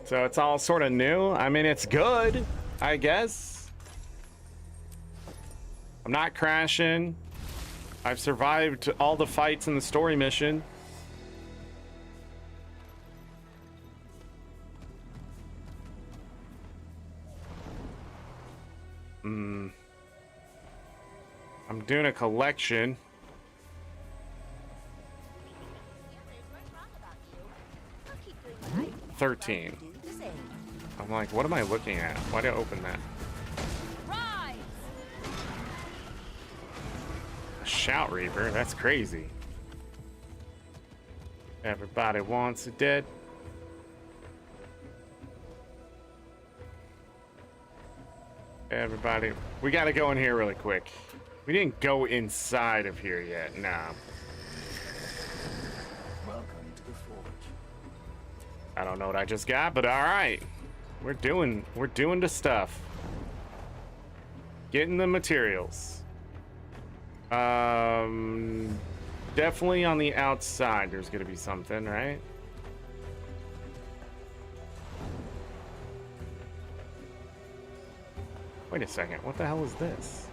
So it's all sort of new. I mean, it's good, I guess. I'm not crashing. I've survived all the fights in the story mission. I'm doing a collection. $13. I'm like, what am I looking at? Why did I open that? A Shout Reaper? That's crazy. Everybody wants it dead. Everybody, we gotta go in here really quick. We didn't go inside of here yet. Nah. Welcome to the Forge. I don't know what I just got, but all right. We're doing the stuff. Getting the materials. Definitely on the outside there's gonna be something, right? Wait a second, what the hell is this?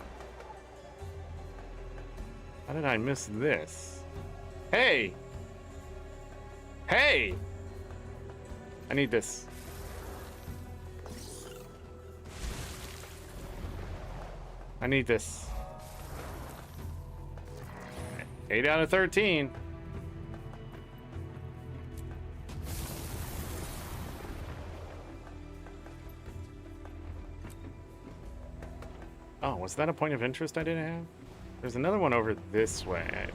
How did I miss this? Hey! Hey! I need this. I need this. 8 out of 13. Oh, was that a point of interest I didn't have? There's another one over this way.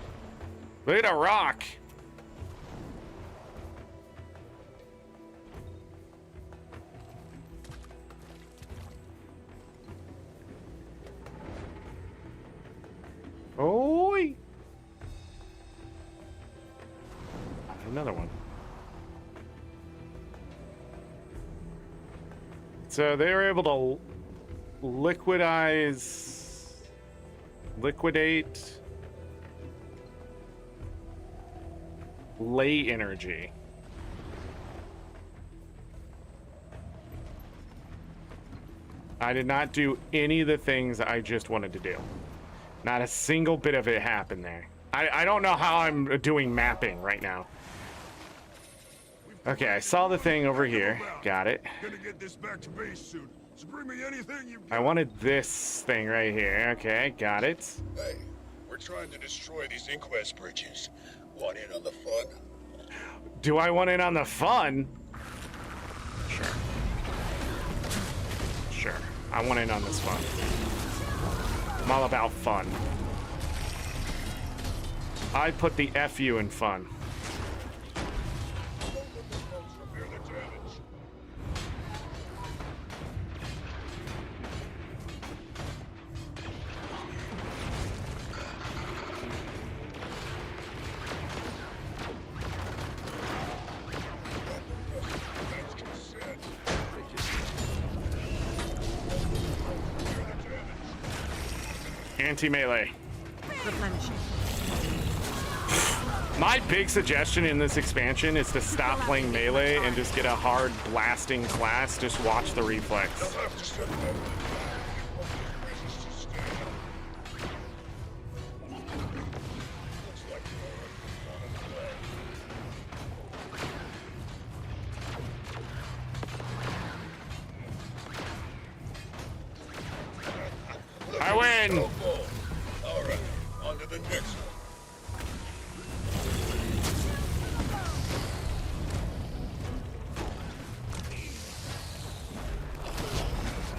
Look at a rock! Oi! Another one. So they were able to liquidate lay energy. I did not do any of the things I just wanted to do. Not a single bit of it happened there. I don't know how I'm doing mapping right now. Okay, I saw the thing over here. Got it. Gonna get this back to base soon. So bring me anything you I wanted this thing right here. Okay, got it. Hey, we're trying to destroy these inquest bridges. Want in on the fun? Do I want in on the fun? Sure. Sure. I want in on this fun. I'm all about fun. I put the FU in fun. Anti-melee. My big suggestion in this expansion is to stop playing melee and just get a hard blasting class. Just watch the reflex. I win! All right, on to the next one.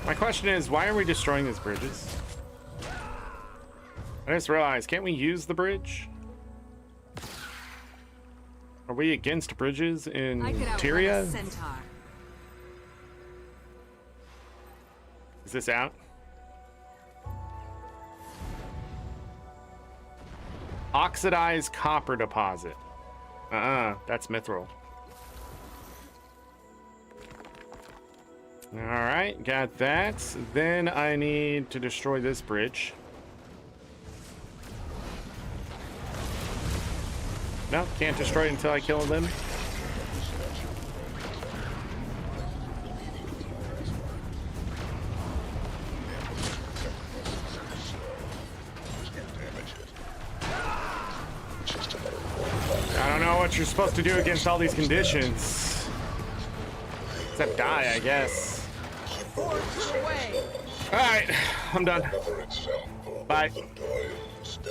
My question is, why are we destroying these bridges? I just realized, can't we use the bridge? Are we against bridges in Tyria? Is this out? Oxidized copper deposit. That's mithril. All right, got that. Then I need to destroy this bridge. No, can't destroy it until I kill them. I don't know what you're supposed to do against all these conditions. Except die, I guess. Alright, I'm done. Bye.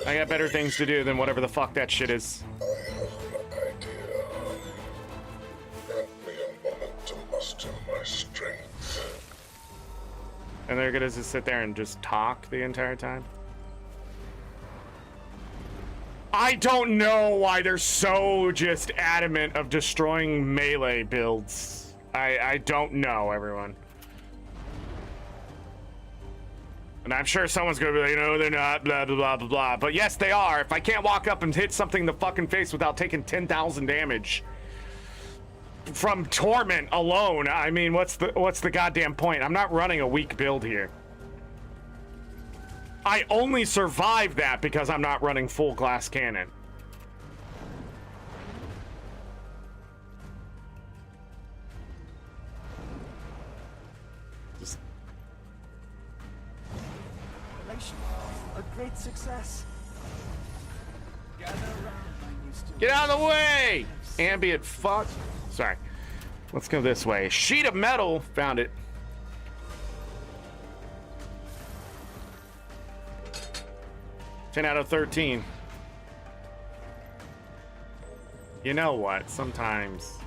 I got better things to do than whatever the fuck that shit is. And they're gonna just sit there and just talk the entire time? I don't know why they're so just adamant of destroying melee builds. I don't know, everyone. And I'm sure someone's gonna be like, no, they're not, blah, blah, blah, blah, blah. But yes, they are. If I can't walk up and hit something in the fucking face without taking 10,000 damage from Torment alone, I mean, what's the goddamn point? I'm not running a weak build here. I only survived that because I'm not running full glass cannon. A great success. Get out of the way! Ambient fuck. Sorry. Let's go this way. Sheet of metal. Found it. Ten out of 13. You know what? Sometimes.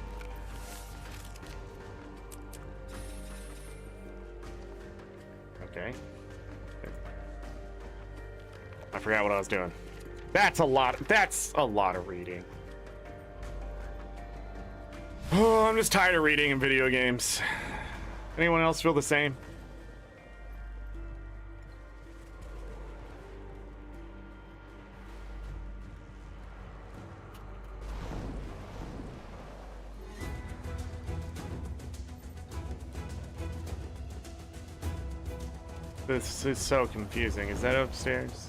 Okay. I forgot what I was doing. That's a lot of reading. Oh, I'm just tired of reading in video games. Anyone else feel the same? This is so confusing. Is that upstairs?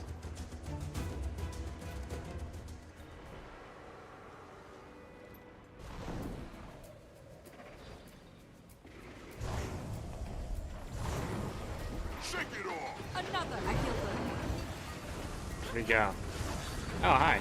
Another. I feel good. Here we go. Oh, hi.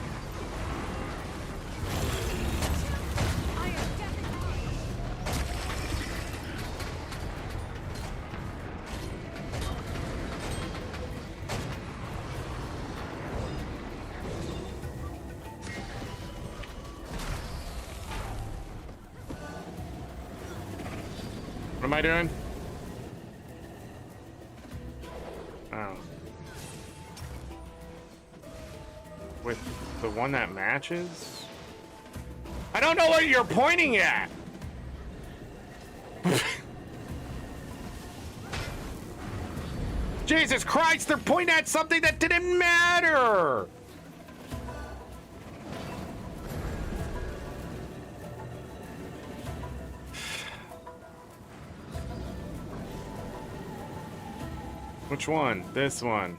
What am I doing? Oh. With the one that matches? I don't know what you're pointing at! Jesus Christ, they're pointing at something that didn't matter! Which one? This one.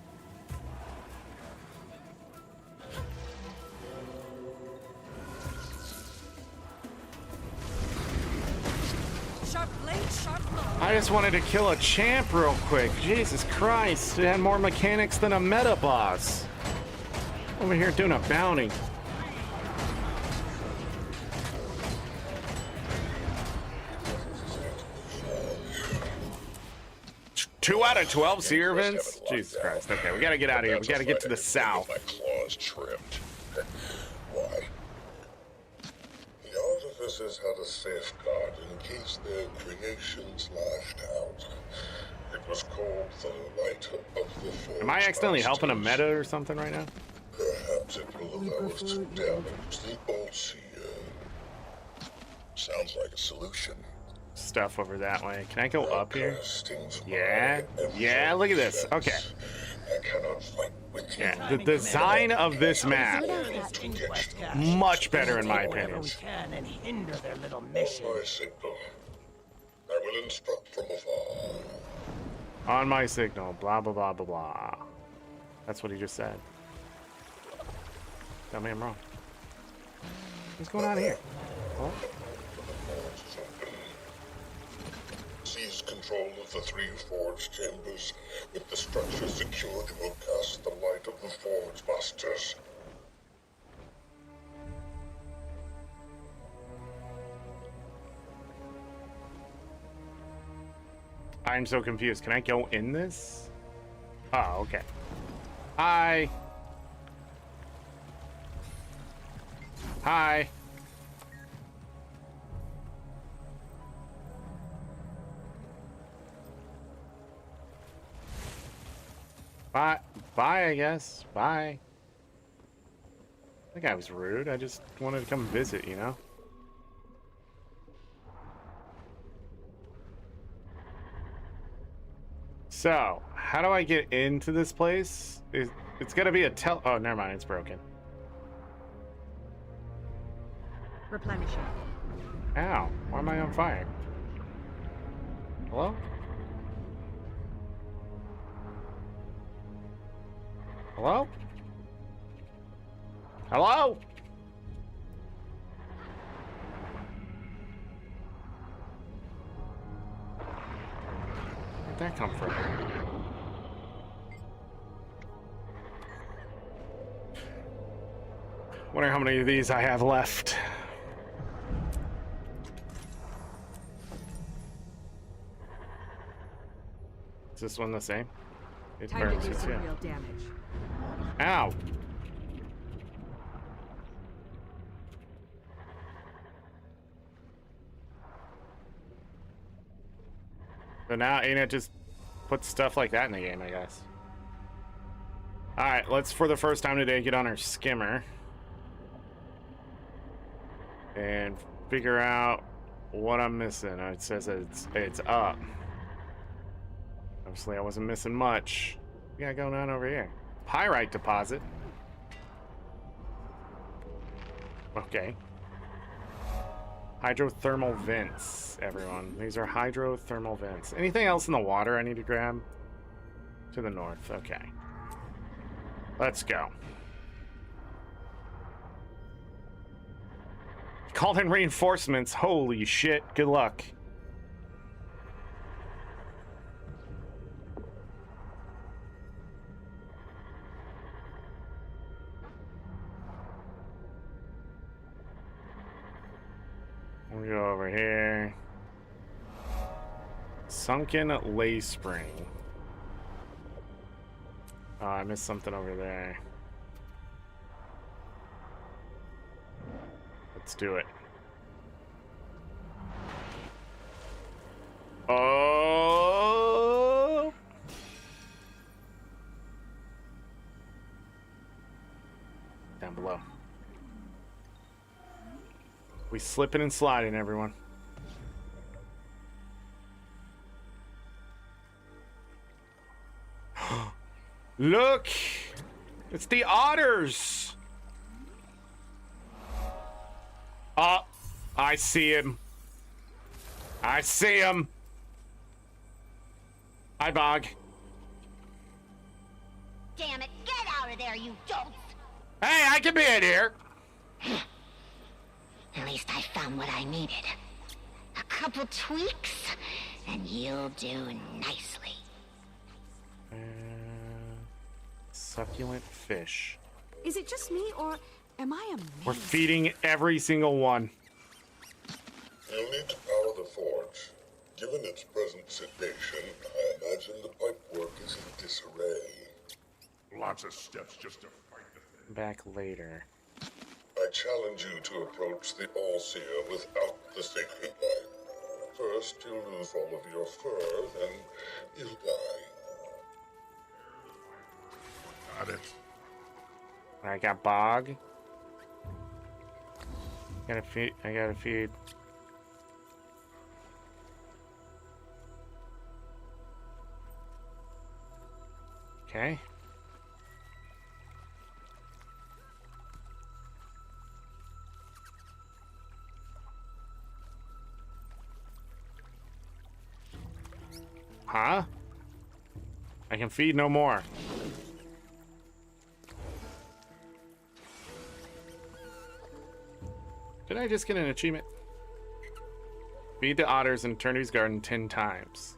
Sharp blade, sharp blow. I just wanted to kill a champ real quick. Jesus Christ, it had more mechanics than a meta boss. Over here doing a bounty. Two out of 12 Seer events? Jesus Christ. Okay, we gotta get out of here. We gotta get to the south. My claws trimmed. Why? The artificers had a safeguard in case their creations lashed out. It was called the Light of the Forge. Am I accidentally helping a meta or something right now? Perhaps it will allow us to damage the All-Seer. Sounds like a solution. Stuff over that way. Can I go up here? Yeah. Yeah, look at this. Okay. Yeah, the design of this map, much better in my opinion. We can and hinder their little mission. I will instruct from afar. On my signal, blah, blah, blah, blah, blah. That's what he just said. Tell me I'm wrong. What's going on here? Oh. Seize control of the 3 forge chambers. With the structure secured, you will cast the light of the forge masters. I'm so confused. Can I go in this? Oh, okay. Hi. Hi. Bye. Bye, I guess. Bye. I think I was rude. I just wanted to come visit, you know? So, how do I get into this place? It's gotta be a oh, never mind. It's broken. Replenishing. Ow. Why am I on fire? Hello? Hello? Hello? Where'd that come from? Wonder how many of these I have left. Is this one the same? It Time burns to do it, some yeah. real damage. Ow! So now ArenaNet just puts stuff like that in the game, I guess. All right, let's, for the first time today, get on our skimmer and figure out what I'm missing. It says it's up. Obviously, I wasn't missing much. What we got going on over here? Pyrite deposit. Okay. Hydrothermal vents, everyone. These are hydrothermal vents. Anything else in the water I need to grab? To the north. Okay. Let's go. Called in reinforcements. Holy shit. Good luck. We'll go over here. Sunken lay spring. Oh, I missed something over there. Let's do it. Oh! Down below. We slipping and sliding, everyone. Look! It's the otters! Oh, I see him. I see him. Hi, Bog. Damn it, get out of there, you dope! Hey, I can be in here. At least I found what I needed. A couple tweaks, and you'll do nicely. Succulent fish. Is it just me, or am I amazed? We're feeding every single one. You'll need to power the forge. Given its present situation, I imagine the pipework is in disarray. Lots of steps just to fight the thing. Back later. I challenge you to approach the All-Seer without the sacred light. First, you'll lose all of your fur, then you'll die. Got it. I got Bog. I gotta feed. Okay. Huh? I can feed no more. Did I just get an achievement? Feed the otters in Eternity's Garden 10 times.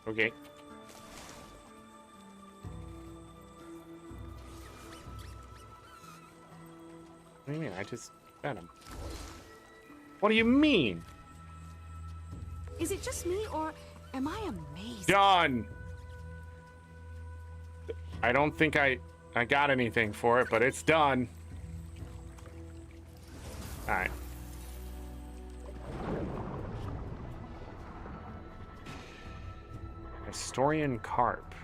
Okay. What do you mean? I just fed him. What do you mean? Is it just me, or am I amazed? Done! I don't think I got anything for it, but it's done. Alright. Historian Carp.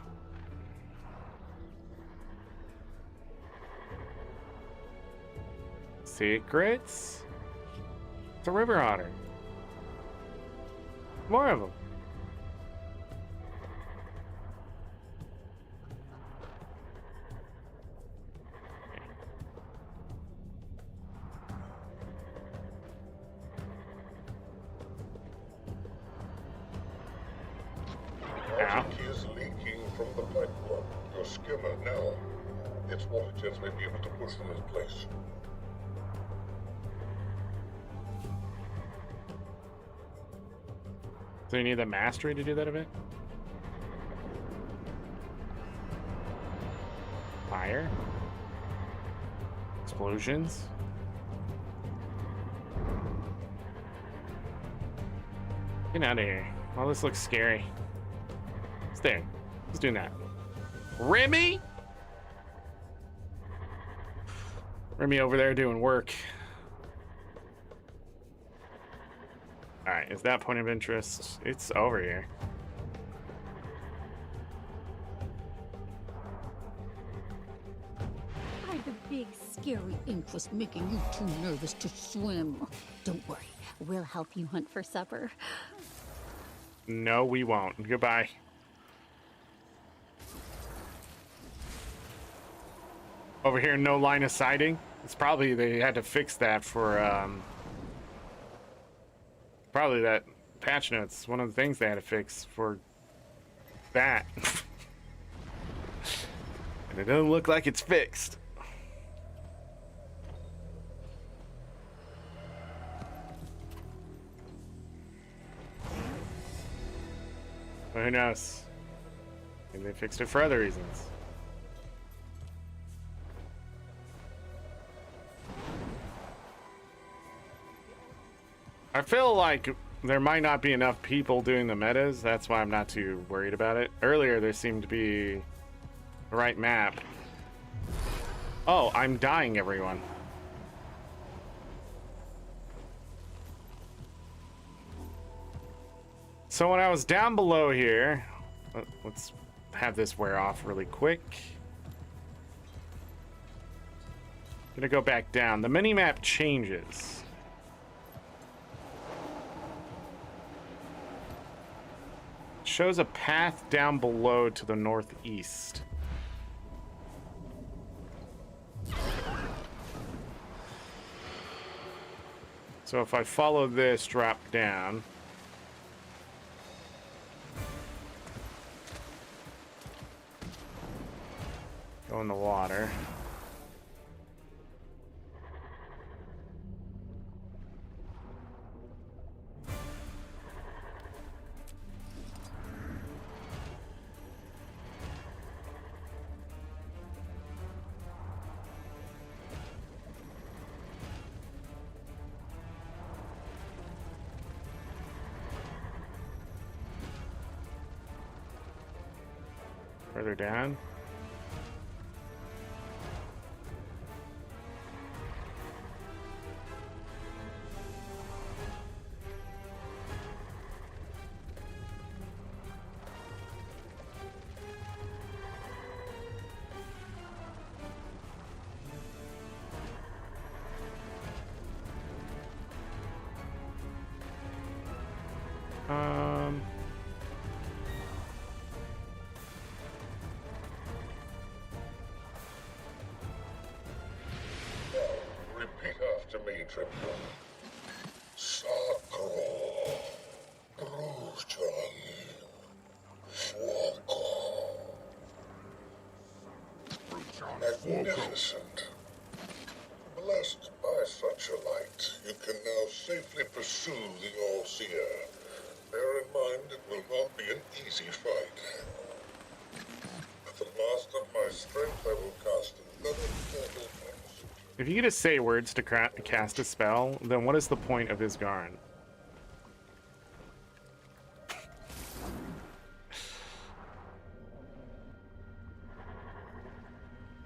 Secrets? It's a river otter. More of them. Magic is leaking from the pipework. Your skimmer now. Its water jets may be able to push them in place. So you need the mastery to do that event? Fire? Explosions? Get out of here. All this looks scary. Stay. Who's doing that? Remy? Remy over there doing work. Alright, is that point of interest? It's over here. Are the big, scary inquest making you too nervous to swim? Don't worry, we'll help you hunt for supper. No, we won't. Goodbye. Over here, no line of sighting. It's probably they had to fix that for probably that patch notes. One of the things they had to fix for that. And it doesn't look like it's fixed. Well, who knows? Maybe they fixed it for other reasons. I feel like there might not be enough people doing the metas. That's why I'm not too worried about it. Earlier, there seemed to be the right map. Oh, I'm dying, everyone. So when I was down below here, let's have this wear off really quick. Gonna go back down. The mini-map changes. Shows a path down below to the northeast. So if I follow this drop down, go in the water. Further down. Repeat after me, Tripton. Sacro. Brutal. Fuoco. Magnificent. Blessed by such a light, you can now safely pursue the All-Seer. Bear in mind, it will not be an easy fight. With the last of my strength, I will cast another portal. If you could just say words to cast a spell, then what is the point of his Garn?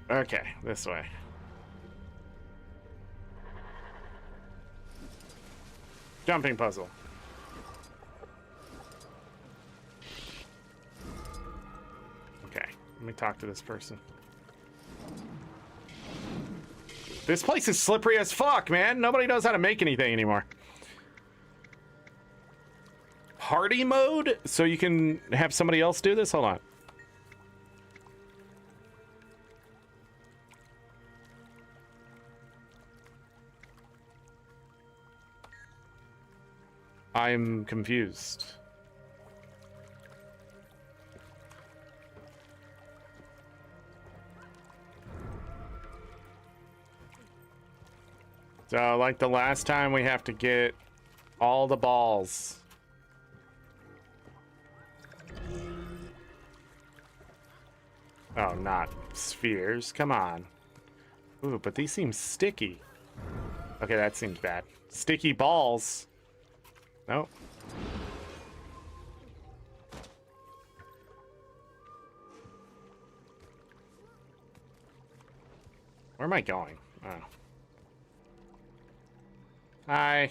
Okay, this way. Jumping puzzle. Okay, let me talk to this person. This place is slippery as fuck, man. Nobody knows how to make anything anymore. Party mode? So you can have somebody else do this? Hold on. I'm confused. So, like the last time, we have to get all the balls. Oh, not spheres. Come on. Ooh, but these seem sticky. Okay, that seems bad. Sticky balls. Nope. Where am I going? Oh. Hi.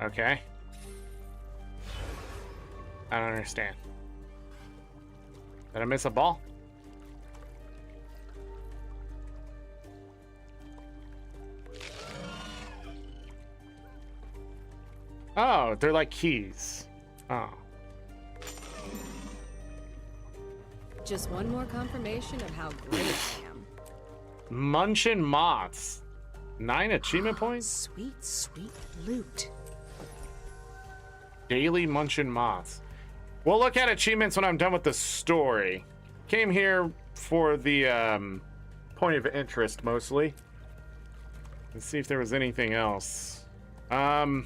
Okay. I don't understand. Did I miss a ball? Oh, they're like keys. Oh. Just one more confirmation of how great I am. Munchin moths. 9 achievement points? Sweet, sweet loot. Daily munchin moths. We'll look at achievements when I'm done with the story. Came here for the point of interest mostly. Let's see if there was anything else. Alright,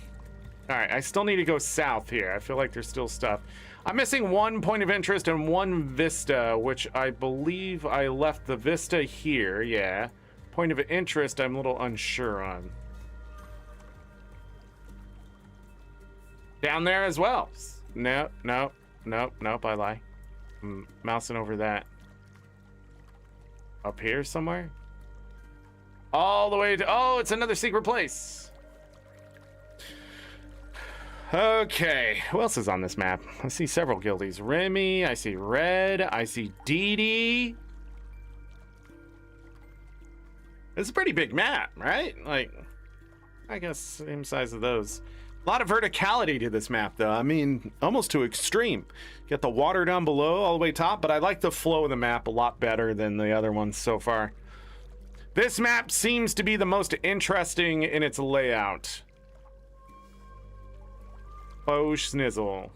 I still need to go south here. I feel like there's still stuff. I'm missing one point of interest and one vista, which I believe I left the vista here, yeah. Point of interest, I'm a little unsure on. Down there as well. Nope, nope, nope, nope, I lie. I'm mousing over that. Up here somewhere? All the way to, oh, it's another secret place. Okay, who else is on this map? I see several guildies. Remy, I see Red, I see Dee Dee. It's a pretty big map, right? Like, I guess same size as those. A lot of verticality to this map, though. I mean, almost to extreme. Get the water down below all the way top, but I like the flow of the map a lot better than the other ones so far. This map seems to be the most interesting in its layout. Oh, schnizzle.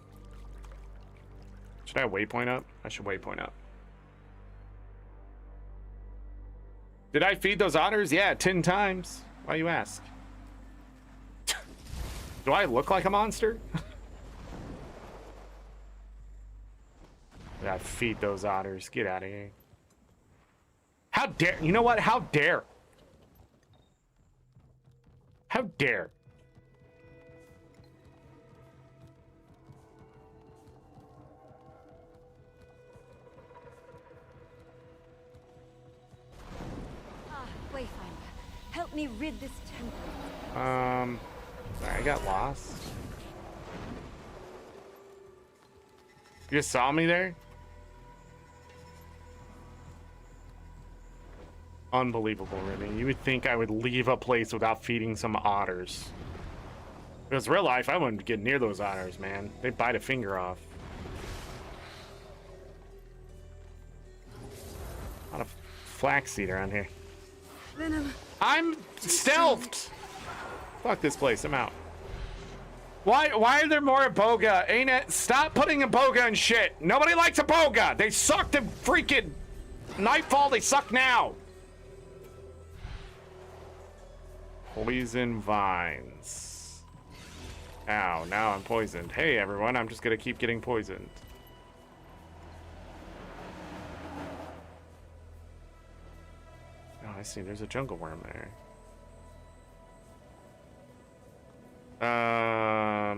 Should I waypoint up? I should waypoint up. Did I feed those otters? Yeah, 10 times. Why you ask? Do I look like a monster? Yeah, feed those otters. Get out of here. How dare, you know what? How dare? How dare? Wayfinder, help me rid this temple. Sorry, I got lost. You just saw me there? Unbelievable, Remy. You would think I would leave a place without feeding some otters. If it was real life, I wouldn't get near those otters, man. They'd bite a finger off. A lot of flaxseed around here. Venom. I'm stealthed! Fuck this place, I'm out. Why are there more Iboga? Ain't it? Stop putting Iboga in shit. Nobody likes Iboga. They sucked in freaking Nightfall, they suck now. Poison vines. Ow, now I'm poisoned. Hey everyone, I'm just gonna keep getting poisoned. Oh, I see, there's a jungle worm there.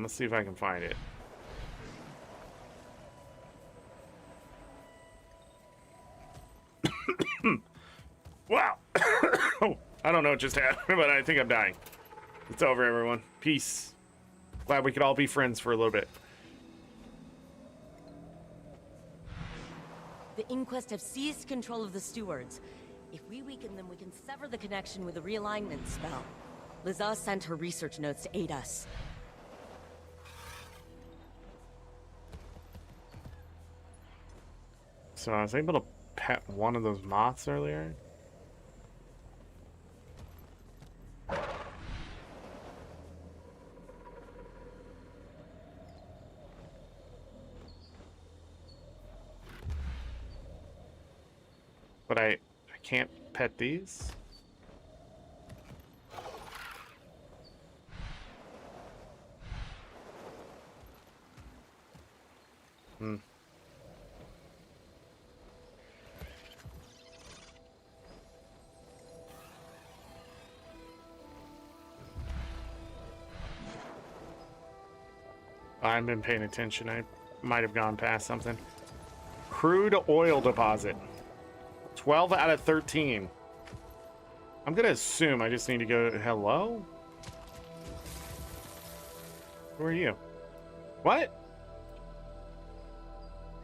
Let's see if I can find it. Wow. I don't know what just happened, but I think I'm dying. It's over, everyone. Peace. Glad we could all be friends for a little bit. The Inquest have seized control of the stewards. If we weaken them, we can sever the connection with a realignment spell. Liza sent her research notes to aid us. So I was able to pet one of those moths earlier. But I can't pet these. I haven't been paying attention. I might have gone past something. Crude oil deposit. 12 out of 13. I'm gonna assume I just need to go. Hello? Who are you? What?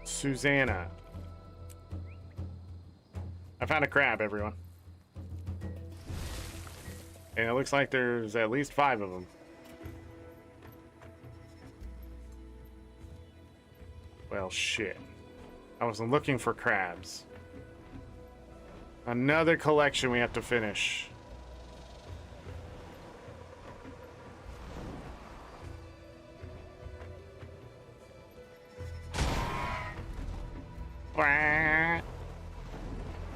Susanna. I found a crab, everyone. And it looks like there's at least 5 of them. Well, shit. I wasn't looking for crabs. Another collection we have to finish.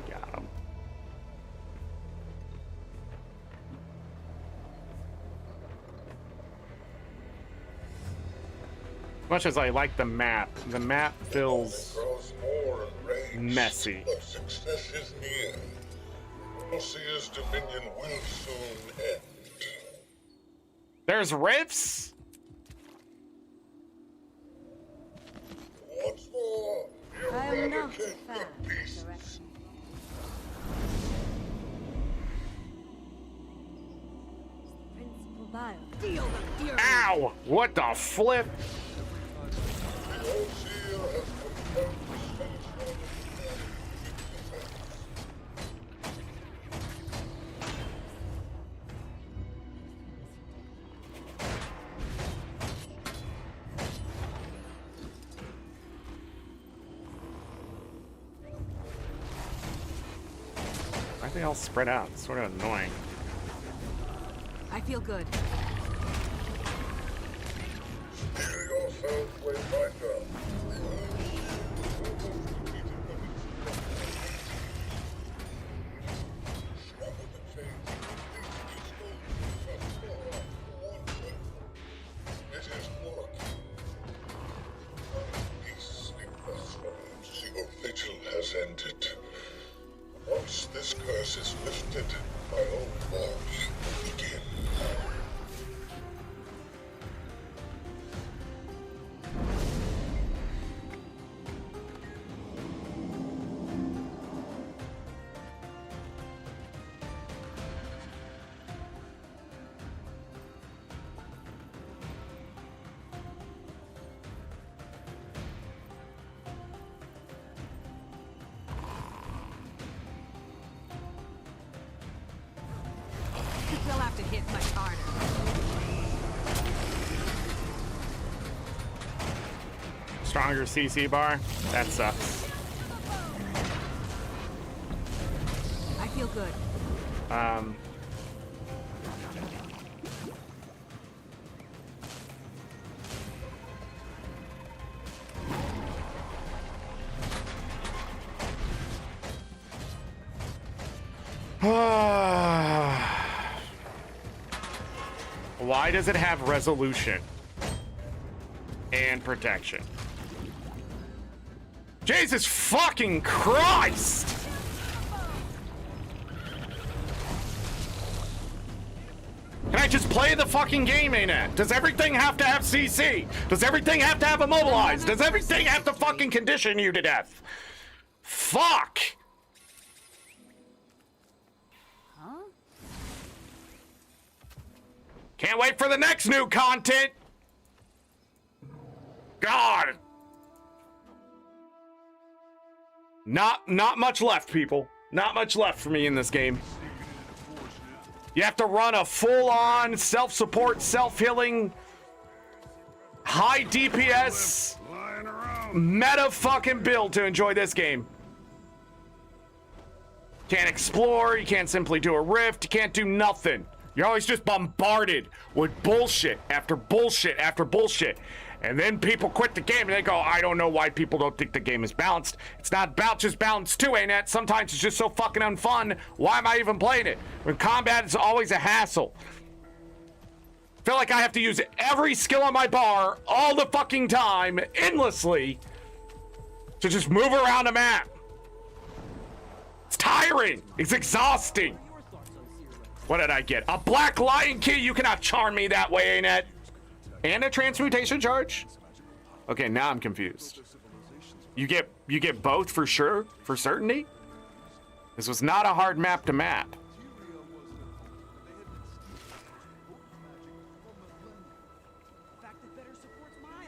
Got him. As much as I like the map feels messy. But success is near. Rossia's dominion will soon end. There's rifts? What's more, I am not a fan of direction. Principal Bio. Deal the fury. Ow! What the flip? I they all spread out? It's sort of annoying. I feel good. Your vigil has ended. Once this curse is lifted, my own wars will begin. They'll have to hit much harder. Stronger CC bar? That sucks. I feel good. Why does it have resolution and protection? Jesus fucking Christ! Can I just play the fucking game, ArenaNet? Does everything have to have CC? Does everything have to have immobilized? Does everything have to fucking condition you to death? Fuck! Can't wait for the next new content! God! Not much left, people. Not much left for me in this game. You have to run a full-on, self-support, self-healing, high DPS, meta fucking build to enjoy this game. Can't explore, you can't simply do a rift, you can't do nothing. You're always just bombarded with bullshit after bullshit after bullshit. And then people quit the game and they go, I don't know why people don't think the game is balanced. It's not about just balance too, ArenaNet. Sometimes it's just so fucking unfun. Why am I even playing it? When combat is always a hassle. I feel like I have to use every skill on my bar all the fucking time, endlessly, to just move around a map. It's tiring. It's exhausting. What did I get? A black lion key? You cannot charm me that way, ArenaNet. And a transmutation charge? Okay, now I'm confused. You get both for sure, for certainty? This was not a hard map to map.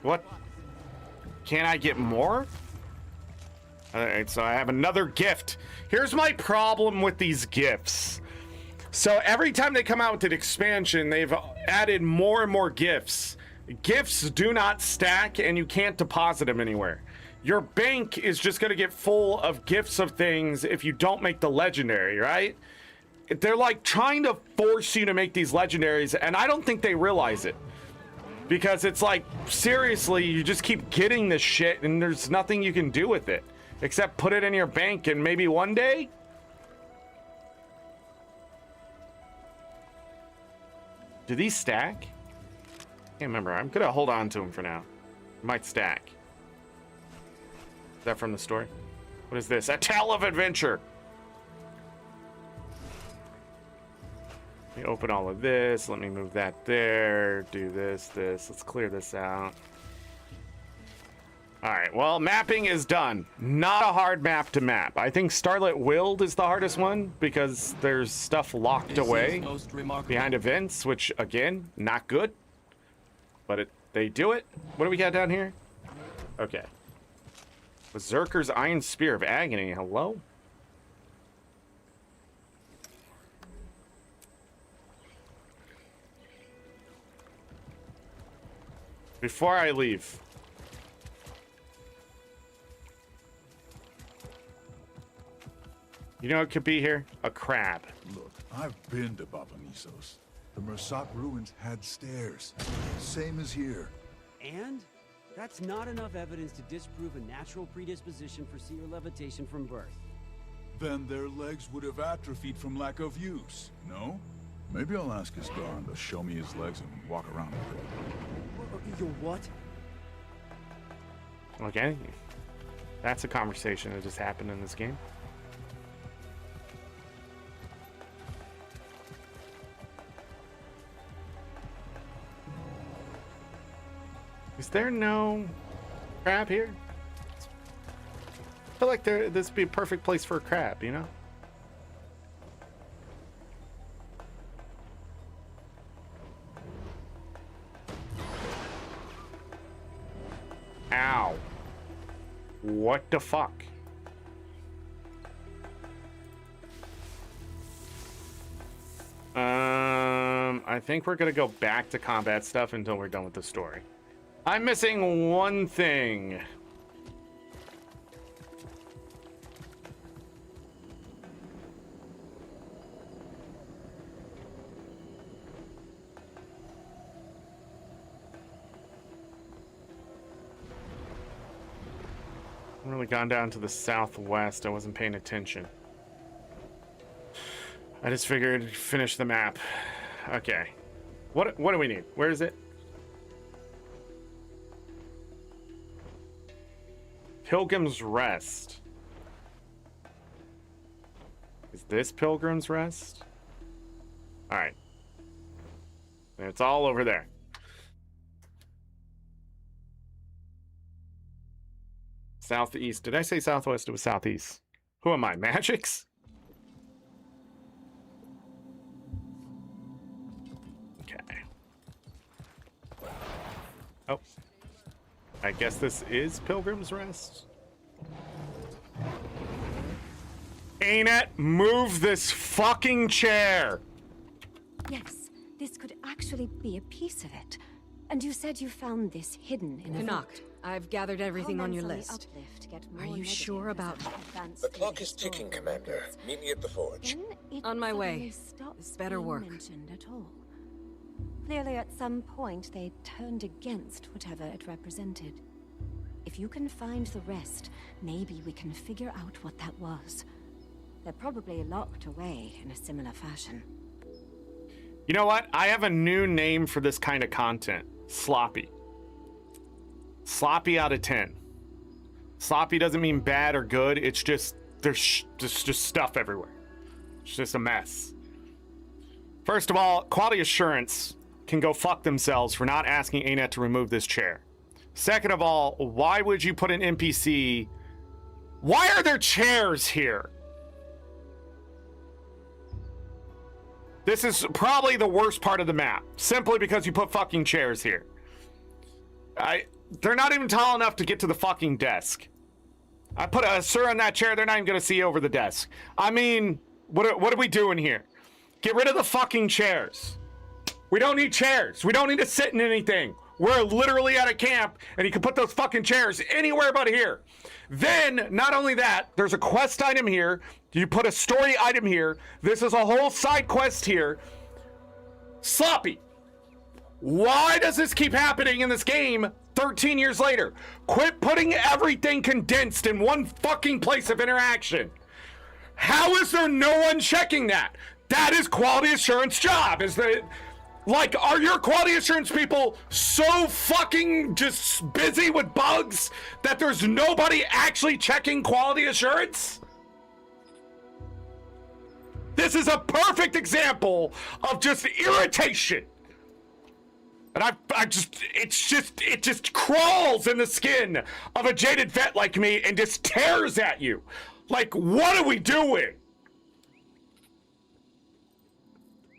What? Can I get more? Alright, so I have another gift. Here's my problem with these gifts. So every time they come out with an expansion, they've added more and more gifts. Gifts do not stack, and you can't deposit them anywhere. Your bank is just going to get full of gifts of things if you don't make the legendary, right? They're like trying to force you to make these legendaries, and I don't think they realize it. Because it's like, seriously, you just keep getting this shit, and there's nothing you can do with it. Except put it in your bank, and maybe one day... Do these stack? Can't remember. I'm gonna hold on to them for now. Might stack. Is that from the story? What is this? A tale of adventure. Let me open all of this. Let me move that there. Do this. Let's clear this out. All right. Well, mapping is done. Not a hard map to map. I think Starlit Wild is the hardest one because there's stuff locked away behind events, which, again, not good. But they do it. What do we got down here? Okay. Berserker's Iron Spear of Agony. Hello? Before I leave. You know what could be here? A crab. Look, I've been to Papanisos. The Mersat ruins had stairs. Same as here. And? That's not enough evidence to disprove a natural predisposition for seer levitation from birth. Then their legs would have atrophied from lack of use, no? Maybe I'll ask Isdaran to show me his legs and walk around with it. Your what? Okay. That's a conversation that just happened in this game. Is there no crab here? I feel like this would be a perfect place for a crab, you know? Ow. What the fuck? I think we're gonna go back to combat stuff until we're done with the story. I'm missing one thing. I've really gone down to the southwest. I wasn't paying attention. I just figured finish the map. Okay. What do we need? Where is it? Pilgrim's Rest. Is this Pilgrim's Rest? All right. It's all over there. Southeast. Did I say southwest? It was southeast. Who am I? Magix? Okay. Oh. I guess this is Pilgrim's Rest. ArenaNet, move this fucking chair! Yes, this could actually be a piece of it. And you said you found this hidden in a Canuck, I've gathered everything on your list. Are you sure about... The clock is ticking, Commander. Meet me at the forge. On my way. This better work. At all. Clearly, at some point, they turned against whatever it represented. If you can find the rest, maybe we can figure out what that was. They're probably locked away in a similar fashion. You know what? I have a new name for this kind of content. Sloppy. Sloppy out of 10. Sloppy doesn't mean bad or good. It's just, there's just stuff everywhere. It's just a mess. First of all, quality assurance can go fuck themselves for not asking ArenaNet to remove this chair. Second of all, why would you put an NPC? Why are there chairs here? This is probably the worst part of the map, simply because you put fucking chairs here. They're not even tall enough to get to the fucking desk. I put a sir on that chair, they're not even gonna see over the desk. I mean, what are we doing here? Get rid of the fucking chairs. We don't need chairs. We don't need to sit in anything. We're literally at a camp, and you can put those fucking chairs anywhere but here. Then, not only that, there's a quest item here. You put a story item here. This is a whole side quest here. Sloppy. Why does this keep happening in this game 13 years later? Quit putting everything condensed in one fucking place of interaction. How is there no one checking that? That is quality assurance job. Is that, like, are your quality assurance people so fucking just busy with bugs that there's nobody actually checking quality assurance? This is a perfect example of just irritation. And it just crawls in the skin of a jaded vet like me and just tears at you. Like, what are we doing?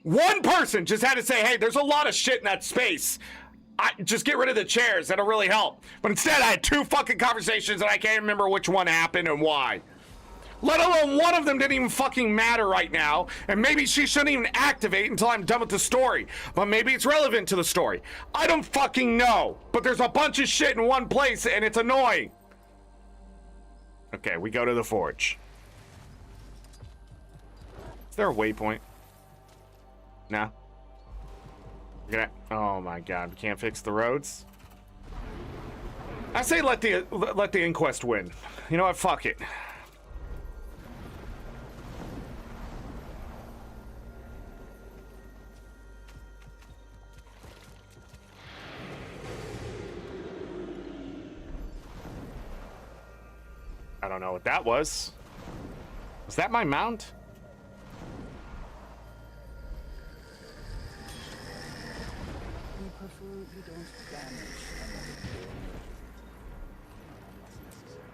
One person just had to say, hey, there's a lot of shit in that space. Just get rid of the chairs. That'll really help. But instead, I had 2 fucking conversations and I can't remember which one happened and why. Let alone one of them didn't even fucking matter right now. And maybe she shouldn't even activate until I'm done with the story. But maybe it's relevant to the story. I don't fucking know. But there's a bunch of shit in one place and it's annoying. Okay, we go to the forge. Is there a waypoint? No. Oh my god, we can't fix the roads. I say let the inquest win. You know what? Fuck it. I don't know what that was. Was that my mount? We prefer you don't damage another player. Unless necessary.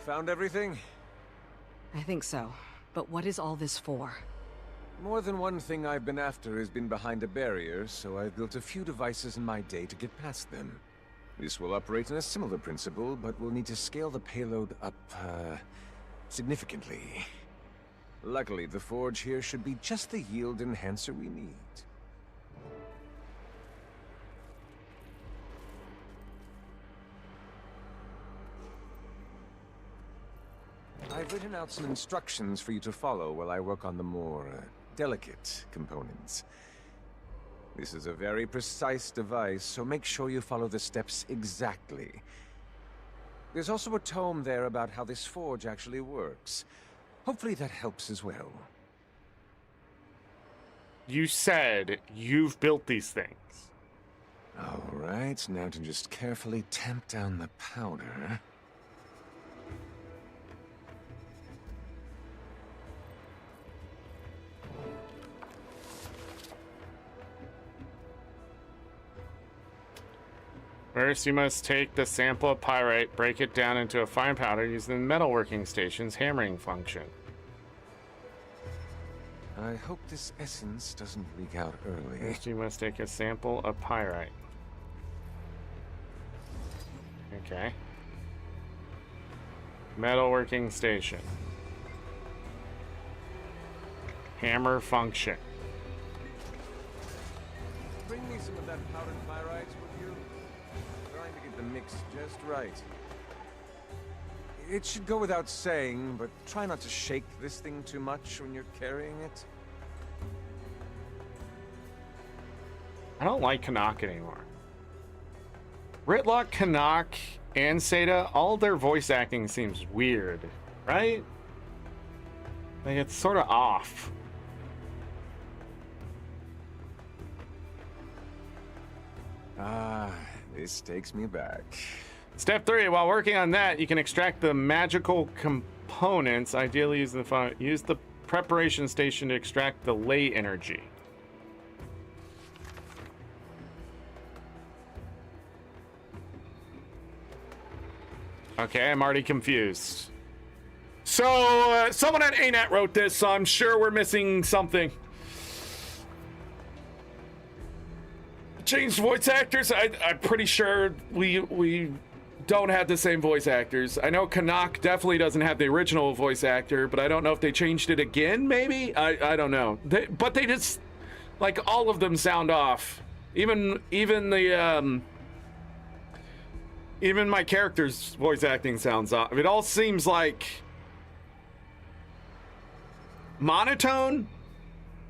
Found everything? I think so. But what is all this for? More than one thing I've been after has been behind a barrier, so I've built a few devices in my day to get past them. This will operate in a similar principle, but we'll need to scale the payload up, significantly. Luckily, the forge here should be just the yield enhancer we need. I've written out some instructions for you to follow while I work on the more delicate components. This is a very precise device, so make sure you follow the steps exactly. There's also a tome there about how this forge actually works. Hopefully that helps as well. You said you've built these things. All right, now to just carefully tamp down the powder. First, you must take the sample of pyrite, break it down into a fine powder using the metalworking station's hammering function. I hope this essence doesn't leak out early. First, you must take a sample of pyrite. Okay. Metalworking station. Hammer function. Bring me some of that powdered pyrite, would you? I'm trying to get the mix just right. It should go without saying, but try not to shake this thing too much when you're carrying it. I don't like Canuck anymore. Ritlock, Canuck, and Seda, all their voice acting seems weird, right? Like, it's sort of off. Ah, this takes me back. Step 3, while working on that, you can extract the magical components. Ideally, use the preparation station to extract the ley energy. Okay, I'm already confused. So, someone at ArenaNet wrote this, so I'm sure we're missing something. Changed voice actors? I'm pretty sure we don't have the same voice actors. I know Canuck definitely doesn't have the original voice actor, but I don't know if they changed it again, maybe? I don't know. But they just, like, all of them sound off. Even my character's voice acting sounds off. It all seems like monotone.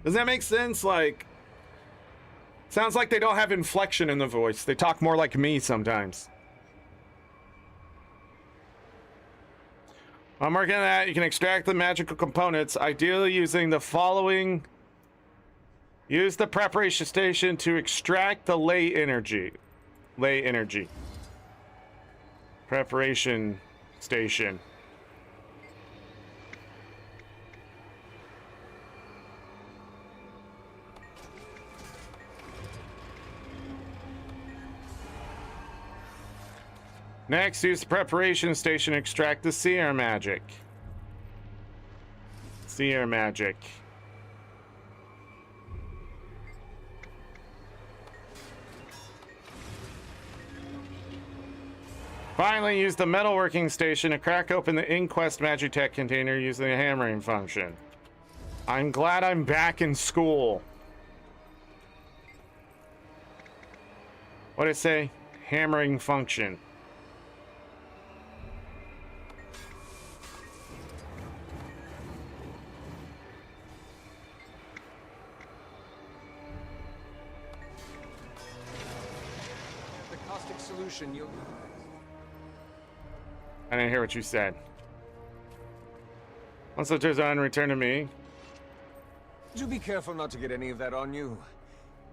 Does that make sense? Like, sounds like they don't have inflection in the voice. They talk more like me sometimes. While I'm working on that, you can extract the magical components, ideally using the following. Use the preparation station to extract the ley energy. Ley energy. Preparation station. Next, use the preparation station to extract the seer magic. Seer magic. Finally, use the metalworking station to crack open the Inquest Magitech container using the hammering function. I'm glad I'm back in school. What did it say? Hammering function. The caustic solution you'll... I didn't hear what you said. Once it turns on, return to me. Do be careful not to get any of that on you.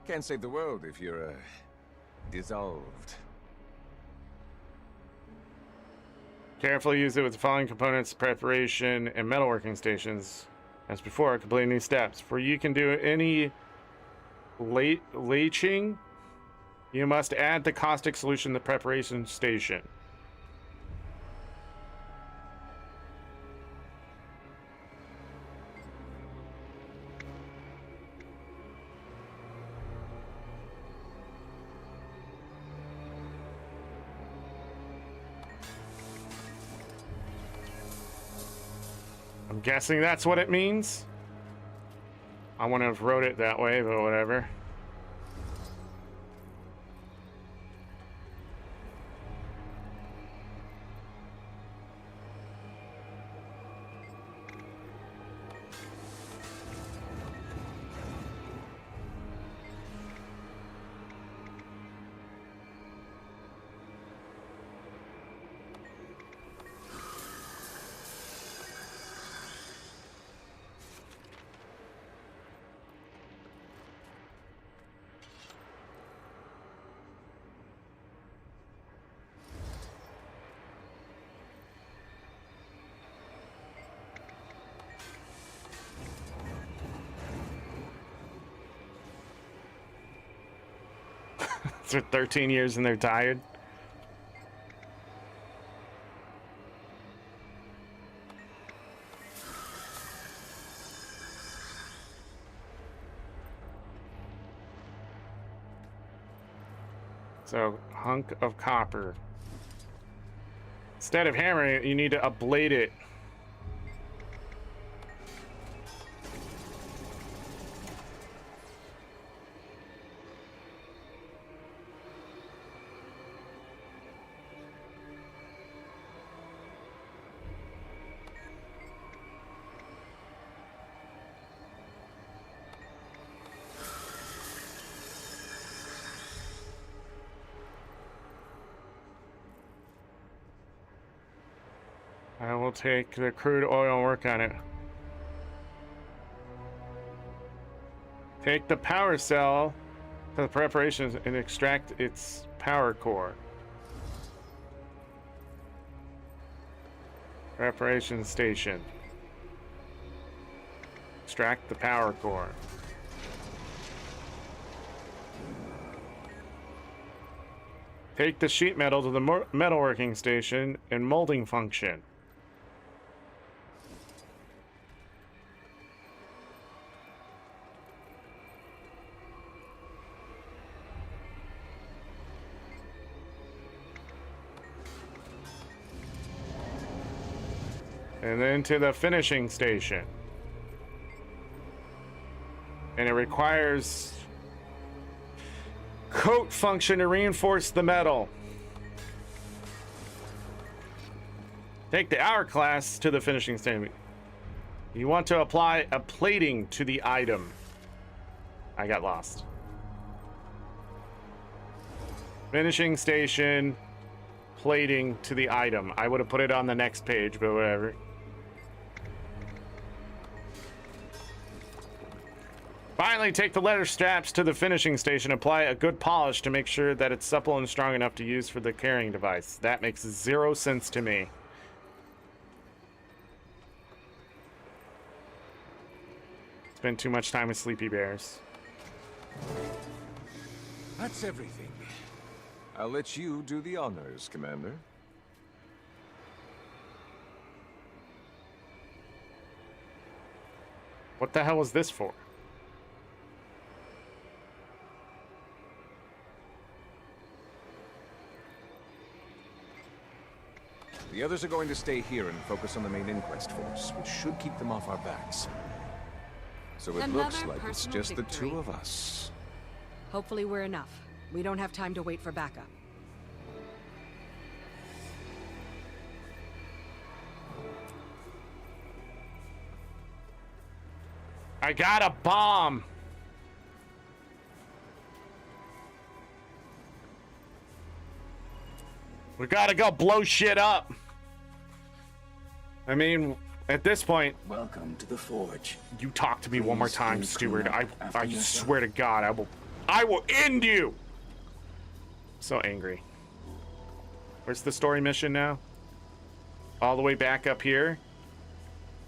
Can't save the world if you're, dissolved. Carefully use it with the following components, preparation, and metalworking stations. As before, complete new steps. For you can do any leaching, you must add the caustic solution to the preparation station. I'm guessing that's what it means. I wouldn't have wrote it that way, but whatever. For 13 years and they're tired. So, hunk of copper. Instead of hammering it, you need to ablate it. I will take the crude oil and work on it. Take the power cell to the preparations and extract its power core. Preparation station. Extract the power core. Take the sheet metal to the metalworking station and molding function. And then to the finishing station. And it requires coat function to reinforce the metal. Take the hourglass to the finishing station. You want to apply a plating to the item. I got lost. Finishing station, plating to the item. I would have put it on the next page, but whatever. Finally, take the leather straps to the finishing station. Apply a good polish to make sure that it's supple and strong enough to use for the carrying device. That makes 0 sense to me. Spend too much time with sleepy bears. That's everything. I'll let you do the honors, Commander. What the hell was this for? The others are going to stay here and focus on the main inquest force, which should keep them off our backs. So it looks like it's just the two of us. Hopefully we're enough. We don't have time to wait for backup. I got a bomb. We gotta go blow shit up. I mean, at this point... Welcome to the Forge. You talk to me one more time, steward. I swear to God, I will end you! So angry. Where's the story mission now? All the way back up here?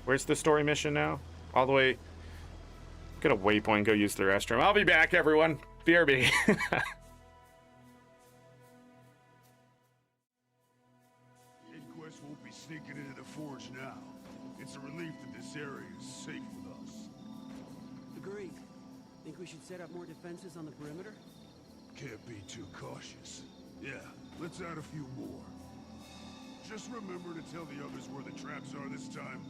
Where's the story mission now? All the way... Get a waypoint, go use the restroom. I'll be back, everyone. BRB. Inquest won't be sneaking into the Forge now. It's a relief that this area is safe with us. Agreed. Think we should set up more defenses on the perimeter? Can't be too cautious. Yeah, let's add a few more. Just remember to tell the others where the traps are this time.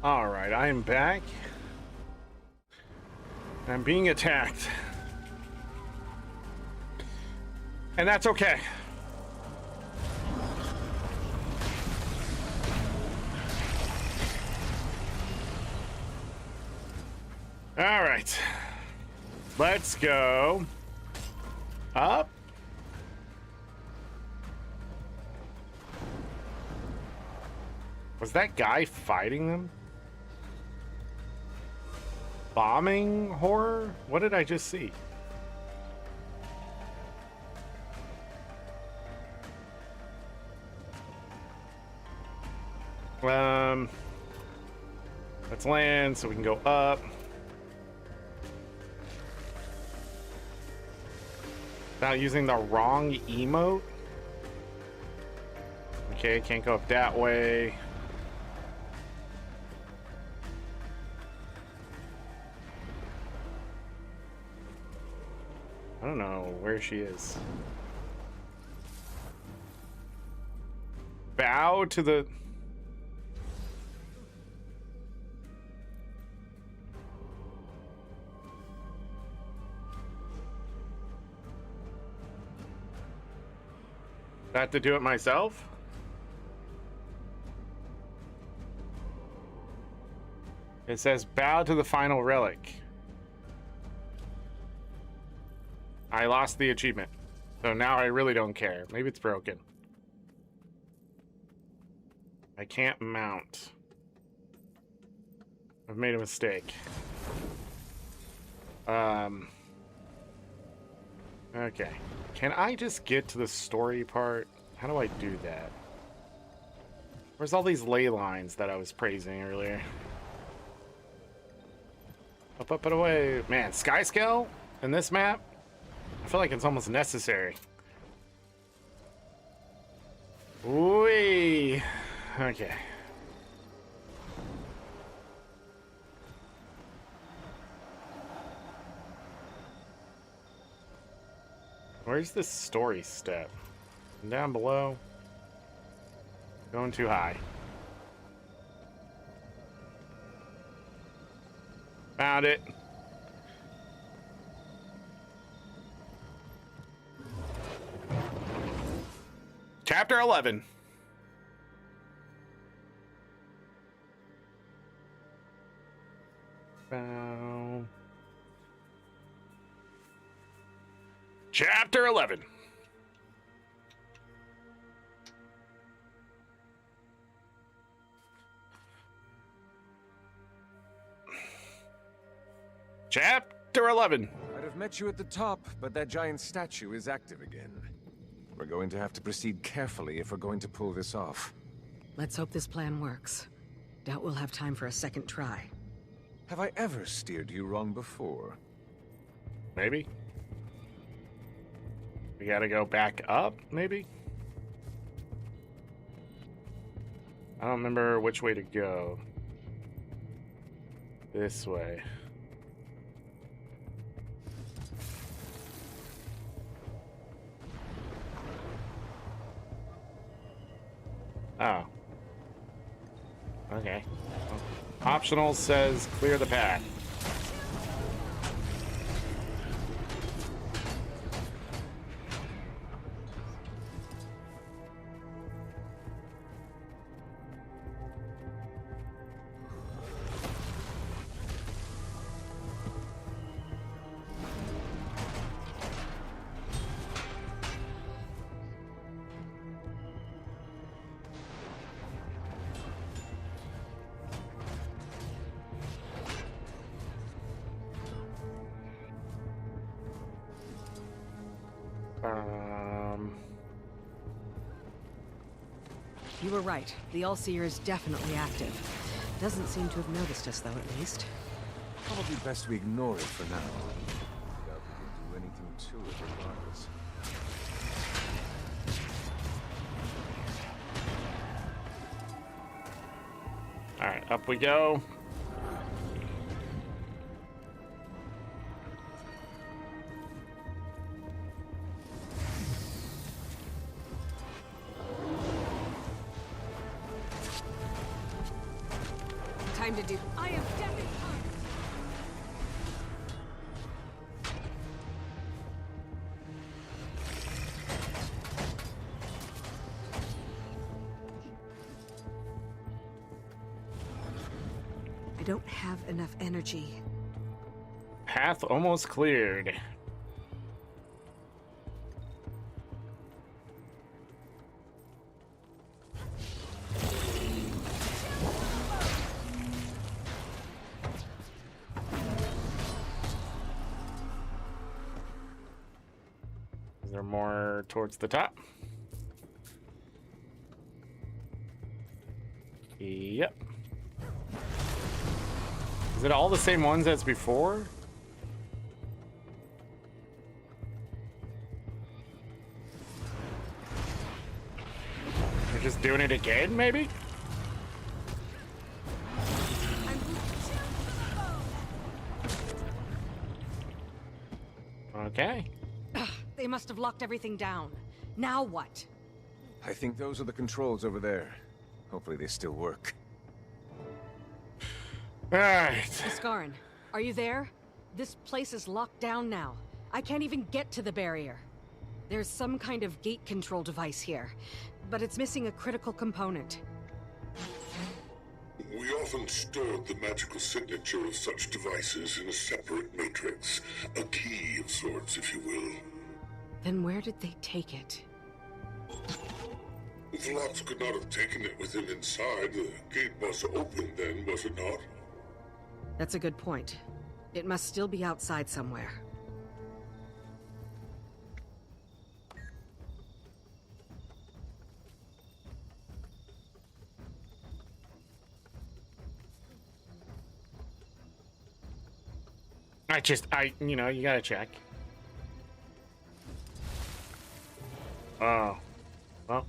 All right, I am back. I'm being attacked. And that's okay. All right. Let's go up. Was that guy fighting them? Bombing horror? What did I just see? Let's land so we can go up. Without using the wrong emote. Okay, can't go up that way. I don't know where she is. Bow to the... I have to do it myself? It says bow to the final relic. I lost the achievement, so now I really don't care. Maybe it's broken. I can't mount. I've made a mistake. Okay. Can I just get to the story part? How do I do that? Where's all these ley lines that I was praising earlier? Up, up, and away. Man, sky scale in this map? I feel like it's almost necessary. Whee! Okay. Where's the story step? Down below. Going too high. Found it. Chapter 11. Chapter 11. Chapter 11. I'd have met you at the top, but that giant statue is active again. We're going to have to proceed carefully if we're going to pull this off. Let's hope this plan works. Doubt we'll have time for a second try. Have I ever steered you wrong before? Maybe. We gotta go back up, maybe? I don't remember which way to go. This way. Oh. Okay. Optional says clear the path. You were right. The All-Seer is definitely active. Doesn't seem to have noticed us, though, at least. Probably best we ignore it for now. Doubt we can do anything to it regardless. Alright, up we go. Time time to do. I am definitely. I don't have enough energy. Path almost cleared. Is there more towards the top? Yep. Is it all the same ones as before? They're just doing it again, maybe? Okay. They must have locked everything down. Now what? I think those are the controls over there. Hopefully they still work. Alright. Iskarin, are you there? This place is locked down now. I can't even get to the barrier. There's some kind of gate control device here, but it's missing a critical component. We often stored the magical signature of such devices in a separate matrix. A key of sorts, if you will. Then where did they take it? Vlox could not have taken it with him inside. The gate was open then, was it not? That's a good point. It must still be outside somewhere. You know, you gotta check. Oh. Well,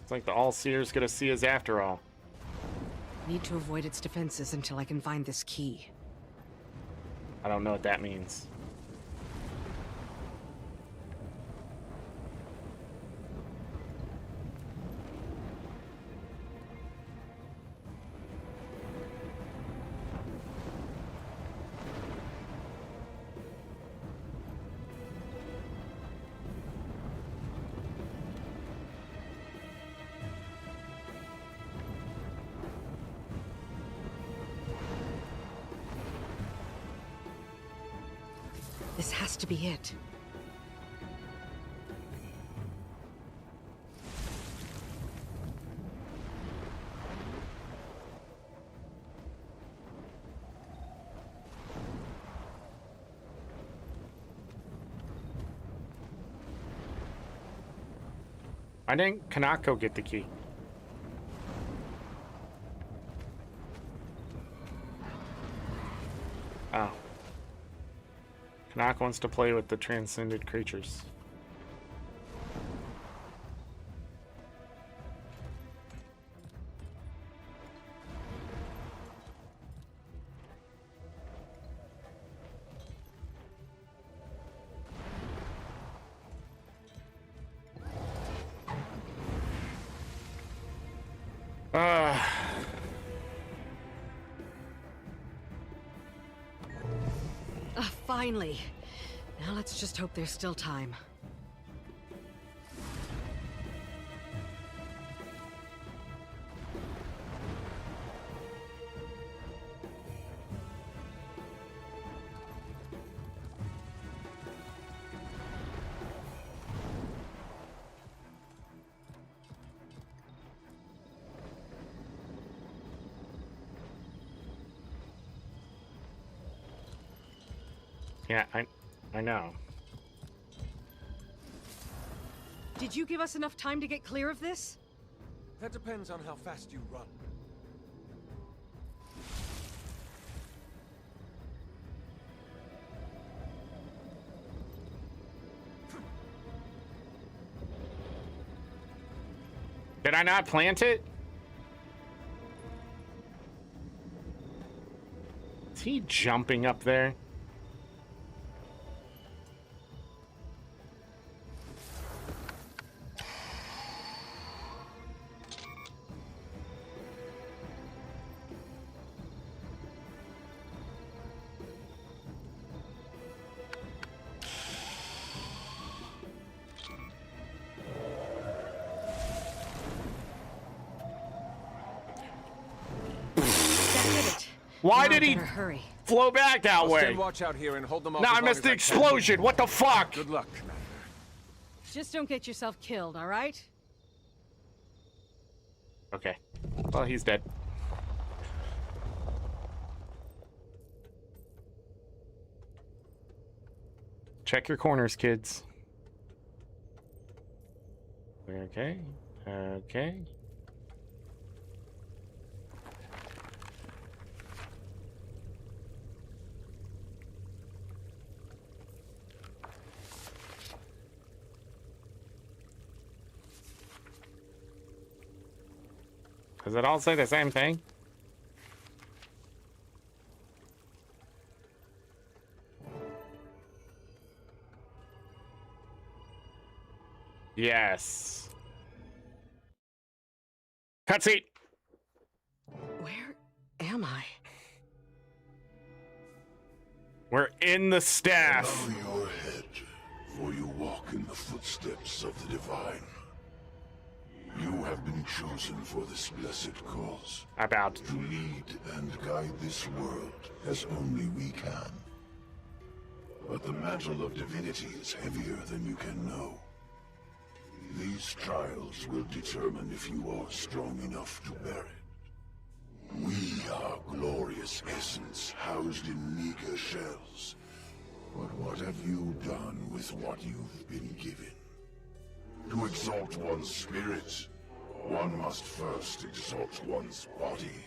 it's like the All-Seer's gonna see us after all. Need to avoid its defenses until I can find this key. I don't know what that means. This has to be it. Why didn't Kanako get the key? Oh. Kanako wants to play with the transcended creatures. Finally. Now let's just hope there's still time. Yeah, I know. Did you give us enough time to get clear of this? That depends on how fast you run. Did I not plant it? Is he jumping up there? Why Now did I he better hurry. flow back that I'll way? stand watch out here and hold them off. Now as I long missed as the can. explosion. What the fuck? Good luck, Commander. Just don't get yourself killed, all right? Okay. Well, he's dead. Check your corners, kids. Okay. Okay. Does it all say the same thing? Yes. Cutscene. Where am I? We're in the staff. Bow your head, for you walk in the footsteps of the divine. You have been chosen for this blessed cause. About to lead and guide this world as only we can. But the mantle of divinity is heavier than you can know. These trials will determine if you are strong enough to bear it. We are glorious essence housed in meager shells. But what have you done with what you've been given? To exalt one's spirit, one must first exalt one's body.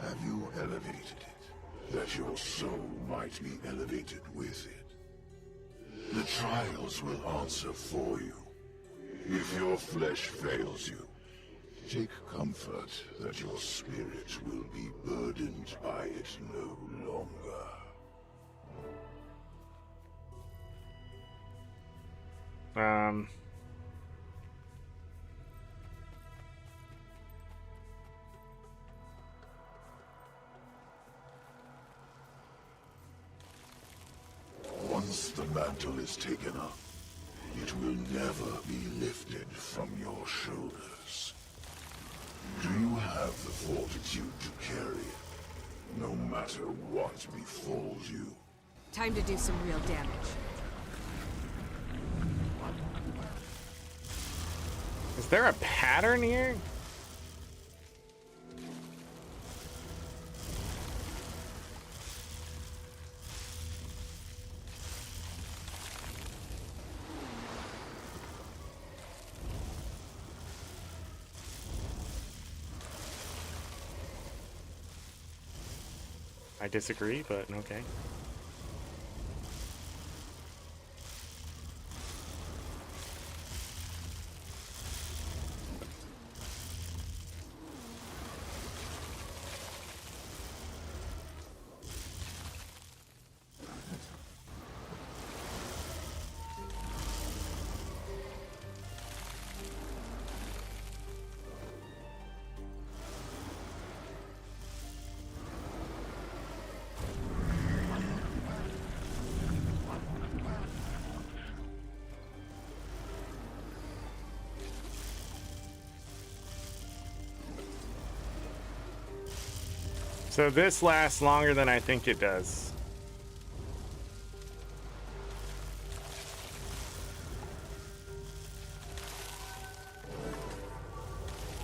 Have you elevated it, that your soul might be elevated with it? The trials will answer for you. If your flesh fails you, take comfort that your spirit will be burdened by it no longer. Once the mantle is taken up, it will never be lifted from your shoulders. Do you have the fortitude to carry it, no matter what befalls you? Time to do some real damage. Is there a pattern here? I disagree, but okay. So this lasts longer than I think it does.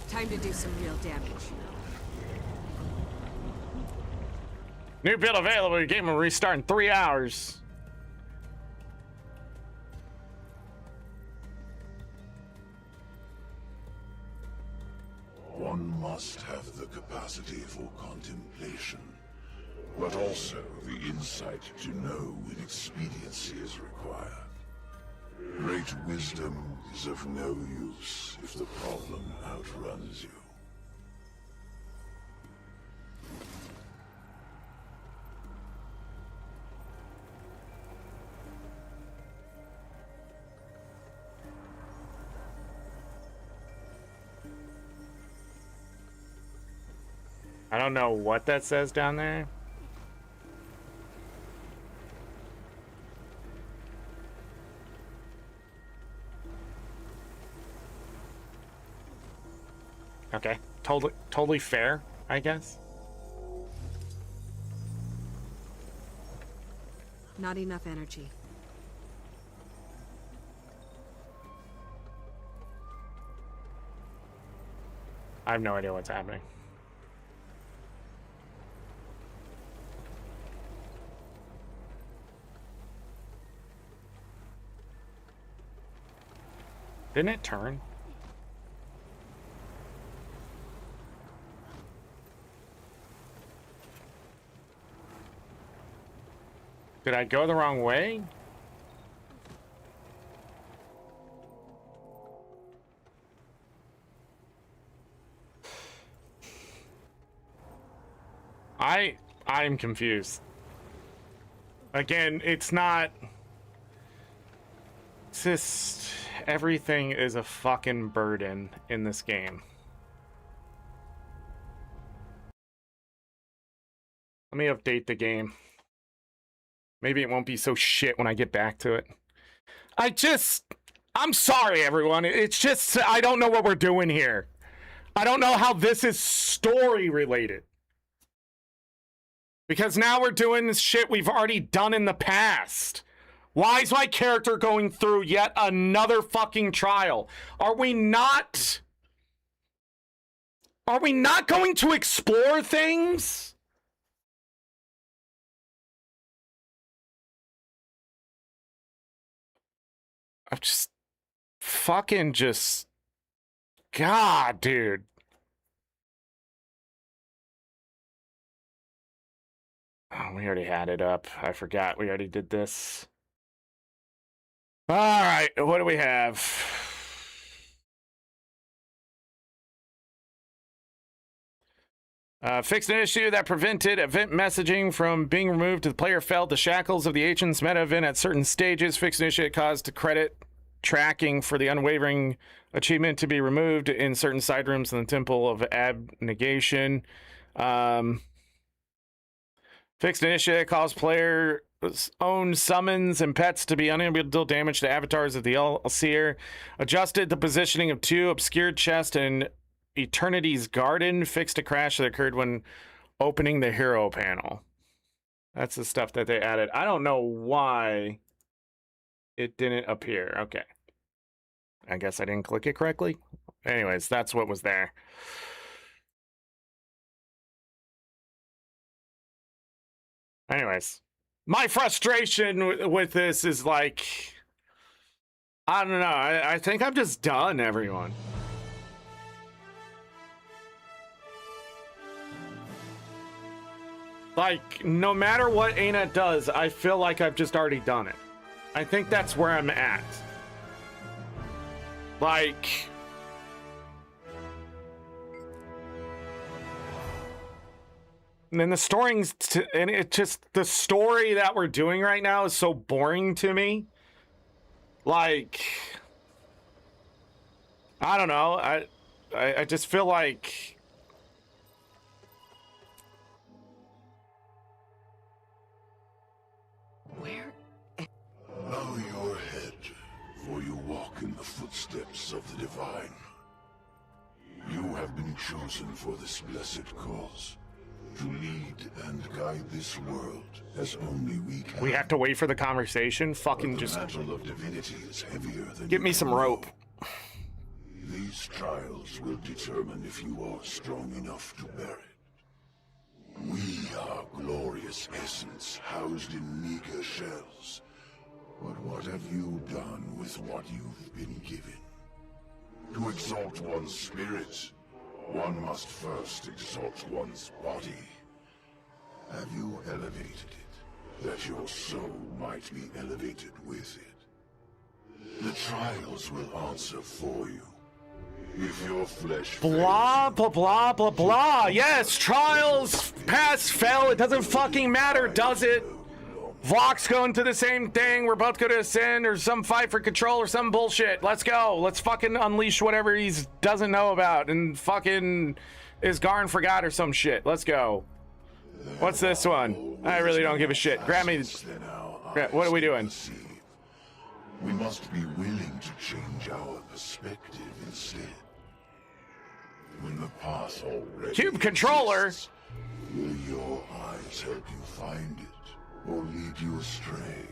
Time to do some real damage. New build available. Your game will restart in 3 hours. One must have the capacity for contemplation, but also the insight to know when expediency is required. Great wisdom is of no use if the problem outruns you. I don't know what that says down there. Okay, totally fair, I guess. Not enough energy. I have no idea what's happening. Didn't it turn? Did I go the wrong way? I'm confused. Again, it's not... It's just... Everything is a fucking burden in this game. Let me update the game. Maybe it won't be so shit when I get back to it. I'm sorry, everyone. It's just, I don't know what we're doing here. I don't know how this is story related. Because now we're doing this shit we've already done in the past. Why is my character going through yet another fucking trial? Are we not going to explore things? I'm just fucking just... God, dude. Oh, we already had it up. I forgot we already did this. All right, what do we have? Fixed an issue that prevented event messaging from being removed. The player felt the shackles of the ancient's meta event at certain stages. Fixed an issue that caused credit tracking for the unwavering achievement to be removed in certain side rooms in the Temple of Abnegation. Fixed an issue that caused players' own summons and pets to be unable to deal damage to avatars of the Elseer. Adjusted the positioning of 2 obscured chests in Eternity's Garden. Fixed a crash that occurred when opening the hero panel. That's the stuff that they added. I don't know why it didn't appear. Okay. I guess I didn't click it correctly. Anyways, that's what was there. Anyways, my frustration with this is like, I don't know. I think I'm just done, everyone. Like, no matter what ArenaNet does, I feel like I've just already done it. I think that's where I'm at. Like... And then the story's and it just, the story that we're doing right now is so boring to me. Like, I don't know. I just feel like... Where? Bow your head, for you walk in the footsteps of the divine. You have been chosen for this blessed cause. To lead and guide this world as only we can. We have to wait for the conversation? Fucking just... The mantle of divinity is heavier than get me some rope. These trials will determine if you are strong enough to bear it. We are glorious essence housed in meager shells. But what have you done with what you've been given? To exalt one's spirit, one must first exalt one's body. Have you elevated it, that your soul might be elevated with it? The trials will answer for you. If your flesh blah, blah, blah, blah, blah. Yes, trials, pass, fail. It doesn't fucking matter, does it? Vox going to the same thing. We're both going to ascend or some fight for control or some bullshit. Let's go. Let's fucking unleash whatever he doesn't know about and fucking is Garn forgot or some shit. Let's go. What's this one? I really don't give a shit. Grab me. What are we doing? We must be willing to change our perspective instead. When the path already Cube controller. exists, will your eyes help you find it? or lead you astray.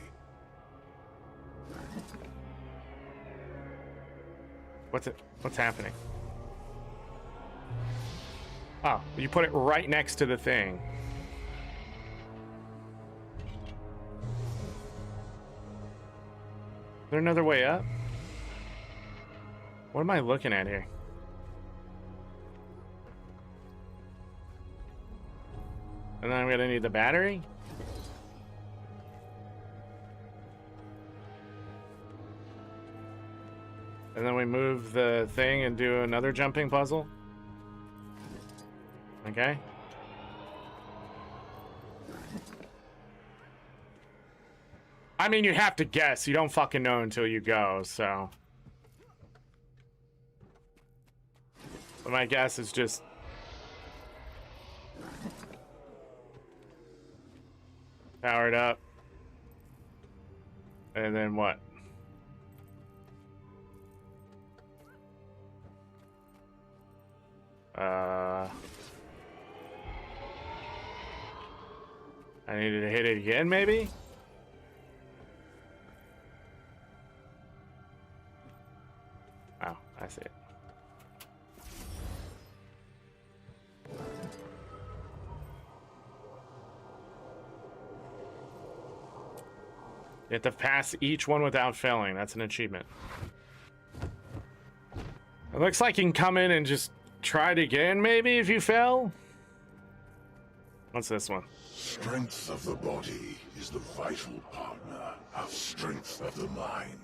What's happening? Oh, you put it right next to the thing. Is there another way up? What am I looking at here? And then I'm gonna need the battery? And then we move the thing and do another jumping puzzle? Okay. I mean, you have to guess. You don't fucking know until you go, so. But my guess is just... power it up. And then what? I needed to hit it again, maybe? Oh, I see it. You have to pass each one without failing. That's an achievement. It looks like you can come in and just try it again, maybe, if you fail. What's this one? Strength of the body is the vital partner of strength of the mind.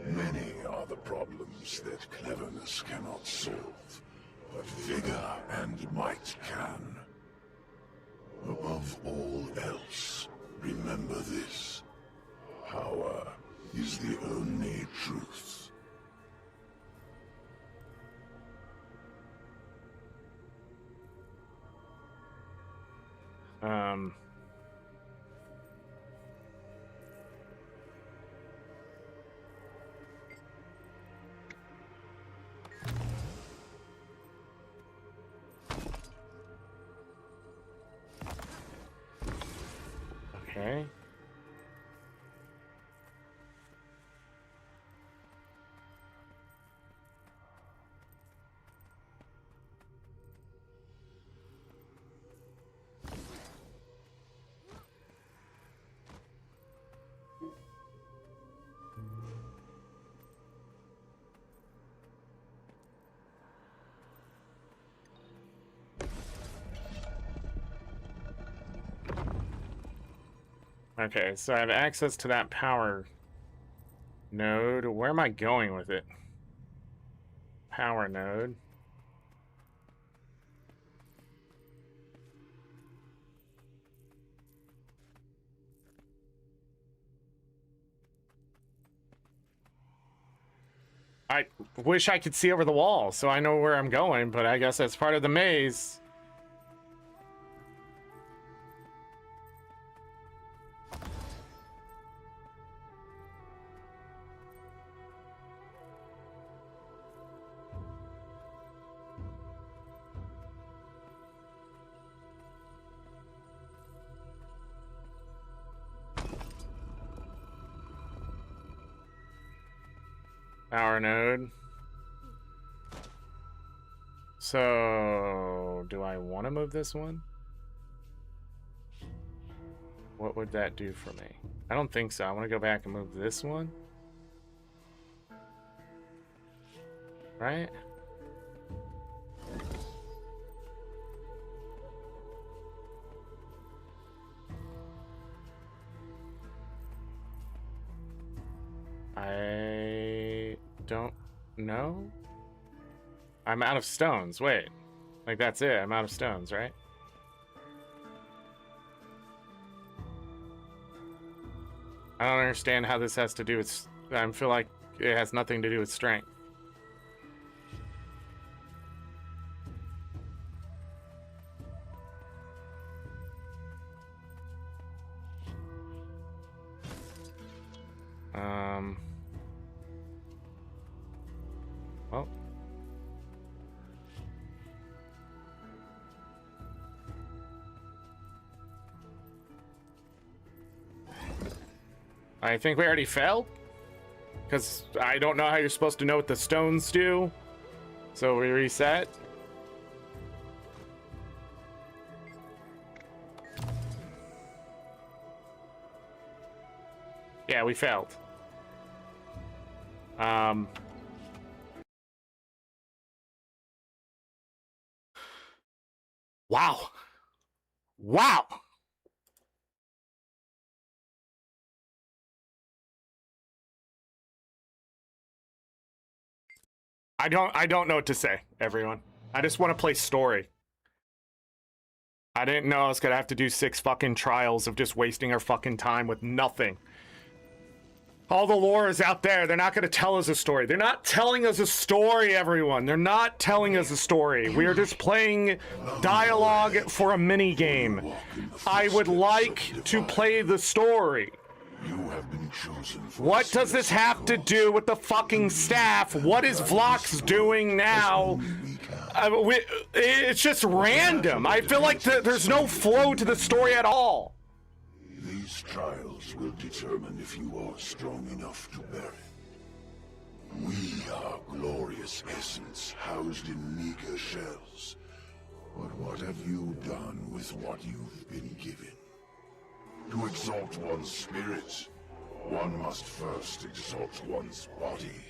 Many are the problems that cleverness cannot solve, but vigor and might can. Above all else, remember this. Power is the only truth. Okay. Okay, so I have access to that power node. Where am I going with it? Power node. I wish I could see over the wall so I know where I'm going, but I guess that's part of the maze. Power node. So, do I want to move this one? What would that do for me? I don't think so. I want to go back and move this one. Right? I don't know. I'm out of stones. Wait. Like, that's it. I'm out of stones, right? I don't understand how this has to do with... I feel like it has nothing to do with strength. Well. I think we already failed. Because I don't know how you're supposed to know what the stones do. So we reset. Yeah, we failed. Wow. Wow. I don't know what to say, everyone. I just want to play story. I didn't know I was gonna have to do 6 fucking trials of just wasting our fucking time with nothing. All the lore is out there. They're not gonna tell us a story. They're not telling us a story, everyone. They're not telling us a story. We are just playing dialogue for a mini game. I would like to play the story. You have been chosen for What does this have to do with the fucking staff? What is Vlox doing now? It's just random. I feel like there's no flow to the story at all. These trials will determine if you are strong enough to bear it. We are glorious essence housed in meager shells. But what have you done with what you've been given? To exalt one's spirit, one must first exalt one's body.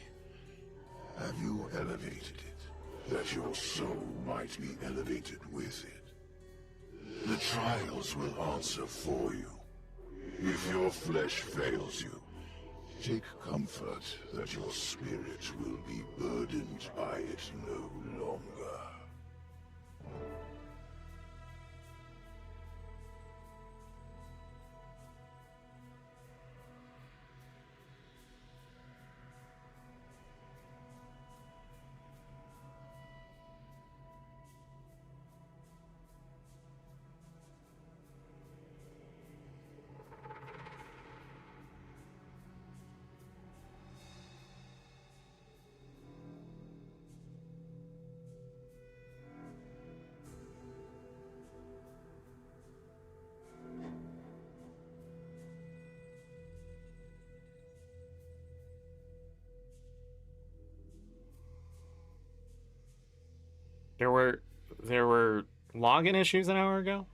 Have you elevated it, that your soul might be elevated with it? The trials will answer for you. If your flesh fails you, take comfort that your spirit will be burdened by it no longer. There were login issues an hour ago?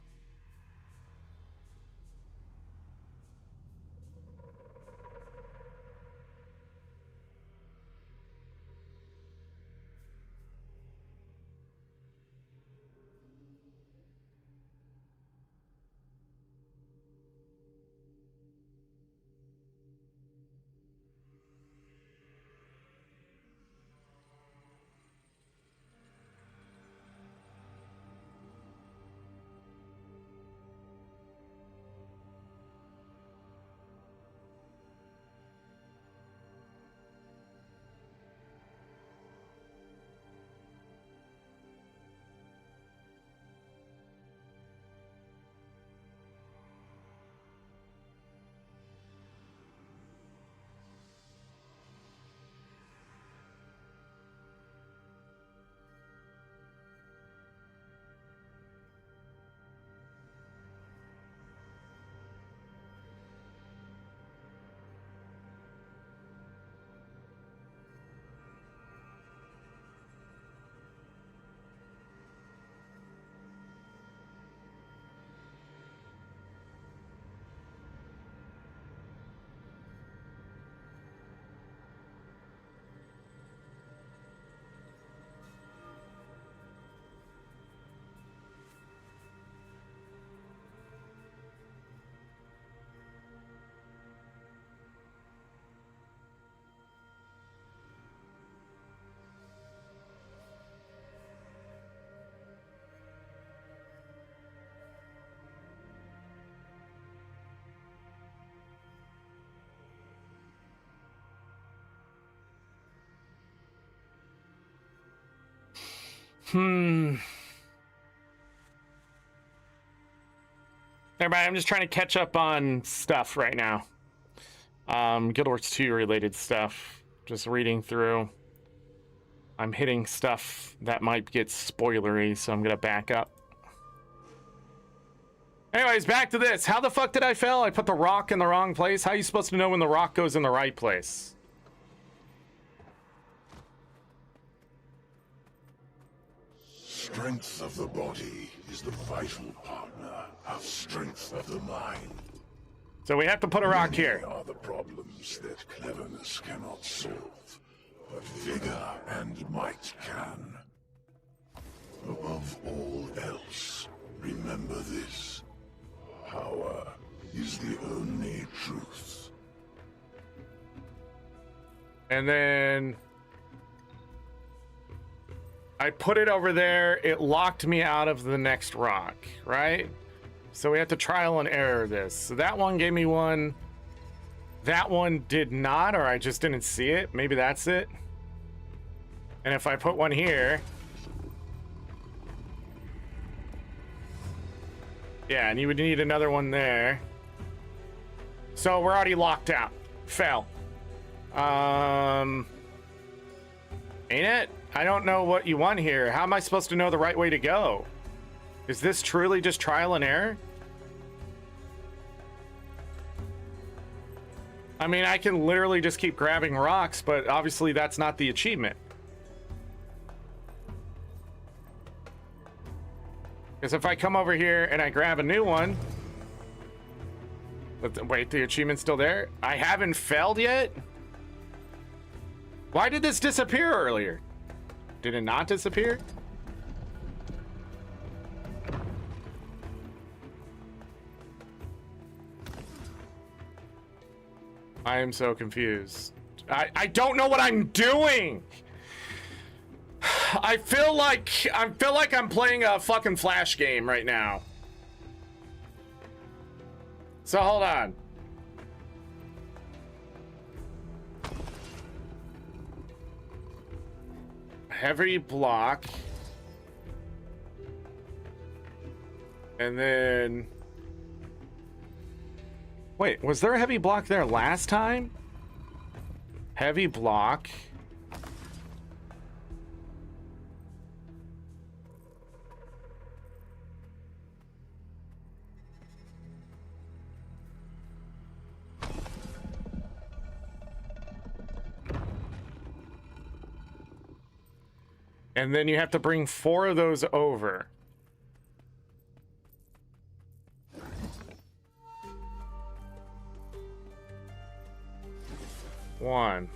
Everybody, I'm just trying to catch up on stuff right now. Guild Wars 2 related stuff. Just reading through. I'm hitting stuff that might get spoilery, so I'm gonna back up. Anyways, back to this. How the fuck did I fail? I put the rock in the wrong place. How are you supposed to know when the rock goes in the right place? Strength of the body is the vital partner of strength of the mind. So we have to put a rock here. Many are the problems that cleverness cannot solve, but vigor and might can. Above all else, remember this. Power is the only truth. And then I put it over there. It locked me out of the next rock, right? So we have to trial and error this. So that one gave me one. That one did not, or I just didn't see it. Maybe that's it. And if I put one here. Yeah, and you would need another one there. So we're already locked out. Fail. Ain't it? I don't know what you want here. How am I supposed to know the right way to go? Is this truly just trial and error? I mean, I can literally just keep grabbing rocks, but obviously that's not the achievement. Because if I come over here and I grab a new one... Wait, the achievement's still there? I haven't failed yet? Why did this disappear earlier? Did it not disappear? I am so confused. I don't know what I'm doing. I feel like I'm playing a fucking Flash game right now. So hold on. Heavy block. And then... Wait, was there a heavy block there last time? Heavy block. And then you have to bring 4 of those over. One.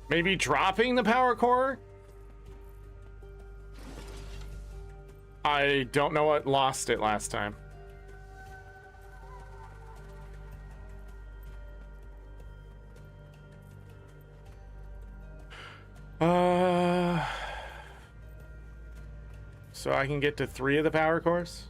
Maybe dropping the power core? I don't know what lost it last time. So I can get to 3 of the power cores?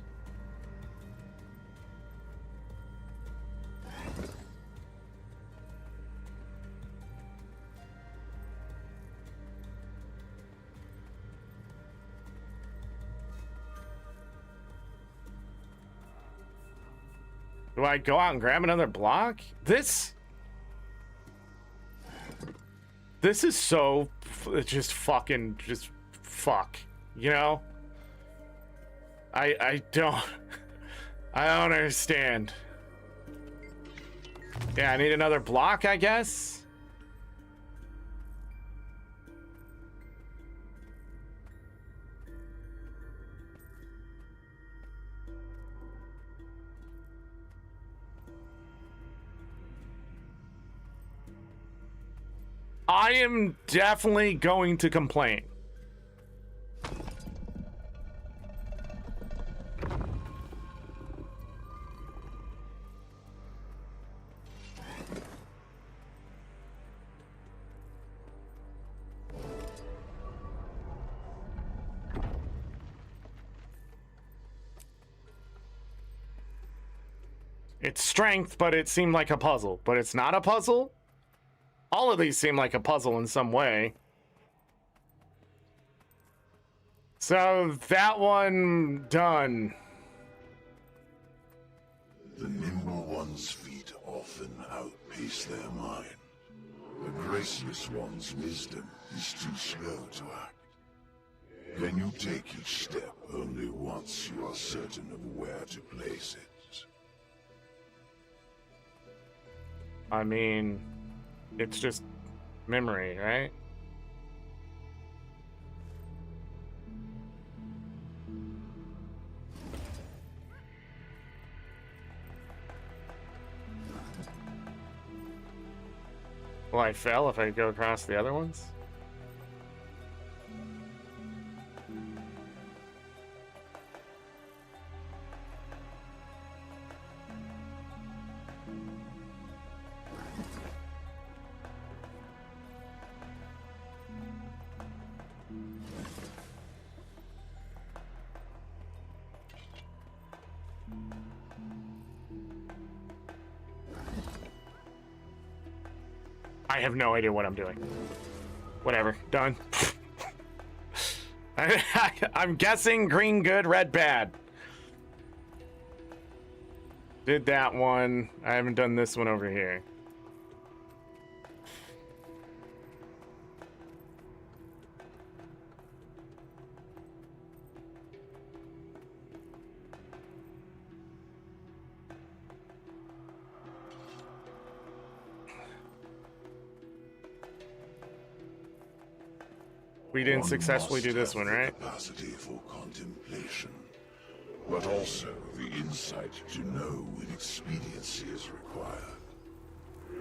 Do I go out and grab another block? This is so just fucking fuck, you know? I don't understand. Yeah, I need another block, I guess. I am definitely going to complain. It's strength, but it seemed like a puzzle. But it's not a puzzle? All of these seem like a puzzle in some way. So that one done. The nimble one's feet often outpace their mind. The graceless one's wisdom is too slow to act. Can you take each step only once you are certain of where to place it? I mean, it's just memory, right? Well, I fell if I go across the other ones? I have no idea what I'm doing. Whatever, done. I'm guessing green good, red bad. Did that one. I haven't done this one over here. We didn't successfully do this one, right? Capacity for contemplation, but also the insight to know when expediency is required.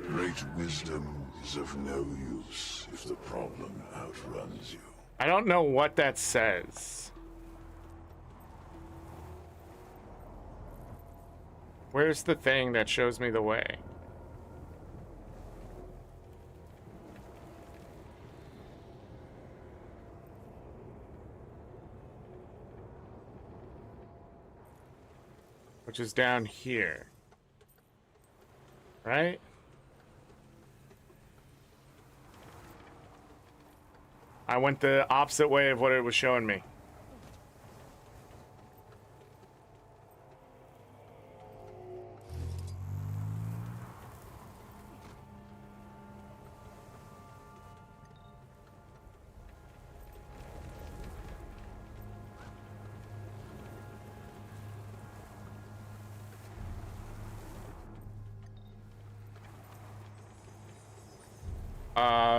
Great wisdom is of no use if the problem outruns you. I don't know what that says. Where's the thing that shows me the way? Which is down here. Right? I went the opposite way of what it was showing me.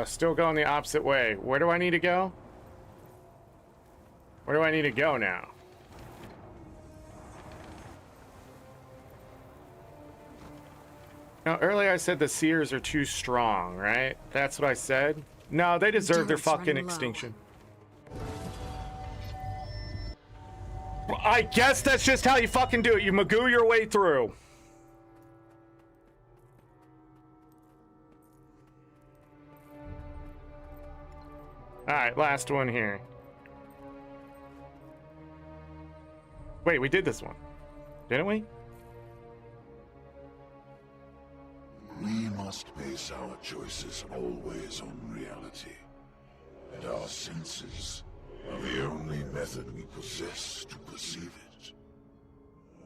Still going the opposite way. Where do I need to go? Where do I need to go now? Now, earlier I said the seers are too strong, right? That's what I said? No, they deserve their fucking extinction. I guess that's just how you fucking do it. You magoo your way through. Alright, last one here. Wait, we did this one. Didn't we? We must base our choices always on reality. And our senses are the only method we possess to perceive it.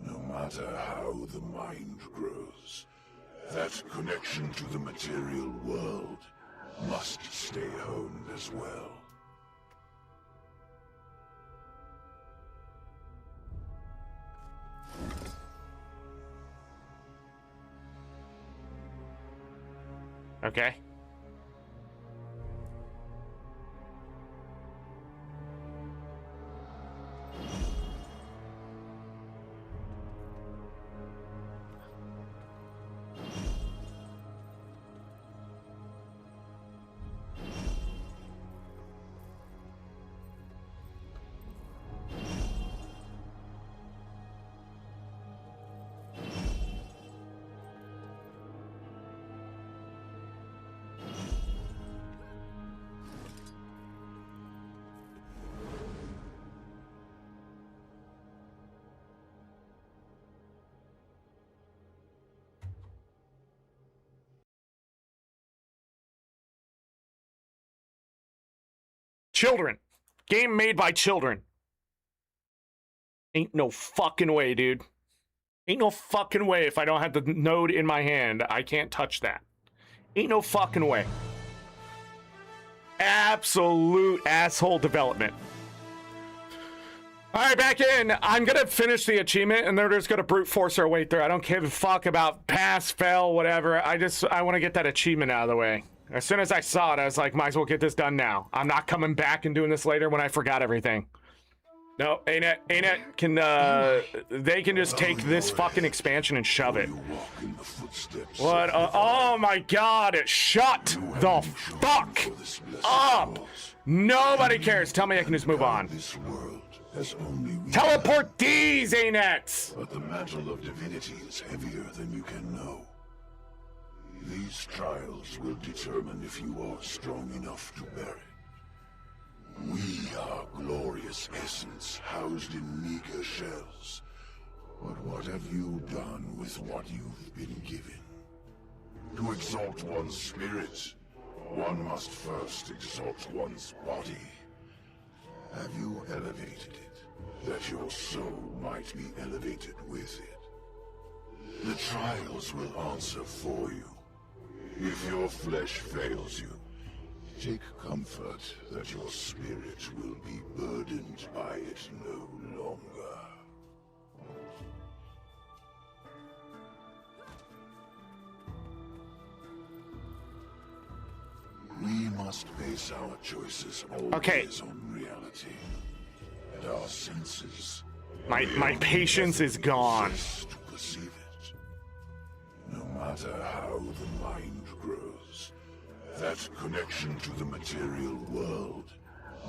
No matter how the mind grows, that connection to the material world must stay honed as well. Okay. Children. Game made by children. Ain't no fucking way, dude. Ain't no fucking way if I don't have the node in my hand, I can't touch that. Ain't no fucking way. Absolute asshole development. All right, back in. I'm going to finish the achievement, and they're just going to brute force our way through. I don't give a fuck about pass, fail, whatever. I want to get that achievement out of the way. As soon as I saw it, I was like, might as well get this done now. I'm not coming back and doing this later when I forgot everything. No, ArenaNet can, they can just take this fucking expansion and shove it. What? Oh my god, shut the fuck up! Nobody cares. Tell me I can just move on. Teleport these, ArenaNets! But the mantle of divinity is heavier than you can know. These trials will determine if you are strong enough to bear it. We are glorious essence housed in meager shells. But what have you done with what you've been given? To exalt one's spirit, one must first exalt one's body. Have you elevated it, that your soul might be elevated with it? The trials will answer for you. If your flesh fails you, take comfort that your spirit will be burdened by it no longer. We must base our choices always on reality. And our senses. My patience is gone. To perceive it. No matter how the mind grows, that connection to the material world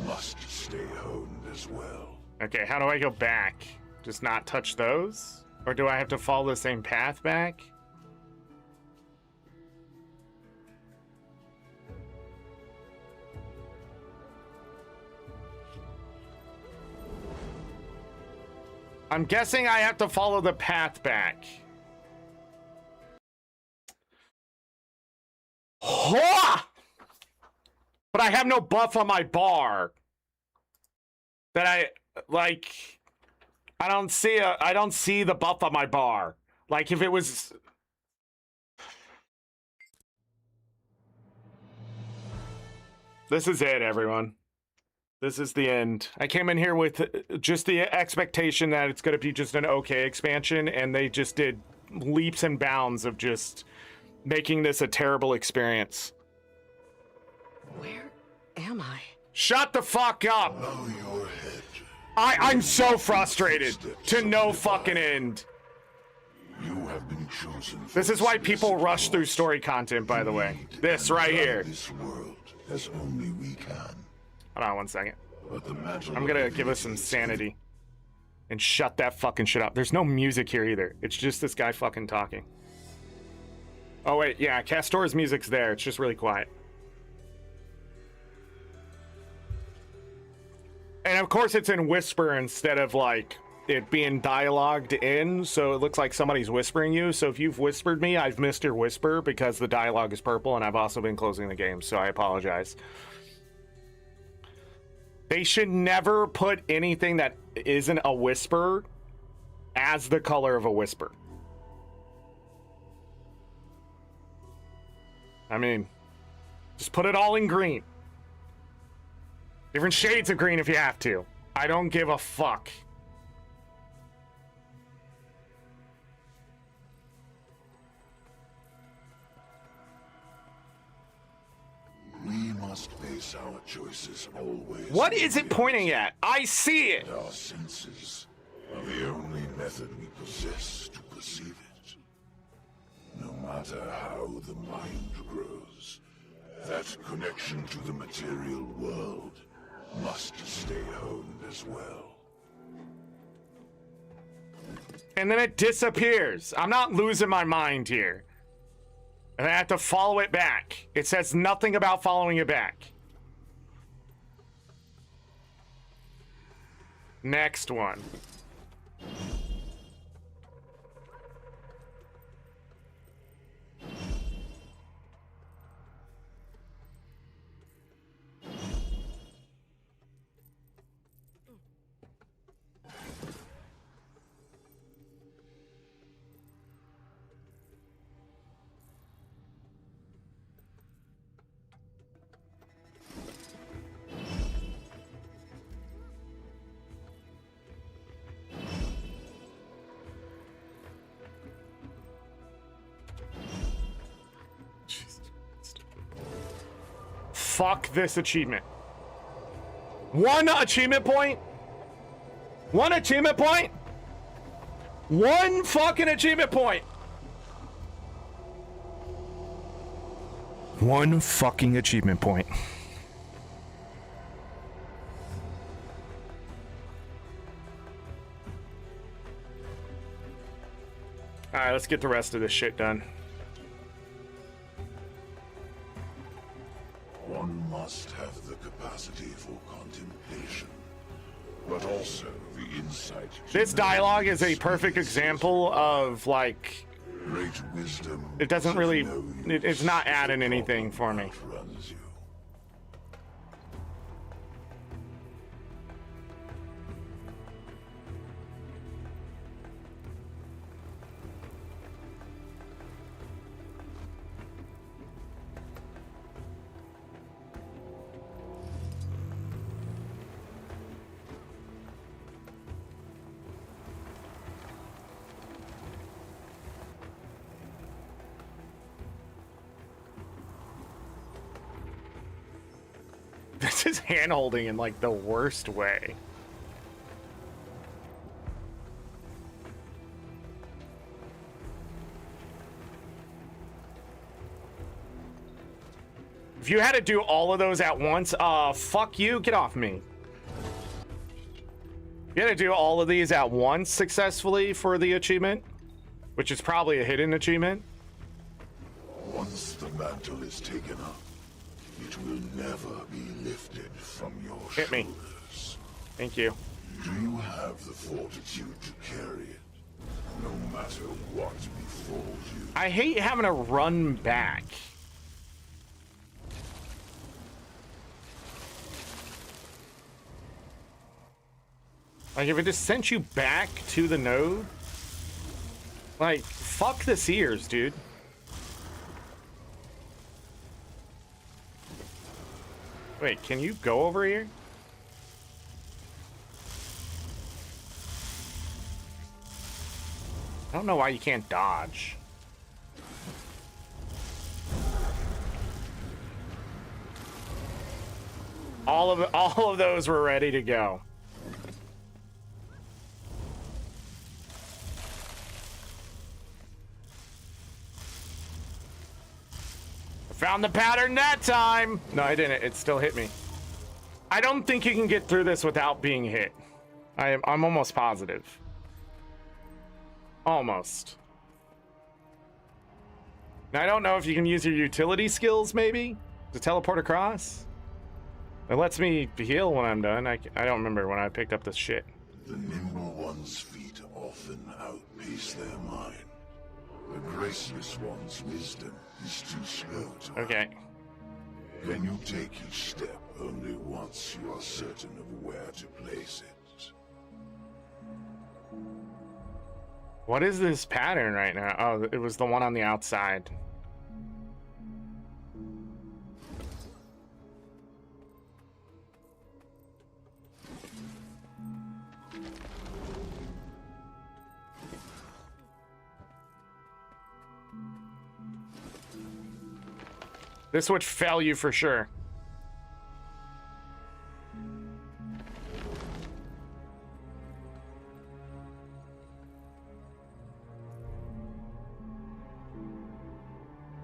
must stay honed as well. Okay, how do I go back? Just not touch those? Or do I have to follow the same path back? I'm guessing I have to follow the path back. But I have no buff on my bar. That I don't see the buff on my bar. Like if it was This is it, everyone. This is the end. I came in here with just the expectation that it's going to be just an okay expansion, and they just did leaps and bounds of just making this a terrible experience. Where am I? Shut the fuck up! I'm so frustrated to no fucking end. You have been chosen. This is why people rush through story content, by the way. This right here. This world as only we can. Hold on 1 second. I'm gonna give us some sanity. And shut that fucking shit up. There's no music here either. It's just this guy fucking talking. Oh wait, yeah, Castor's music's there. It's just really quiet. And of course it's in whisper instead of like it being dialogued in, so it looks like somebody's whispering you. So if you've whispered me, I've missed your whisper because the dialogue is purple, and I've also been closing the game, so I apologize. They should never put anything that isn't a whisper as the color of a whisper. I mean, just put it all in green. Different shades of green if you have to. I don't give a fuck. We must base our choices always. What is it pointing at? I see it. Our senses are the only method we possess to perceive it. No matter how the mind grows, that connection to the material world must stay honed as well. And then it disappears. I'm not losing my mind here. And I have to follow it back. It says nothing about following it back. Next one. fuck this achievement. One achievement point? One achievement point? One fucking achievement point. One fucking achievement point. Alright, let's get the rest of this shit done. One must have the capacity for contemplation, but also the insight. This dialogue is a perfect example of, like, Great wisdom. it doesn't really, it's not adding anything for me. Runs you. This is hand-holding in, like, the worst way. If you had to do all of those at once, fuck you, get off me. You had to do all of these at once successfully for the achievement, which is probably a hidden achievement. Once the mantle is taken up, it will never be lifted from your Hit me. shoulders. Thank you. Do you have the fortitude to carry it, no matter what befalls you? I hate having to run back. Like, if it just sent you back to the node, like, fuck the seers, dude. Wait, can you go over here? I don't know why you can't dodge. All of those were ready to go. Found the pattern that time. No, I didn't. It still hit me. I don't think you can get through this without being hit. I'm almost positive. Almost. Now, I don't know if you can use your utility skills, maybe, to teleport across. It lets me heal when I'm done. I don't remember when I picked up this shit. The nimble one's feet often outpace their mind. The graceless one's wisdom is too slow to Okay. Can you take each step only once you are certain of where to place it? What is this pattern right now? Oh, it was the one on the outside. This would fail you for sure.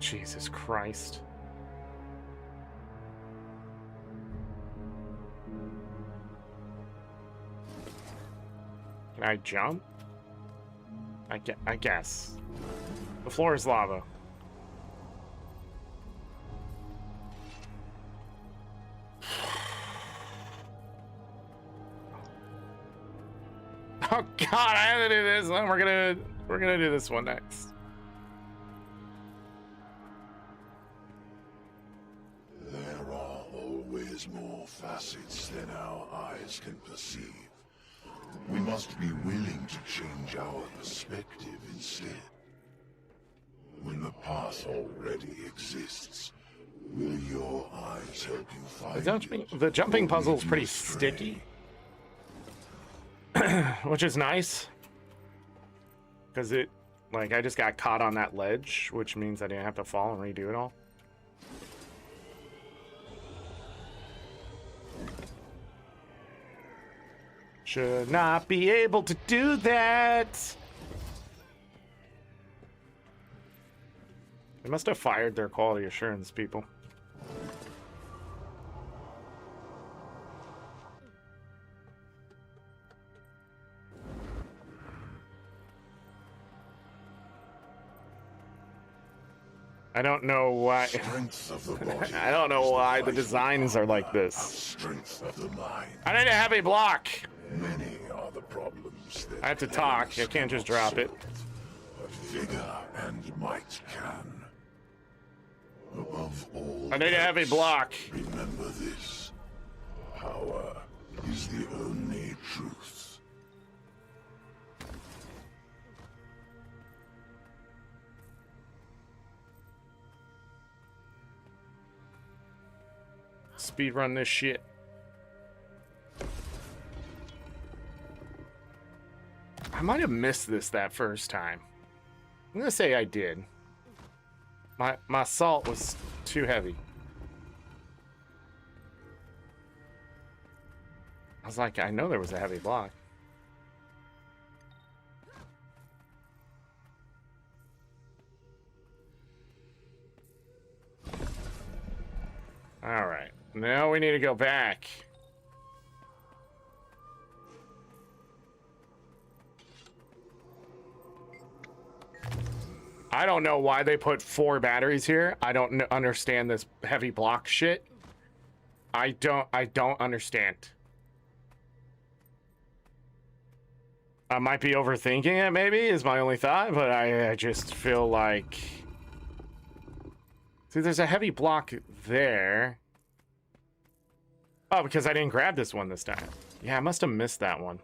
Jesus Christ. Can I jump? I guess. The floor is lava. Oh God, I have to do this. We're gonna do this one next. There are always more facets than our eyes can perceive. We must be willing to change our perspective instead. When the path already exists, will your eyes help you find The jumping puzzle is pretty sticky. Which is nice. Because it, like, I just got caught on that ledge, which means I didn't have to fall and redo it all. Should not be able to do that. They must have fired their quality assurance people. I don't know why. I don't know why the designs are like this. Strength of the mind. I need a heavy block. Many are the problems that I have to talk. I can't just drop it. but vigor and might can. Above all, I need a heavy block. remember this. Power is the only truth. Speed run this shit. I might have missed this that first time. I'm gonna say I did. My salt was too heavy. I was like, I know there was a heavy block. All right, now we need to go back. I don't know why they put 4 batteries here. I don't understand this heavy block shit. I don't understand. I might be overthinking it, maybe, is my only thought, but I just feel like... See, there's a heavy block there. Oh, because I didn't grab this one this time. Yeah, I must have missed that one.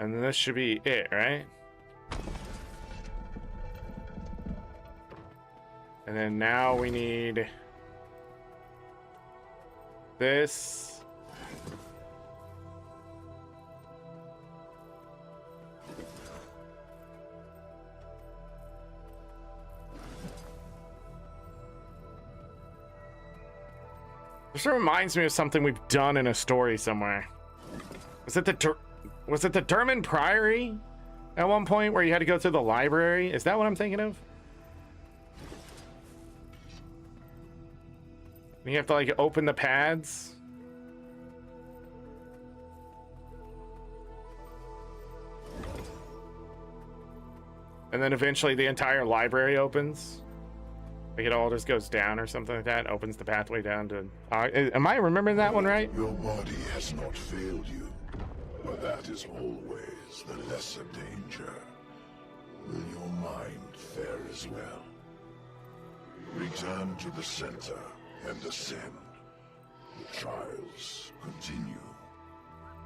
And this should be it, right? And then now we need this. This reminds me of something we've done in a story somewhere. Was it the Derman Priory at one point where you had to go through the library? Is that what I'm thinking of? You have to like open the pads. And then eventually the entire library opens. Like it all just goes down or something like that. Opens the pathway down to... am I remembering that one right? Your body has not failed you, but that is always the lesser danger. Will your mind fare as well? Return to the center and ascend. The trials continue.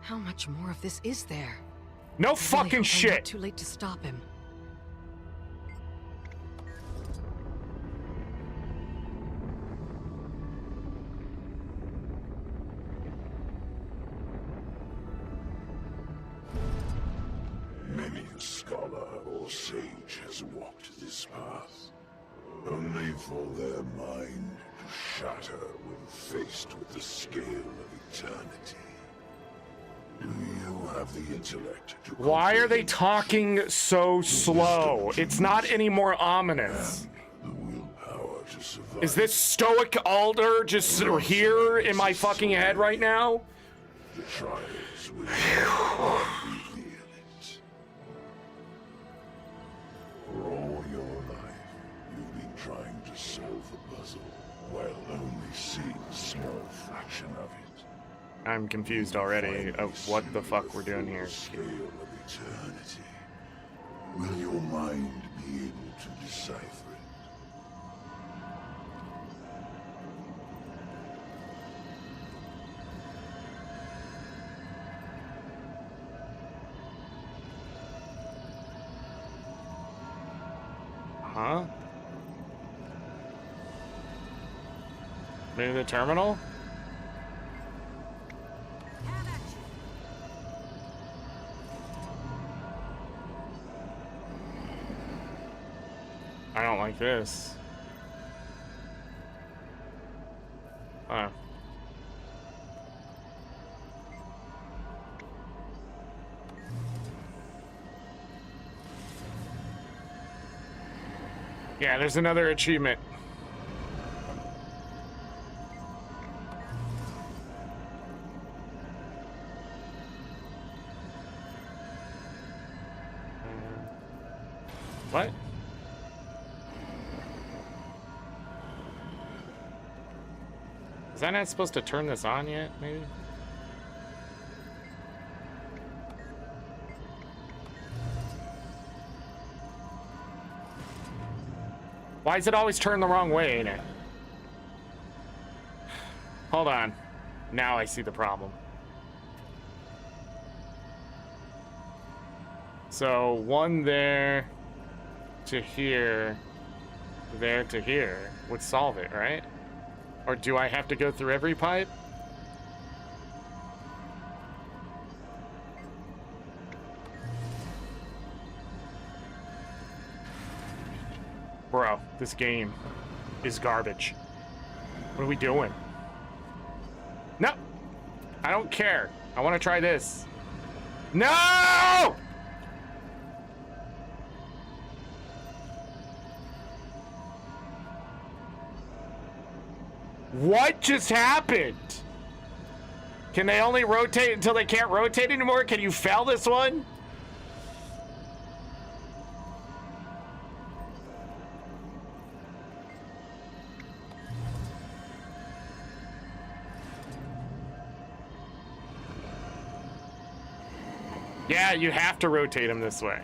How much more of this is there? No I really fucking hope I'm shit! not too late to stop him. Many a scholar or sage has walked this path, only for their mind to shatter when faced with the scale of eternity. Do you have the intellect to... Why are they talking so slow? It's not any more ominous. Is this stoic alder just here in my fucking head right now? The trials will reveal it. For all your life, you've been trying to solve the puzzle, while only seeing a small fraction of it. I'm confused already of what the fuck we're doing here. Scale of eternity. Will your mind be able to decipher it? Huh? Maybe the terminal? I don't like this. Yeah, there's another achievement. What? Is that not supposed to turn this on yet, maybe? Why is it always turned the wrong way, ain't it? Hold on. Now I see the problem. So, one there to here, there to here would solve it, right? Or do I have to go through every pipe? Bro, this game is garbage. What are we doing? No! I don't care. I want to try this. No! What just happened? Can they only rotate until they can't rotate anymore? Can you fail this one? Yeah, you have to rotate them this way.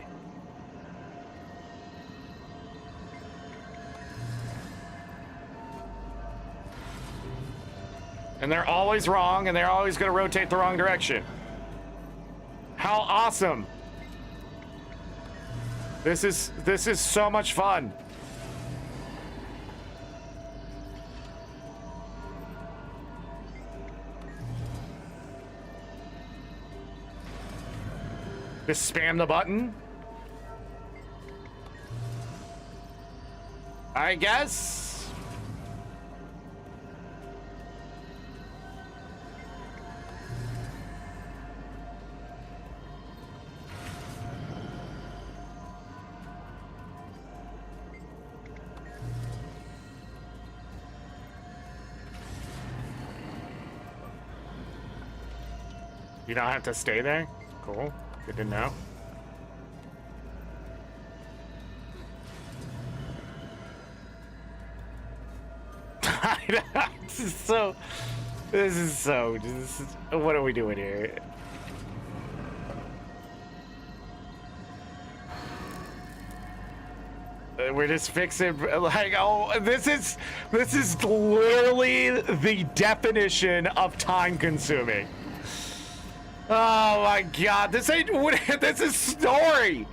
And they're always wrong, and they're always going to rotate the wrong direction. How awesome. This is so much fun. Just spam the button. I guess. You don't have to stay there? Cool. Good to know. This is so, what are we doing here? We're just fixing, like, oh, this is literally the definition of time consuming. Oh my god, this ain't, this is story.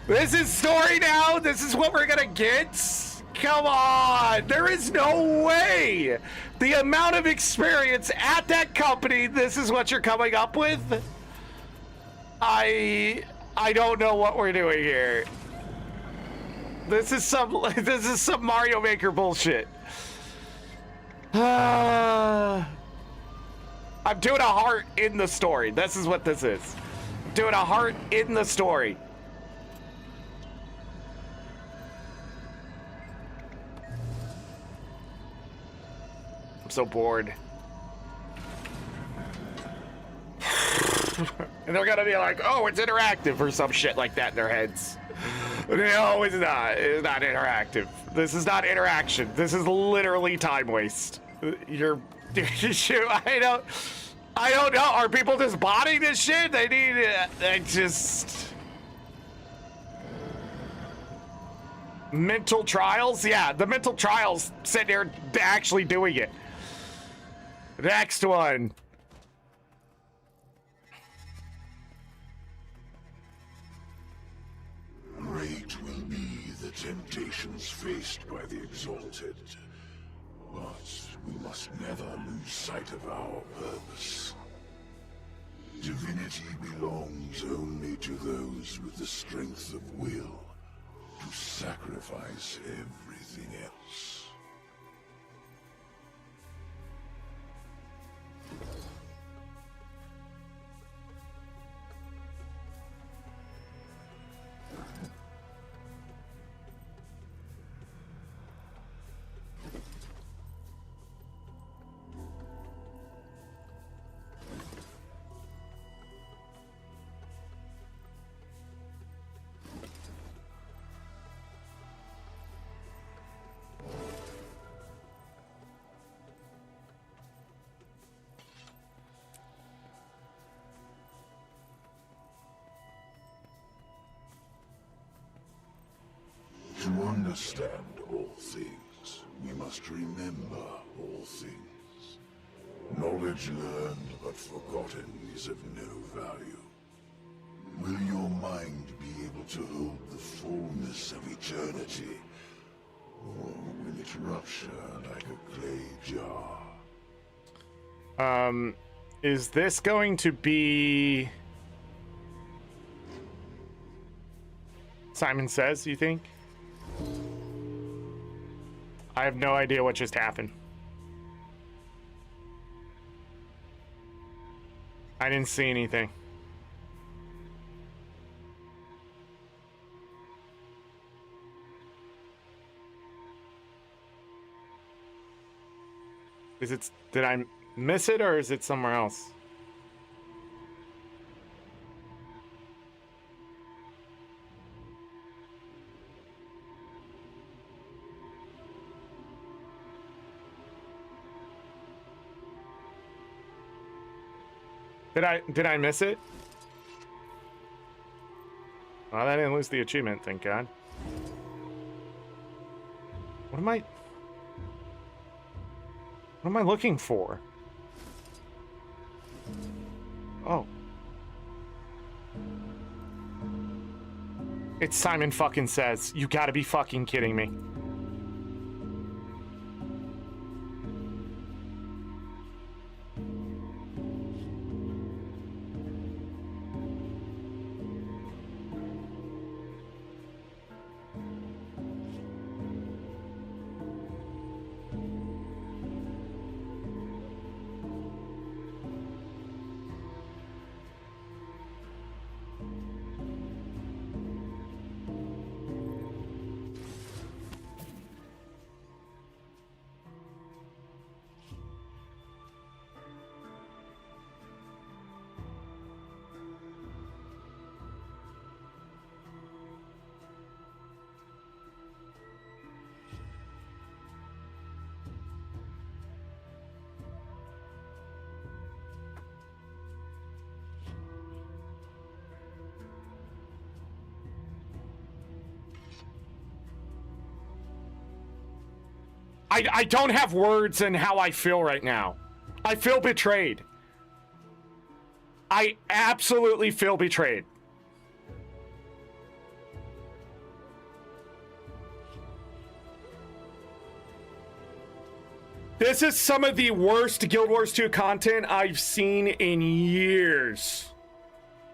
This is story now? This is what we're gonna get? Come on, there is no way. The amount of experience at that company, this is what you're coming up with? I don't know what we're doing here. This is some Mario Maker bullshit. I'm doing a heart in the story. This is what this is. I'm doing a heart in the story. I'm so bored. And they're gonna be like, oh, it's interactive or some shit like that in their heads. No, it's not. It's not interactive. This is not interaction. This is literally time waste. You're... I don't know. Are people just botting this shit? They need it. They just... Mental trials? Yeah, the mental trials sitting there actually doing it. Next one. Great will be the temptations faced by the exalted, but we must never lose sight of our purpose. Divinity belongs only to those with the strength of will to sacrifice everything else. understand all things, we must remember all things. Knowledge learned but forgotten is of no value. Will your mind be able to hold the fullness of eternity? Or will it rupture like a clay jar? Is this going to be Simon Says, you think? I have no idea what just happened. I didn't see anything. Is it, did I miss it, or is it somewhere else? Did I miss it? Well, I didn't lose the achievement, thank God. What am I looking for? Oh. It's Simon fucking Says. You gotta be fucking kidding me. I don't have words in how I feel right now. I feel betrayed. I absolutely feel betrayed. This is some of the worst Guild Wars 2 content I've seen in years.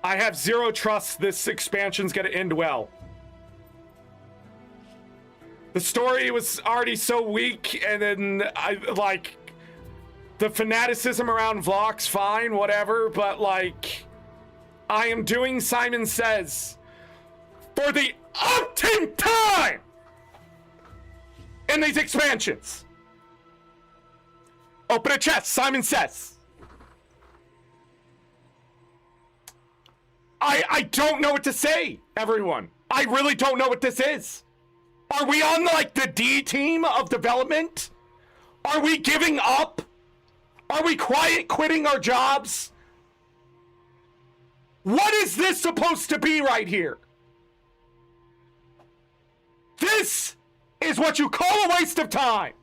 I have zero trust this expansion's gonna end well. The story was already so weak, and then the fanaticism around Vlox, fine, whatever, but I am doing Simon Says for the umpteenth time in these expansions. Open a chest, Simon Says. I don't know what to say, everyone. I really don't know what this is. Are we on the D team of development? Are we giving up? Are we quitting our jobs? What is this supposed to be right here? This is what you call a waste of time.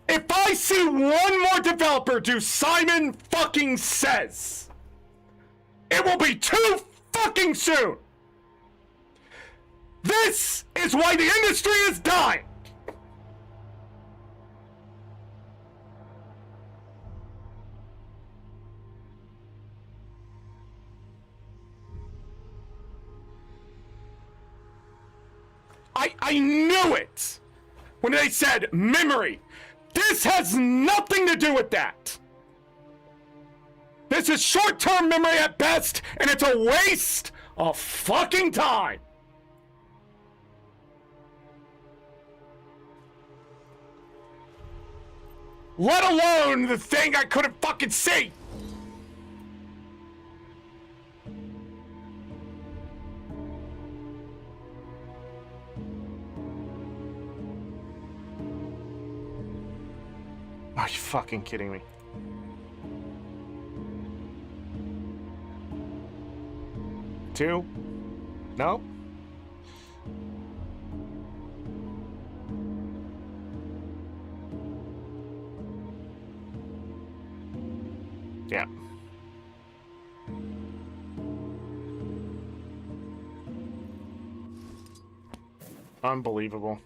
If I see one more developer do Simon fucking Says, it will be too fucking soon. This is why the industry is dying. I knew it when they said memory. This has nothing to do with that. This is short-term memory at best, and it's a waste of fucking time. Let alone the thing I couldn't fucking see. Are you fucking kidding me? Two? No? Yeah. Unbelievable.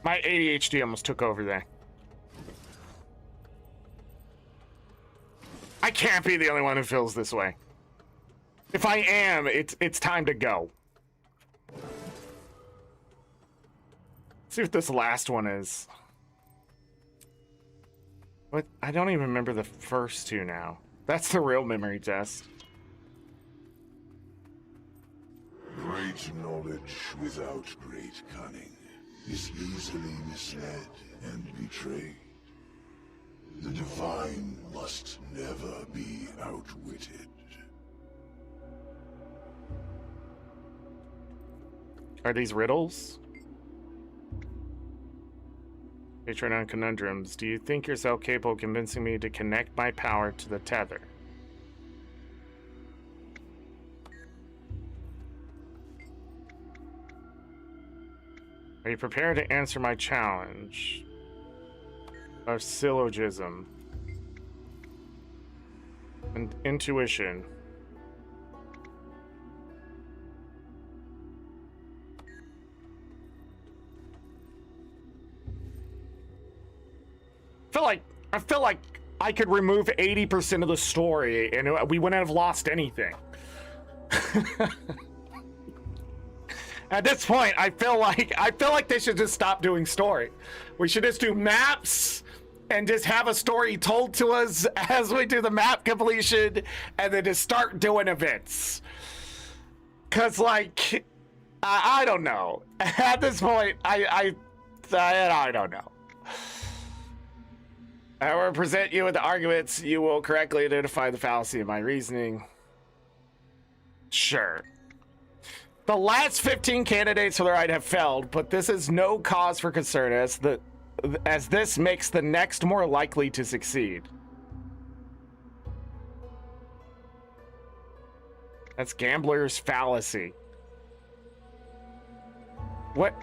My ADHD almost took over there. I can't be the only one who feels this way. If I am, it's time to go. Let's see what this last one is. What? I don't even remember the first two now. That's the real memory test. Great knowledge without great cunning is easily misled and betrayed. The divine must never be outwitted. Are these riddles? Patreon conundrums. Do you think yourself capable of convincing me to connect my power to the tether? Are you prepared to answer my challenge of syllogism and intuition? I feel like I could remove 80% of the story and we wouldn't have lost anything. At this point, I feel like they should just stop doing story. We should just do maps and just have a story told to us as we do the map completion, and then just start doing events. Cause like, I don't know. At this point, I don't know. I will present you with the arguments. You will correctly identify the fallacy of my reasoning. Sure. The last 15 candidates for the right have failed, but this is no cause for concern as this makes the next more likely to succeed. That's gambler's fallacy. What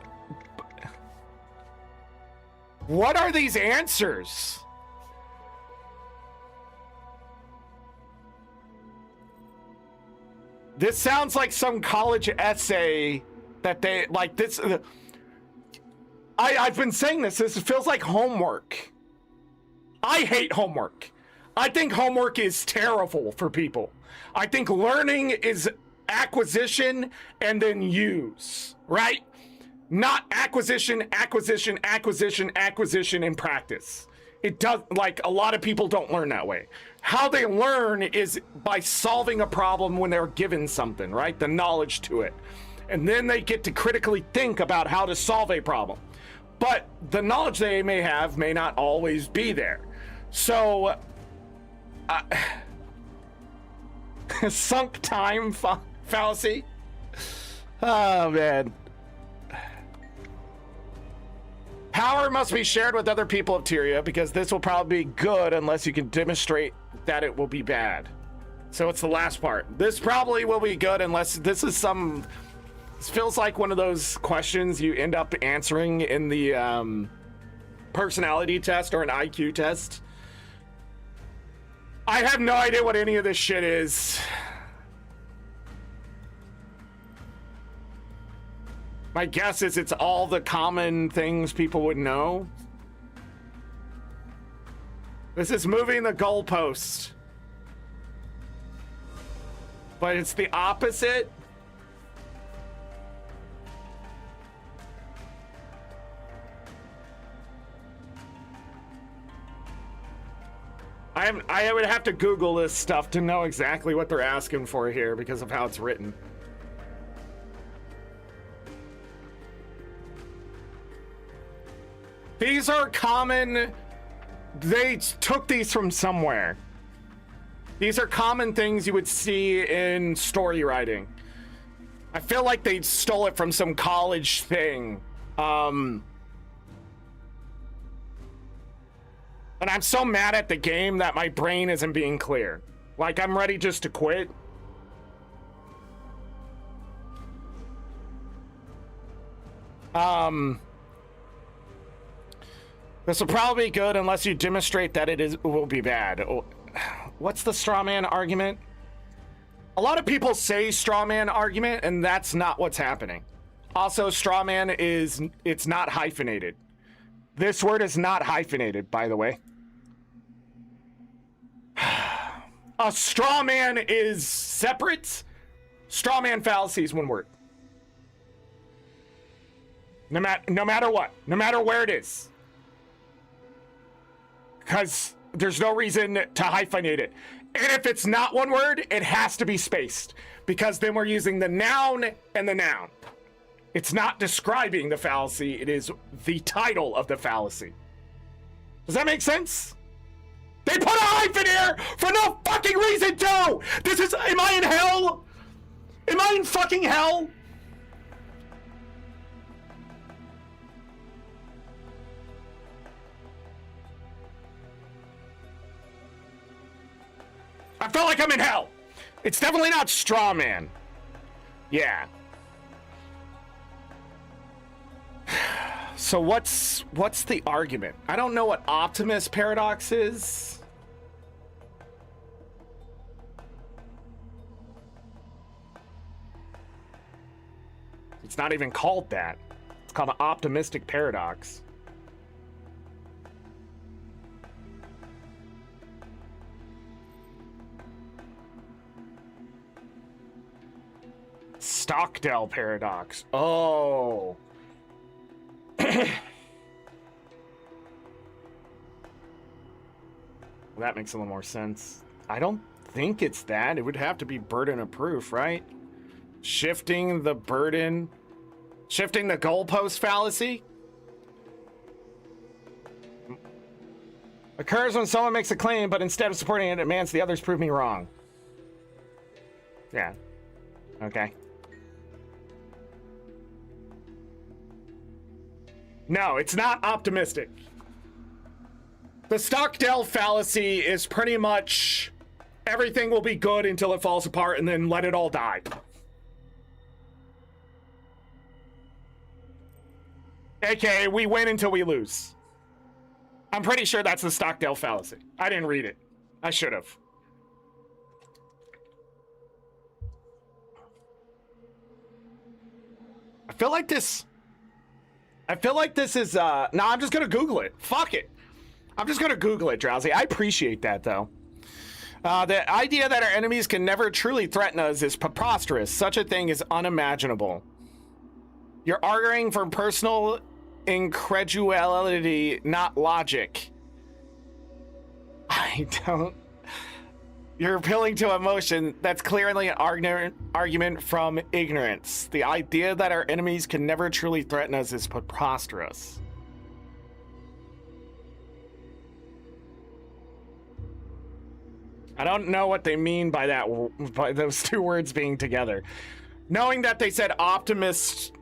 are these answers? This sounds like some college essay that they like this. I've been saying this. This feels like homework. I hate homework. I think homework is terrible for people. I think learning is acquisition and then use, right? Not acquisition, acquisition, acquisition, acquisition, and practice. It does, like, a lot of people don't learn that way. How they learn is by solving a problem when they're given something, right? The knowledge to it. And then they get to critically think about how to solve a problem. But the knowledge they may have may not always be there. So, sunk time fallacy? Oh, man. Power must be shared with other people of Tyria because this will probably be good unless you can demonstrate that it will be bad. So it's the last part. This probably will be good unless this is some... This feels like one of those questions you end up answering in the personality test or an IQ test. I have no idea what any of this shit is. My guess is it's all the common things people would know. This is moving the goalpost. But it's the opposite. I would have to Google this stuff to know exactly what they're asking for here because of how it's written. These are common. They took these from somewhere. These are common things you would see in story writing. I feel like they stole it from some college thing. And I'm so mad at the game that my brain isn't being clear. Like, I'm ready just to quit. This will probably be good unless you demonstrate that it will be bad. What's the straw man argument? A lot of people say straw man argument, and that's not what's happening. Also, straw man it's not hyphenated. This word is not hyphenated, by the way. A straw man is separate. Straw man fallacy is one word. No matter what, no matter where it is. Because there's no reason to hyphenate it. And if it's not one word, it has to be spaced. Because then we're using the noun and the noun. It's not describing the fallacy, it is the title of the fallacy. Does that make sense? They put a hyphen here for no fucking reason too! Am I in hell? Am I in fucking hell? I feel like I'm in hell. It's definitely not straw man. Yeah. So what's the argument? I don't know what Optimus paradox is. It's not even called that. It's called an optimistic paradox. Stockdale paradox. Oh. That makes a little more sense. I don't think it's that. It would have to be burden of proof, right? Shifting the burden. Shifting the goalpost fallacy. Occurs when someone makes a claim, but instead of supporting it, it demands the others prove me wrong. Yeah. Okay. No, it's not optimistic. The Stockdale fallacy is pretty much everything will be good until it falls apart and then let it all die. AKA, we win until we lose. I'm pretty sure that's the Stockdale fallacy. I didn't read it. I should have. I feel like this is, no, I'm just gonna Google it. Fuck it. I'm just gonna Google it, Drowsy. I appreciate that, though. The idea that our enemies can never truly threaten us is preposterous. Such a thing is unimaginable. You're arguing for personal incredulity, not logic. I don't... You're appealing to emotion. That's clearly an argument from ignorance. The idea that our enemies can never truly threaten us is preposterous. I don't know what they mean by that, by those two words being together. Knowing that they said optimist,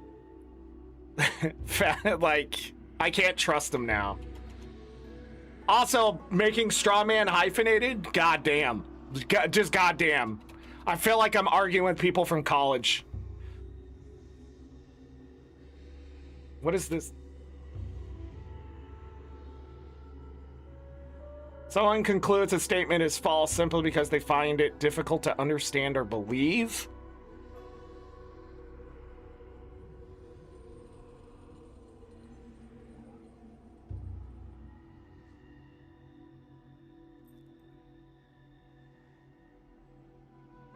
like, I can't trust them now. Also, making straw man hyphenated, goddamn. Just goddamn. I feel like I'm arguing with people from college. What is this? Someone concludes a statement is false simply because they find it difficult to understand or believe.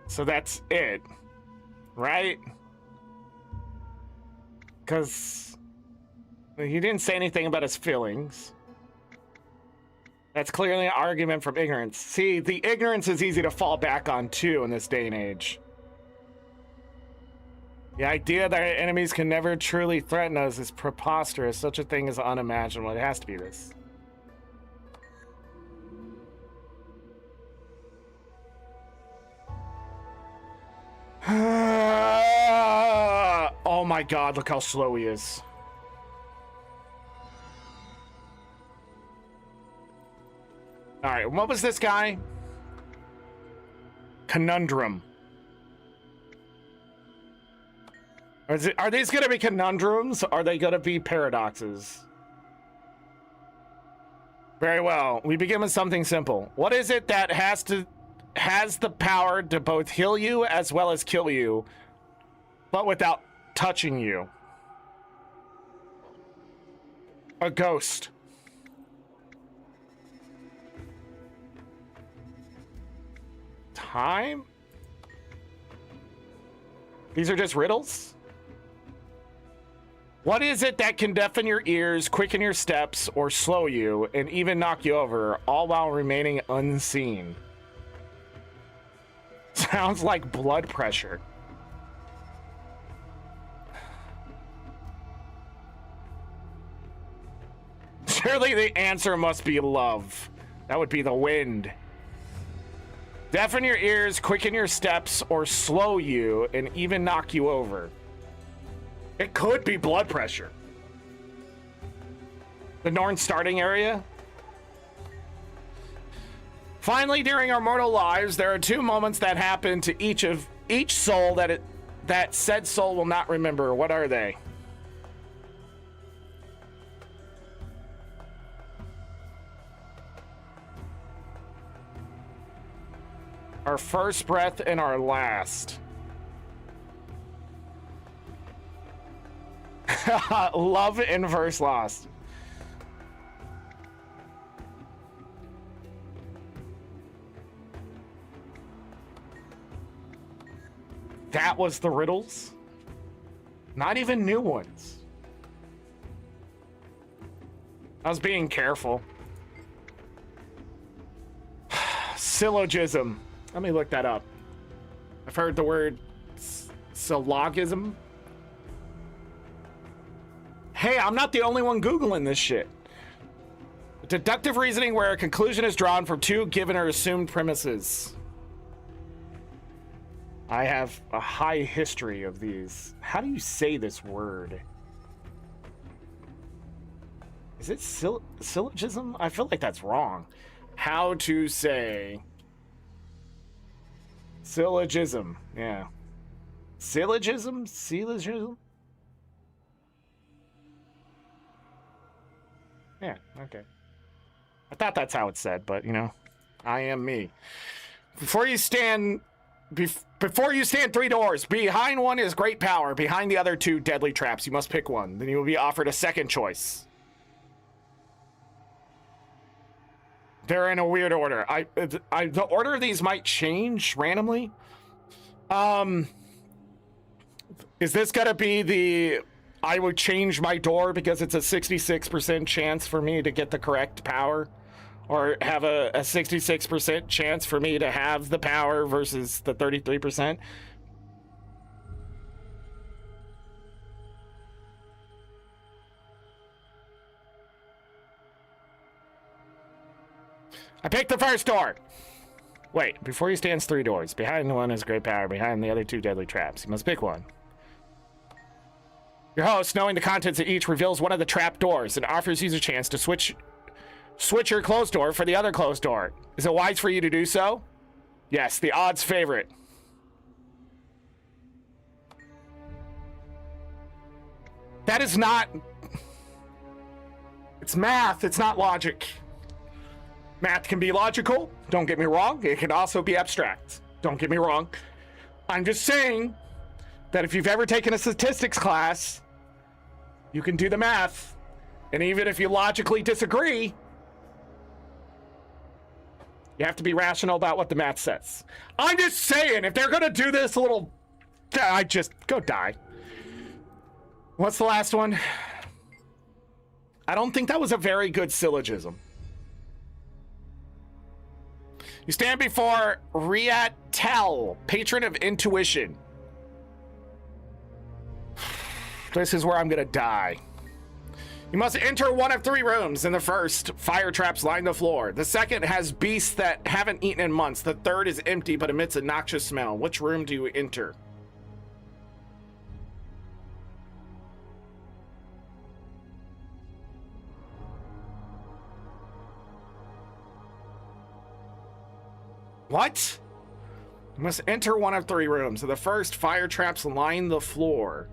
So that's it, right? Because he didn't say anything about his feelings. That's clearly an argument from ignorance. See, the ignorance is easy to fall back on too in this day and age. The idea that our enemies can never truly threaten us is preposterous. Such a thing is unimaginable. It has to be this. Oh my god, look how slow he is. Alright, what was this guy? Conundrum. Are these going to be conundrums? Or are they going to be paradoxes? Very well. We begin with something simple. What is it that has the power to both heal you as well as kill you, but without touching you? A ghost. Time? These are just riddles? What is it that can deafen your ears, quicken your steps, or slow you, and even knock you over, all while remaining unseen? Sounds like blood pressure. Surely the answer must be love. That would be the wind. Deafen your ears, quicken your steps, or slow you, and even knock you over. It could be blood pressure. The Norn starting area. Finally, during our mortal lives, there are two moments that happen to each soul that said soul will not remember. What are they? Our first breath and our last. Love and first lost. That was the riddles? Not even new ones. I was being careful. Syllogism. Let me look that up. I've heard the word syllogism. Hey, I'm not the only one Googling this shit. Deductive reasoning where a conclusion is drawn from two given or assumed premises. I have a high history of these. How do you say this word? Is it syllogism? I feel like that's wrong. How to say syllogism. Yeah. Syllogism? Syllogism? Yeah, okay. I thought that's how it's said, but, you know, I am me. Before you stand three doors, behind one is great power, behind the other two deadly traps. You must pick one. Then you will be offered a second choice. They're in a weird order. The order of these might change randomly. Is this gonna be the I would change my door because it's a 66% chance for me to get the correct power, or have a 66% chance for me to have the power versus the 33%? I picked the first door. Wait, before you stands three doors. Behind one is great power, behind the other two deadly traps. You must pick one. Your host, knowing the contents of each, reveals one of the trap doors and offers you a chance to switch your closed door for the other closed door. Is it wise for you to do so? Yes, the odds favor it. That is not... It's math, it's not logic. Math can be logical, don't get me wrong. It can also be abstract, don't get me wrong. I'm just saying that if you've ever taken a statistics class, you can do the math. And even if you logically disagree, you have to be rational about what the math says. I'm just saying, if they're gonna do this little... I just... Go die. What's the last one? I don't think that was a very good syllogism. You stand before Riat Tel, patron of intuition. This is where I'm gonna die. You must enter one of 3 rooms. In the first, fire traps line the floor. The second has beasts that haven't eaten in months. The third is empty but emits a noxious smell. Which room do you enter? What? You must enter one of 3 rooms. In the first, fire traps line the floor.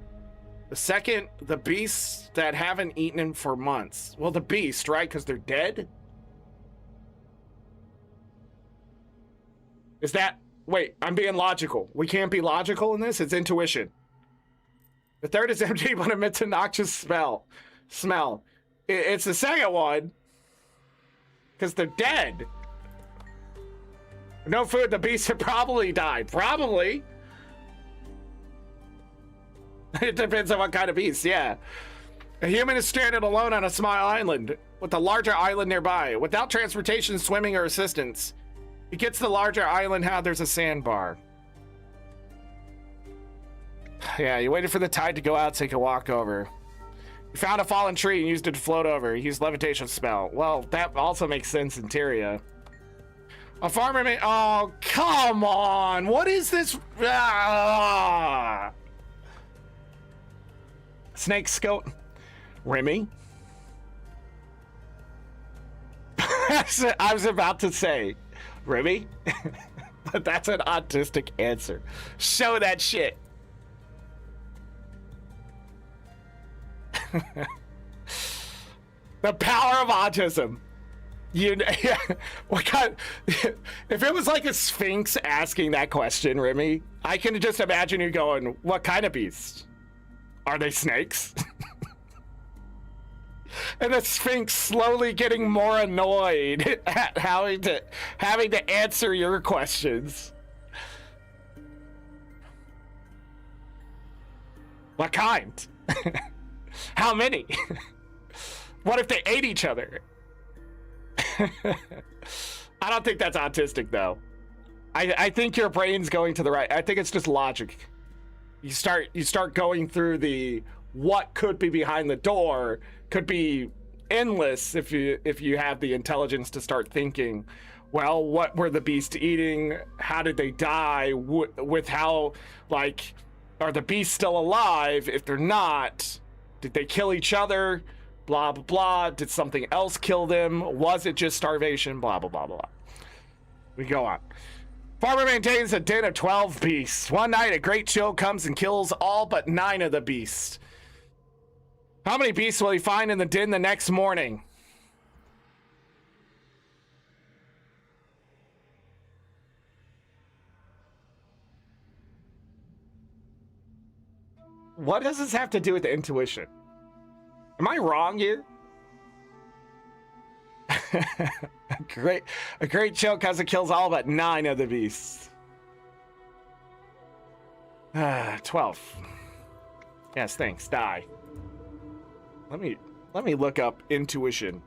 The second, the beasts that haven't eaten in for months. Well, the beast, right? Because they're dead? Is that... Wait, I'm being logical. We can't be logical in this? It's intuition. The third is empty but emits a noxious smell. It's the second one. Because they're dead. No food, the beasts have probably died. Probably. It depends on what kind of beast, yeah. A human is stranded alone on a small island with a larger island nearby. Without transportation, swimming, or assistance. He gets to the larger island, how there's a sandbar. Yeah, you waited for the tide to go out so you could walk over. You found a fallen tree and used it to float over. You used levitation spell. Well, that also makes sense in Tyria. A farmer may... Oh, come on! What is this? Ah! Snake scope. Remy? I was about to say, Remy? But that's an autistic answer. Show that shit. The power of autism. What kind? If it was like a sphinx asking that question, Remy, I can just imagine you going, "What kind of beast? Are they snakes?" And the sphinx slowly getting more annoyed at having to answer your questions. What kind? How many? What if they ate each other? I don't think that's autistic, though. I think your brain's going to the right. I think it's just logic. You start going through the what could be behind the door could be endless if you have the intelligence to start thinking, well, what were the beasts eating? How did they die? With how, like, are the beasts still alive? If they're not, did they kill each other? Blah, blah, blah. Did something else kill them? Was it just starvation? Blah, blah, blah, blah. We go on. Farmer maintains a den of 12 beasts. One night, a great chill comes and kills all but 9 of the beasts. How many beasts will he find in the den the next morning? What does this have to do with the intuition? Am I wrong here? A great chill because it kills all but 9 of the beasts. 12. Yes, thanks. Die. Let me look up intuition.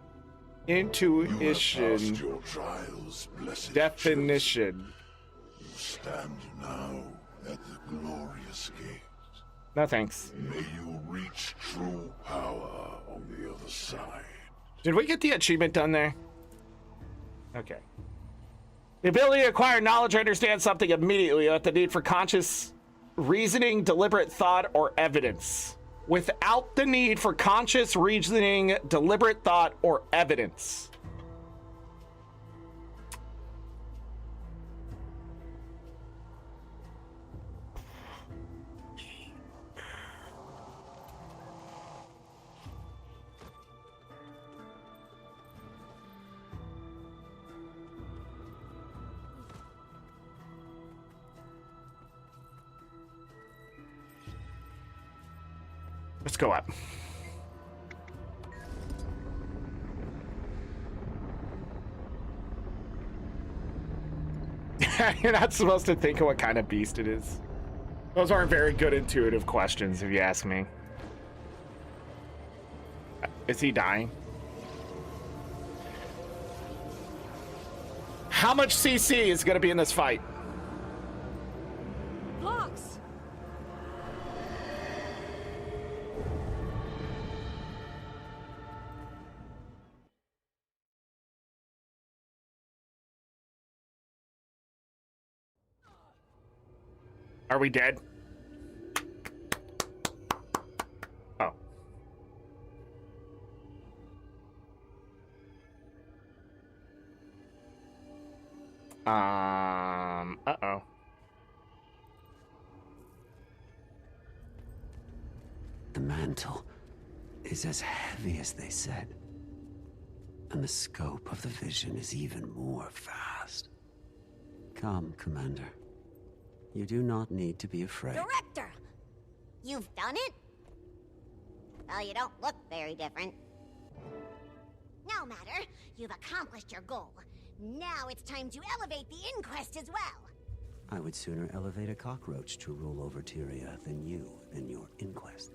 Intuition. Your trials, blessed definition. You stand now at the glorious gate. No thanks. May you reach true power on the other side. Did we get the achievement done there? Okay. The ability to acquire knowledge or understand something immediately without the need for conscious reasoning, deliberate thought, or evidence. Without the need for conscious reasoning, deliberate thought, or evidence. Let's go up. You're not supposed to think of what kind of beast it is. Those aren't very good intuitive questions, if you ask me. Is he dying? How much CC is going to be in this fight? Blocks. Are we dead? Oh. Uh-oh. The mantle is as heavy as they said. And the scope of the vision is even more vast. Come, Commander. You do not need to be afraid. Director! You've done it? Well, you don't look very different. No matter. You've accomplished your goal. Now it's time to elevate the inquest as well. I would sooner elevate a cockroach to rule over Tyria than you and your inquest.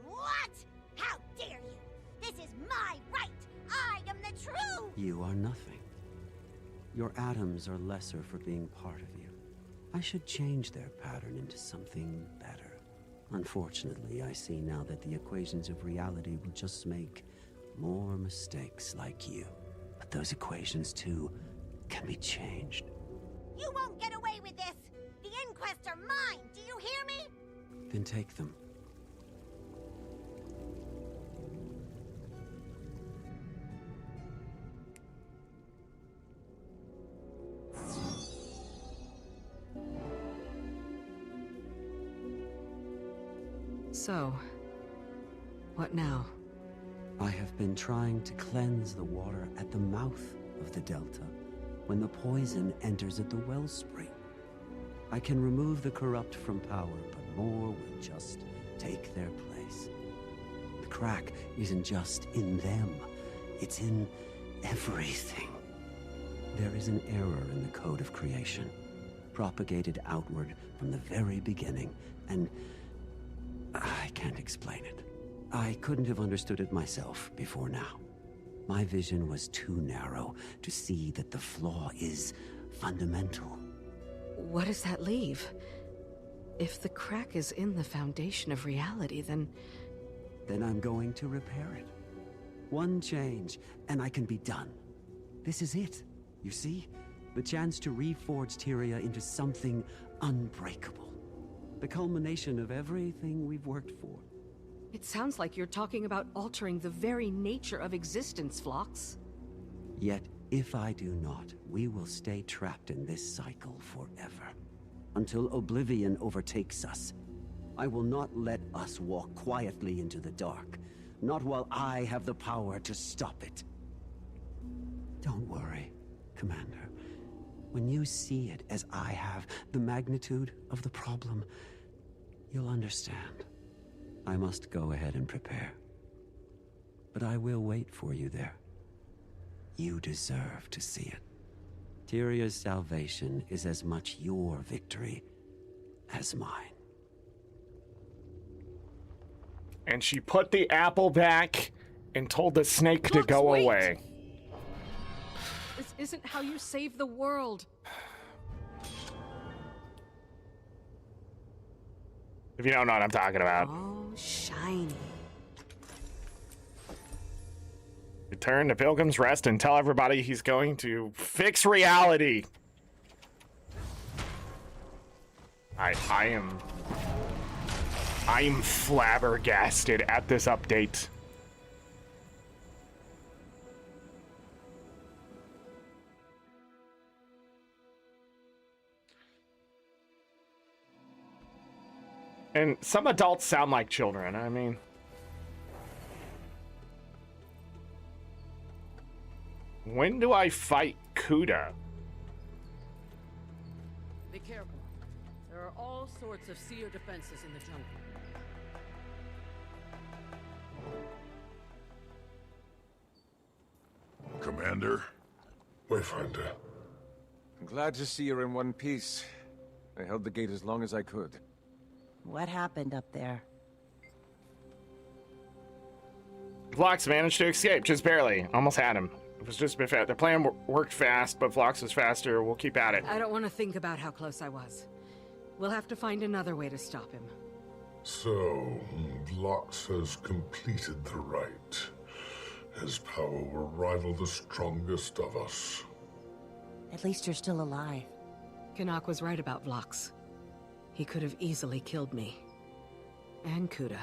What? How dare you? This is my right! I am the true! You are nothing. Your atoms are lesser for being part of you. I should change their pattern into something better. Unfortunately, I see now that the equations of reality will just make more mistakes like you. But those equations, too, can be changed. You won't get away with this! The inquests are mine! Do you hear me? Then take them. So, what now? I have been trying to cleanse the water at the mouth of the delta when the poison enters at the wellspring. I can remove the corrupt from power, but more will just take their place. The crack isn't just in them, it's in everything. There is an error in the code of creation, propagated outward from the very beginning, and I can't explain it. I couldn't have understood it myself before now. My vision was too narrow to see that the flaw is fundamental. What does that leave? If the crack is in the foundation of reality, then I'm going to repair it. One change, and I can be done. This is it, you see? The chance to reforge Tyria into something unbreakable. The culmination of everything we've worked for. it sounds like you're talking about altering the very nature of existence, Phlox. Yet, if I do not, we will stay trapped in this cycle forever. Until oblivion overtakes us. I will not let us walk quietly into the dark. Not while I have the power to stop it. Don't worry, Commander. When you see it as I have, the magnitude of the problem, you'll understand. I must go ahead and prepare. But I will wait for you there. You deserve to see it. Tyria's salvation is as much your victory as mine. And she put the apple back and told the snake to go wait. away. This isn't how you save the world. If you don't know what I'm talking about. Oh, shiny. Return to Pilgrim's Rest and tell everybody he's going to fix reality. I am flabbergasted at this update. And some adults sound like children, I mean. When do I fight Kuda? Be careful. There are all sorts of seer defenses in the jungle. Commander? Wayfinder. I'm glad to see you're in one piece. I held the gate as long as I could. What happened up there? Phlox managed to escape, just barely. Almost had him. It was just a bit fast. The plan worked fast, but Vlox was faster. We'll keep at it. I don't want to think about how close I was. We'll have to find another way to stop him. So, Vlox has completed the rite. His power will rival the strongest of us. At least you're still alive. Canuck was right about Vlox. He could have easily killed me. And Kuda.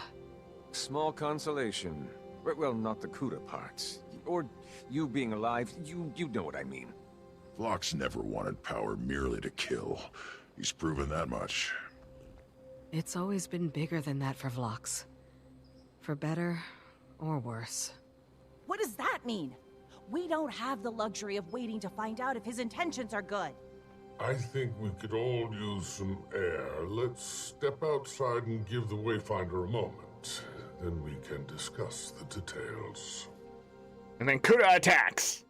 Small consolation. Well, not the Kuda parts. Or you being alive, you know what I mean. Vlox never wanted power merely to kill. He's proven that much. It's always been bigger than that for Vlox. For better or worse. What does that mean? We don't have the luxury of waiting to find out if his intentions are good. I think we could all use some air. Let's step outside and give the Wayfinder a moment. Then we can discuss the details. And then Kuda attacks.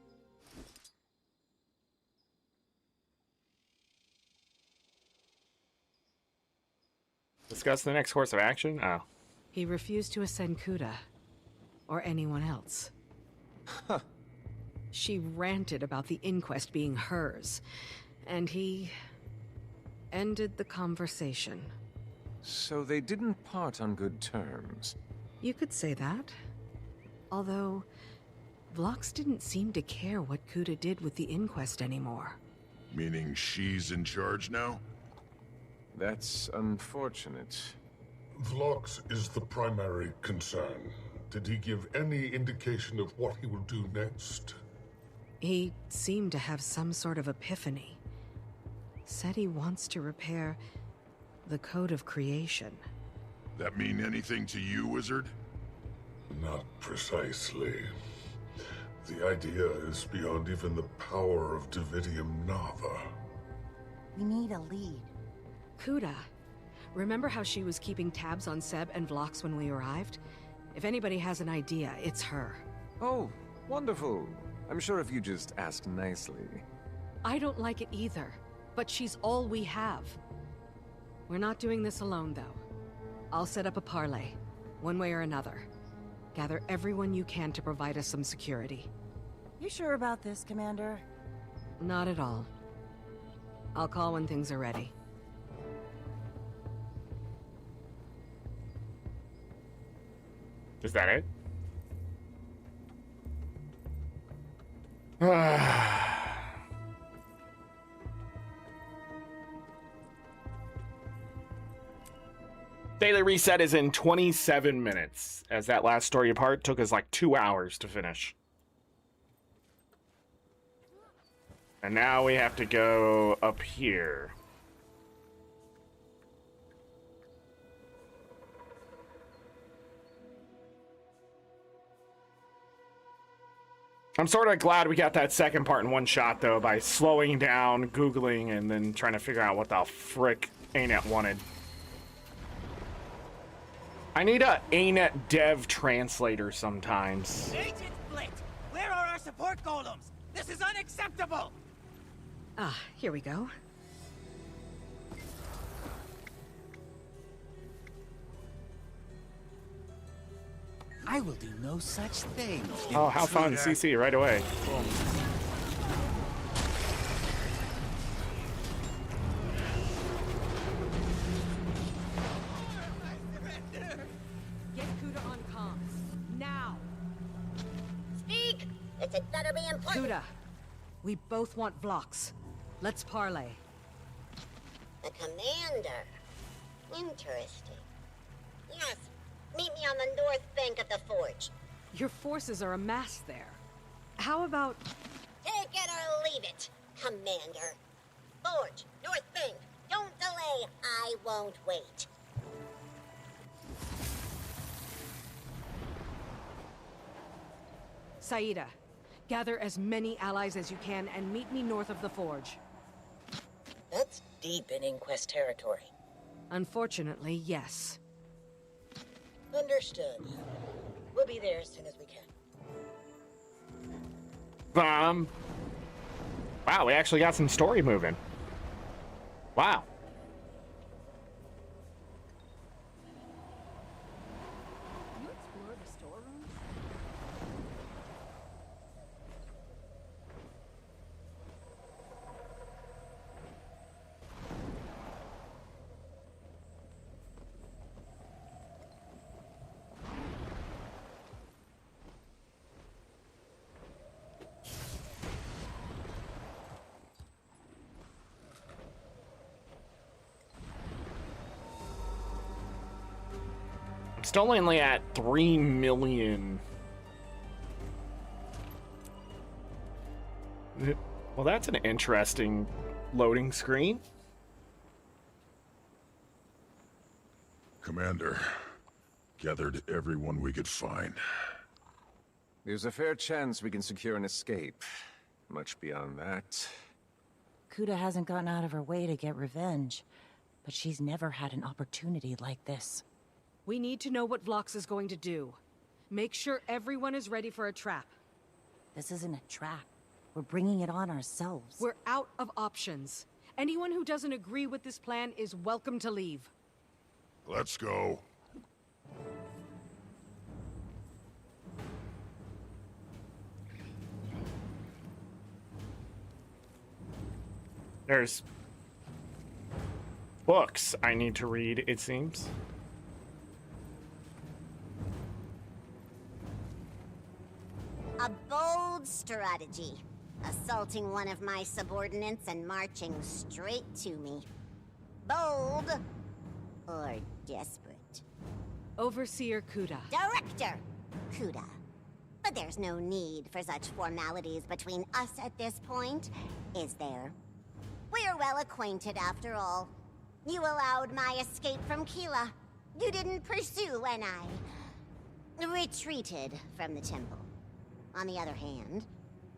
Discuss the next course of action? Oh. He refused to ascend Kuda. Or anyone else. Huh. She ranted about the inquest being hers. And he ended the conversation. So they didn't part on good terms. You could say that. Although, Vlox didn't seem to care what Kuda did with the inquest anymore. Meaning she's in charge now? That's unfortunate. Vlox is the primary concern. Did he give any indication of what he will do next? He seemed to have some sort of epiphany. Said he wants to repair the code of creation. That mean anything to you, Wizard? Not precisely. The idea is beyond even the power of Dividium Nava. We need a lead. Kuda. Remember how she was keeping tabs on Seb and Vlox when we arrived? If anybody has an idea, it's her. Oh, wonderful. I'm sure if you just asked nicely. I don't like it either, but she's all we have. We're not doing this alone, though. I'll set up a parlay, one way or another. Gather everyone you can to provide us some security. You sure about this, Commander? Not at all. I'll call when things are ready. Is that it? Daily reset is in 27 minutes, as that last story part took us like 2 hours to finish. And now we have to go up here. I'm sort of glad we got that second part in one shot, though, by slowing down, Googling, and then trying to figure out what the frick ArenaNet wanted. I need a ArenaNet dev translator sometimes. Agent Split! Where are our support golems? This is unacceptable! Ah, here we go. I will do no such thing. Oh, how fun. CC right away. Cool. Get Kuda on comms. Now! Speak! It's better be important. Kuda, we both want Vlox. Let's parlay. The commander. Interesting. Yes, meet me on the north bank of the forge. Your forces are amassed there. How about... Take it or leave it, Commander. Forge, north bank. Don't delay. I won't wait. Saida, gather as many allies as you can and meet me north of the forge. That's deep in Inquest territory. Unfortunately, yes. Understood. We'll be there as soon as we can. Wow, we actually got some story moving. Wow. Can you explore the storerooms? Still only at 3 million. Well, that's an interesting loading screen. Commander, gathered everyone we could find. There's a fair chance we can secure an escape. Much beyond that. Kuda hasn't gone out of her way to get revenge, but she's never had an opportunity like this. We need to know what Vlox is going to do. Make sure everyone is ready for a trap. This isn't a trap. We're bringing it on ourselves. We're out of options. Anyone who doesn't agree with this plan is welcome to leave. Let's go. There's books I need to read, it seems. A bold strategy. Assaulting one of my subordinates and marching straight to me. Bold or desperate. Overseer Kuda. Director Kuda. But there's no need for such formalities between us at this point, is there? We're well acquainted after all. You allowed my escape from Kila. You didn't pursue when I retreated from the temple. On the other hand,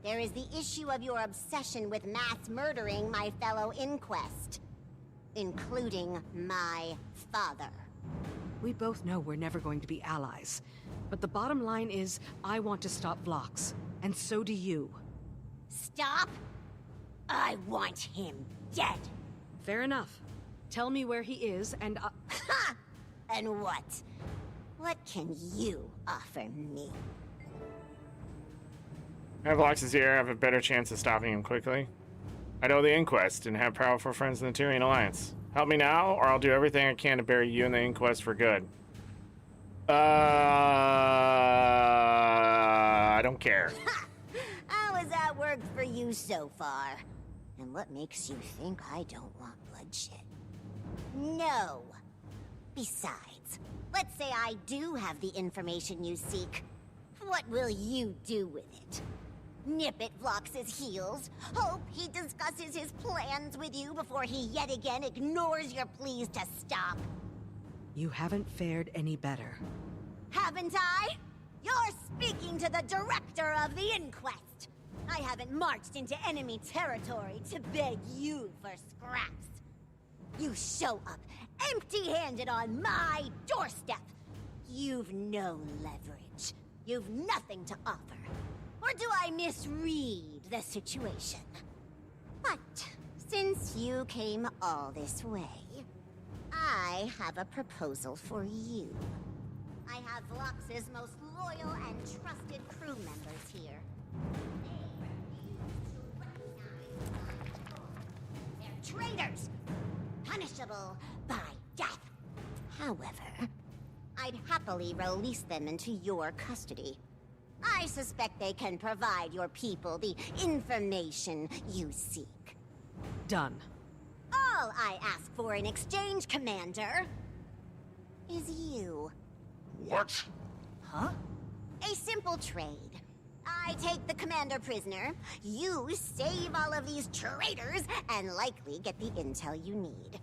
there is the issue of your obsession with mass murdering my fellow Inquest, including my father. We both know we're never going to be allies. But the bottom line is, I want to stop Vlox. And so do you. Stop? I want him dead. Fair enough. Tell me where he is, and Ha! And what? What can you offer me? If Vlox is here, I have a better chance of stopping him quickly. I know the Inquest and have powerful friends in the Tyrian Alliance. Help me now, or I'll do everything I can to bury you and the Inquest for good. I don't care. How has that worked for you so far? And what makes you think I don't want bloodshed? No. Besides, let's say I do have the information you seek. What will you do with it? Nip at Vlox's heels? Hope he discusses his plans with you before he yet again ignores your pleas to stop? you haven't fared any better. Haven't I? You're speaking to the director of the Inquest. I haven't marched into enemy territory to beg you for scraps. You show up empty-handed on my doorstep. You've no leverage. You've nothing to offer. Or do I misread the situation? But since you came all this way, I have a proposal for you. I have Vlox's most loyal and trusted crew members here. They're traitors, punishable by death. However, I'd happily release them into your custody. I suspect they can provide your people the information you seek. Done. All I ask for in exchange, Commander, is you. What? Huh? A simple trade. I take the commander prisoner, you save all of these traitors, and likely get the intel you need.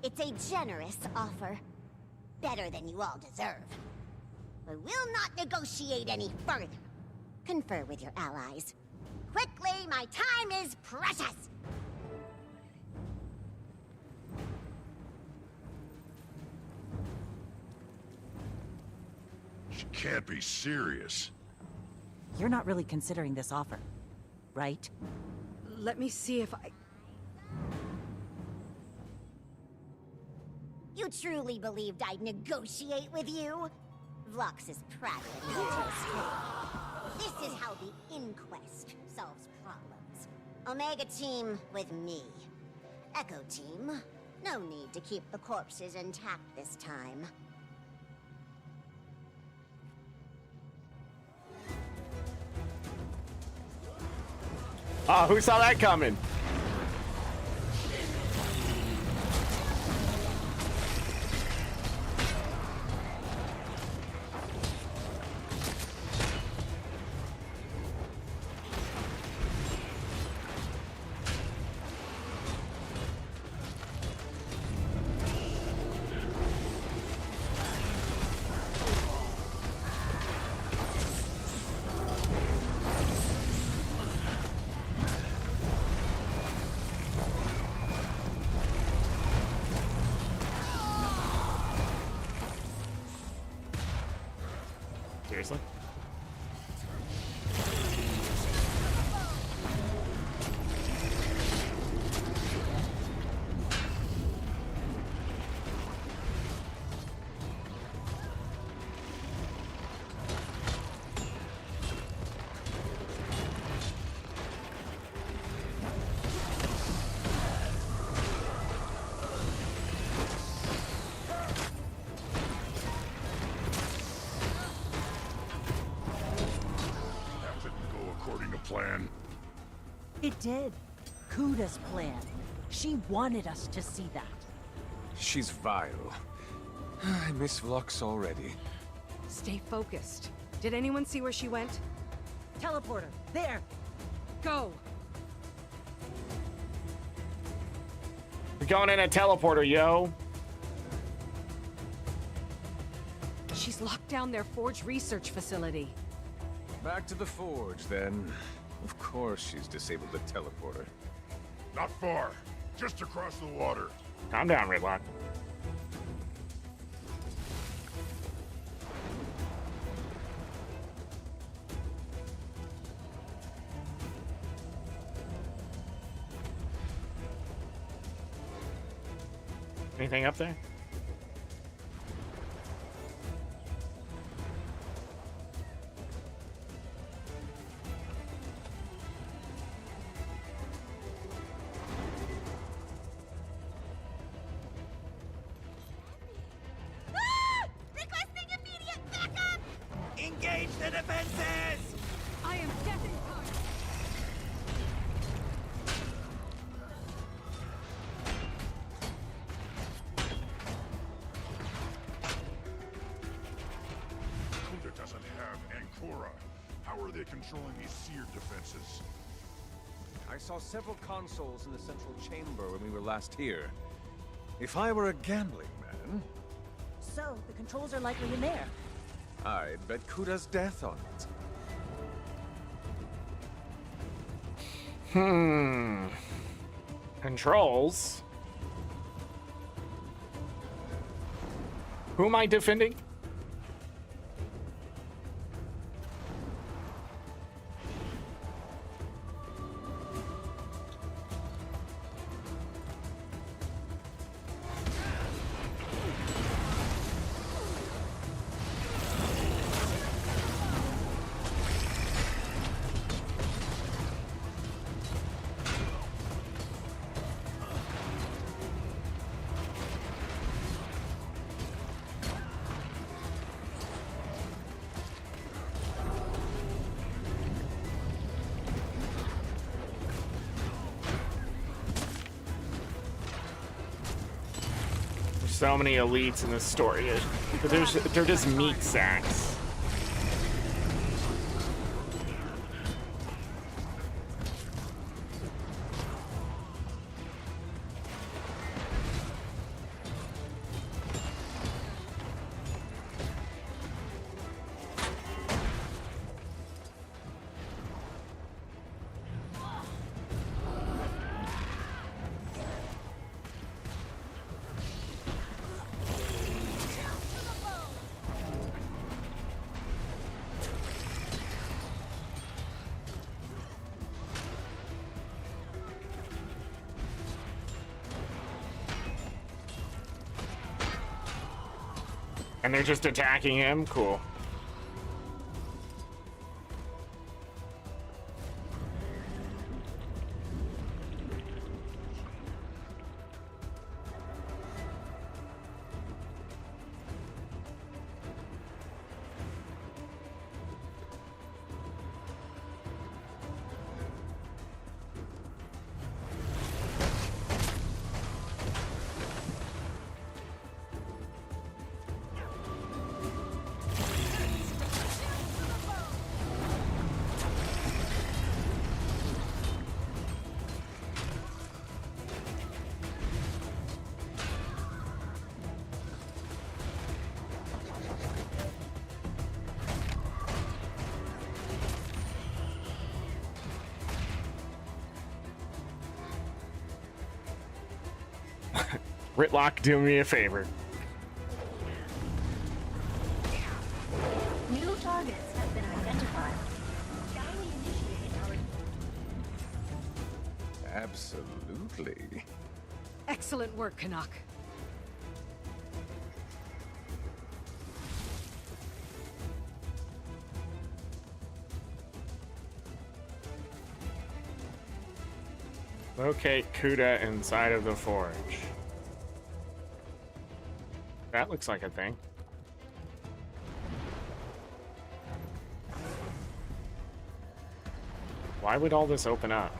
It's a generous offer. Better than you all deserve. I will not negotiate any further. Confer with your allies. Quickly, my time is precious! She can't be serious. You're not really considering this offer, right? Let me see if I... You truly believed I'd negotiate with you? Vlox is proud of it, This is how the Inquest solves problems. Omega Team with me. Echo Team, no need to keep the corpses intact this time. Ah, who saw that coming? Seriously? Plan. It did. Kuda's plan. She wanted us to see that. She's vile. I miss Vlox already. Stay focused. Did anyone see where she went? Teleporter, there! Go! We're going in a teleporter, yo! She's locked down their Forge research facility. Back to the Forge, then. Of course she's disabled the teleporter. Not far. Just across the water. Calm down, Redlock. Anything up there? Engage the defenses! I am death incarnate! Kuda doesn't have Ankura. How are they controlling these seared defenses? I saw several consoles in the central chamber when we were last here. If I were a gambling man... So, the controls are likely in there. I'd bet Kuda's death on it. Controls? Who am I defending? So many elites in this story. They're just meat sacks. And they're just attacking him? Cool. Ritlock, do me a favor. New target. targets have been identified. Shall we initiate our... Absolutely. Excellent work, Canuck. Locate Kuda inside of the forge. That looks like a thing. Why would all this open up?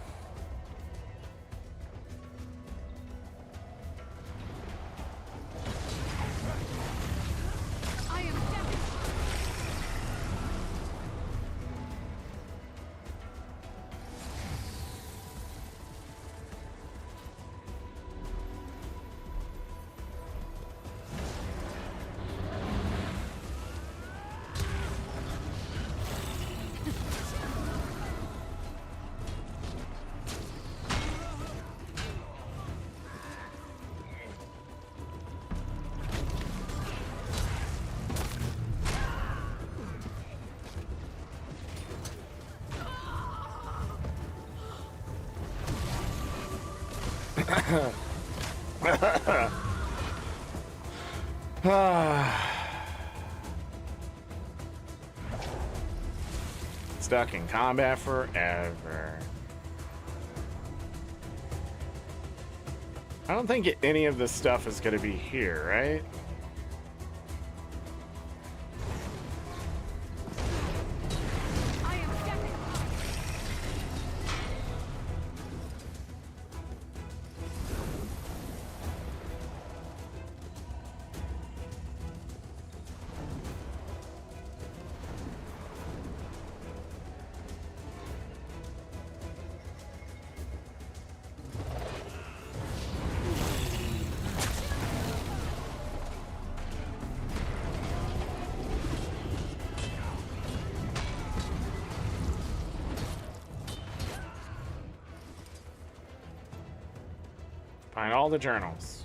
I am Stuck in combat forever. I don't think any of this stuff is going to be here, right? Find all the journals.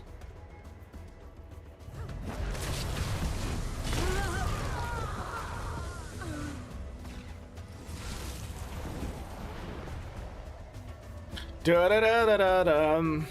Da da da da da dum.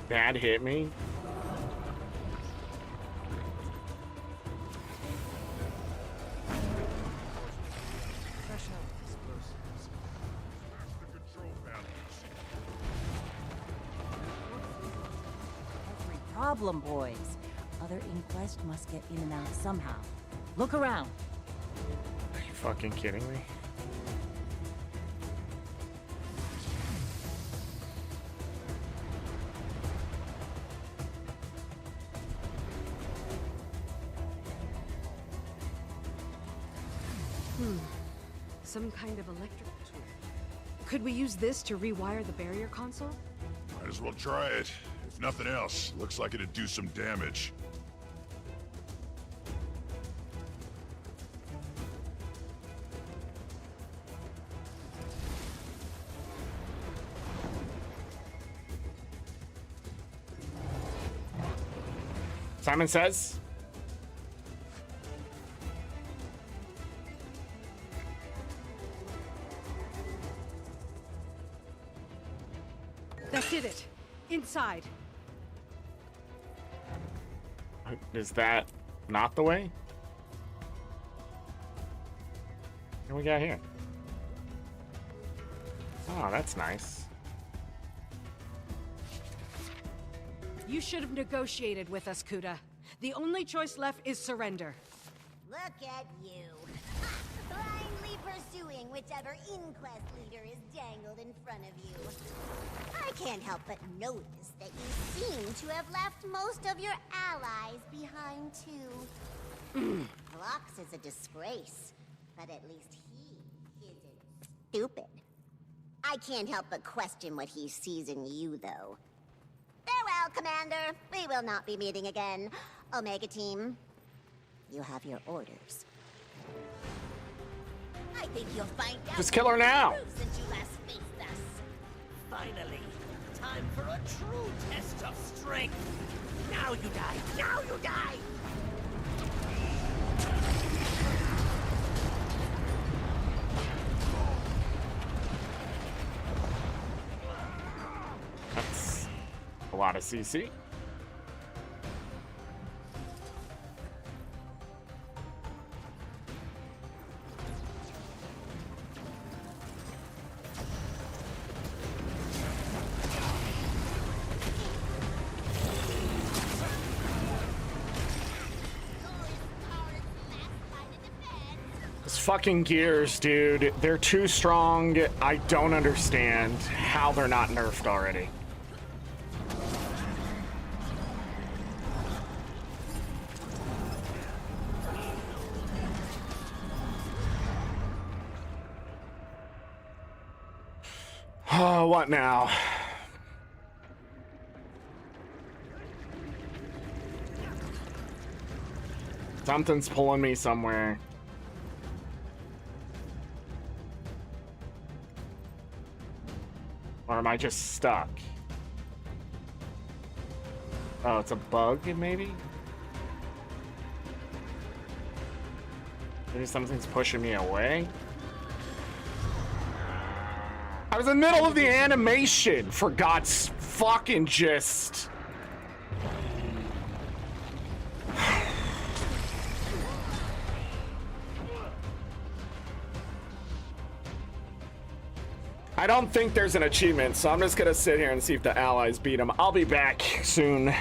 That hit me. Every problem, boys. Other inquest must get in and out somehow. Look around. Are you fucking kidding me? Some kind of electric tool. Could we use this to rewire the barrier console? Might as well try it. If nothing else, looks like it'd do some damage. Simon says. That did it. Inside. Is that not the way? What do we got here? Oh, that's nice. You should have negotiated with us, Kuda. The only choice left is surrender. Look at you. Blindly pursuing whichever inquest leader is dangled in front of you. I can't help but notice that you seem to have left most of your allies behind too. Phlox is a disgrace, but at least he isn't stupid. I can't help but question what he sees in you, though. Farewell! Farewell, Commander. We will not be meeting again. Omega Team, you have your orders. I think you'll find out. Just kill her now. Since you last faced us. Finally, time for a true test of strength. Now you die. Now you die. That's a lot of CC. These fucking gears, dude. They're too strong. I don't understand how they're not nerfed already. Oh, what now? Something's pulling me somewhere. Or am I just stuck? Oh, it's a bug, maybe? Maybe something's pushing me away? I was in the middle of the animation, for God's fucking just... I don't think there's an achievement, so I'm just gonna sit here and see if the allies beat him. I'll be back soon.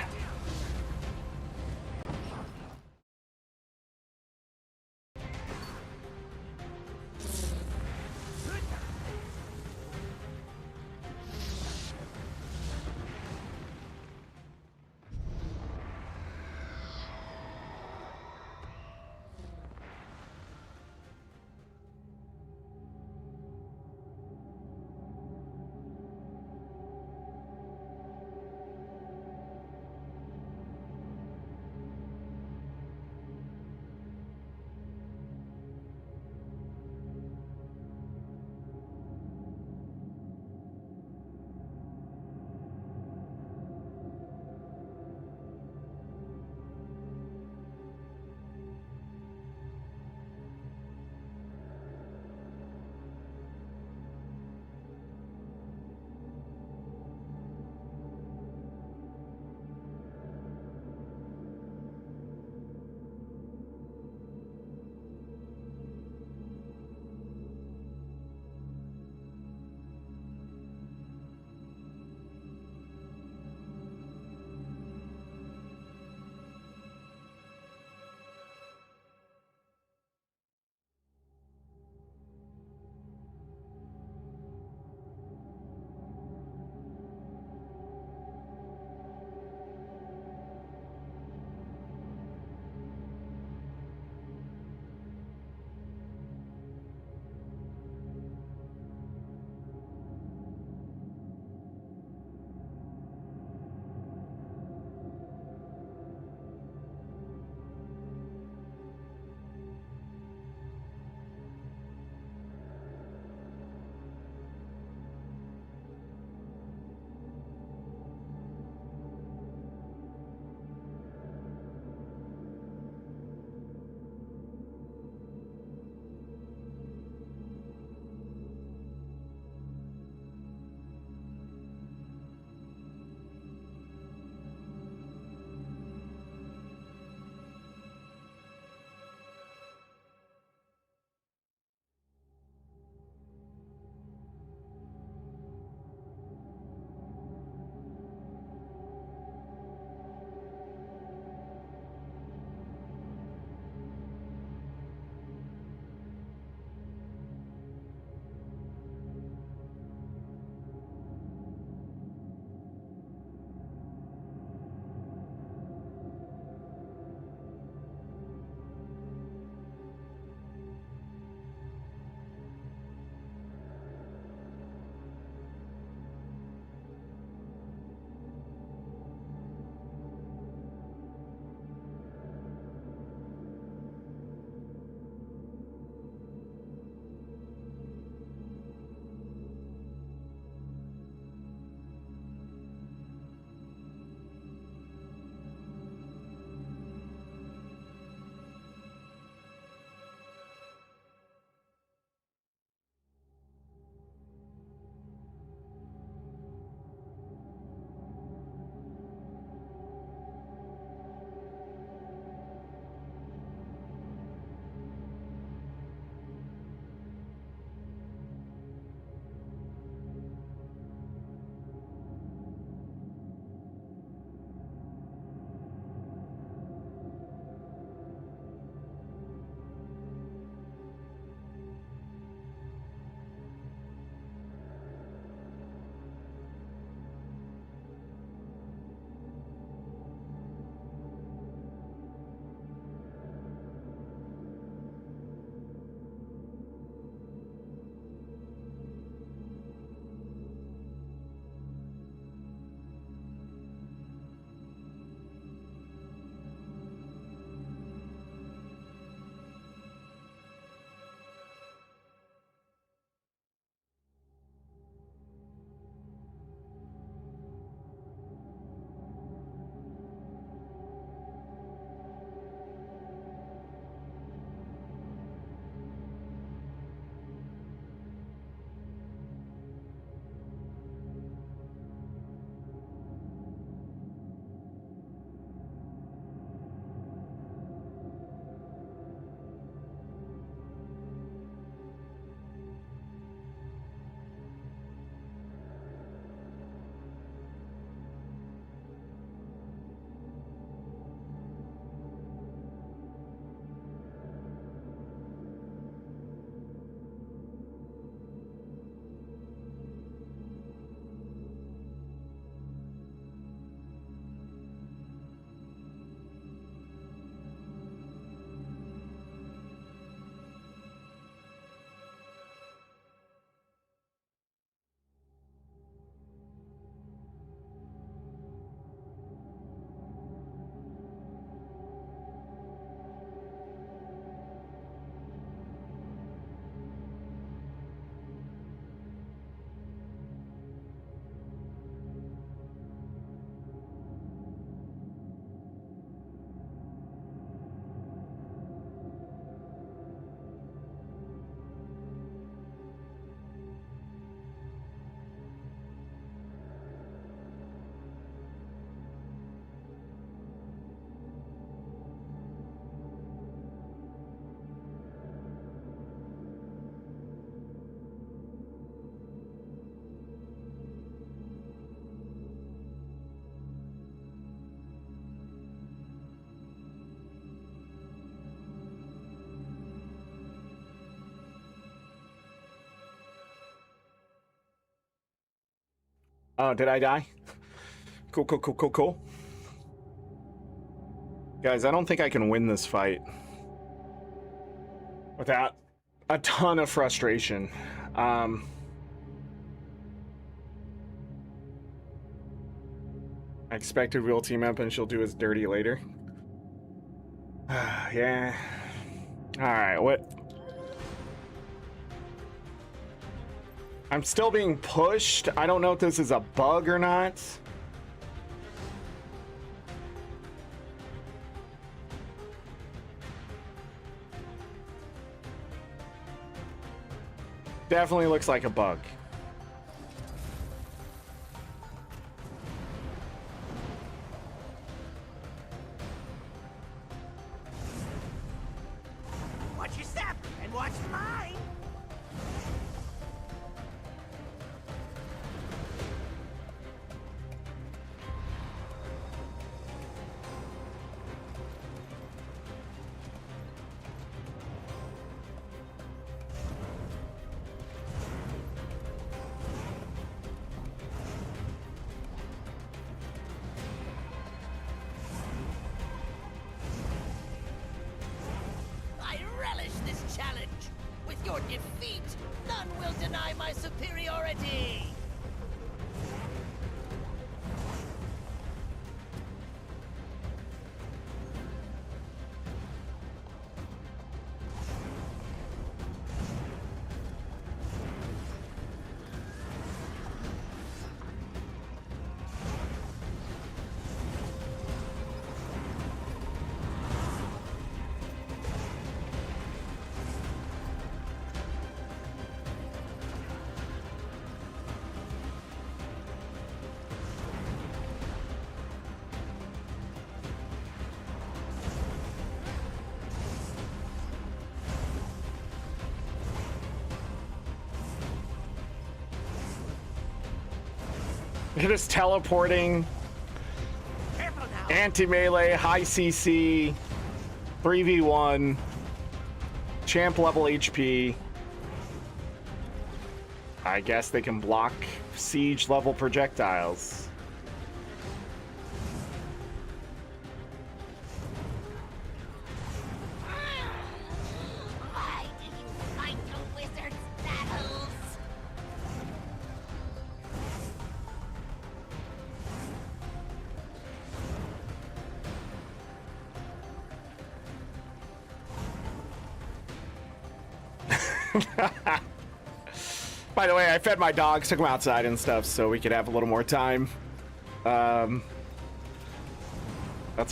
Oh, did I die? Cool, cool, cool, cool, cool. Guys, I don't think I can win this fight without a ton of frustration. I expected we'll team up and she'll do his dirty later. Yeah. Alright, what? I'm still being pushed. I don't know if this is a bug or not. Definitely looks like a bug. Watch your step and watch mine. I relish this challenge. With your defeat, none will deny my superiority. You're just teleporting. Anti-melee, high CC, 3v1, champ level HP. I guess they can block siege level projectiles. Why did you fight the wizard's battles? By the way, I fed my dogs, took them outside and stuff so we could have a little more time. That's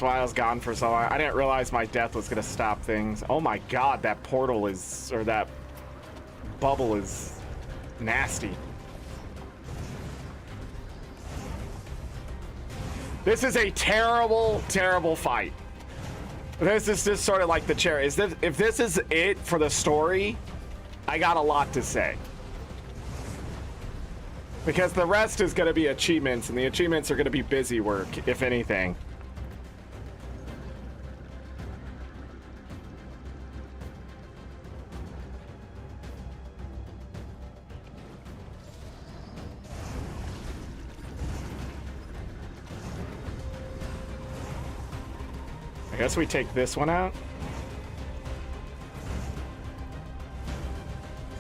why I was gone for so long. I didn't realize my death was gonna stop things. Oh my god, that portal is, or that bubble is nasty. This is a terrible, terrible fight. This is just sort of like the chair. If this is it for the story, I got a lot to say. Because the rest is going to be achievements, and the achievements are going to be busy work, if anything. I guess we take this one out.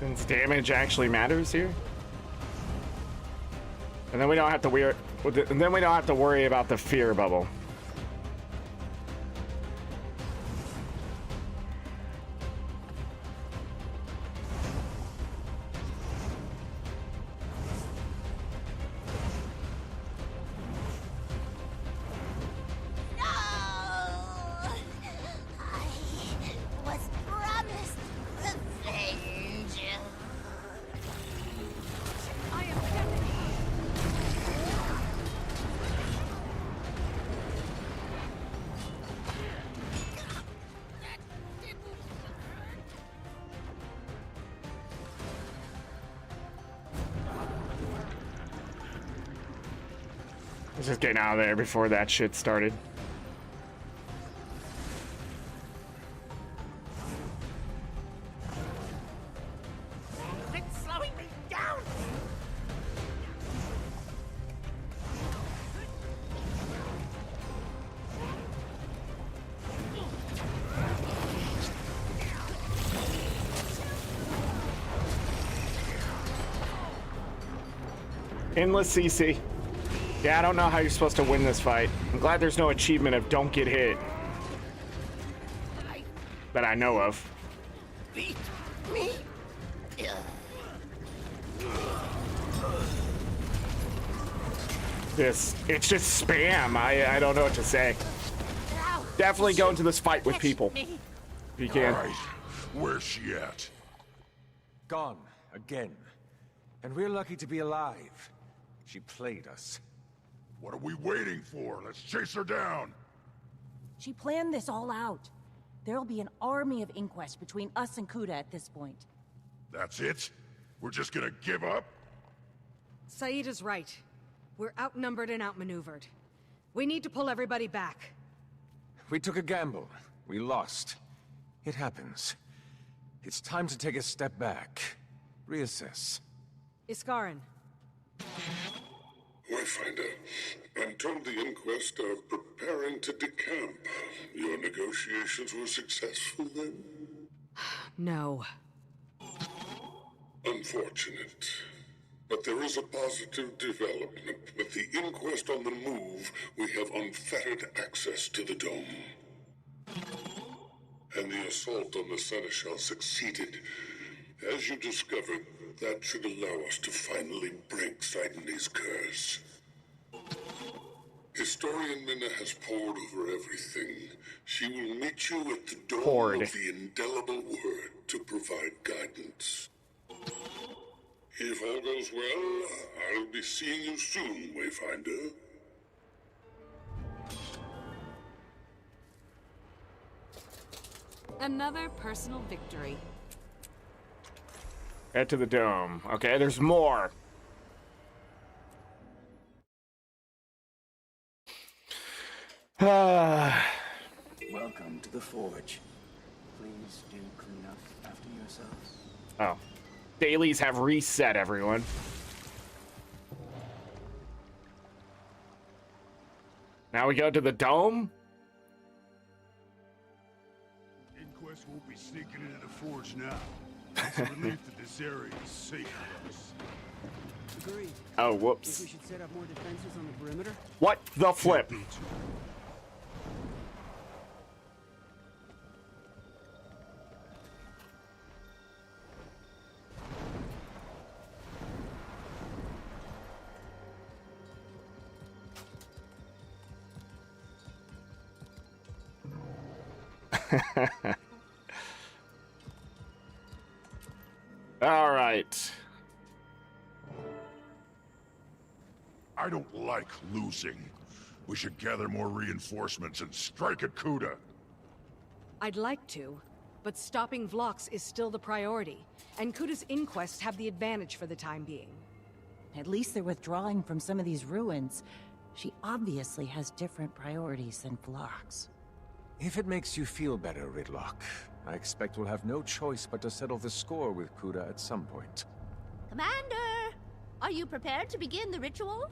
Since damage actually matters here. And then we don't have to worry about the fear bubble. Was promised revenge. I am getting Let's just get out of there before that shit started. It's slowing me down. Endless CC. Yeah, I don't know how you're supposed to win this fight. I'm glad there's no achievement of don't get hit. That I know of. Beat me. It's just spam. I don't know what to say. Definitely go into this fight with people. If you can. All right. Where's she at? Gone. Again. And we're lucky to be alive. She played us. What are we waiting for? Let's chase her down. She planned this all out. There'll be an army of Inquest between us and Kuda at this point. That's it? We're just gonna give up? Saeed is right. We're outnumbered and outmaneuvered. We need to pull everybody back. We took a gamble. We lost. It happens. It's time to take a step back. Reassess. Iskarin. Wayfinder, I'm told the Inquest are preparing to decamp. Your negotiations were successful then? No. Unfortunate. But there is a positive development. With the Inquest on the move, we have unfettered access to the dome. And the assault on the Seneschal succeeded. As you discovered, that should allow us to finally break Sidney's curse. Historian Minna has pored over everything. She will meet you at the dome of the indelible word to provide guidance. If all goes well, I'll be seeing you soon, Wayfinder. Another personal victory. Head to the dome. Okay, there's more. Welcome to the Forge. Please do clean up after yourselves. Oh. Dailies have reset, everyone. Now we go to the dome? Inquest won't be sneaking into the Forge now. It's a relief that this area is safe for us. Agreed. Oh, whoops. Think we should set up more defenses on the perimeter? What the flip? All right. I don't like losing. We should gather more reinforcements and strike at Kuda. I'd like to, but stopping Vlox is still the priority, and Kuda's inquests have the advantage for the time being. At least they're withdrawing from some of these ruins. She obviously has different priorities than Vlox. If it makes you feel better, Ridlock, I expect we'll have no choice but to settle the score with Kuda at some point. Commander! Are you prepared to begin the ritual?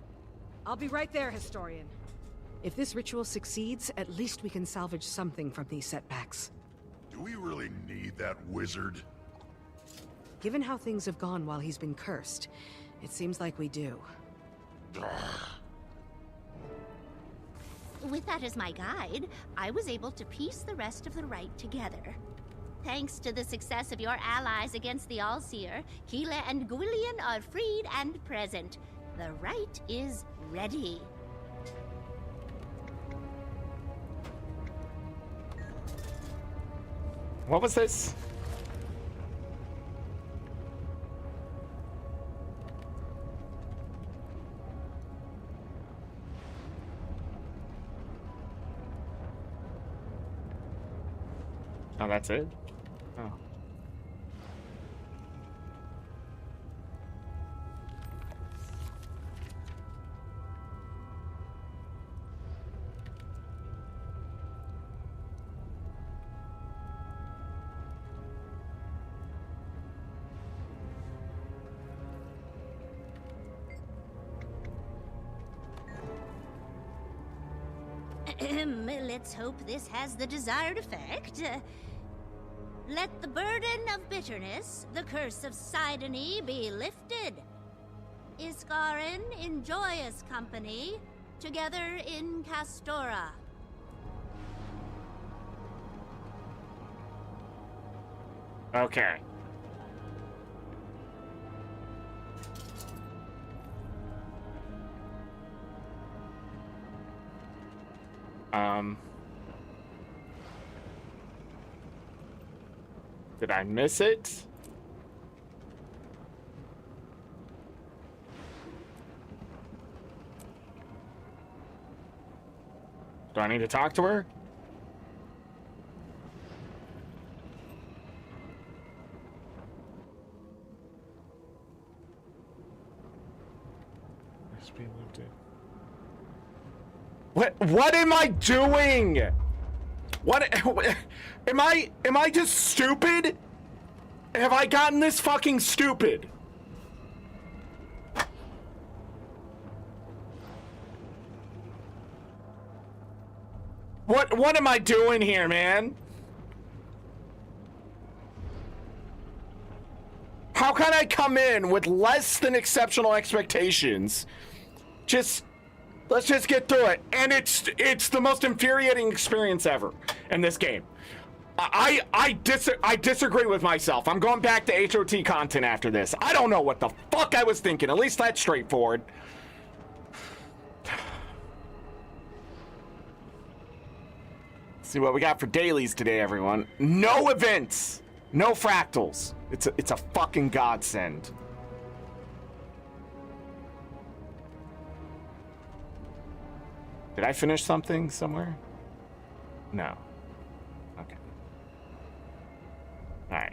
I'll be right there, Historian. If this ritual succeeds, at least we can salvage something from these setbacks. Do we really need that wizard? Given how things have gone while he's been cursed, it seems like we do. With that as my guide, I was able to piece the rest of the rite together. Thanks to the success of your allies against the Allseer, Keela and Gwillian are freed and present. The rite is ready. What was this? Oh, that's it? Oh. Let's hope this has the desired effect. Let the burden of bitterness, the curse of Sidony, be lifted. Iskarin in joyous company, together in Castora. Okay. Did I miss it? Do I need to talk to her? What am I doing? What am I just stupid? Have I gotten this fucking stupid? What am I doing here, man? How can I come in with less than exceptional expectations? Let's just get through it. And it's the most infuriating experience ever in this game. I disagree with myself. I'm going back to HOT content after this. I don't know what the fuck I was thinking. At least that's straightforward. See what we got for dailies today, everyone. No events, no fractals. It's a fucking godsend. Did I finish something somewhere? No. Okay. All right.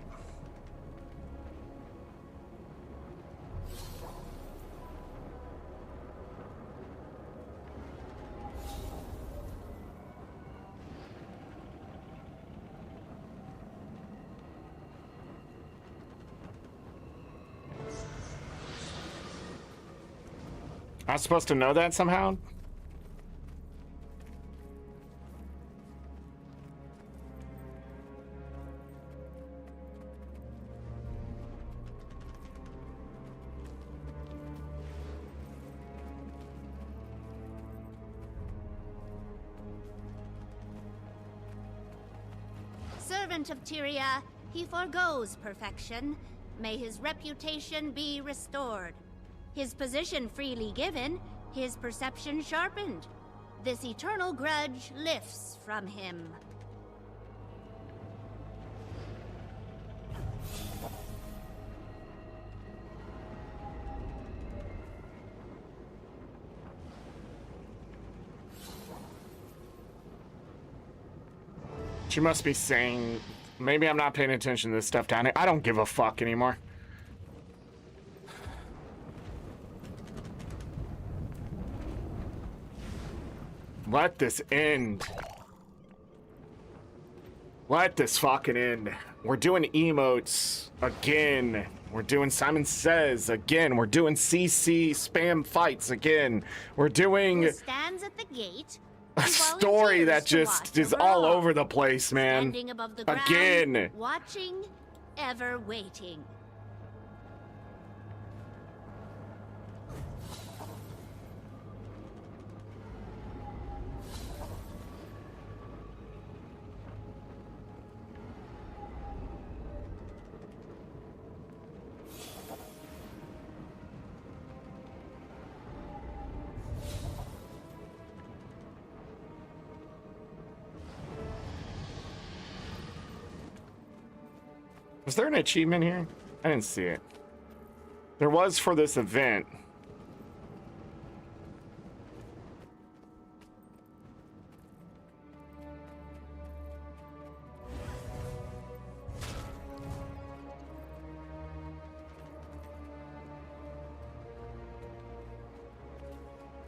I was supposed to know that somehow? Servant of Tyria, he forgoes perfection. May his reputation be restored. His position freely given, his perception sharpened. This eternal grudge lifts from him. She must be saying, maybe I'm not paying attention to this stuff down here. I don't give a fuck anymore. Let this end. Let this fucking end. We're doing emotes again. We're doing Simon Says again. We're doing CC spam fights again. We're doing Who stands at the gate. A story that just is all over the place, man. Standing above the ground, Again. watching, ever waiting. Was there an achievement here? I didn't see it. There was for this event.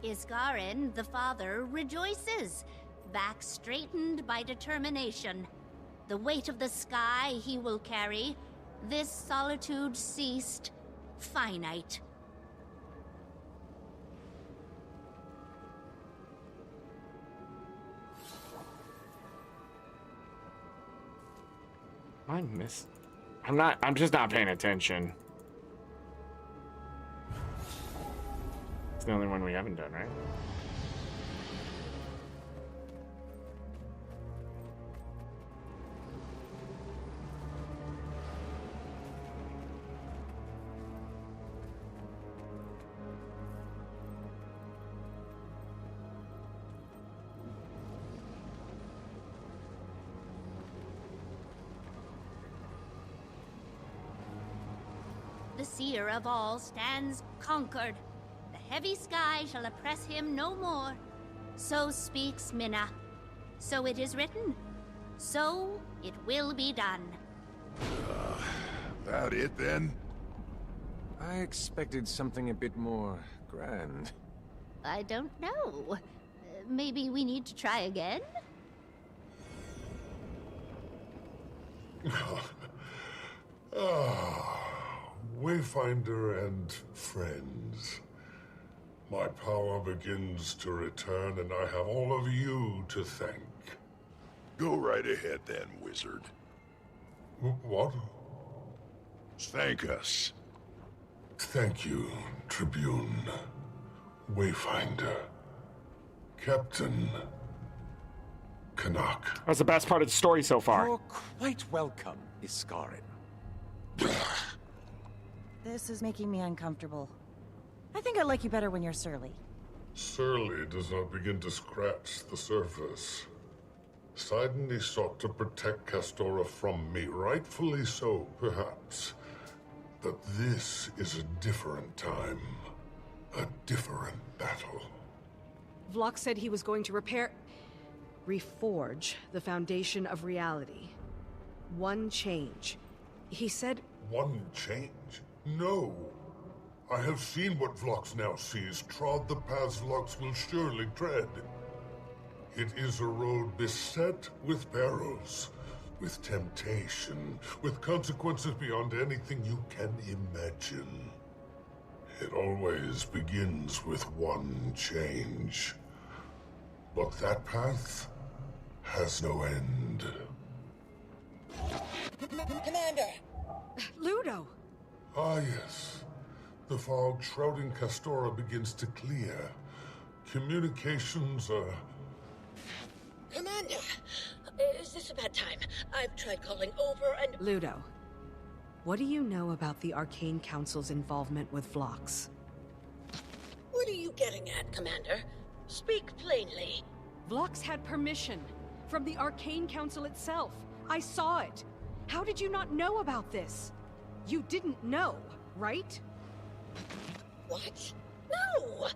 Iskarin, the father, rejoices, back straightened by determination. The weight of the sky he will carry, this solitude ceased, finite. I'm just not paying attention. It's the only one we haven't done, right? The seer of all stands conquered. The heavy sky shall oppress him no more. So speaks Minna. So it is written. So it will be done. That it then? I expected something a bit more grand. I don't know. Maybe we need to try again? Wayfinder and friends. My power begins to return, and I have all of you to thank. Go right ahead then, wizard. What? Thank us. Thank you, Tribune, Wayfinder, Captain Canuck. That's the best part of the story so far. You're quite welcome, Iskarin. This is making me uncomfortable. I think I like you better when you're surly. Surly does not begin to scratch the surface. Sidney sought to protect Castora from me, rightfully so, perhaps. But this is a different time. A different battle. Vlox said he was going to reforge the foundation of reality. One change. He said... One change? No. I have seen what Vlox now sees, trod the paths Vlox will surely tread. It is a road beset with perils, with temptation, with consequences beyond anything you can imagine. It always begins with one change. But that path has no end. Commander! Ludo! Ah, yes. The fog shrouding Castora begins to clear. Communications are... Commander! Is this a bad time? I've tried calling over and... Ludo, what do you know about the Arcane Council's involvement with Vlox? What are you getting at, Commander? Speak plainly. Vlox had permission from the Arcane Council itself. I saw it. How did you not know about this? You didn't know, right? What? No!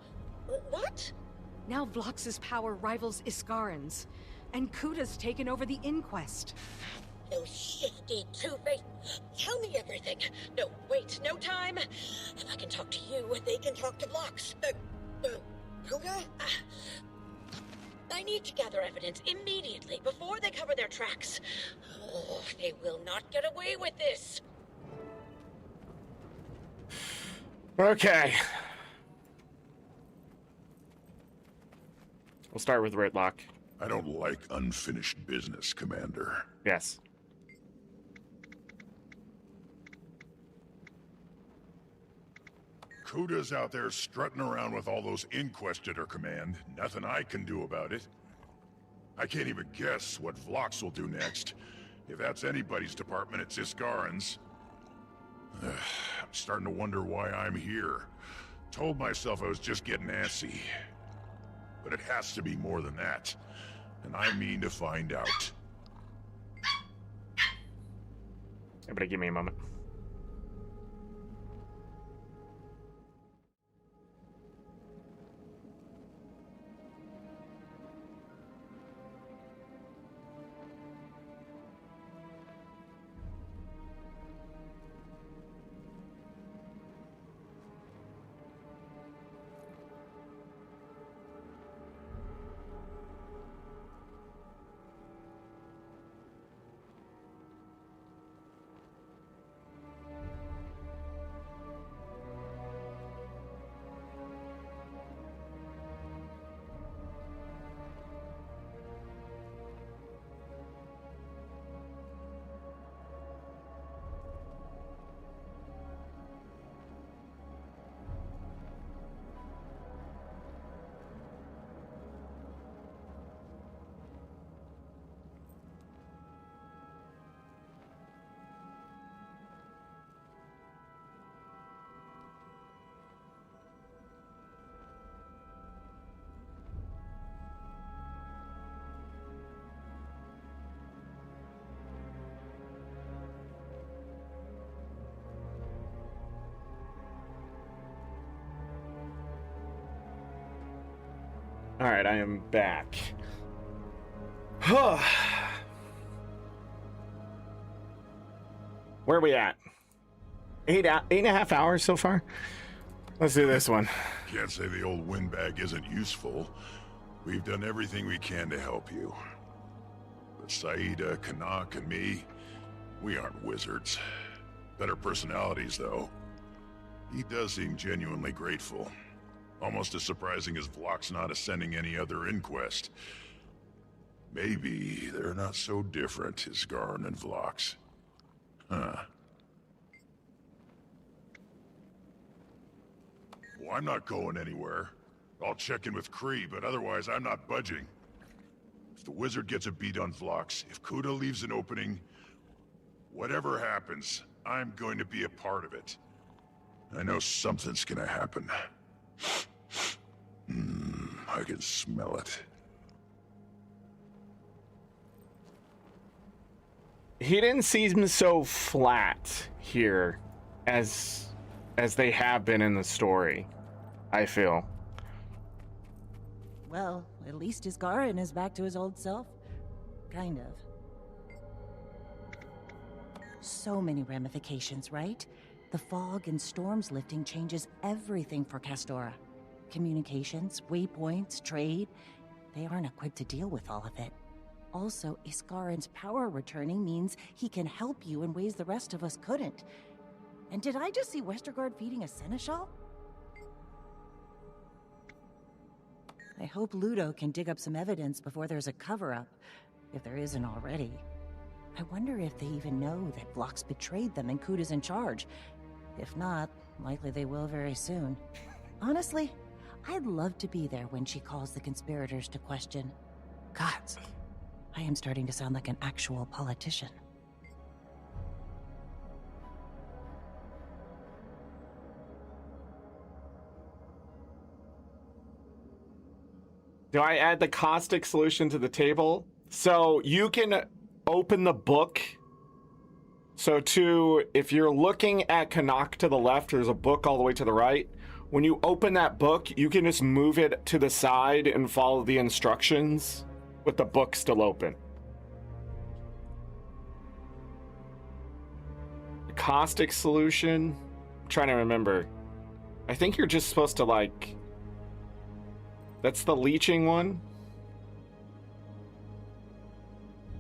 What? Now Vlox's power rivals Iskarin's, and Kuda's taken over the Inquest. Those shifty two-faced... Tell me everything. No, wait, no time. If I can talk to you, they can talk to Vlox. Kuda? I need to gather evidence immediately before they cover their tracks. Oh, they will not get away with this. Okay. We'll start with Ritlock. I don't like unfinished business, Commander. Yes. Kuda's out there strutting around with all those Inquest at her command. Nothing I can do about it. I can't even guess what Vlox will do next. If that's anybody's department, it's Iskarin's. I'm starting to wonder why I'm here. Told myself I was just getting antsy. But it has to be more than that. And I mean to find out. Everybody give me a moment. Alright, I am back. Where are we at? 8.5 hours so far? Let's do this one. Can't say the old windbag isn't useful. We've done everything we can to help you. But Saida, Kanak, and me, we aren't wizards. Better personalities, though. He does seem genuinely grateful. Almost as surprising as Vlock's not ascending any other inquest. Maybe they're not so different, Isgarin and Vlock's. Huh. Well, I'm not going anywhere. I'll check in with Kree, but otherwise I'm not budging. If the wizard gets a beat on Vlock's, if Kuda leaves an opening, whatever happens, I'm going to be a part of it. I know something's gonna happen. I can smell it. He didn't seem so flat here as they have been in the story, I feel. Well, at least Isgarin is back to his old self. Kind of. So many ramifications, right? The fog and storms lifting changes everything for Castora. Communications, waypoints, trade. They aren't equipped to deal with all of it. Also, Isgarin's power returning means he can help you in ways the rest of us couldn't. And did I just see Westergaard feeding a seneschal? I hope Ludo can dig up some evidence before there's a cover-up, if there isn't already. I wonder if they even know that Vlock's betrayed them and Kuda's in charge. If not, likely they will very soon. Honestly, I'd love to be there when she calls the conspirators to question. Gods, I am starting to sound like an actual politician. Do I add the caustic solution to the table? So you can open the book. So if you're looking at Kanak to the left, there's a book all the way to the right. When you open that book, you can just move it to the side and follow the instructions with the book still open. The caustic solution? I'm trying to remember. I think you're just supposed to like... That's the leeching one.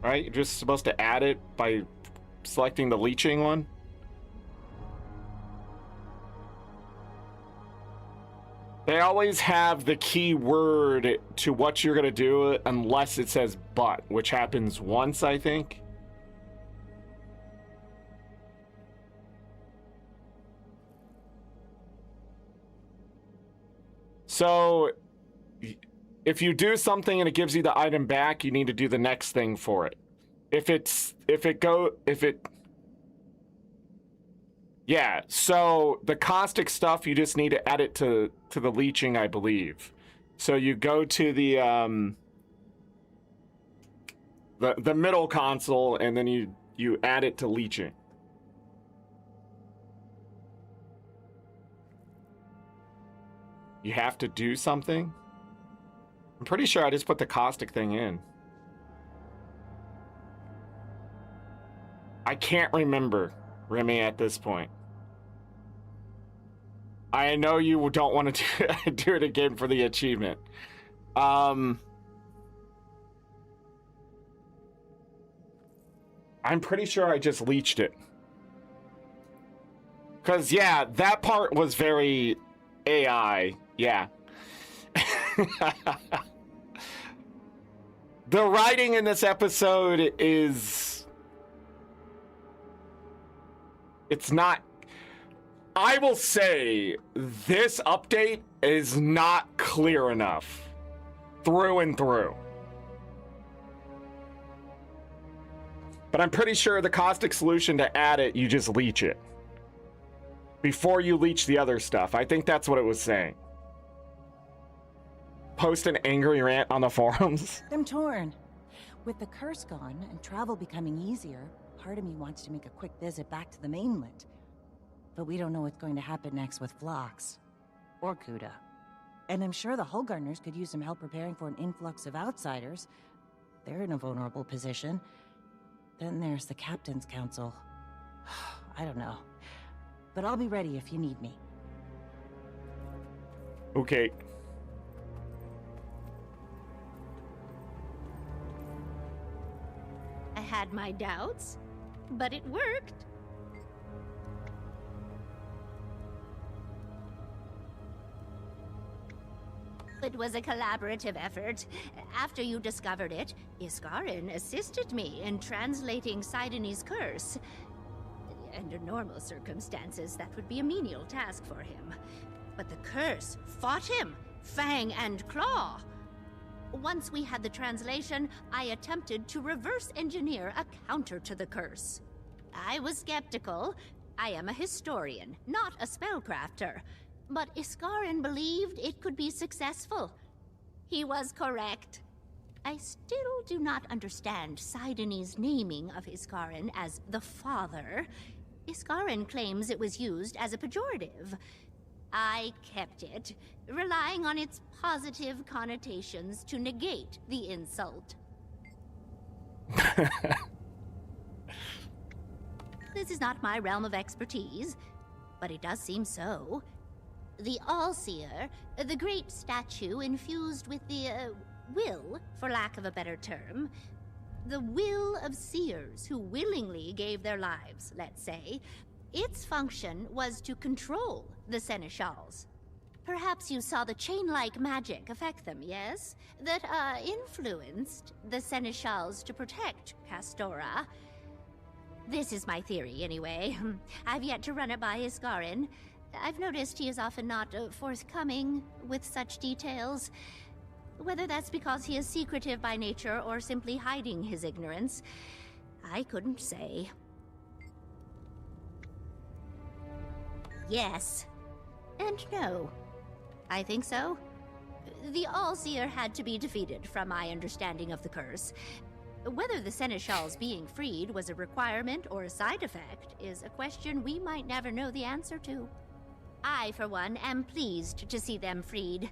Right? You're just supposed to add it by selecting the leeching one. They always have the key word to what you're going to do unless it says but, which happens once, I think. So if you do something and it gives you the item back, you need to do the next thing for it. Yeah, so the caustic stuff, you just need to add it to the leeching, I believe. So you go to the middle console, and then you add it to leeching. You have to do something? I'm pretty sure I just put the caustic thing in. I can't remember, Remy, at this point. I know you don't want to do it again for the achievement. I'm pretty sure I just leeched it. Because, yeah, that part was very AI. Yeah. The writing in this episode is... It's not... I will say this update is not clear enough. Through and through. But I'm pretty sure the caustic solution to add it, you just leech it. Before you leech the other stuff. I think that's what it was saying. Post an angry rant on the forums. I'm torn. With the curse gone and travel becoming easier, part of me wants to make a quick visit back to the mainland. But we don't know what's going to happen next with Vlox. Or Kuda. And I'm sure the Hull Gardeners could use some help preparing for an influx of outsiders. They're in a vulnerable position. Then there's the Captain's Council. I don't know. But I'll be ready if you need me. Okay. I had my doubts, but it worked. It was a collaborative effort. After you discovered it, Iskarin assisted me in translating Sidoni's curse. Under normal circumstances, that would be a menial task for him. But the curse fought him, fang and claw. Once we had the translation, I attempted to reverse engineer a counter to the curse. I was skeptical. I am a historian, not a spellcrafter. But Iskarin believed it could be successful. He was correct. I still do not understand Sidoni's naming of Iskarin as the Father. Iskarin claims it was used as a pejorative. I kept it, relying on its positive connotations to negate the insult. This is not my realm of expertise, but it does seem so. The All-Seer, the great statue infused with the, will, for lack of a better term. The will of seers who willingly gave their lives, let's say. Its function was to control the Seneschals. Perhaps you saw the chain-like magic affect them, yes? That, influenced the Seneschals to protect Castora. This is my theory, anyway. I've yet to run it by Iskarin. I've noticed he is often not forthcoming with such details. Whether that's because he is secretive by nature or simply hiding his ignorance, I couldn't say. Yes. And no. I think so. The All-Seer had to be defeated, from my understanding of the curse. Whether the Seneschals being freed was a requirement or a side effect is a question we might never know the answer to. I, for one, am pleased to see them freed.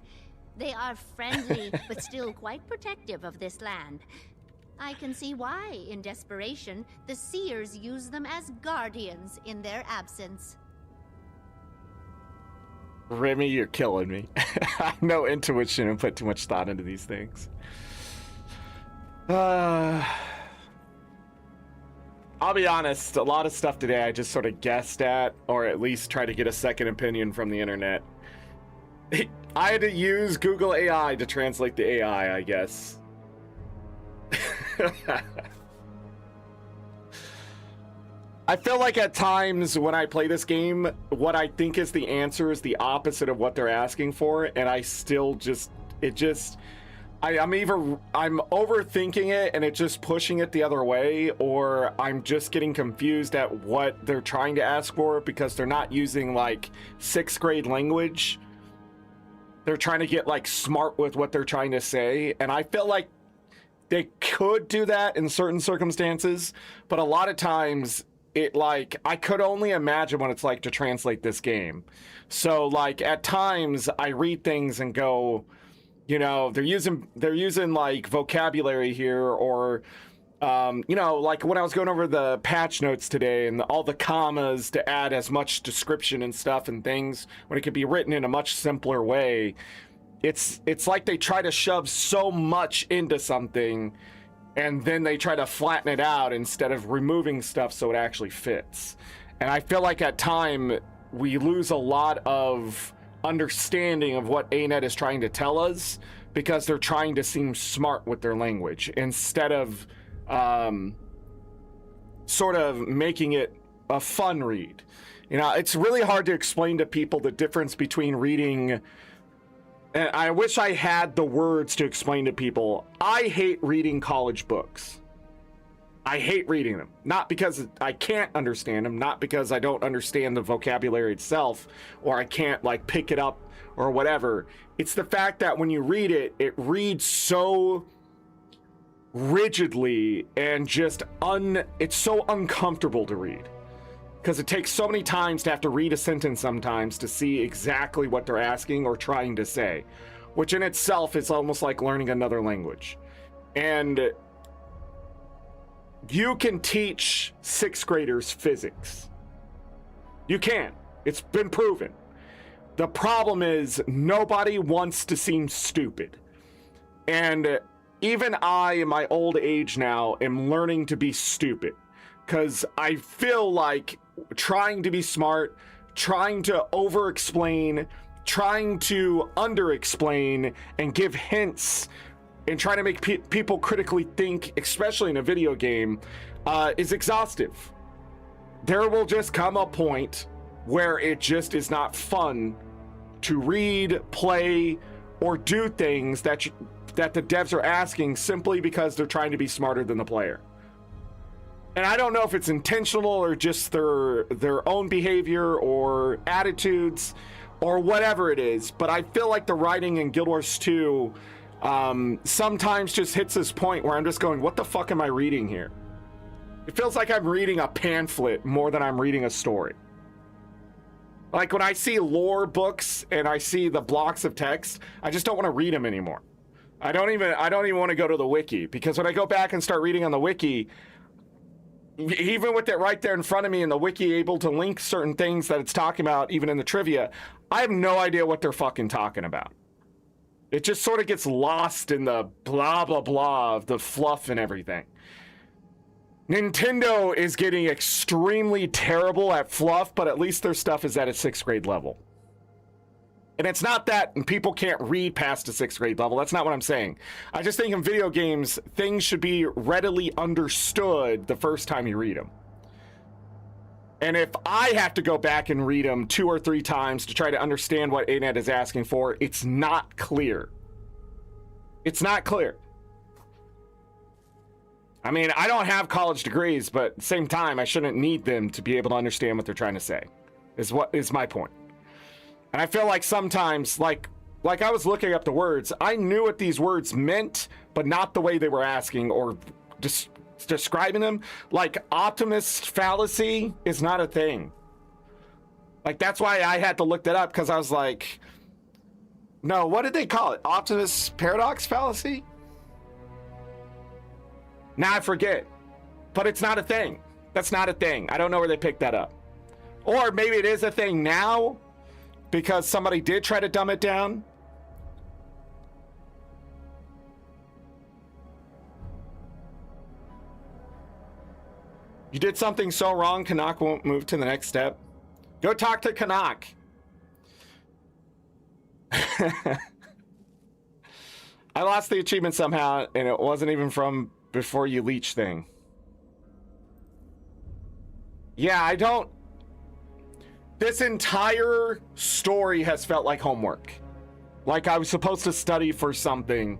They are friendly, but still quite protective of this land. I can see why, in desperation, the Seers use them as guardians in their absence. Remy, you're killing me. No intuition and put too much thought into these things. I'll be honest, a lot of stuff today I just sort of guessed at, or at least try to get a second opinion from the internet. I had to use Google AI to translate the AI, I guess. I feel like at times when I play this game, what I think is the answer is the opposite of what they're asking for, and I still just, I'm overthinking it and it's just pushing it the other way, or I'm just getting confused at what they're trying to ask for because they're not using like 6th grade language. They're trying to get like smart with what they're trying to say, and I feel like they could do that in certain circumstances, but a lot of times I could only imagine what it's like to translate this game. So like at times I read things and go, you know, they're using like vocabulary here, or you know, like when I was going over the patch notes today and all the commas to add as much description and stuff and things when it could be written in a much simpler way. It's like they try to shove so much into something and then they try to flatten it out instead of removing stuff so it actually fits. And I feel like at time we lose a lot of understanding of what ArenaNet is trying to tell us because they're trying to seem smart with their language instead of sort of making it a fun read. You know, it's really hard to explain to people the difference between reading, and I wish I had the words to explain to people. I hate reading college books. I hate reading them. Not because I can't understand them, not because I don't understand the vocabulary itself, or I can't like pick it up or whatever. It's the fact that when you read it, it reads so rigidly and just it's so uncomfortable to read. because it takes so many times to have to read a sentence sometimes to see exactly what they're asking or trying to say, which in itself is almost like learning another language. And you can teach 6th graders physics. You can. It's been proven. The problem is nobody wants to seem stupid. And even I, in my old age now, am learning to be stupid. Because I feel like trying to be smart, trying to over-explain, trying to under-explain, and give hints, and trying to make people critically think, especially in a video game, is exhaustive. There will just come a point where it just is not fun to read, play, or do things that the devs are asking simply because they're trying to be smarter than the player. And I don't know if it's intentional or just their own behavior or attitudes or whatever it is, but I feel like the writing in Guild Wars 2 sometimes just hits this point where I'm just going, what the fuck am I reading here? It feels like I'm reading a pamphlet more than I'm reading a story. Like when I see lore books and I see the blocks of text, I just don't want to read them anymore. I don't even want to go to the wiki, because when I go back and start reading on the wiki, even with it right there in front of me and the wiki able to link certain things that it's talking about, even in the trivia, I have no idea what they're fucking talking about. It just sort of gets lost in the blah, blah, blah of the fluff and everything. Nintendo is getting extremely terrible at fluff, but at least their stuff is at a 6th grade level. And it's not that people can't read past a 6th grade level. That's not what I'm saying. I just think in video games, things should be readily understood the first time you read them. And if I have to go back and read them 2 or 3 times to try to understand what ArenaNet is asking for, it's not clear. It's not clear. I mean, I don't have college degrees, but at the same time, I shouldn't need them to be able to understand what they're trying to say, is my point. And I feel like sometimes, like I was looking up the words, I knew what these words meant, but not the way they were asking or describing them. Like, optimist fallacy is not a thing. Like, that's why I had to look that up, because I was like, no, what did they call it? Optimist paradox fallacy? Now I forget. But it's not a thing. That's not a thing. I don't know where they picked that up. Or maybe it is a thing now, because somebody did try to dumb it down. You did something so wrong, Canuck won't move to the next step. Go talk to Canuck. I lost the achievement somehow, and it wasn't even from before you leech thing. Yeah, I don't... This entire story has felt like homework. Like I was supposed to study for something,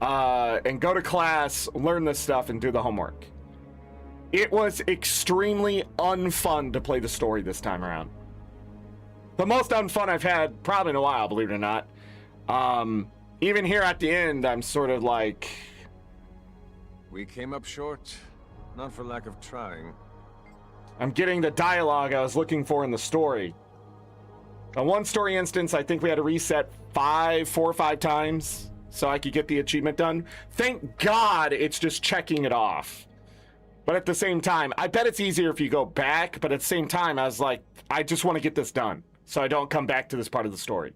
and go to class, learn this stuff, and do the homework. It was extremely unfun to play the story this time around. The most unfun I've had probably in a while, believe it or not. Even here at the end, I'm sort of like... We came up short, not for lack of trying. I'm getting the dialogue I was looking for in the story. On one story instance, I think we had to reset 4 or 5 times so I could get the achievement done. Thank God it's just checking it off. But at the same time, I bet it's easier if you go back, but at the same time, I was like, I just want to get this done so I don't come back to this part of the story.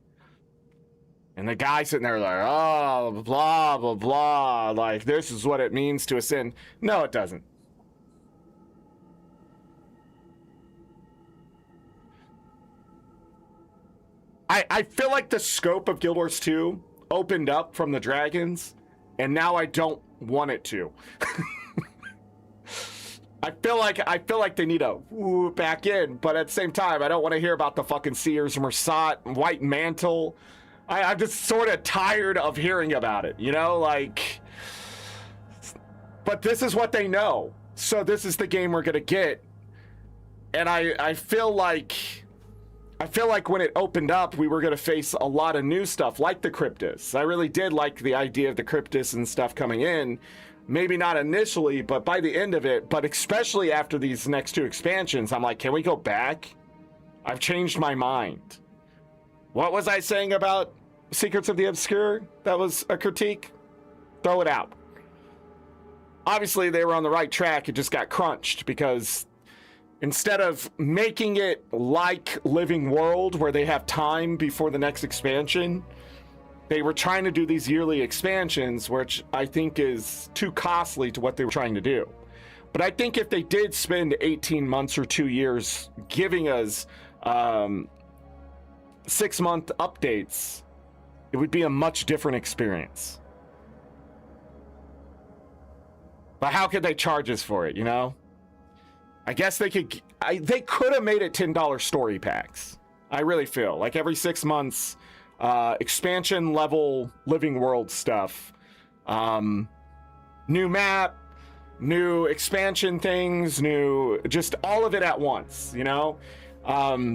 And the guy sitting there like, oh, blah, blah, blah, like, this is what it means to ascend. No, it doesn't. I feel like the scope of Guild Wars 2 opened up from the dragons, and now I don't want it to. I feel like they need to back in, but at the same time, I don't want to hear about the fucking Seers, Mersat, White Mantle. I'm just sort of tired of hearing about it, you know, like. But this is what they know, so this is the game we're gonna get, and I feel like when it opened up, we were gonna face a lot of new stuff, like the Cryptus. I really did like the idea of the Cryptus and stuff coming in. Maybe not initially, but by the end of it, but especially after these next 2 expansions, I'm like, can we go back? I've changed my mind. What was I saying about Secrets of the Obscure? That was a critique? Throw it out. Obviously, they were on the right track. It just got crunched because instead of making it like Living World, where they have time before the next expansion, they were trying to do these yearly expansions, which I think is too costly to what they were trying to do. But I think if they did spend 18 months or 2 years giving us 6-month updates, it would be a much different experience. But how could they charge us for it, you know? I guess they could have made it $10 story packs. I really feel like every 6 months, expansion level Living World stuff, new map, new expansion things, new, just all of it at once, you know?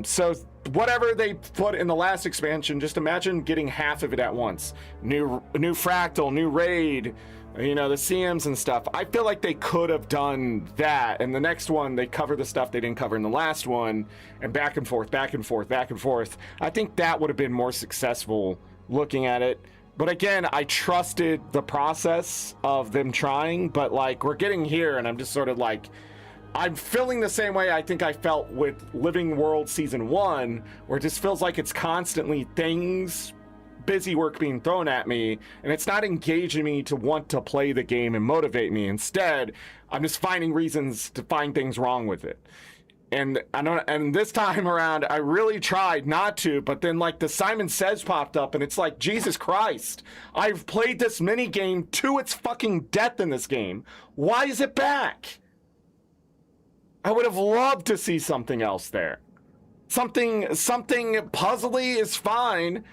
So whatever they put in the last expansion, just imagine getting half of it at once. New fractal, new raid, you know, the CMs and stuff. I feel like they could have done that. And the next one, they cover the stuff they didn't cover in the last one, and back and forth, back and forth, back and forth. I think that would have been more successful looking at it. But again, I trusted the process of them trying, but like we're getting here and I'm just sort of like, I'm feeling the same way I think I felt with Living World Season 1, where it just feels like it's constantly things, busy work being thrown at me, and it's not engaging me to want to play the game and motivate me. Instead, I'm just finding reasons to find things wrong with it. And I know, and this time around, I really tried not to, but then like the Simon Says popped up, and it's like, Jesus Christ, I've played this mini game to its fucking death in this game. Why is it back? I would have loved to see something else there. Something puzzly is fine,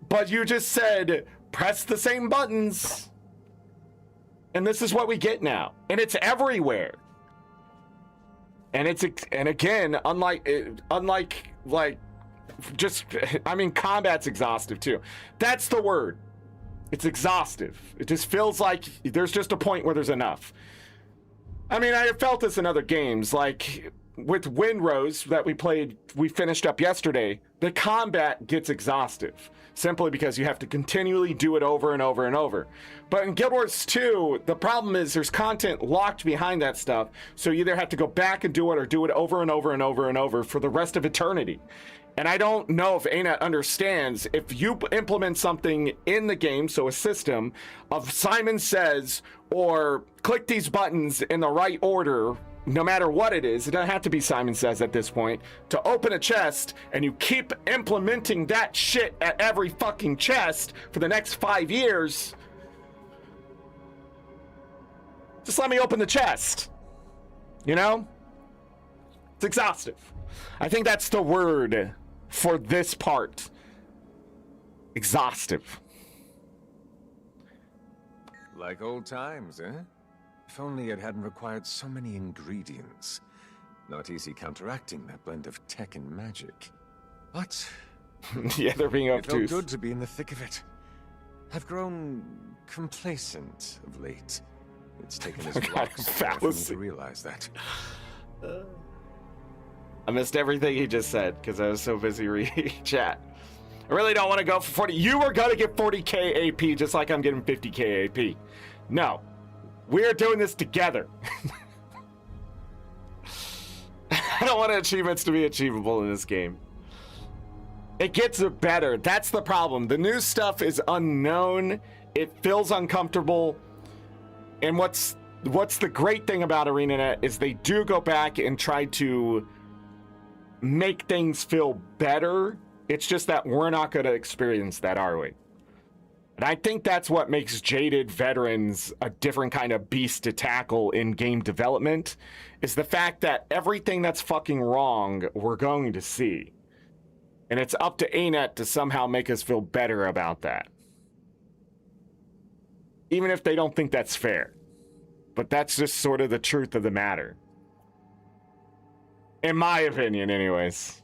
but you just said, press the same buttons. And this is what we get now. And it's everywhere. And again, unlike just, I mean, combat's exhaustive too. That's the word. It's exhaustive. It just feels like there's just a point where there's enough. I mean, I have felt this in other games, like with Windrose that we finished up yesterday. The combat gets exhaustive simply because you have to continually do it over and over and over. But in Guild Wars 2, the problem is there's content locked behind that stuff, so you either have to go back and do it or do it over and over and over and over for the rest of eternity. And I don't know if ArenaNet understands, if you implement something in the game, so a system of Simon Says, or click these buttons in the right order, no matter what it is, it doesn't have to be Simon Says at this point, to open a chest, and you keep implementing that shit at every fucking chest for the next 5 years, just let me open the chest. You know? It's exhaustive. I think that's the word for this part. Exhaustive. Like old times, eh? If only it hadn't required so many ingredients. Not easy counteracting that blend of tech and magic. But yeah, they're being obtuse. It felt good to be in the thick of it. I've grown complacent of late. It's taken us blocks for me to realize that. I missed everything he just said because I was so busy reading chat. I really don't want to go for 40. You were going to get 40k AP just like I'm getting 50k AP. No. We're doing this together. I don't want achievements to be achievable in this game. It gets better. That's the problem. The new stuff is unknown. It feels uncomfortable. And what's the great thing about ArenaNet is they do go back and try to make things feel better. It's just that we're not going to experience that, are we? And I think that's what makes jaded veterans a different kind of beast to tackle in game development, is the fact that everything that's fucking wrong, we're going to see. And it's up to ArenaNet to somehow make us feel better about that. Even if they don't think that's fair. But that's just sort of the truth of the matter. In my opinion, anyways.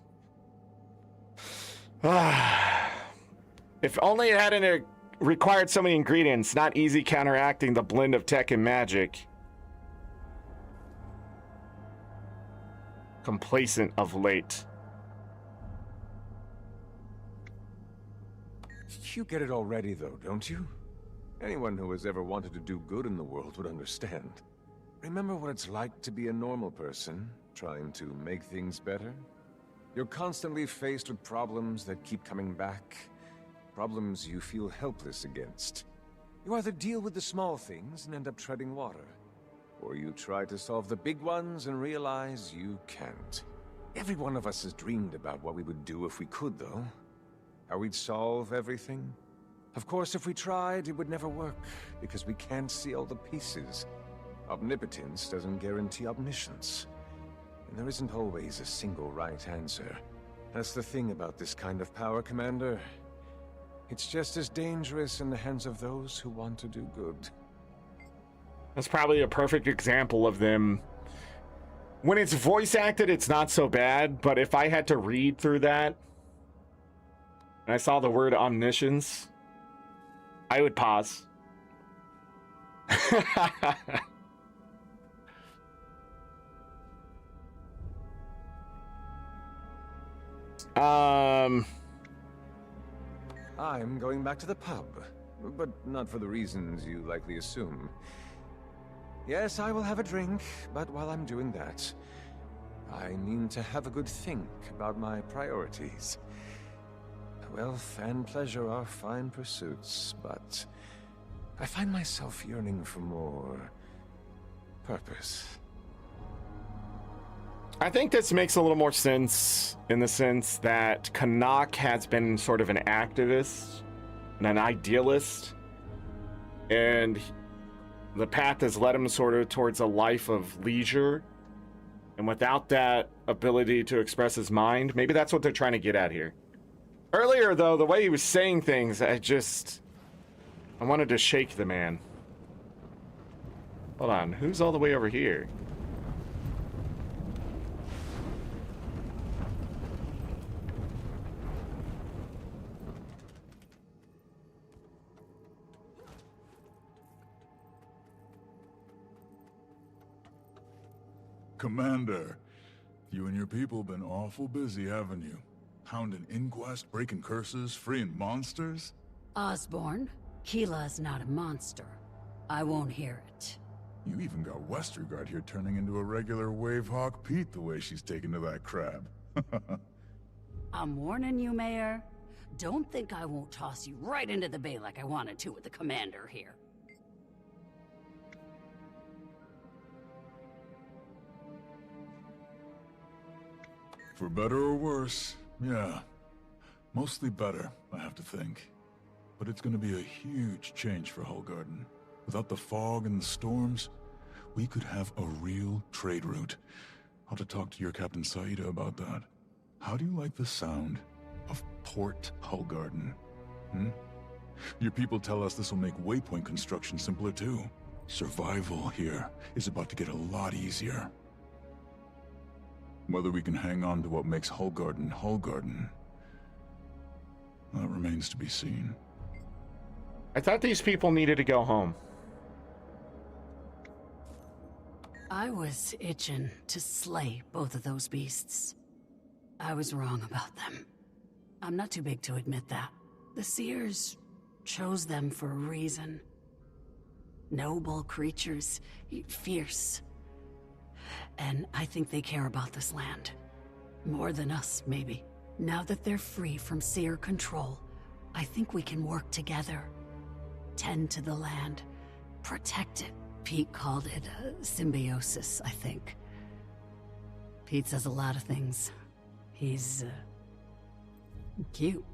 If only it hadn't required so many ingredients, not easy counteracting the blend of tech and magic. Complacent of late. You get it already, though, don't you? Anyone who has ever wanted to do good in the world would understand. Remember what it's like to be a normal person, trying to make things better? You're constantly faced with problems that keep coming back. Problems you feel helpless against. You either deal with the small things and end up treading water, or you try to solve the big ones and realize you can't. Every one of us has dreamed about what we would do if we could, though. How we'd solve everything. Of course, if we tried, it would never work, because we can't see all the pieces. Omnipotence doesn't guarantee omniscience. And there isn't always a single right answer. That's the thing about this kind of power, Commander. It's just as dangerous in the hands of those who want to do good. That's probably a perfect example of them. When it's voice acted, it's not so bad, but if I had to read through that, and I saw the word omniscience, I would pause. I'm going back to the pub, but not for the reasons you likely assume. Yes, I will have a drink, but while I'm doing that, I mean to have a good think about my priorities. Wealth and pleasure are fine pursuits, but I find myself yearning for more purpose. I think this makes a little more sense in the sense that Canuck has been sort of an activist and an idealist, and the path has led him sort of towards a life of leisure, and without that ability to express his mind, maybe that's what they're trying to get at here. Earlier, though, the way he was saying things, I wanted to shake the man. Hold on, who's all the way over here? Commander, you and your people been awful busy, haven't you? Hounding inquest, breaking curses, freeing monsters? Osborne, Keela's not a monster. I won't hear it. You even got Westergaard here turning into a regular Wavehawk Pete the way she's taken to that crab. I'm warning you, Mayor. Don't think I won't toss you right into the bay like I wanted to with the commander here. For better or worse, yeah. Mostly better, I have to think. But it's gonna be a huge change for Hullgarden. Without the fog and the storms, we could have a real trade route. I'll have to talk to your Captain Saida about that. How do you like the sound of Port Hullgarden? Your people tell us this will make waypoint construction simpler too. Survival here is about to get a lot easier. Whether we can hang on to what makes Hullgarden Hullgarden, that remains to be seen. I thought these people needed to go home. I was itching to slay both of those beasts. I was wrong about them. I'm not too big to admit that. The Seers chose them for a reason. Noble creatures, fierce. And I think they care about this land. More than us, maybe. Now that they're free from Seer control, I think we can work together. Tend to the land. Protect it. Pete called it symbiosis, I think. Pete says a lot of things. He's, cute.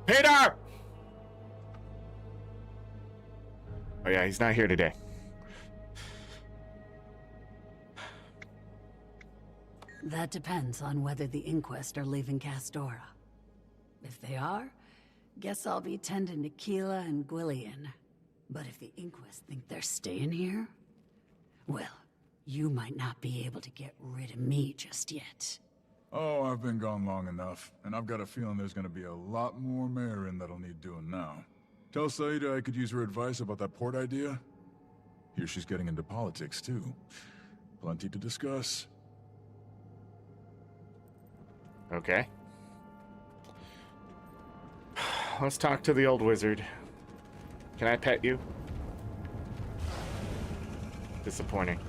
Peter! Oh yeah, he's not here today. That depends on whether the Inquest are leaving Castora. If they are, guess I'll be tending to Keela and Gwillian. But if the Inquest think they're staying here, well, You might not be able to get rid of me just yet. Oh, I've been gone long enough, and I've got a feeling there's gonna be a lot more Marin that'll need doing now. Tell Saida I could use her advice about that port idea. Here she's getting into politics, too. Plenty to discuss. Okay. Let's talk to the old wizard. Can I pet you? Disappointing.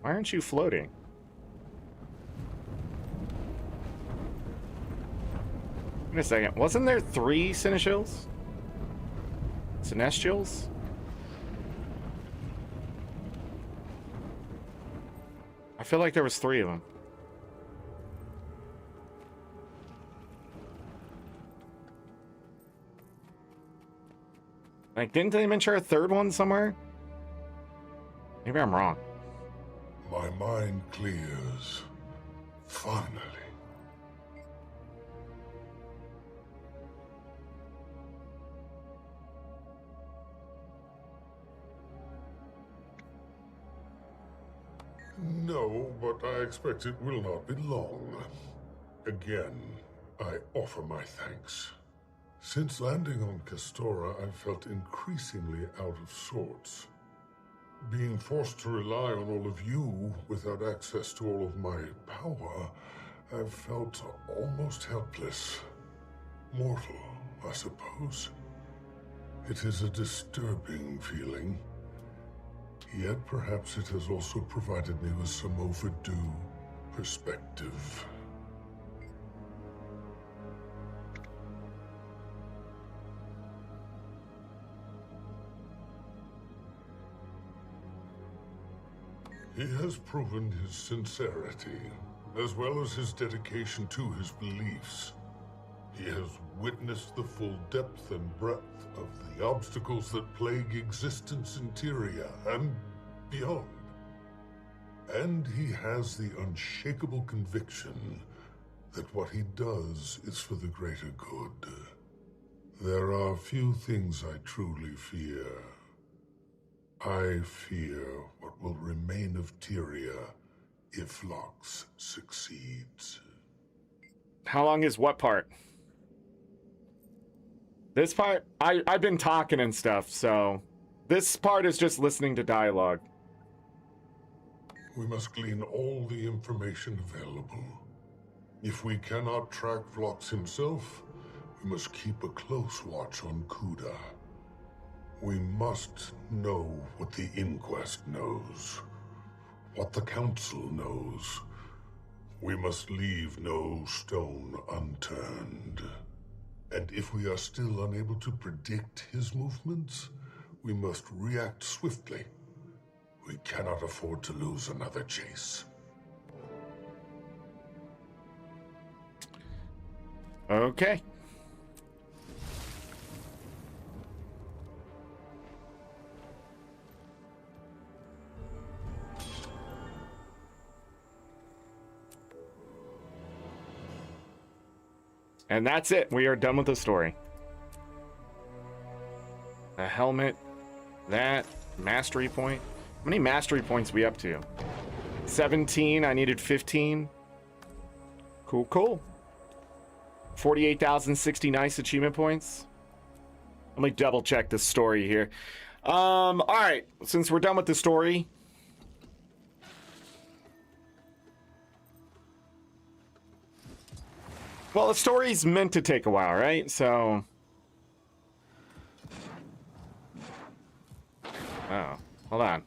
Why aren't you floating? Wait a second. Wasn't there 3 Seneschals? Celestials? I feel like there was 3 of them. Like, didn't they mention a 3rd one somewhere? Maybe I'm wrong. My mind clears. Finally. No, but I expect it will not be long. Again, I offer my thanks. Since landing on Castora, I've felt increasingly out of sorts. Being forced to rely on all of you without access to all of my power, I've felt almost helpless. Mortal, I suppose. It is a disturbing feeling. Yet perhaps it has also provided me with some overdue perspective. He has proven his sincerity, as well as his dedication to his beliefs. He has witnessed the full depth and breadth of the obstacles that plague existence in Tyria and beyond. And he has the unshakable conviction that what he does is for the greater good. There are few things I truly fear. I fear what will remain of Tyria if Lox succeeds. How long is what part? This part? I've been talking and stuff, so this part is just listening to dialogue. We must glean all the information available. If we cannot track Vlox himself, we must keep a close watch on Kuda. We must know what the Inquest knows, what the Council knows. We must leave no stone unturned. And if we are still unable to predict his movements, we must react swiftly. We cannot afford to lose another chase. Okay. And that's it. We are done with the story. The helmet, that, mastery point. How many mastery points we up to? 17. I needed 15. Cool, cool. 48,060 nice achievement points. Let me double check the story here. All right. Since we're done with the story, well, the story's meant to take a while, right? So, oh, hold on.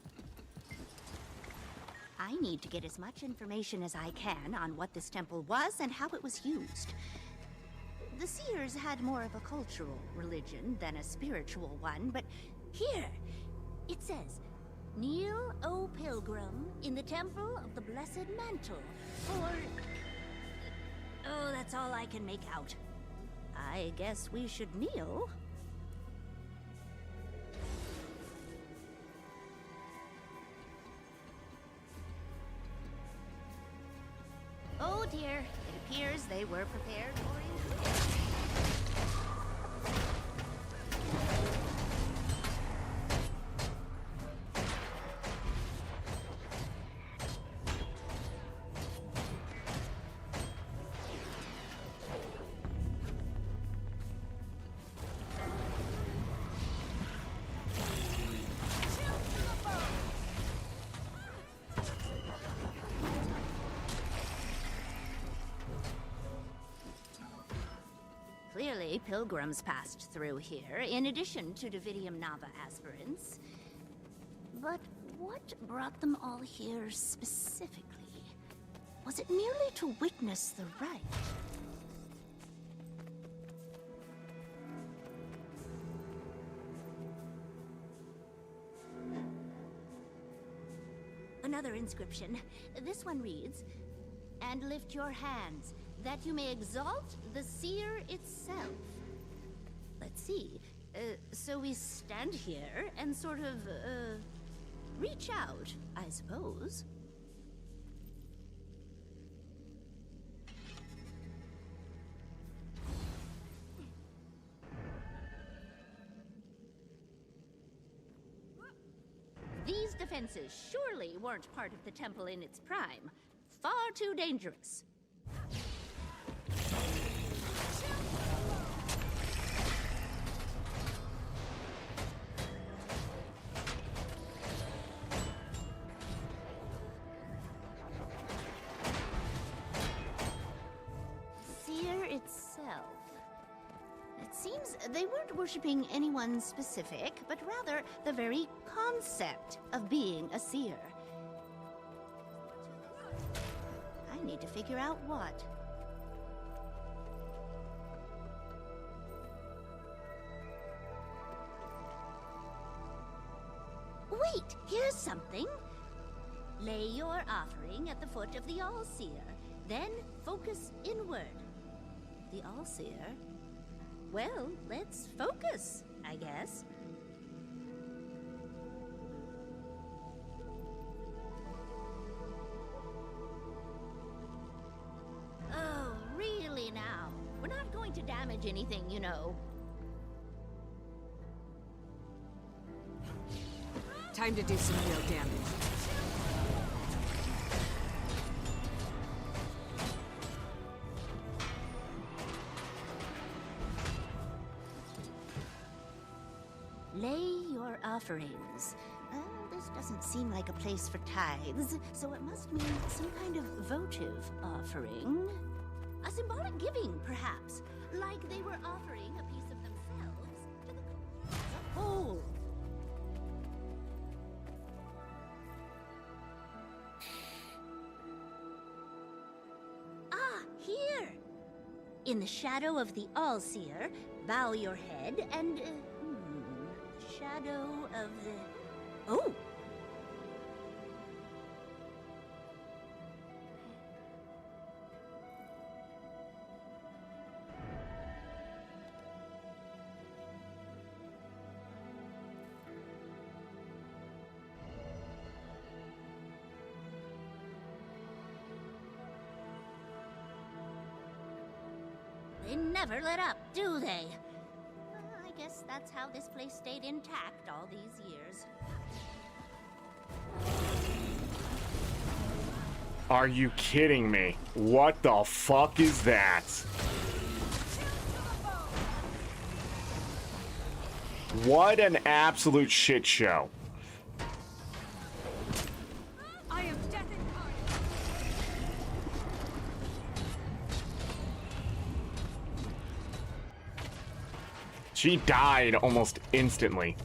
I need to get as much information as I can on what this temple was and how it was used. The Seers had more of a cultural religion than a spiritual one, but here, it says, "Kneel, O pilgrim, in the temple of the Blessed Mantle, for..." Oh, that's all I can make out. I guess we should kneel. Oh dear, it appears they were prepared or included. Clearly, pilgrims passed through here, in addition to Davidium Nava aspirants. But what brought them all here specifically? Was it merely to witness the rite? Another inscription. This one reads, "And lift your hands, that you may exalt the seer itself." Let's see. So we stand here and sort of, reach out, I suppose. These defenses surely weren't part of the temple in its prime. Far too dangerous. Seer itself. It seems they weren't worshipping anyone specific, but rather the very concept of being a seer. I need to figure out what. Wait, here's something. Lay your offering at the foot of the All-Seer, then focus inward. The All-Seer? Well, let's focus, I guess. Oh, really now? We're not going to damage anything, you know. Time to do some real damage. Lay your offerings. This doesn't seem like a place for tithes, so it must mean some kind of votive offering. A symbolic giving, perhaps, like they were offering a piece of themselves to the community as a whole. Ah, here! In the shadow of the All-Seer, bow your head and, shadow of the... Oh! They never let up, do they? I guess that's how this place stayed intact all these years. Are you kidding me? What the fuck is that? What an absolute shit show. I am death incarnate. She died almost instantly.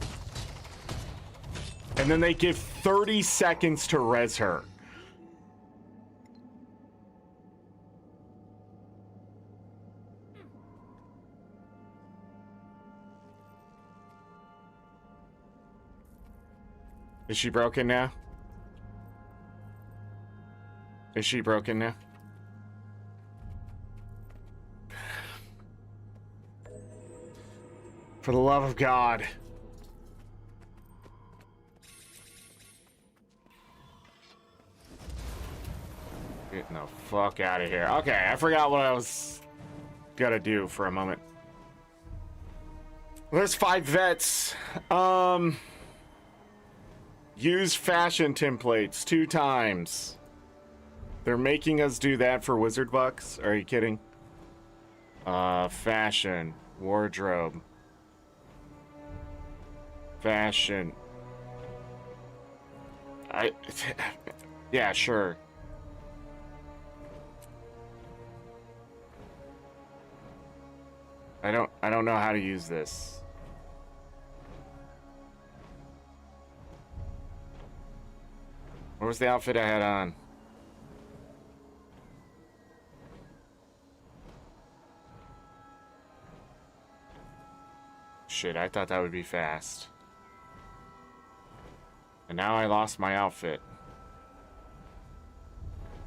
And then they give 30 seconds to res her. Is she broken now? Is she broken now? For the love of God. Getting the fuck out of here. Okay, I forgot what I was gotta do for a moment. There's 5 vets. Use fashion templates 2 times. They're making us do that for wizard bucks? Are you kidding? Fashion. Wardrobe. Fashion. Yeah, sure. I don't know how to use this. What was the outfit I had on? Shit, I thought that would be fast. And now I lost my outfit.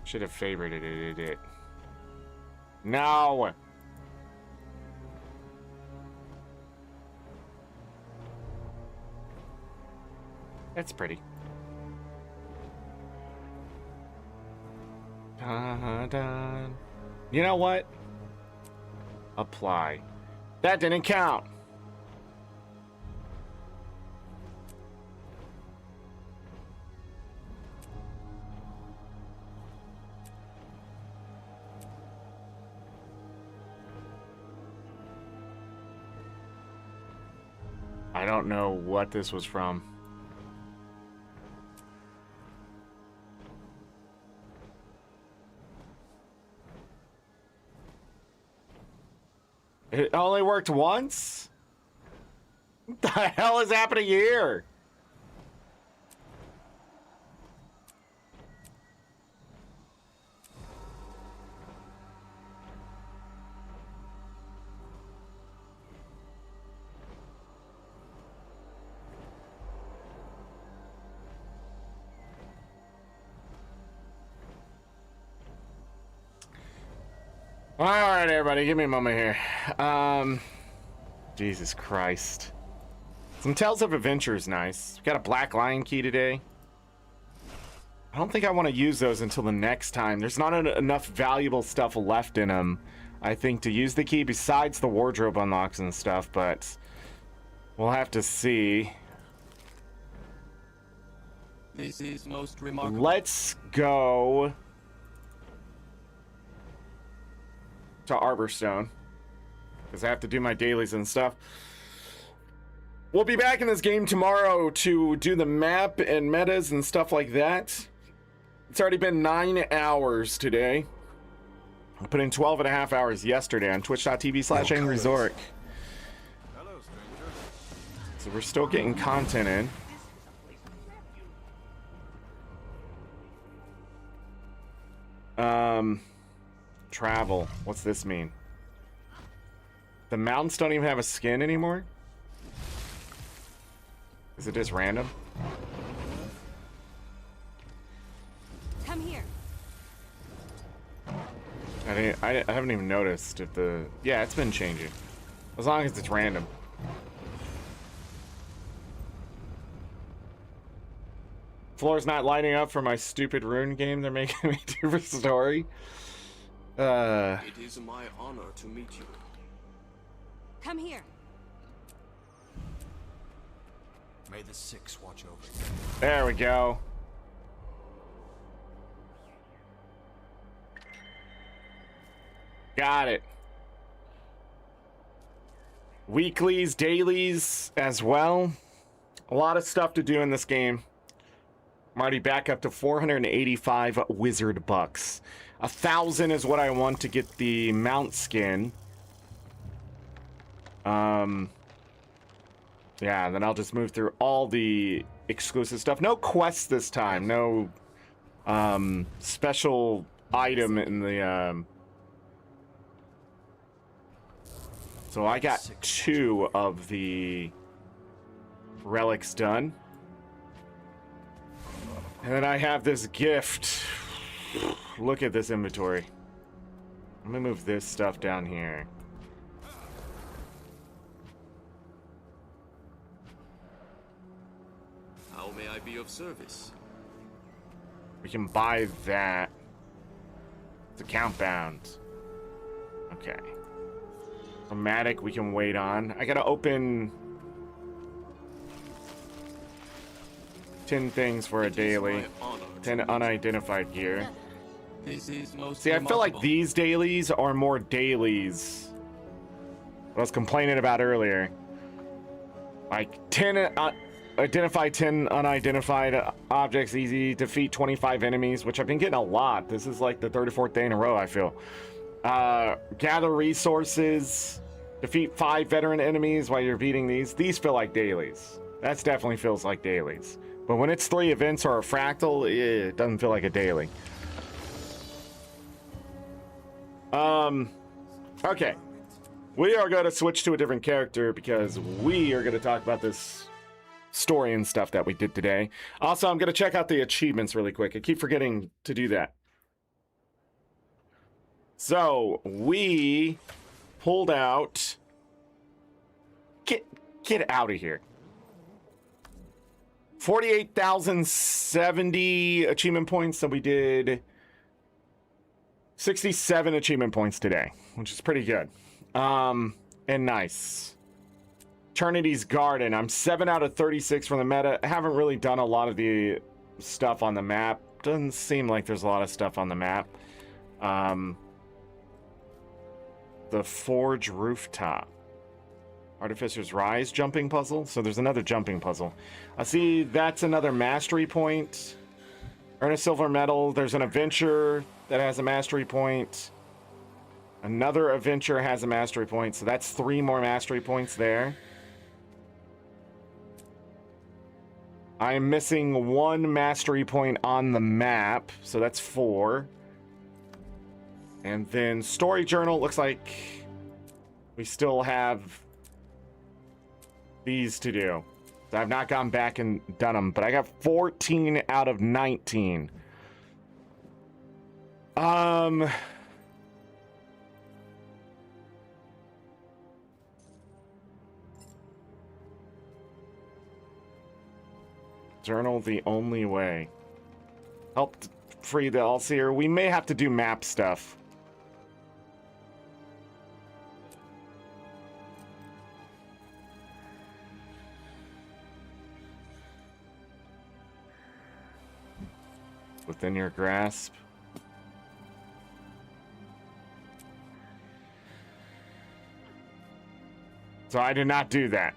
Should have favorited it. No! That's pretty. Dun. You know what? Apply. That didn't count. I don't know what this was from. It only worked once? What the hell is happening here? All right, everybody, give me a moment here. Jesus Christ. Some Tales of Adventure is nice. Got a Black Lion key today. I don't think I want to use those until the next time. There's not enough valuable stuff left in them, I think, to use the key besides the wardrobe unlocks and stuff, but we'll have to see. This is most remarkable. Let's go to Arborstone, because I have to do my dailies and stuff. We'll be back in this game tomorrow to do the map and metas and stuff like that. It's already been 9 hours today. I put in 12 and a half hours yesterday on twitch.tv/AngryZorric. So we're still getting content in. Travel. What's this mean? The mountains don't even have a skin anymore? Is it just random? Come here. I haven't even noticed if the... Yeah, it's been changing. As long as it's random. Floor's not lighting up for my stupid rune game they're making me do for story. It is my honor to meet you. Come here. May the Six watch over you. There we go. Got it. Weeklies, dailies as well. A lot of stuff to do in this game. I'm already back up to 485 wizard bucks. 1,000 is what I want to get the mount skin. Yeah, then I'll just move through all the exclusive stuff. No quests this time. No special item in the... So I got 2 of the relics done. And then I have this gift. Look at this inventory. Let me move this stuff down here. How may I be of service? We can buy that. It's account bound. Okay. Chromatic we can wait on. I gotta open 10 things for a daily. 10 unidentified gear. This is most See, I feel like these dailies are more dailies. What I was complaining about earlier. Like 10 identify 10 unidentified objects, easy, defeat 25 enemies, which I've been getting a lot. This is like the 34th day in a row, I feel. Gather resources, defeat 5 veteran enemies while you're beating these. These feel like dailies. That definitely feels like dailies. But when it's 3 events or a fractal, it doesn't feel like a daily. Okay. We are going to switch to a different character because we are going to talk about this story and stuff that we did today. Also, I'm going to check out the achievements really quick. I keep forgetting to do that. So, we pulled out... Get out of here. 48,070 achievement points, so we did 67 achievement points today, which is pretty good. And nice. Eternity's Garden. I'm 7 out of 36 from the meta. I haven't really done a lot of the stuff on the map. Doesn't seem like there's a lot of stuff on the map. The Forge Rooftop. Artificer's Rise jumping puzzle. So there's another jumping puzzle. I see that's another mastery point. Earn a silver medal. There's an adventure that has a mastery point. Another adventure has a mastery point. So that's 3 more mastery points there. I am missing 1 mastery point on the map. So that's 4. And then story journal. Looks like we still have these to do. So I've not gone back and done them, but I got 14 out of 19. Journal the only way. Help free the Allseer. We may have to do map stuff. Within your grasp. So I did not do that.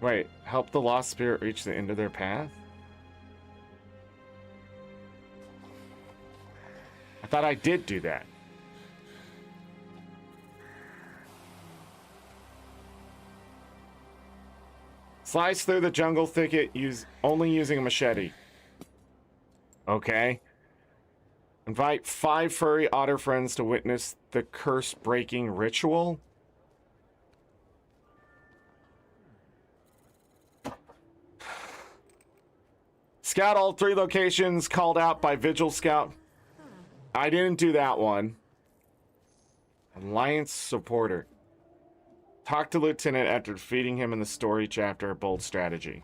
Wait, help the lost spirit reach the end of their path? I thought I did do that. Slice through the jungle thicket only using a machete. Okay. Invite 5 furry otter friends to witness the curse-breaking ritual. Scout all 3 locations called out by Vigil Scout. I didn't do that one. Alliance supporter. Talk to Lieutenant after defeating him in the story chapter. Bold strategy.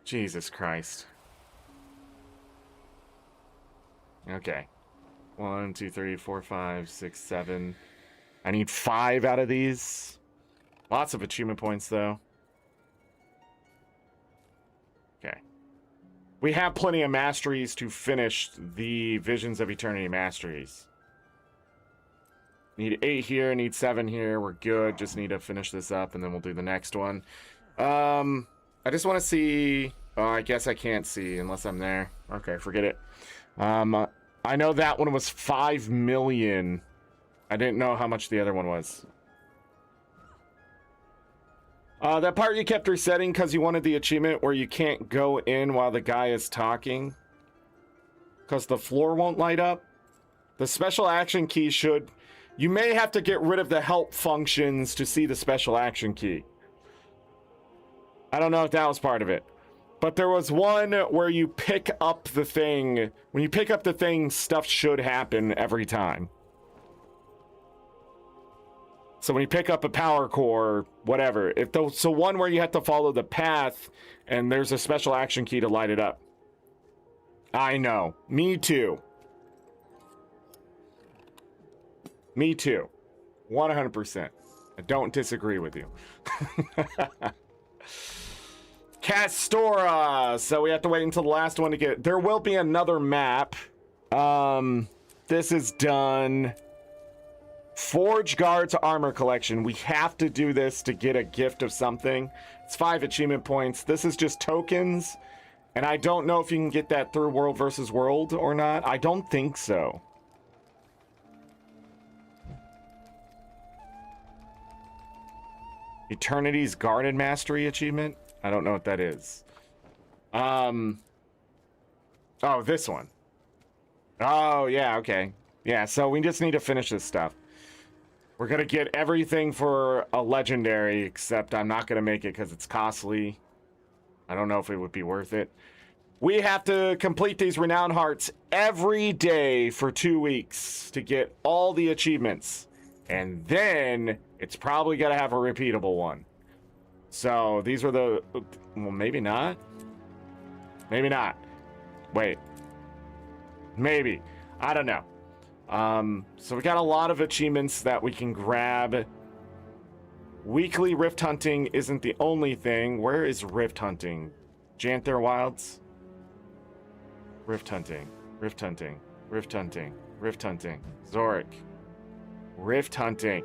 Jesus Christ. Okay. 1, 2, 3, 4, 5, 6, 7. I need 5 out of these. Lots of achievement points, though. Okay. We have plenty of masteries to finish the Visions of Eternity masteries. Need 8 here, need 7 here. We're good. Just need to finish this up, and then we'll do the next one. I just want to see... Oh, I guess I can't see unless I'm there. Okay, forget it. I know that one was 5 million. I didn't know how much the other one was. That part you kept resetting because you wanted the achievement where you can't go in while the guy is talking. Because the floor won't light up. The special action key should... You may have to get rid of the help functions to see the special action key. I don't know if that was part of it. But there was one where you pick up the thing. When you pick up the thing, stuff should happen every time. So when you pick up a power core, whatever. So one where you have to follow the path and there's a special action key to light it up. I know. Me too. Me too. 100%. I don't disagree with you. Castora. So we have to wait until the last one to get... There will be another map. This is done. Forge Guard's Armor Collection. We have to do this to get a gift of something. It's 5 achievement points. This is just tokens. And I don't know if you can get that through World versus World or not. I don't think so. Eternity's Guarded Mastery achievement? I don't know what that is. Oh, this one. Oh, yeah, okay. Yeah, so we just need to finish this stuff. We're going to get everything for a legendary, except I'm not going to make it because it's costly. I don't know if it would be worth it. We have to complete these Renowned Hearts every day for 2 weeks to get all the achievements. And then it's probably going to have a repeatable one. So these were the... Well, maybe not. Maybe not. Wait. Maybe. I don't know. So we got a lot of achievements that we can grab. Weekly rift hunting isn't the only thing. Where is rift hunting? Janther Wilds? Rift hunting. Rift hunting. Rift hunting. Rift hunting. Zorric. Rift hunting.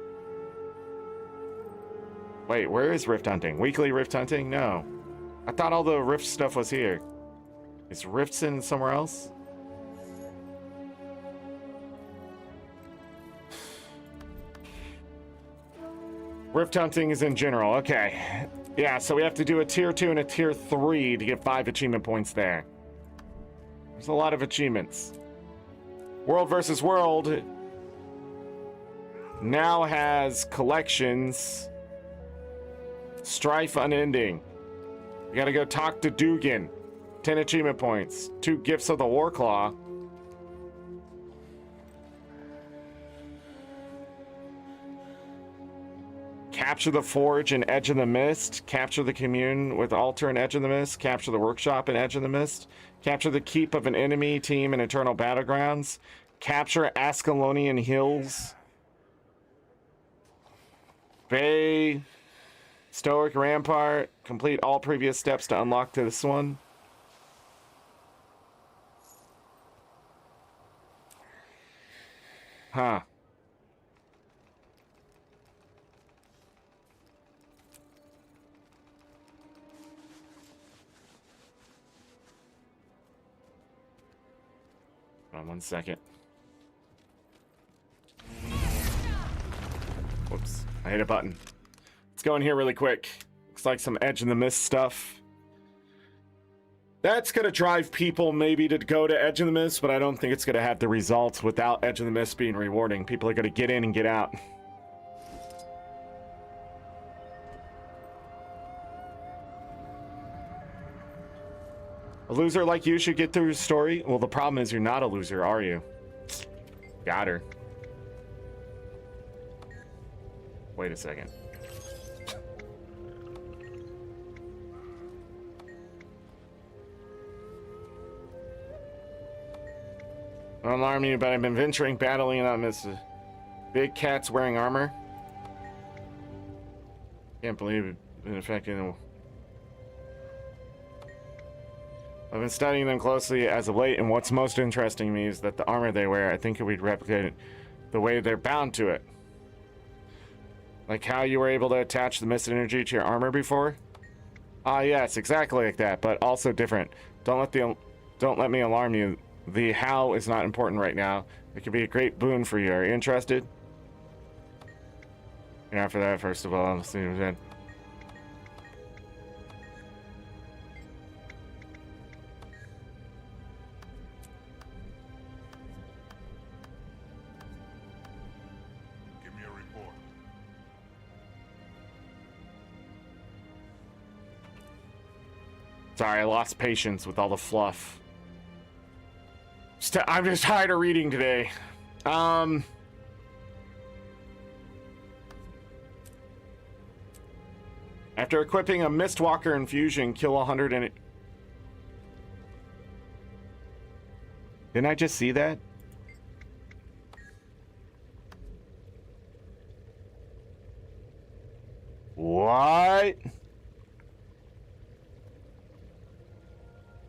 Wait, where is rift hunting? Weekly rift hunting? No. I thought all the rift stuff was here. Is rifts in somewhere else? Rift hunting is in general. Okay. Yeah, so we have to do a tier 2 and a tier 3 to get 5 achievement points there. There's a lot of achievements. World versus World now has collections. Strife Unending. You gotta go talk to Dugan. 10 achievement points. 2 gifts of the Warclaw. Capture the Forge in Edge of the Mist. Capture the Commune with Altar in Edge of the Mist. Capture the Workshop in Edge of the Mist. Capture the Keep of an enemy team in Eternal Battlegrounds. Capture Ascalonian Hills. Bay. Stoic Rampart. Complete all previous steps to unlock this one. Huh. Hold on 1 second. Whoops. I hit a button. Let's go in here really quick. Looks like some Edge in the Mist stuff. That's going to drive people maybe to go to Edge of the Mist, but I don't think it's going to have the results without Edge of the Mist being rewarding. People are going to get in and get out. A loser like you should get through his story? Well, the problem is you're not a loser, are you? Got her. Wait a second. Don't alarm you, but I've been venturing battling on this big cats wearing armor. Can't believe it. In fact, you know, I've been studying them closely as of late, and what's most interesting to me is that the armor they wear, I think it would replicate the way they're bound to it. Like how you were able to attach the mist energy to your armor before? Ah, yes, exactly like that, but also different. Don't let me alarm you. The how is not important right now. It could be a great boon for you. Are you interested? And after that, first of all, I'll see you then. Give me a report. Sorry, I lost patience with all the fluff. I'm just tired of reading today. After equipping a Mistwalker infusion, kill 100 and Didn't I just see that? What?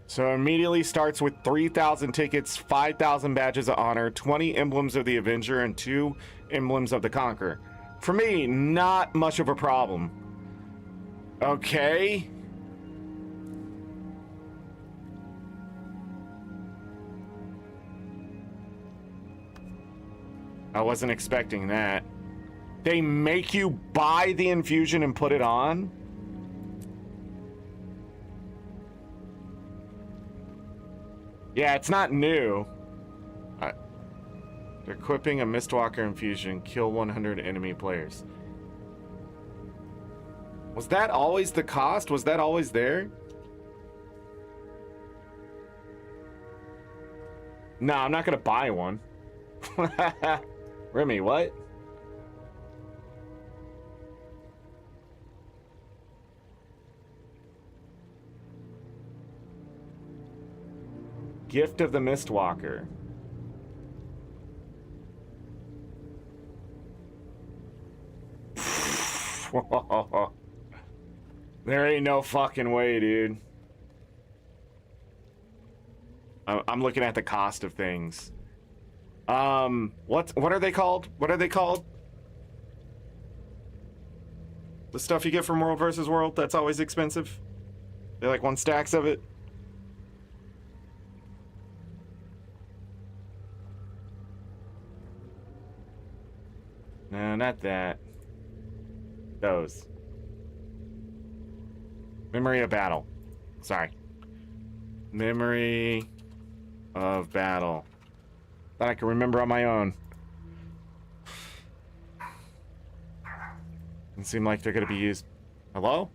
So immediately starts with 3,000 tickets, 5,000 badges of honor, 20 emblems of the Avenger, and 2 emblems of the Conqueror. For me, not much of a problem. Okay. I wasn't expecting that. They make you buy the infusion and put it on? Yeah, it's not new. They're equipping a Mistwalker infusion. Kill 100 enemy players. Was that always the cost? Was that always there? No, I'm not gonna buy one. Remy, what? Gift of the Mistwalker. There ain't no fucking way, dude. I'm looking at the cost of things. What are they called? What are they called? The stuff you get from World versus World that's always expensive? They like 1 stacks of it? No, not that. Those. Memory of Battle. Sorry. Memory of Battle. That I can remember on my own. Doesn't seem like they're gonna be used. Hello?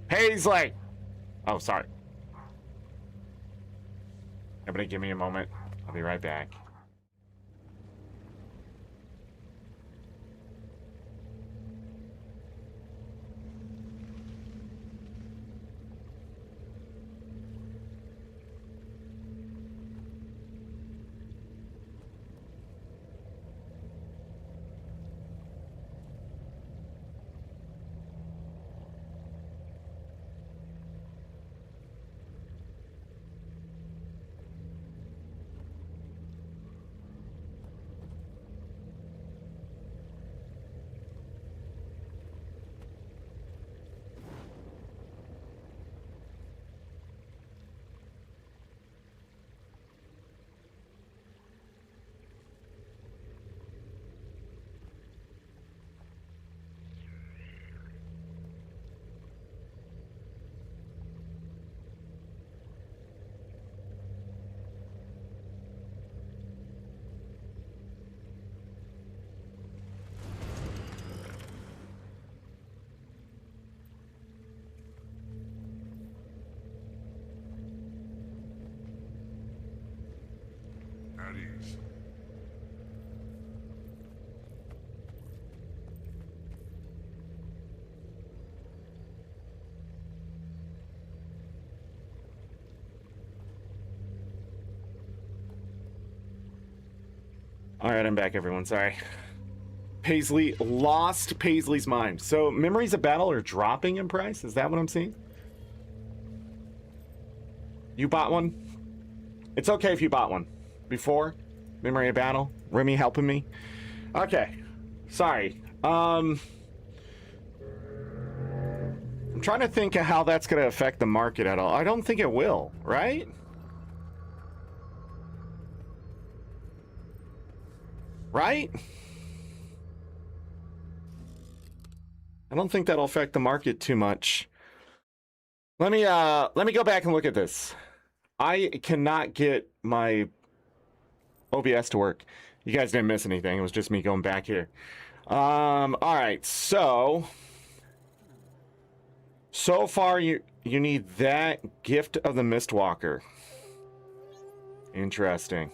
Paisley! Oh, sorry. Everybody give me a moment. I'll be right back. At ease. All right, I'm back, everyone. Sorry. Paisley lost Paisley's mind. So Memories of Battle are dropping in price? Is that what I'm seeing? You bought one? It's okay if you bought one. Before Memory of Battle? Remy helping me? Okay. Sorry. I'm trying to think of how that's going to affect the market at all. I don't think it will, right? Right? I don't think that'll affect the market too much. Let me go back and look at this. I cannot get my OBS to work. You guys didn't miss anything. It was just me going back here. All right. So far you need that Gift of the Mistwalker. Interesting.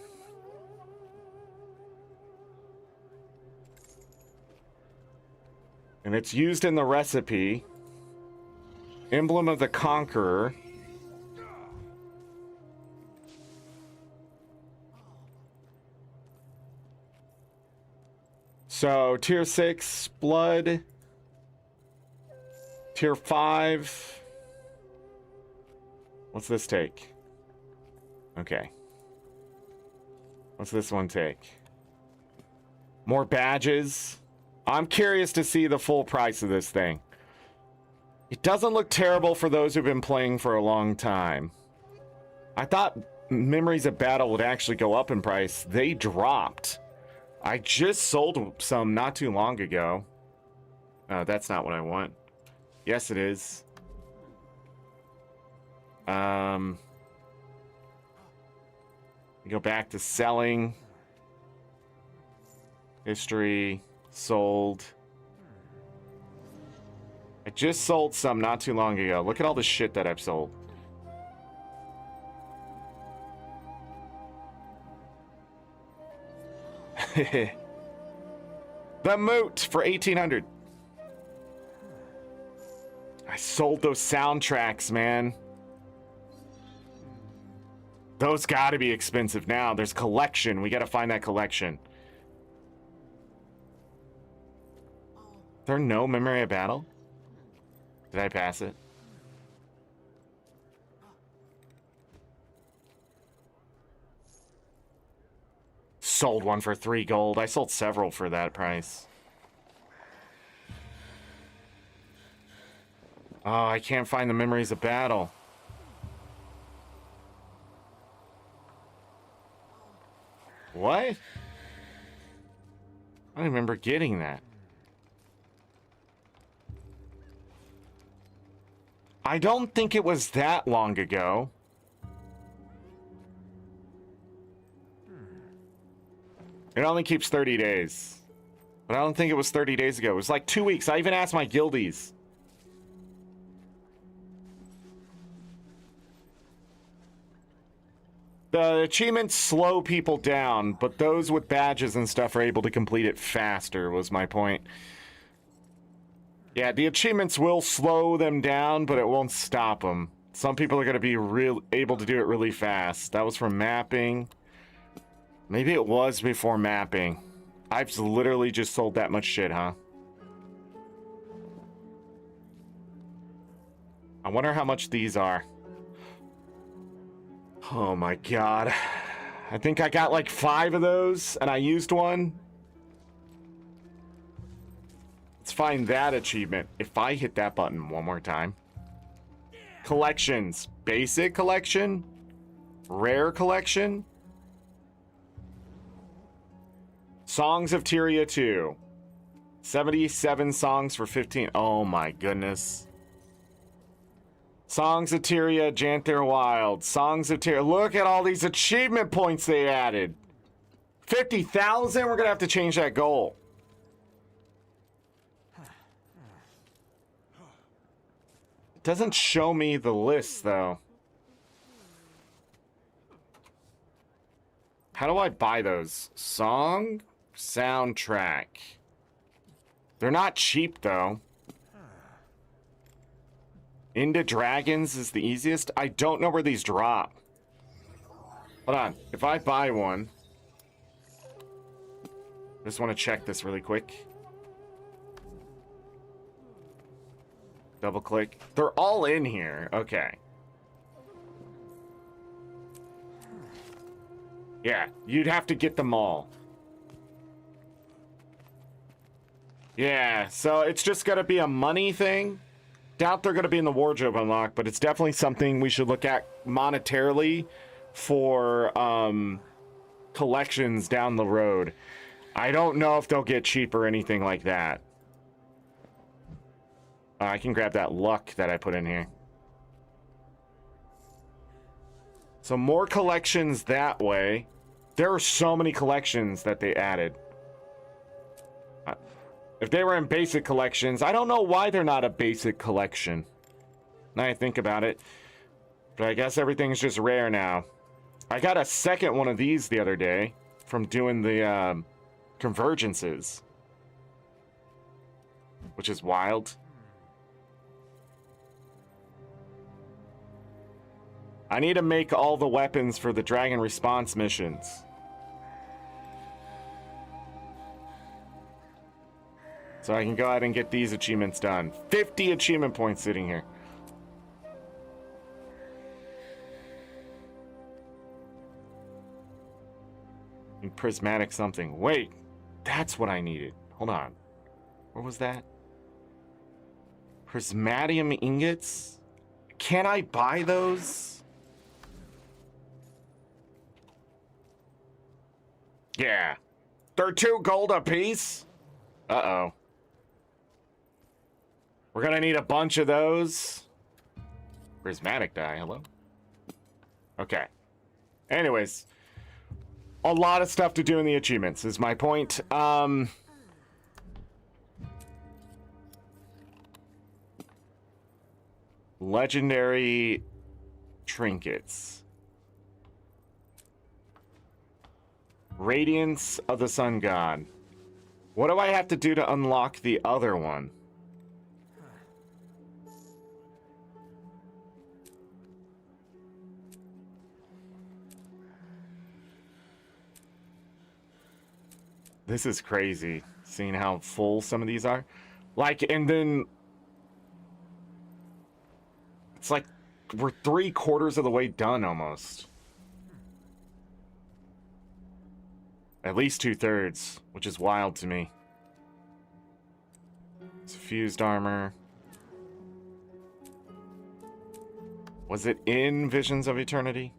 And it's used in the recipe. Emblem of the Conqueror. So tier 6 blood, tier 5. What's this take? Okay. What's this one take? More badges. I'm curious to see the full price of this thing. It doesn't look terrible for those who've been playing for a long time. I thought Memories of Battle would actually go up in price. They dropped. I just sold some not too long ago. That's not what I want. Yes, it is. Go back to selling. History. Sold. I just sold some not too long ago. Look at all the shit that I've sold. The Moot for 1800. I sold those soundtracks, man. Those gotta be expensive now. There's collection. We gotta find that collection. There no Memory of Battle? Did I pass it? Sold one for 3 gold. I sold several for that price. Oh, I can't find the Memories of Battle. What? I don't remember getting that. I don't think it was that long ago. It only keeps 30 days. But I don't think it was 30 days ago. It was like 2 weeks. I even asked my guildies. The achievements slow people down, but those with badges and stuff are able to complete it faster, was my point. Yeah, the achievements will slow them down, but it won't stop them. Some people are going to be able to do it really fast. That was for mapping. Maybe it was before mapping. I've literally just sold that much shit, huh? I wonder how much these are. Oh my god. I think I got like 5 of those, and I used one. Let's find that achievement. If I hit that button one more time. Collections. Basic collection. Rare collection. Songs of Tyria 2. 77 songs for 15. Oh my goodness. Songs of Tyria, Janther Wild. Songs of Tyria. Look at all these achievement points they added. 50,000? We're going to have to change that goal. It doesn't show me the list, though. How do I buy those? Song? Soundtrack. They're not cheap, though. Into Dragons is the easiest. I don't know where these drop. Hold on. If I buy one... Just want to check this really quick. Double click. They're all in here. Okay. Yeah, you'd have to get them all. Yeah, so it's just gonna be a money thing. Doubt they're gonna be in the wardrobe unlock, but it's definitely something we should look at monetarily for collections down the road. I don't know if they'll get cheap or anything like that. I can grab that luck that I put in here. So more collections that way. There are so many collections that they added. If they were in basic collections, I don't know why they're not a basic collection. Now I think about it. But I guess everything's just rare now. I got a second one of these the other day from doing the convergences. Which is wild. I need to make all the weapons for the Dragon Response missions. So I can go ahead and get these achievements done. 50 achievement points sitting here. And prismatic something. Wait, that's what I needed. Hold on. What was that? Prismatium ingots? Can I buy those? Yeah. They're 2 gold a piece? Uh-oh. We're gonna need a bunch of those. Prismatic dye, hello? Okay. Anyways. A lot of stuff to do in the achievements is my point. Legendary trinkets. Radiance of the Sun God. What do I have to do to unlock the other one? This is crazy, seeing how full some of these are. Like, and then it's like we're 3/4 of the way done almost. At least 2/3, which is wild to me. Suffused armor. Was it in Visions of Eternity?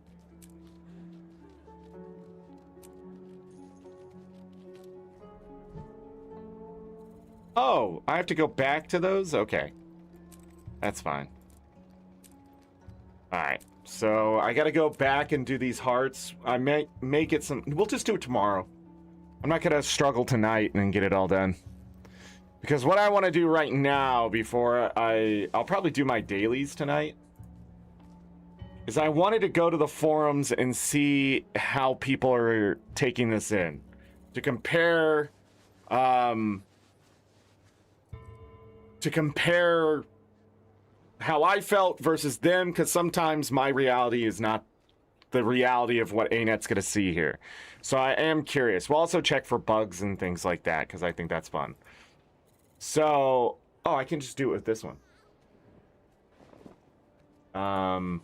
Oh, I have to go back to those? Okay. That's fine. Alright, so I gotta go back and do these hearts. I may get some... We'll just do it tomorrow. I'm not gonna struggle tonight and get it all done. Because what I want to do right now before I'll probably do my dailies tonight, is I wanted to go to the forums and see how people are taking this in. To compare... to compare how I felt versus them, because sometimes my reality is not the reality of what ANet's going to see here. So I am curious. We'll also check for bugs and things like that, because I think that's fun. So, oh, I can just do it with this one. I'm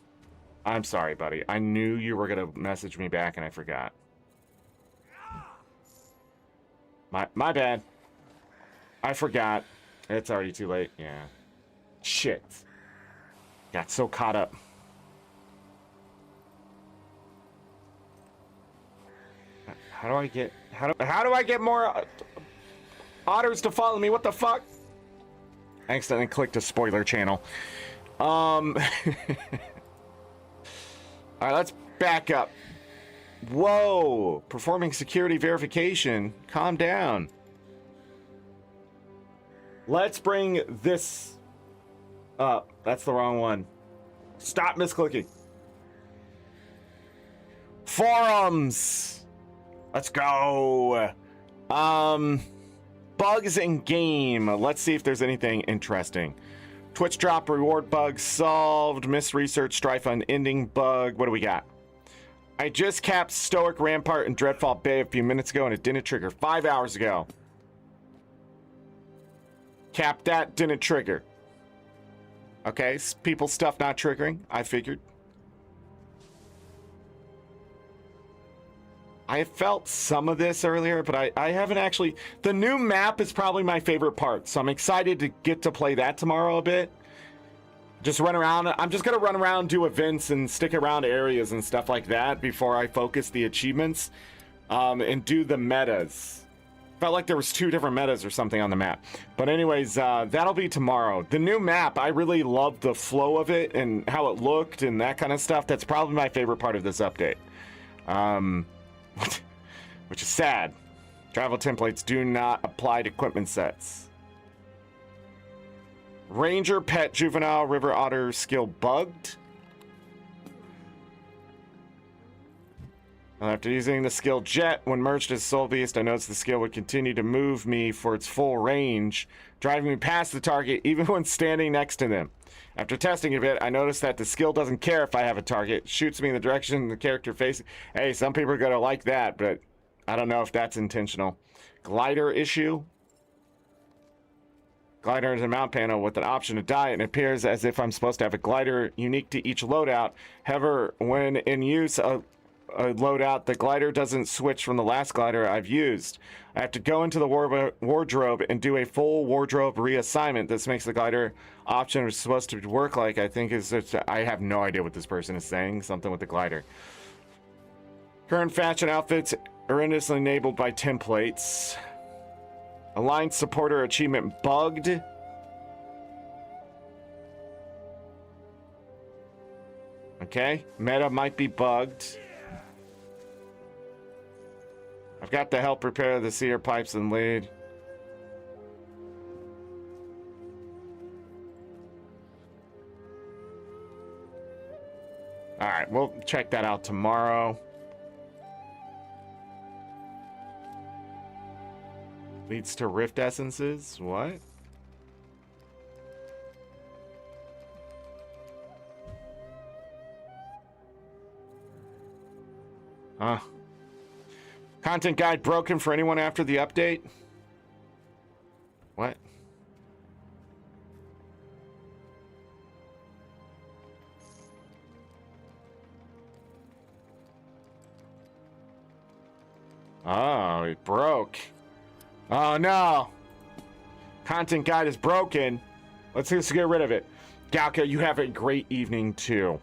sorry, buddy. I knew you were going to message me back and I forgot. My bad. I forgot. It's already too late. Yeah. Shit. Got so caught up. How do I get... How do I get more otters to follow me? What the fuck? I accidentally clicked a spoiler channel. Alright, let's back up. Whoa! Performing security verification. Calm down. Let's bring this up. That's the wrong one. Stop misclicking. Forums. Let's go. Bugs in game. Let's see if there's anything interesting. Twitch drop reward bug solved. Missed research strife unending bug. What do we got? I just capped Stoic Rampart in Dreadfall Bay a few minutes ago and it didn't trigger 5 hours ago. Cap that, didn't trigger. Okay, people stuff not triggering, I figured. I felt some of this earlier, but I haven't actually... The new map is probably my favorite part, so I'm excited to get to play that tomorrow a bit. Just run around. I'm just going to run around, do events, and stick around areas and stuff like that before I focus the achievements and do the metas. Felt like there was 2 different metas or something on the map. But anyways, that'll be tomorrow. The new map, I really loved the flow of it and how it looked and that kind of stuff. That's probably my favorite part of this update. Which is sad. Travel templates do not apply to equipment sets. Ranger, pet, juvenile, river otter, skill bugged. After using the skill Jet, when merged as Soul Beast, I noticed the skill would continue to move me for its full range, driving me past the target even when standing next to them. After testing a bit, I noticed that the skill doesn't care if I have a target. It shoots me in the direction the character facing. Hey, some people are going to like that, but I don't know if that's intentional. Glider issue. glider is a mount panel with an option to dye. It appears as if I'm supposed to have a glider unique to each loadout. However, when in use a loadout, the glider doesn't switch from the last glider I've used. I have to go into the wardrobe and do a full wardrobe reassignment. This makes the glider option supposed to work like, I think is I have no idea what this person is saying. Something with the glider. Current fashion outfits horrendously enabled by templates. Alliance supporter achievement bugged. Okay, meta might be bugged. I've got to help repair the seer pipes and lead. All right, we'll check that out tomorrow. Leads to rift essences? What? Huh. Content guide broken for anyone after the update? What? Oh, it broke. Oh no! Content guide is broken. Let's just get rid of it. Galka, you have a great evening too.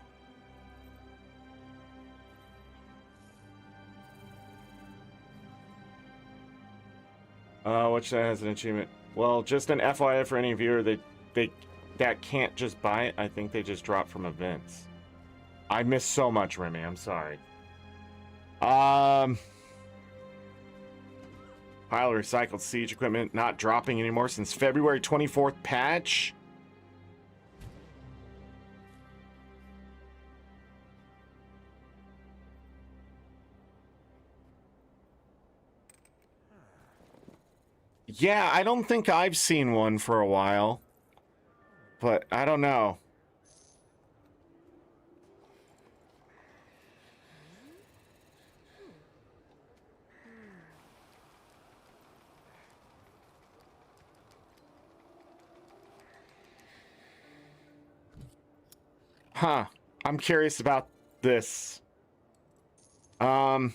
Which has an achievement? Well, just an FYI for any viewer that can't just buy it. I think they just drop from events. I missed so much, Remy. I'm sorry. Pile of recycled siege equipment not dropping anymore since February 24th patch. Yeah, I don't think I've seen one for a while, but I don't know. Huh. I'm curious about this. Oh.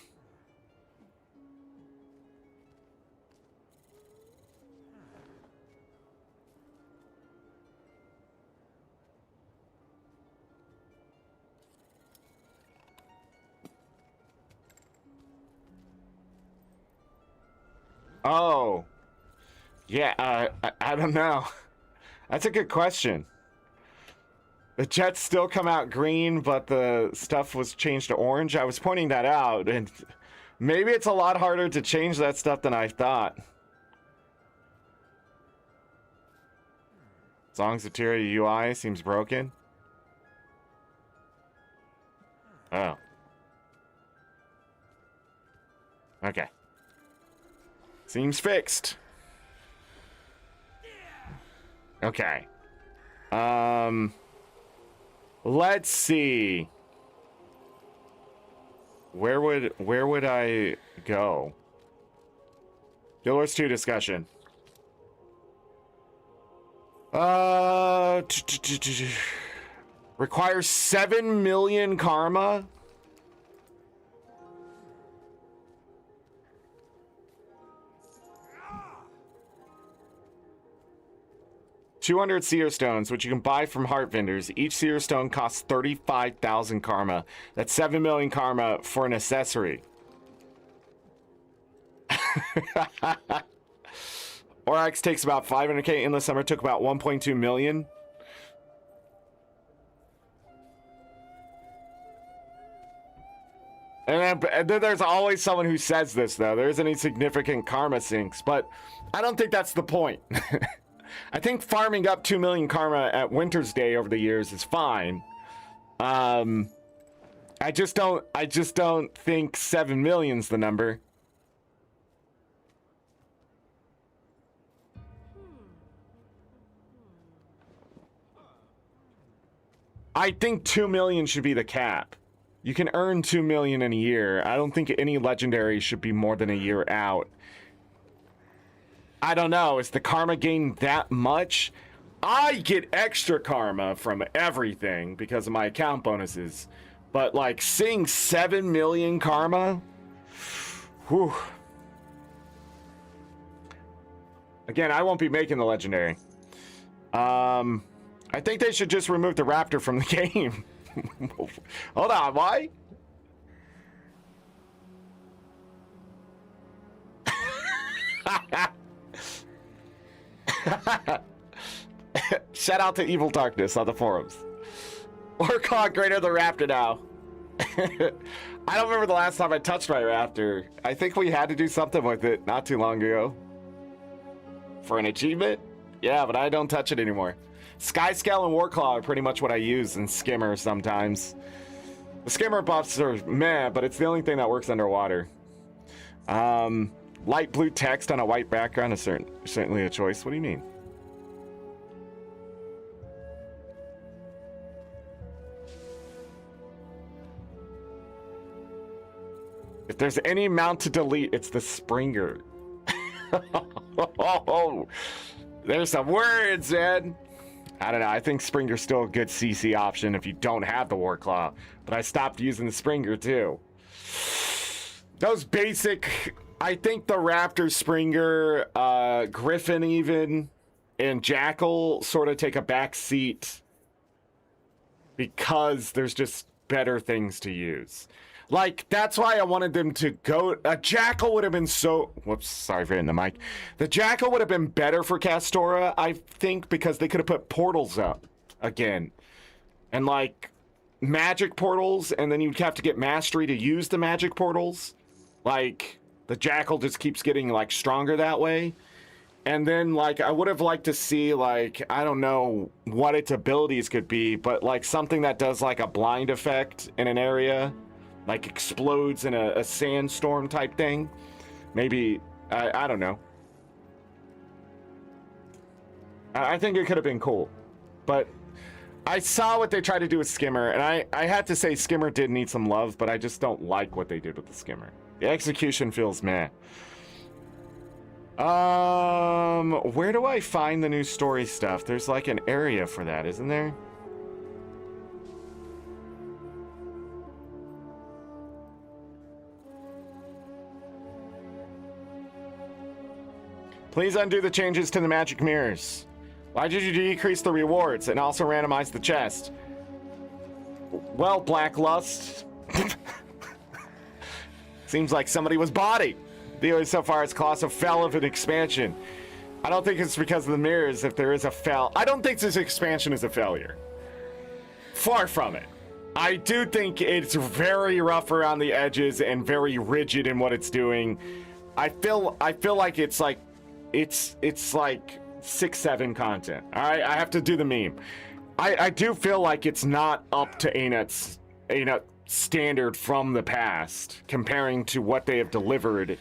Yeah, I don't know. That's a good question. The jets still come out green, but the stuff was changed to orange. I was pointing that out, and maybe it's a lot harder to change that stuff than I thought. Song's Materia UI seems broken. Oh. Okay. Seems fixed. Okay. Let's see. Where would I go? Guild Wars 2 discussion. Requires 7 million karma. $200 seer stones, which you can buy from heart vendors. Each seer stone costs 35,000 karma. That's 7 million karma for an accessory. Oryx takes about 500k. Endless Summer took about 1.2 million. And then there's always someone who says this, though. There isn't any significant karma sinks, but I don't think that's the point. I think farming up 2 million karma at Winter's Day over the years is fine. I just don't think 7 million's the number. I think 2 million should be the cap. You can earn 2 million in a year. I don't think any legendary should be more than a year out. I don't know. Is the karma gain that much? I get extra karma from everything because of my account bonuses. But like seeing 7 million karma, whew. Again, I won't be making the legendary. I think they should just remove the raptor from the game. Hold on, why? Shout out to Evil Darkness on the forums. Orcog greater the raptor now. I don't remember the last time I touched my raptor. I think we had to do something with it not too long ago. For an achievement? Yeah, but I don't touch it anymore. Skyscale and Warclaw are pretty much what I use in Skimmer sometimes. The Skimmer buffs are meh, but it's the only thing that works underwater. Light blue text on a white background is certainly a choice. What do you mean? If there's any mount to delete, it's the Springer. Oh, there's some words, man. I don't know. I think Springer's still a good CC option if you don't have the Warclaw. But I stopped using the Springer too. Those basic, I think the Raptor, Springer, Griffin even, and Jackal sort of take a back seat because there's just better things to use. Like, that's why I wanted them to go. A Jackal would have been so. Whoops, sorry for hitting the mic. The Jackal would have been better for Castora, I think, because they could have put portals up again. And, like, magic portals, and then you'd have to get mastery to use the magic portals. Like, the Jackal just keeps getting, like, stronger that way. And then, like, I would have liked to see, like, I don't know what its abilities could be, but, like, something that does, like, a blind effect in an area. Like explodes in a sandstorm type thing. Maybe, I don't know. I think it could have been cool. But I saw what they tried to do with Skimmer, and I had to say Skimmer did need some love, but I just don't like what they did with the Skimmer. The execution feels meh. Where do I find the new story stuff? There's like an area for that, isn't there? Please undo the changes to the magic mirrors. Why did you decrease the rewards and also randomize the chest? Well, Blacklust. Seems like somebody was body. The so far it's colossal fail of an expansion. I don't think it's because of the mirrors if there is a fail. I don't think this expansion is a failure. Far from it. I do think it's very rough around the edges and very rigid in what it's doing. I feel like it's like it's like 6-7 content. All right, I have to do the meme. I do feel like it's not up to ArenaNet's standard from the past, comparing to what they have delivered.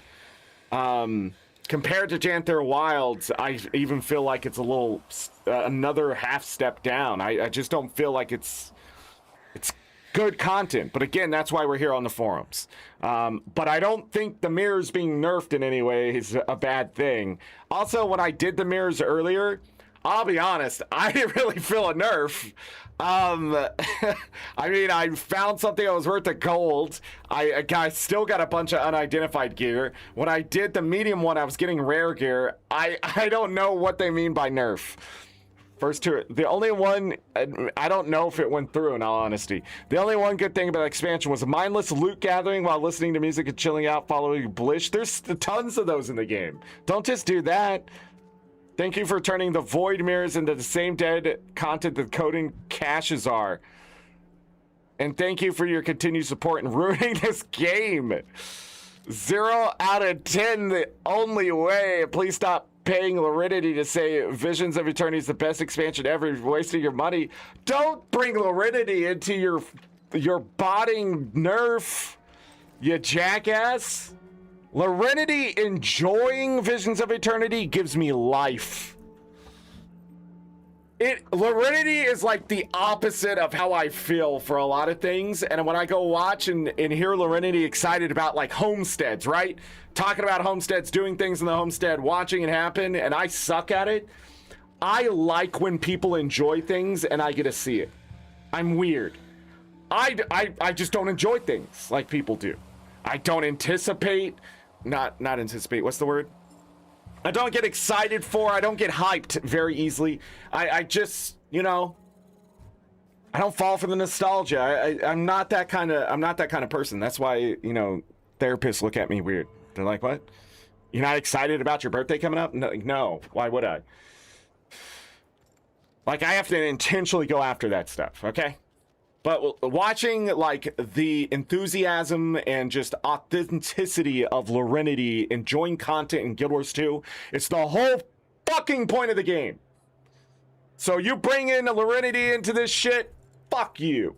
Compared to Janther Wilds, I even feel like it's a little another half step down. I just don't feel like it's good content, but again, that's why we're here on the forums. But I don't think the mirrors being nerfed in any way is a bad thing. Also, when I did the mirrors earlier, I'll be honest, I didn't really feel a nerf. I mean, I found something that was worth the gold. I still got a bunch of unidentified gear. When I did the medium one, I was getting rare gear. I don't know what they mean by nerf. First two, the only one, I don't know if it went through in all honesty. The only one good thing about the expansion was mindless loot gathering while listening to music and chilling out following Blish. There's tons of those in the game. Don't just do that. Thank you for turning the void mirrors into the same dead content that coding caches are. And thank you for your continued support in ruining this game. 0 out of 10, the only way. Please stop paying Luridity to say Visions of Eternity is the best expansion ever. You're wasting your money. Don't bring Luridity into your botting nerf, you jackass. Luridity enjoying Visions of Eternity gives me life. Lorinity is like the opposite of how I feel for a lot of things. And when I go watch and hear Lorinity excited about like homesteads, right? Talking about homesteads, doing things in the homestead, watching it happen, and I suck at it. I like when people enjoy things and I get to see it. I'm weird. I just don't enjoy things like people do. I don't anticipate, not anticipate, what's the word? I don't get excited for, I don't get hyped very easily. I just, you know, I don't fall for the nostalgia. I'm not that kind of person. That's why, you know, therapists look at me weird. They're like, what? You're not excited about your birthday coming up? No. Why would I? Like, I have to intentionally go after that stuff, okay? But watching, like, the enthusiasm and just authenticity of Lorinity, enjoying content in Guild Wars 2, it's the whole fucking point of the game. So you bring in Lorinity into this shit, fuck you.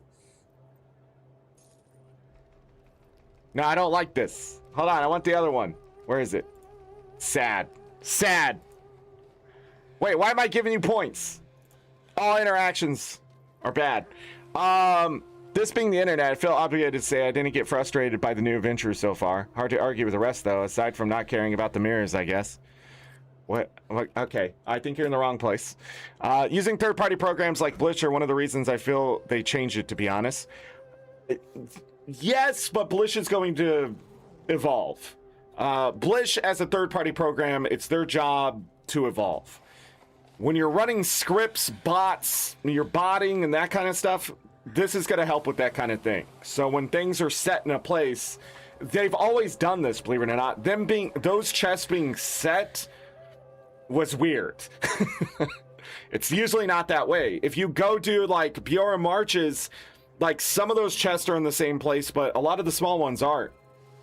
No, I don't like this. Hold on, I want the other one. Where is it? Sad. Sad. Wait, why am I giving you points? All interactions are bad. This being the internet, I feel obligated to say I didn't get frustrated by the new adventures so far. Hard to argue with the rest, though, aside from not caring about the mirrors, I guess. What? Okay, I think you're in the wrong place. Using third-party programs like Blish are one of the reasons I feel they changed it, to be honest. Yes, but Blish is going to evolve. Blish, as a third-party program, it's their job to evolve. When you're running scripts, bots, you're botting and that kind of stuff, this is going to help with that kind of thing. So when things are set in a place, they've always done this, believe it or not. Those chests being set was weird. It's usually not that way. If you go do like Biora Marches, like some of those chests are in the same place, but a lot of the small ones aren't.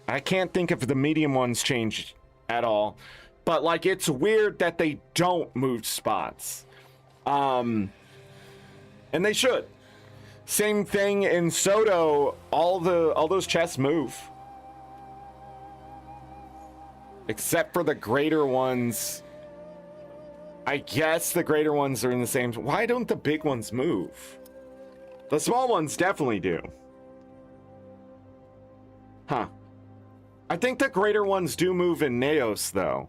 I can't think if the medium ones changed at all. But, like, it's weird that they don't move spots. And they should. Same thing in Soto. All those chests move. Except for the greater ones. I guess the greater ones are in the same... Why don't the big ones move? The small ones definitely do. Huh. I think the greater ones do move in Neos, though.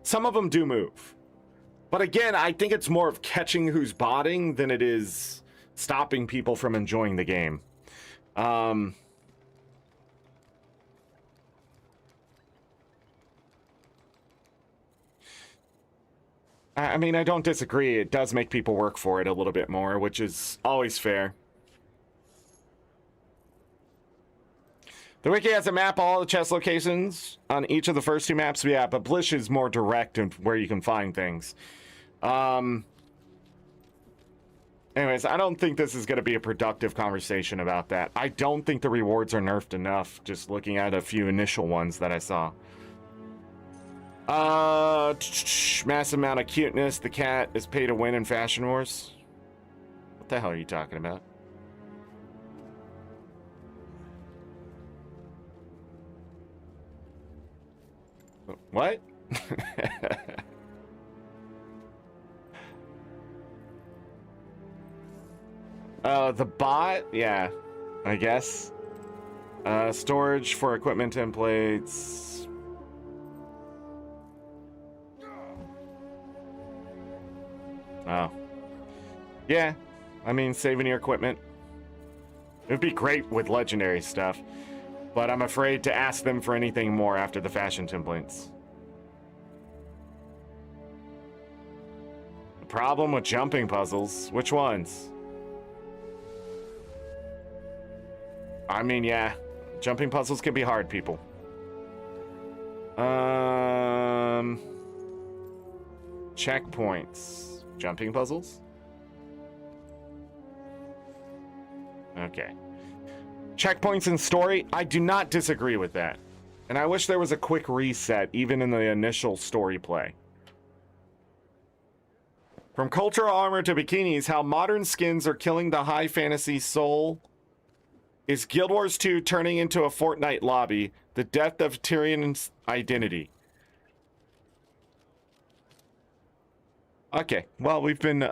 Some of them do move. But again, I think it's more of catching who's botting than it is stopping people from enjoying the game. I mean, I don't disagree. It does make people work for it a little bit more, which is always fair. The wiki has a map of all the chest locations on each of the first two maps. Yeah, but Blish is more direct in where you can find things. Anyways, I don't think this is going to be a productive conversation about that. I don't think the rewards are nerfed enough, just looking at a few initial ones that I saw. Massive amount of cuteness. The cat is pay to win in Fashion Wars. What the hell are you talking about? What? The bot? Yeah, I guess. Storage for equipment templates. Oh. Yeah, I mean, saving your equipment. It would be great with legendary stuff, but I'm afraid to ask them for anything more after the fashion templates. The problem with jumping puzzles? Which ones? I mean, yeah, jumping puzzles can be hard, people. Checkpoints. Jumping puzzles? Okay. Checkpoints in story, I do not disagree with that. And I wish there was a quick reset, even in the initial story play. From cultural armor to bikinis, how modern skins are killing the high fantasy soul. Is Guild Wars 2 turning into a Fortnite lobby? The death of Tyrion's identity. Okay, well, we've been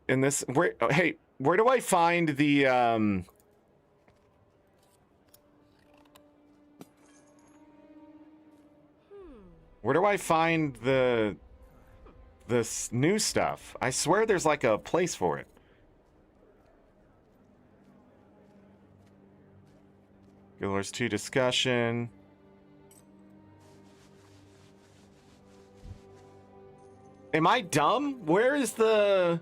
in this. Hey, where do I find the Where do I find this new stuff? I swear there's like a place for it. Guild Wars 2 discussion. Am I dumb? Where is the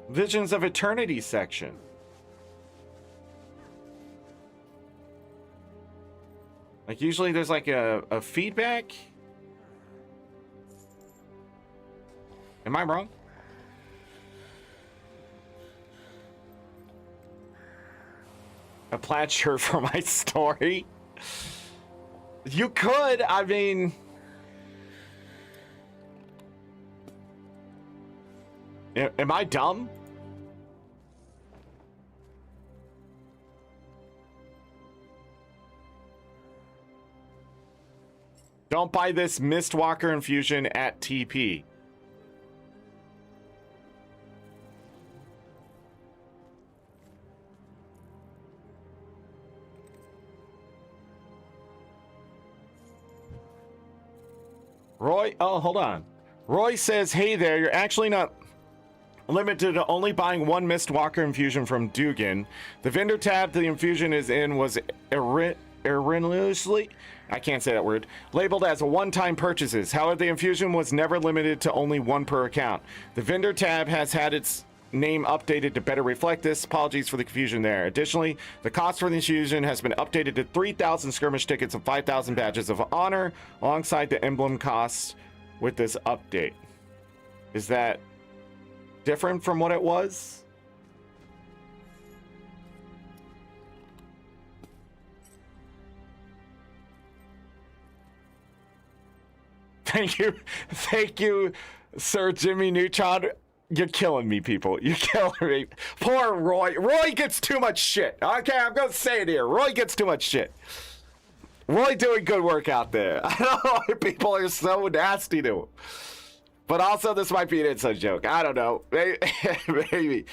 Visions of Eternity section? Like, usually there's like a feedback. Am I wrong? A plaid shirt for my story? You could, I mean... Am I dumb? Don't buy this Mistwalker infusion at TP. Roy, oh, hold on. Roy says, hey there, you're actually not limited to only buying one Mistwalker infusion from Dugan. The vendor tab the infusion is in was erroneously, I can't say that word, labeled as a one-time purchases. However, the infusion was never limited to only one per account. The vendor tab has had its name updated to better reflect this. Apologies for the confusion there. Additionally, the cost for the infusion has been updated to 3,000 skirmish tickets and 5,000 badges of honor alongside the emblem costs with this update. Is that different from what it was? Thank you, Sir Jimmy Neutron. You're killing me, people. You're killing me. Poor Roy. Roy gets too much shit. Okay, I'm gonna say it here. Roy gets too much shit. Roy doing good work out there. I don't know why people are so nasty to him. But also, this might be an inside joke. I don't know. Maybe.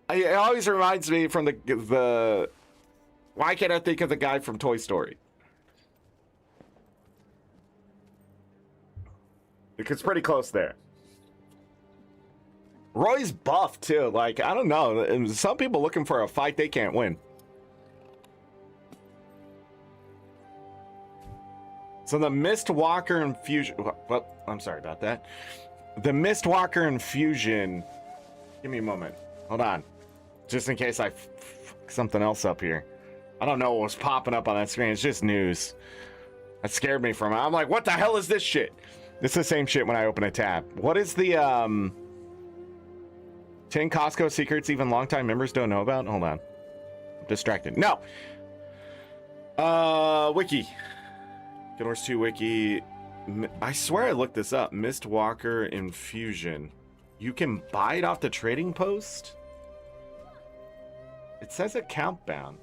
It always reminds me from the. Why can't I think of the guy from Toy Story? It's pretty close there. Roy's buff too. Like, I don't know. Some people looking for a fight they can't win. So the Mistwalker infusion. Well, I'm sorry about that. The Mistwalker infusion. Give me a moment. Hold on. Just in case I something else up here. I don't know what was popping up on that screen. It's just news. That scared me from it. I'm like, what the hell is this shit? It's the same shit when I open a tab. What is the 10 Costco secrets even longtime members don't know about? Hold on. I'm distracted. No. Wiki. Guild Wars 2 wiki. I swear I looked this up. Mistwalker infusion. You can buy it off the trading post? It says account bound.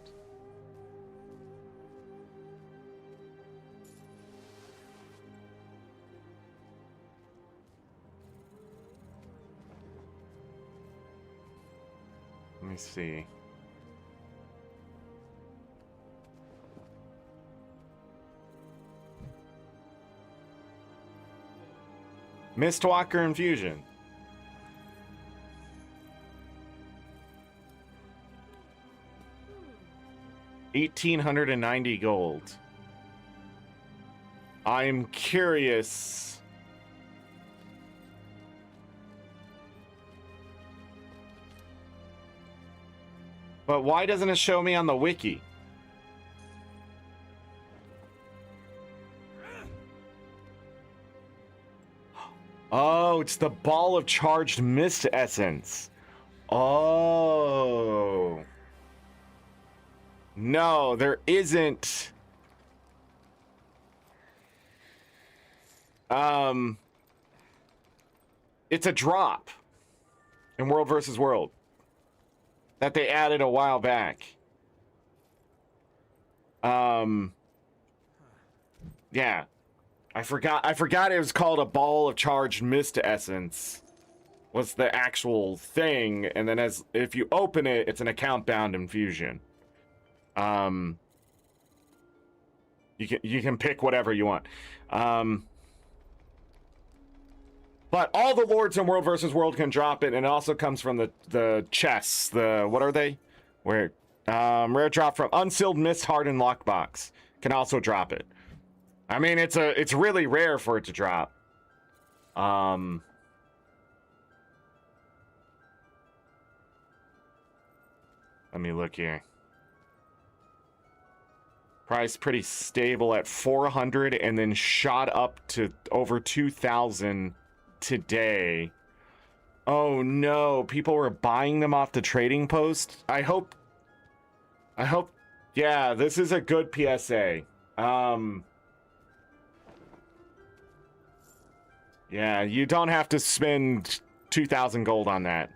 Let me see. Mistwalker infusion. $1,890 gold. I'm curious. But why doesn't it show me on the wiki? Oh, it's the ball of charged mist essence. Oh. No, there isn't. It's a drop in World versus World that they added a while back. Yeah. I forgot it was called a ball of charged mist essence. Was the actual thing, and then if you open it, it's an account-bound infusion. You can pick whatever you want. But all the lords in World versus World can drop it, and it also comes from the chests. What are they? Where rare drop from Unsealed Mist Hardened Lockbox can also drop it. I mean, it's really rare for it to drop. Let me look here. Price pretty stable at 400 and then shot up to over 2,000 today. Oh no, people were buying them off the trading post. I hope, yeah, this is a good PSA. Yeah, you don't have to spend 2,000 gold on that.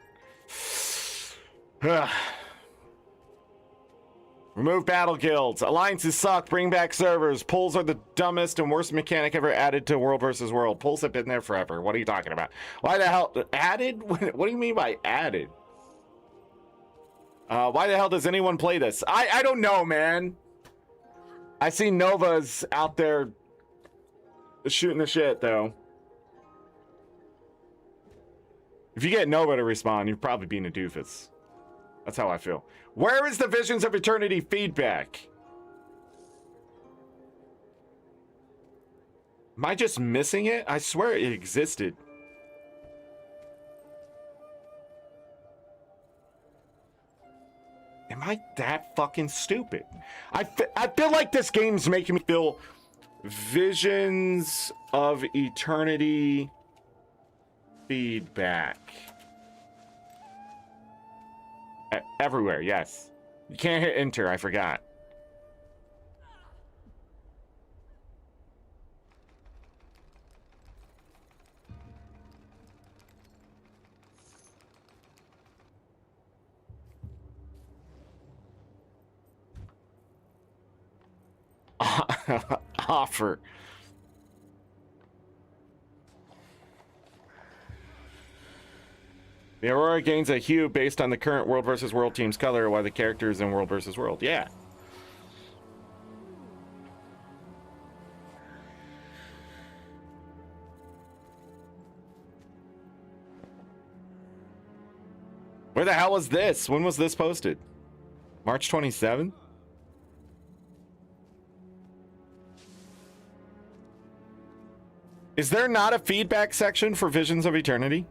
Remove battle guilds. Alliances suck. Bring back servers. Pulls are the dumbest and worst mechanic ever added to World versus World. Pulls have been there forever. What are you talking about? Why the hell? Added? What do you mean by added? Why the hell does anyone play this? I don't know, man. I see Novas out there shooting the shit, though. If you get Nova to respawn, you're probably being a doofus. That's how I feel. Where is the Visions of Eternity feedback? Am I just missing it? I swear it existed. Am I that fucking stupid? I feel like this game's making me feel Visions of Eternity feedback. Everywhere, yes. You can't hit enter, I forgot. Offer. The Aurora gains a hue based on the current World versus World team's color, while the character is in World versus World. Yeah. Where the hell was this? When was this posted? March 27? Is there not a feedback section for Visions of Eternity?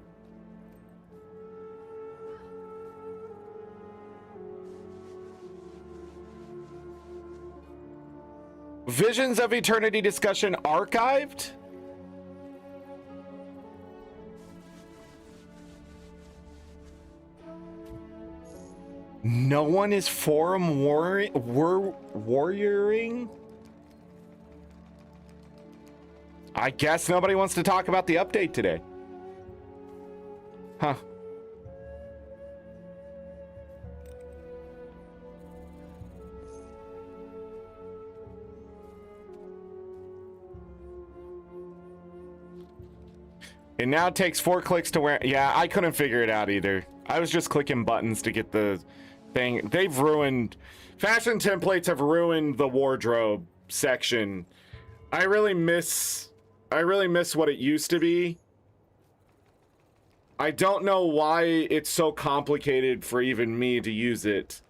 Visions of Eternity discussion archived? No one is forum warrioring? I guess nobody wants to talk about the update today. Huh. It now takes 4 clicks to wear. Yeah, I couldn't figure it out either. I was just clicking buttons to get the thing. They've ruined. Fashion templates have ruined the wardrobe section. I really miss what it used to be. I don't know why it's so complicated for even me to use it.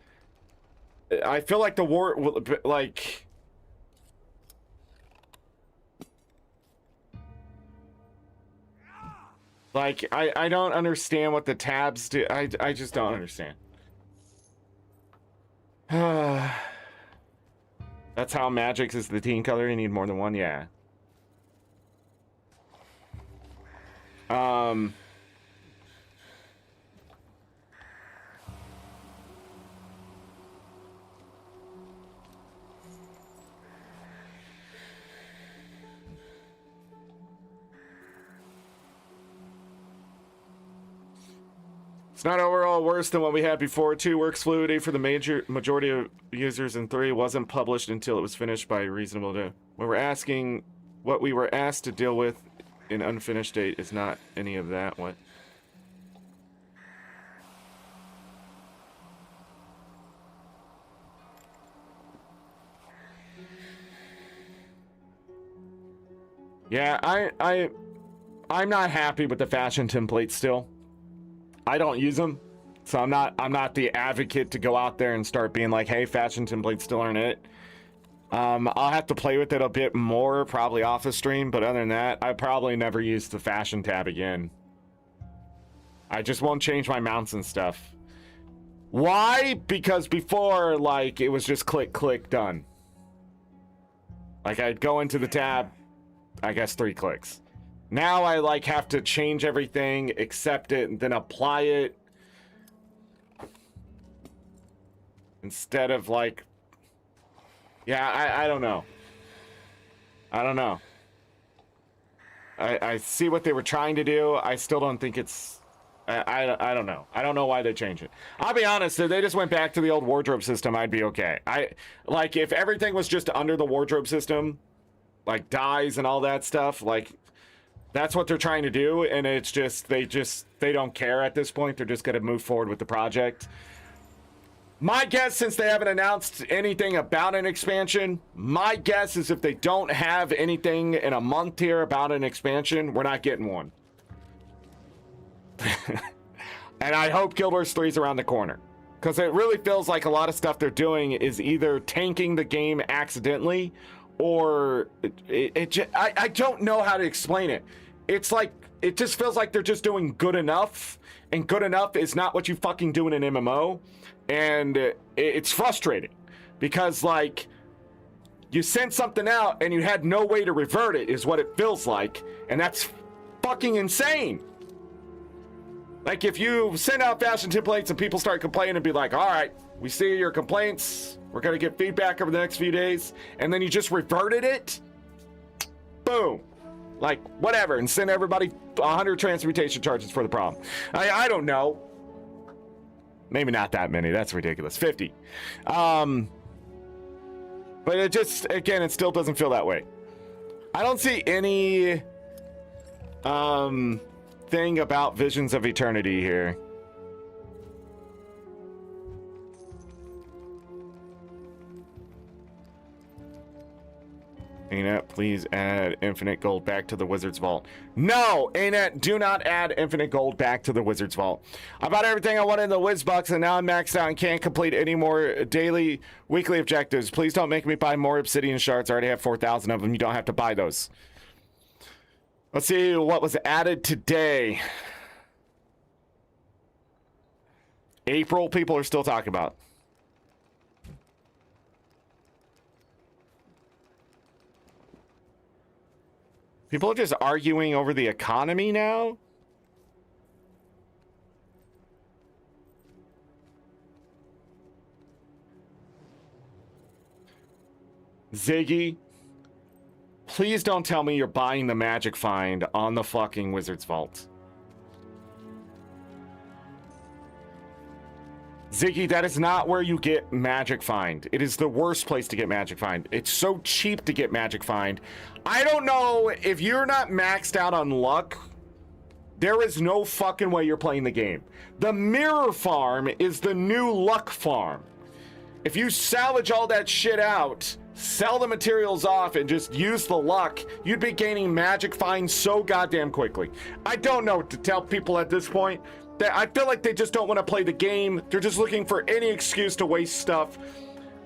I feel like the Like, I don't understand what the tabs do. I just don't understand. That's how Magix is the team color. You need more than one? Yeah. It's not overall worse than what we had before. 2 works fluidity for the majority of users, and 3 wasn't published until it was finished by reasonable to. When we're asking what we were asked to deal with in unfinished state is not any of that. What? Yeah, I'm not happy with the fashion templates still. I don't use them, so I'm not the advocate to go out there and start being like, hey, fashion templates still aren't it. I'll have to play with it a bit more, probably off the stream, but other than that, I probably never use the fashion tab again. I just won't change my mounts and stuff. Why? Because before, like, it was just click, click, done. Like, I'd go into the tab, I guess 3 clicks. Now I, like, have to change everything, accept it, and then apply it. Instead of, like... Yeah, I don't know. I don't know. I see what they were trying to do. I still don't think it's... I don't know. I don't know why they changed it. I'll be honest, if they just went back to the old wardrobe system, I'd be okay. Like, if everything was just under the wardrobe system, like dyes and all that stuff, like, that's what they're trying to do, and it's just, they don't care at this point. They're just going to move forward with the project. My guess, since they haven't announced anything about an expansion, my guess is if they don't have anything in a month here about an expansion, we're not getting one. And I hope Guild Wars 3 is around the corner. Because it really feels like a lot of stuff they're doing is either tanking the game accidentally, or I don't know how to explain it. It's like, it just feels like they're just doing good enough, and good enough is not what you fucking do in an MMO. And it's frustrating because, like, you sent something out and you had no way to revert it is what it feels like, and that's fucking insane. Like, if you send out fashion templates and people start complaining and be like, all right, we see your complaints, we're gonna get feedback over the next few days, and then you just reverted it, boom, like, whatever, and send everybody 100 transmutation charges for the problem. I don't know. Maybe not that many. That's ridiculous. 50. But it just, again, it still doesn't feel that way. I don't see any thing about Visions of Eternity here. ArenaNet, please add infinite gold back to the Wizard's Vault. No, ArenaNet, do not add infinite gold back to the Wizard's Vault. I bought everything I wanted in the Wizbucks, and now I'm maxed out and can't complete any more daily, weekly objectives. Please don't make me buy more obsidian shards. I already have 4,000 of them. You don't have to buy those. Let's see what was added today. April, people are still talking about. People are just arguing over the economy now? Ziggy, please don't tell me you're buying the magic find on the fucking Wizard's Vault. Ziggy, that is not where you get magic find. It is the worst place to get magic find. It's so cheap to get magic find. I don't know, if you're not maxed out on luck, there is no fucking way you're playing the game. The mirror farm is the new luck farm. If you salvage all that shit out, sell the materials off, and just use the luck, you'd be gaining magic find so goddamn quickly. I don't know what to tell people at this point. I feel like they just don't want to play the game. They're just looking for any excuse to waste stuff.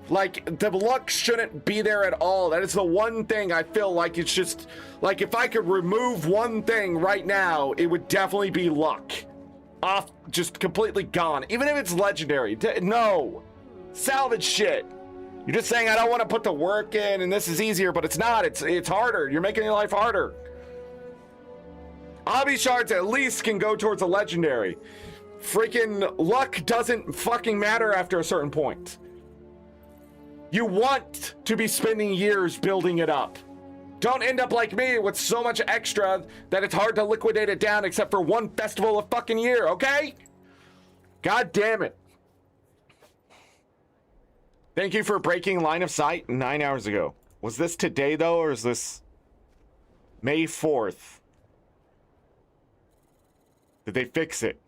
Like, the luck shouldn't be there at all. That is the one thing I feel like it's just... Like, if I could remove one thing right now, it would definitely be luck. Off, just completely gone. Even if it's legendary. No. Salvage shit. You're just saying, I don't want to put the work in, and this is easier, but it's not. It's harder. You're making your life harder. Obby shards at least can go towards a legendary. Freaking luck doesn't fucking matter after a certain point. You want to be spending years building it up. Don't end up like me with so much extra that it's hard to liquidate it down except for one festival a fucking year, okay? God damn it. Thank you for breaking line of sight 9 hours ago. Was this today though, or is this... May 4th. Did they fix it?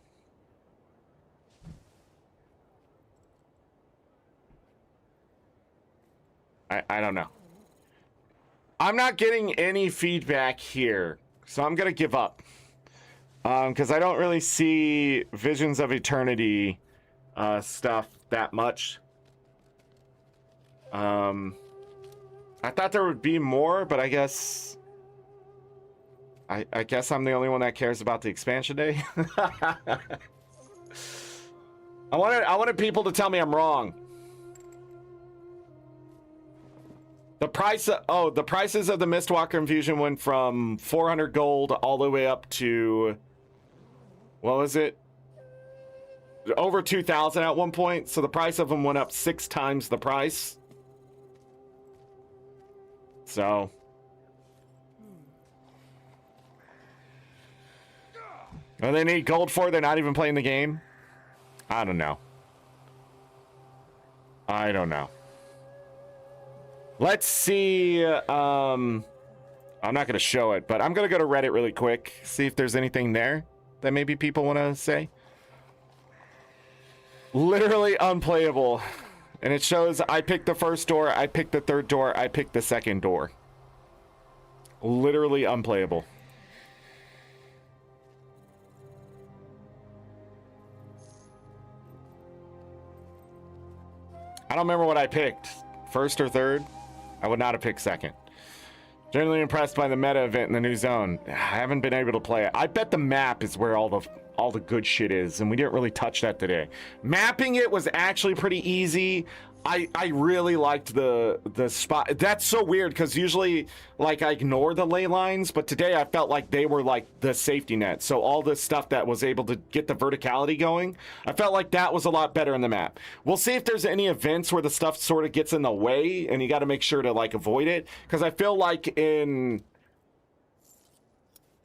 I don't know. I'm not getting any feedback here, so I'm gonna give up. Because I don't really see Visions of Eternity stuff that much. I thought there would be more, but I guess I guess I'm the only one that cares about the expansion day. I wanted people to tell me I'm wrong. The prices of the Mistwalker Infusion went from 400 gold all the way up to, what was it? Over 2,000 at one point. So the price of them went up 6 times the price. So. And they need gold for it. They're not even playing the game. I don't know. I don't know. Let's see. I'm not going to show it, but I'm going to go to Reddit really quick. See if there's anything there that maybe people want to say. Literally unplayable. And it shows I picked the first door, I picked the third door, I picked the second door. Literally unplayable. I don't remember what I picked. First or third? I would not have picked second. Generally impressed by the meta event in the new zone. I haven't been able to play it. I bet the map is where all the good shit is, and we didn't really touch that today. Mapping it was actually pretty easy. I really liked the spot. That's so weird because usually like I ignore the ley lines, but today I felt like they were like the safety net. So all this stuff that was able to get the verticality going, I felt like that was a lot better in the map. We'll see if there's any events where the stuff sort of gets in the way and you got to make sure to like avoid it, because I feel like in,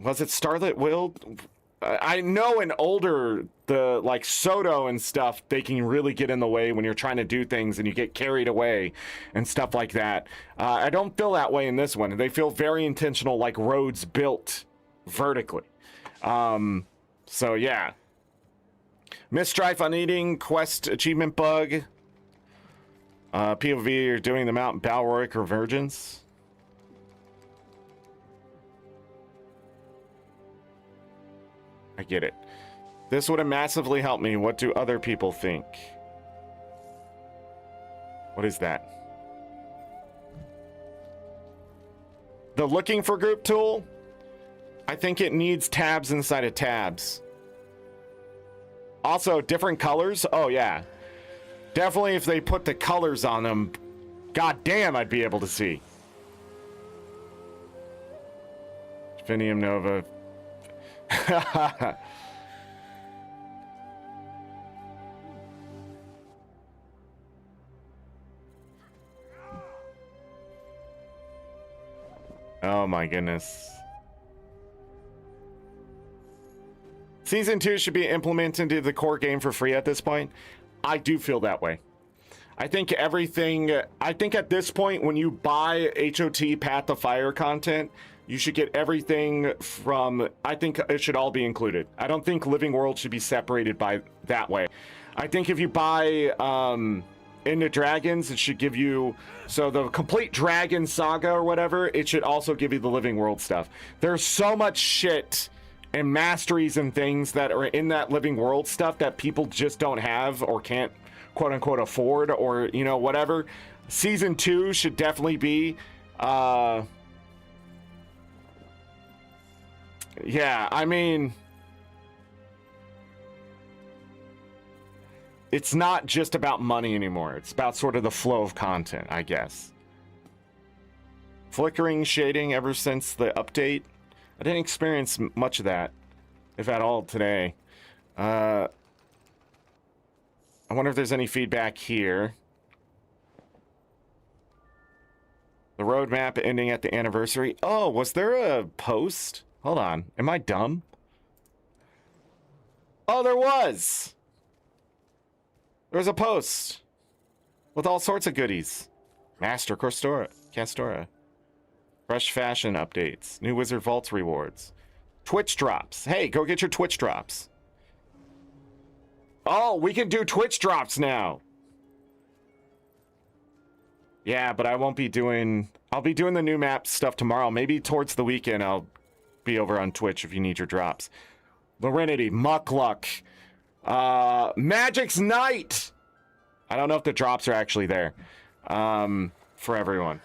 was it Starlit Will? I know in older, the like Soto and stuff, they can really get in the way when you're trying to do things and you get carried away and stuff like that. I don't feel that way in this one. They feel very intentional, like roads built vertically. So yeah. Misstrife on eating, quest achievement bug. POV, you're doing the Mount Balroy Convergence. I get it. This would have massively helped me. What do other people think? What is that? The looking for group tool? I think it needs tabs inside of tabs. Also, different colors? Oh, yeah. Definitely if they put the colors on them, god damn, I'd be able to see. Finium Nova. Oh my goodness. Season 2 should be implemented into the core game for free at this point. I do feel that way. I think at this point when you buy HOT Path of Fire content, you should get everything from, I think it should all be included. I don't think Living World should be separated by that way. I think if you buy Into Dragons, it should give you, so the complete Dragon Saga or whatever, it should also give you the Living World stuff. There's so much shit and masteries and things that are in that Living World stuff that people just don't have or can't quote unquote afford, or you know, whatever. Season 2 should definitely be yeah, I mean, it's not just about money anymore. It's about sort of the flow of content, I guess. Flickering shading ever since the update. I didn't experience much of that, if at all, today. I wonder if there's any feedback here. The roadmap ending at the anniversary. Oh, was there a post? Hold on. Am I dumb? Oh, there was. There was a post with all sorts of goodies. Master Castora. Fresh fashion updates. New Wizard Vaults rewards. Twitch drops. Hey, go get your Twitch drops. Oh, we can do Twitch drops now. Yeah, but I won't be doing... I'll be doing the new map stuff tomorrow. Maybe towards the weekend I'll be over on Twitch if you need your drops. Lorenity, Muckluck, Magic's Night. I don't know if the drops are actually there for everyone.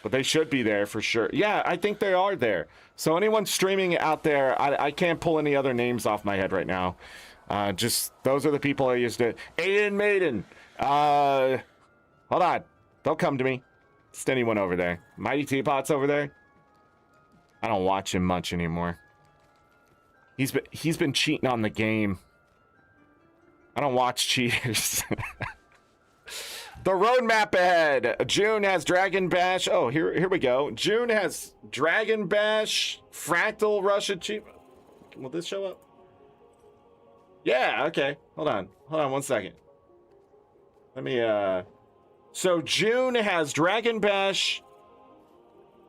But they should be there for sure. Yeah, I think they are there. So anyone streaming out there, I can't pull any other names off my head right now. Just, those are the people I used to... Aiden Maiden. Hold on. Don't come to me. Just anyone over there. Mighty Teapot's over there. I don't watch him much anymore. He's been cheating on the game. I don't watch cheaters. The roadmap ahead. June has Dragon Bash. Oh, here we go. June has Dragon Bash, Fractal Rush Achievement. Will this show up? Yeah, okay. Hold on 1 second. Let me, So June has Dragon Bash,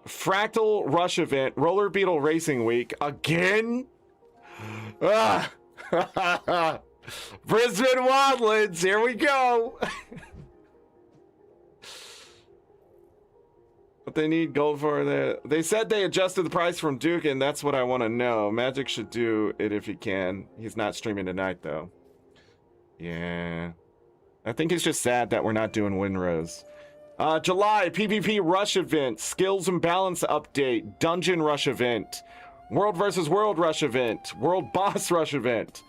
Fractal Rush Event, Roller Beetle Racing Week. Again? Ah. Brisbane Wildlands, here we go. What they need gold for there. They said they adjusted the price from Duke, and that's what I want to know. Magic should do it if he can. He's not streaming tonight, though. Yeah. I think it's just sad that we're not doing Windrose. July, PvP Rush Event, Skills and Balance Update, Dungeon Rush Event, World vs. World Rush Event, World Boss Rush Event.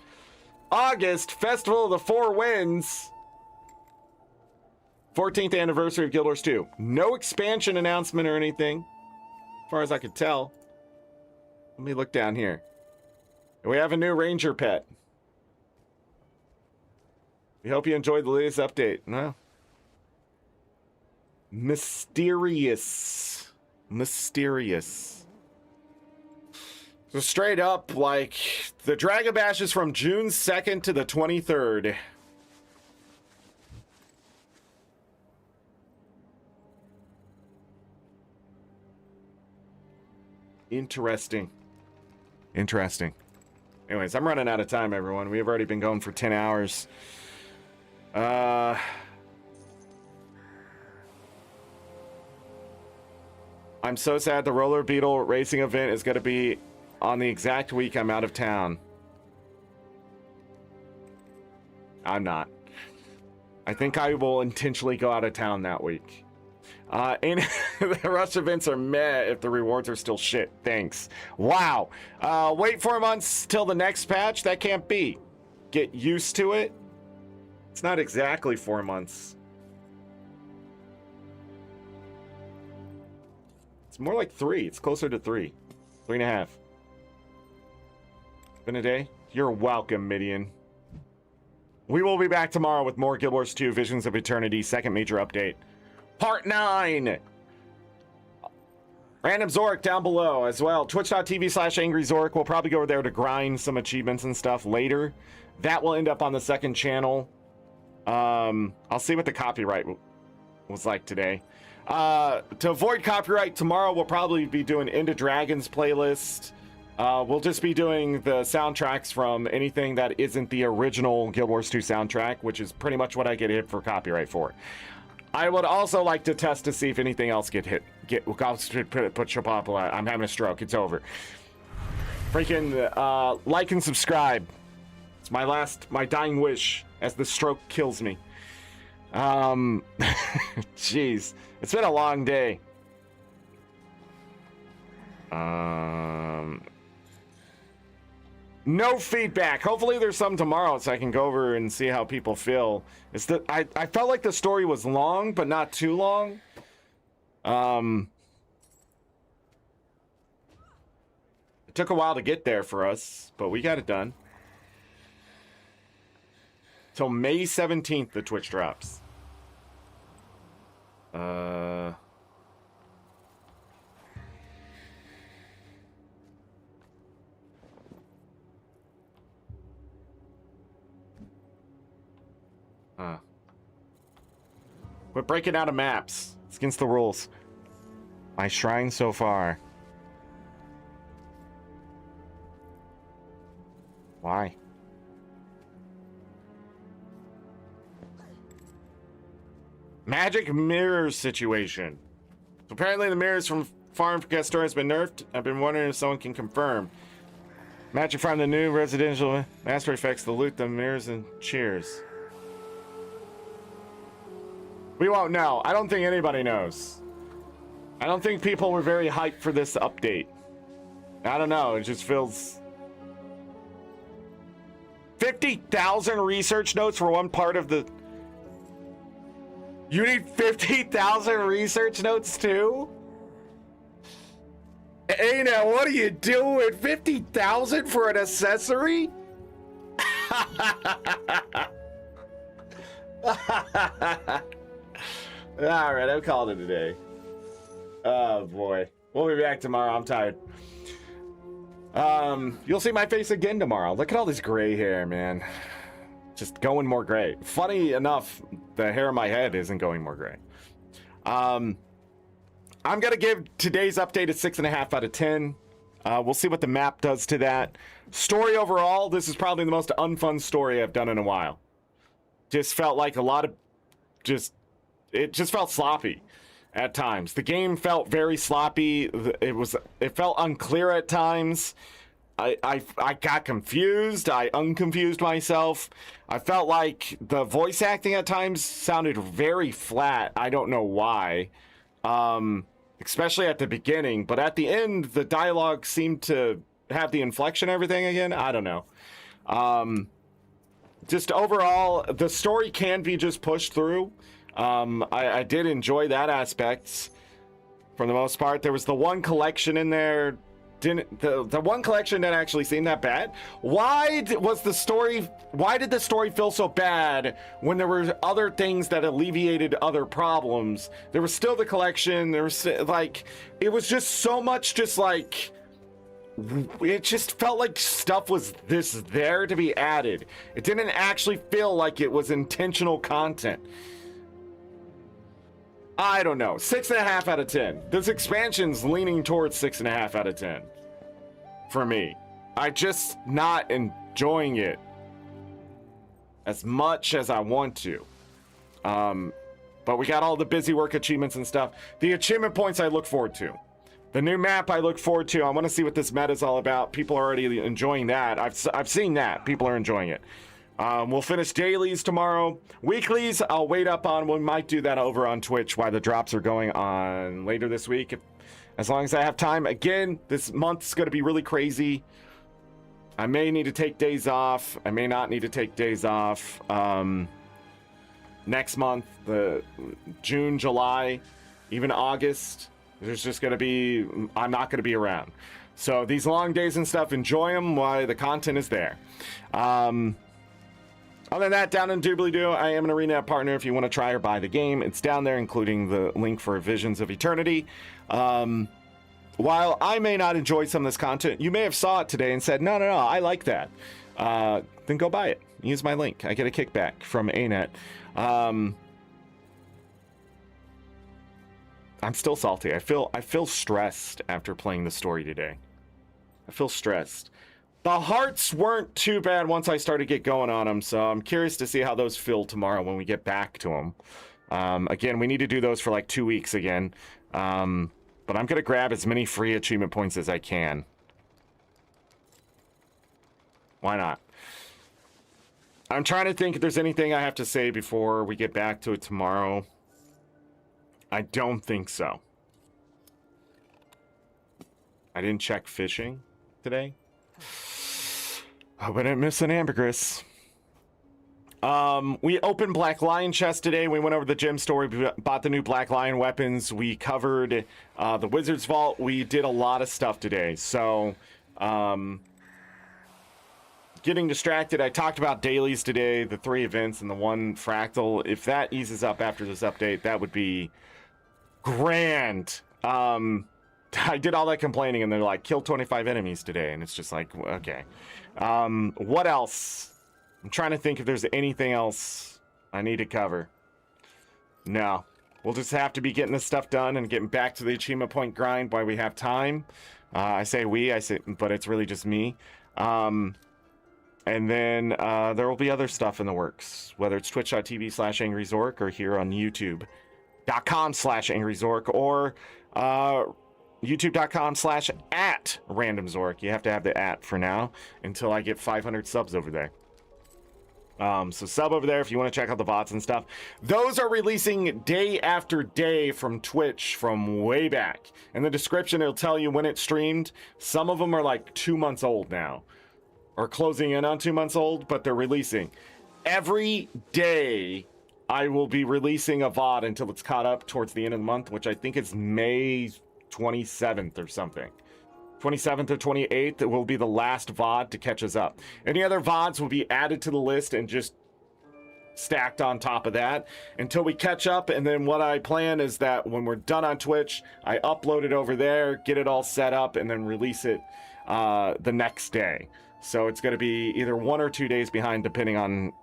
August, Festival of the Four Winds. 14th anniversary of Guild Wars 2. No expansion announcement or anything, as far as I could tell. Let me look down here. We have a new Ranger pet. We hope you enjoyed the latest update. No. Mysterious. So straight up, like, the Dragon Bash is from June 2nd to the 23rd. Interesting. Anyways, I'm running out of time, everyone. We've already been going for 10 hours. I'm so sad the Roller Beetle Racing event is going to be on the exact week I'm out of town. I'm not. I think I will intentionally go out of town that week. And the rush events are meh if the rewards are still shit. Thanks. Wow. Wait 4 months till the next patch? That can't be. Get used to it? It's not exactly 4 months. It's more like 3. It's closer to 3. 3.5. Been a day? You're welcome, Midian. We will be back tomorrow with more Guild Wars 2 Visions of Eternity, second major update. Part 9! ArenaNet down below as well. Twitch.tv/AngryZorric. We'll probably go over there to grind some achievements and stuff later. That will end up on the second channel. I'll see what the copyright was like today. To avoid copyright, tomorrow we'll probably be doing Into Dragons playlist. We'll just be doing the soundtracks from anything that isn't the original Guild Wars 2 soundtrack, which is pretty much what I get hit for copyright for. I would also like to test to see if anything else put Chapapala. I'm having a stroke. It's over. Freaking like and subscribe. It's my dying wish as the stroke kills me. Jeez, it's been a long day. No feedback. Hopefully there's some tomorrow so I can go over and see how people feel. I felt like the story was long, but not too long. It took a while to get there for us, but we got it done. Till May 17th, the Twitch drops. Quit breaking out of maps. It's against the rules. My shrine so far. Why? Magic mirror situation. So apparently the mirrors from Farm Guest Store has been nerfed. I've been wondering if someone can confirm. Magic from the new residential master effects, the loot, the mirrors, and cheers. We won't know. I don't think anybody knows. I don't think people were very hyped for this update. I don't know. It just feels... 50,000 research notes for one part of the... You need 50,000 research notes too? Hey now, what are you doing? 50,000 for an accessory? Alright, I'm calling it a day. Oh boy. We'll be back tomorrow. I'm tired. You'll see my face again tomorrow. Look at all this gray hair, man. Just going more gray. Funny enough, the hair on my head isn't going more gray. I'm gonna give today's update a 6.5 out of 10. We'll see what the map does to that. Story overall, this is probably the most unfun story I've done in a while. Just felt like a lot of... It just felt sloppy at times. The game felt very sloppy. It felt unclear at times. I got confused. I unconfused myself. I felt like the voice acting at times sounded very flat. I don't know why. Especially at the beginning. But at the end, the dialogue seemed to have the inflection and everything again. I don't know. Just overall, the story can be just pushed through. I did enjoy that aspect for the most part. There was the one collection in there. The one collection didn't actually seem that bad. Why did the story feel so bad when there were other things that alleviated other problems? There was still the collection. There was like, it was just so much just like, it just felt like stuff was there to be added. It didn't actually feel like it was intentional content. I don't know. 6.5 out of 10. This expansion's leaning towards 6.5 out of 10. For me. I'm just not enjoying it as much as I want to. But we got all the busy work achievements and stuff. The achievement points I look forward to. The new map I look forward to. I want to see what this meta is all about. People are already enjoying that. I've seen that. People are enjoying it. We'll finish dailies tomorrow. Weeklies, I'll wait up on. We might do that over on Twitch while the drops are going on later this week. As long as I have time. Again, this month's going to be really crazy. I may need to take days off. I may not need to take days off. Next month, the June, July, even August, there's just going to be... I'm not going to be around. So these long days and stuff, enjoy them while the content is there. Other than that, down in Doobly-Doo, I am an ArenaNet partner if you want to try or buy the game. It's down there, including the link for Visions of Eternity. While I may not enjoy some of this content, you may have saw it today and said, no, I like that. Then go buy it. Use my link. I get a kickback from ArenaNet. I'm still salty. I feel stressed after playing the story today. I feel stressed. The hearts weren't too bad once I started to get going on them, so I'm curious to see how those feel tomorrow when we get back to them. Again, we need to do those for like 2 weeks again. But I'm going to grab as many free achievement points as I can. Why not? I'm trying to think if there's anything I have to say before we get back to it tomorrow. I don't think so. I didn't check fishing today. Hope I didn't miss an ambergris. We opened Black Lion chest today. We went over the gem story. We bought the new Black Lion weapons. We covered the Wizard's Vault. We did a lot of stuff today. So, getting distracted. I talked about dailies today, the 3 events and the 1 fractal. If that eases up after this update, that would be grand. I did all that complaining and they're like, kill 25 enemies today. And it's just like, okay. What else? I'm trying to think if there's anything else I need to cover. No. We'll just have to be getting this stuff done and getting back to the achievement point grind while we have time. I say we, but it's really just me. And then there will be other stuff in the works, whether it's twitch.tv/AngryZorric or here on youtube.com/AngryZorric or youtube.com/@randomzorric. You have to have the @ for now until I get 500 subs over there. So sub over there if you want to check out the VODs and stuff. Those are releasing day after day from Twitch from way back. In the description, it'll tell you when it streamed. Some of them are like 2 months old now, or closing in on 2 months old, but they're releasing. Every day, I will be releasing a VOD until it's caught up towards the end of the month, which I think is May 27th or something. 27th or 28th will be the last VOD to catch us up. Any other VODs will be added to the list and just stacked on top of that until we catch up. And then what I plan is that when we're done on Twitch, I upload it over there, get it all set up, and then release it the next day. So it's going to be either 1 or 2 days behind depending on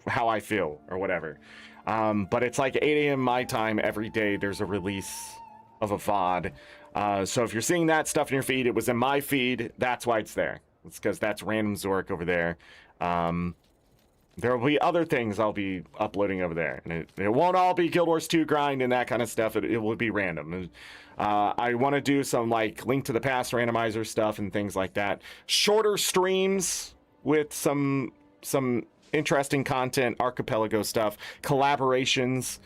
how I feel or whatever. But it's like 8 a.m. my time every day. There's a release of a VOD. So if you're seeing that stuff in your feed, it was in my feed. That's why it's there. It's because that's RandomZorric over there. There will be other things I'll be uploading over there. And it won't all be Guild Wars 2 grind and that kind of stuff. It will be random. I want to do some like Link to the Past randomizer stuff and things like that. Shorter streams with some interesting content, archipelago stuff, collaborations.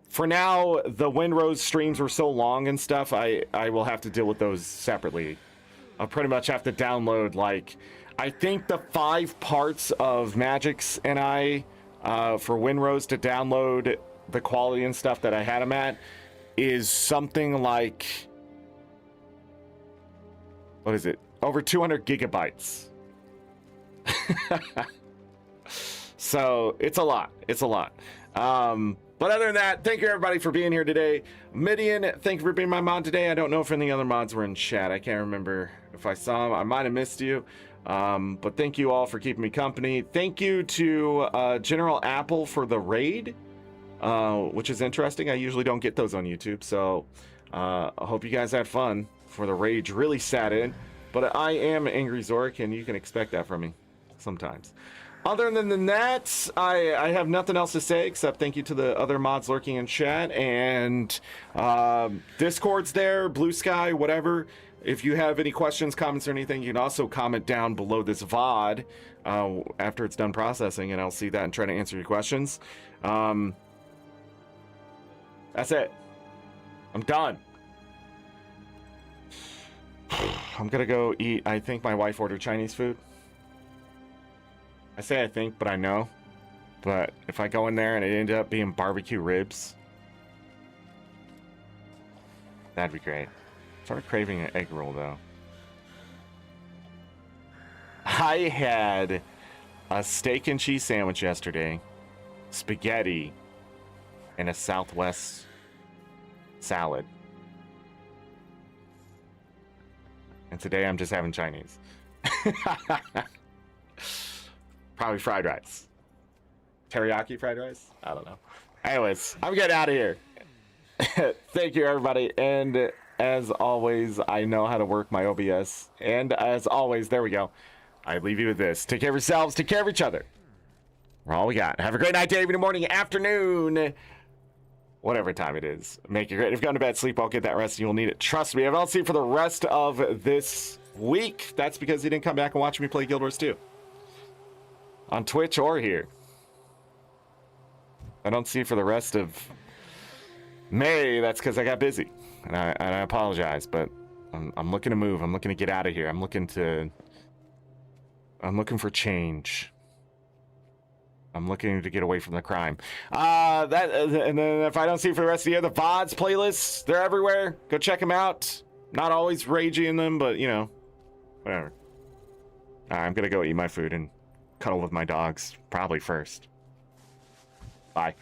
For now, the Windrose streams were so long and stuff, I will have to deal with those separately. I'll pretty much have to download, like, I think the 5 parts of Magix and I for Windrose to download the quality and stuff that I had them at is something like, what is it? Over 200 gigabytes. So it's a lot. It's a lot. But other than that, thank you everybody for being here today. Midian, thank you for being my mod today. I don't know if any other mods were in chat. I can't remember if I saw them. I might have missed you. But thank you all for keeping me company. Thank you to General Apple for the raid, which is interesting. I usually don't get those on YouTube. So I hope you guys had fun for the rage. Really sat in. But I am AngryZorric, and you can expect that from me sometimes. Other than that, I have nothing else to say except thank you to the other mods lurking in chat, and Discord's there, Blue Sky, whatever. If you have any questions, comments, or anything, you can also comment down below this VOD after it's done processing, and I'll see that and try to answer your questions. That's it. I'm done. I'm gonna go eat. I think my wife ordered Chinese food. I say I think, but I know. But if I go in there and it ended up being barbecue ribs, that'd be great. Started craving an egg roll, though. I had a steak and cheese sandwich yesterday, spaghetti, and a Southwest salad. And today I'm just having Chinese. Probably fried rice. Teriyaki fried rice? I don't know. Anyways, I'm getting out of here. Thank you, everybody. And as always, I know how to work my OBS. And as always, there we go. I leave you with this. Take care of yourselves. Take care of each other. We're all we got. Have a great night, day, evening, morning, afternoon. Whatever time it is. Make it great. If you've gone to bed, sleep, I'll get that rest. And you'll need it. Trust me. If I don't see you for the rest of this week, that's because you didn't come back and watch me play Guild Wars 2. On Twitch or here. I don't see you for the rest of May. That's because I got busy. And I apologize, but I'm looking to move. I'm looking to get out of here. I'm looking for change. I'm looking to get away from the crime. And then if I don't see you for the rest of the year, the VODs, playlists, they're everywhere. Go check them out. Not always ragey in them, but, you know, whatever. I'm going to go eat my food and cuddle with my dogs, probably first. Bye.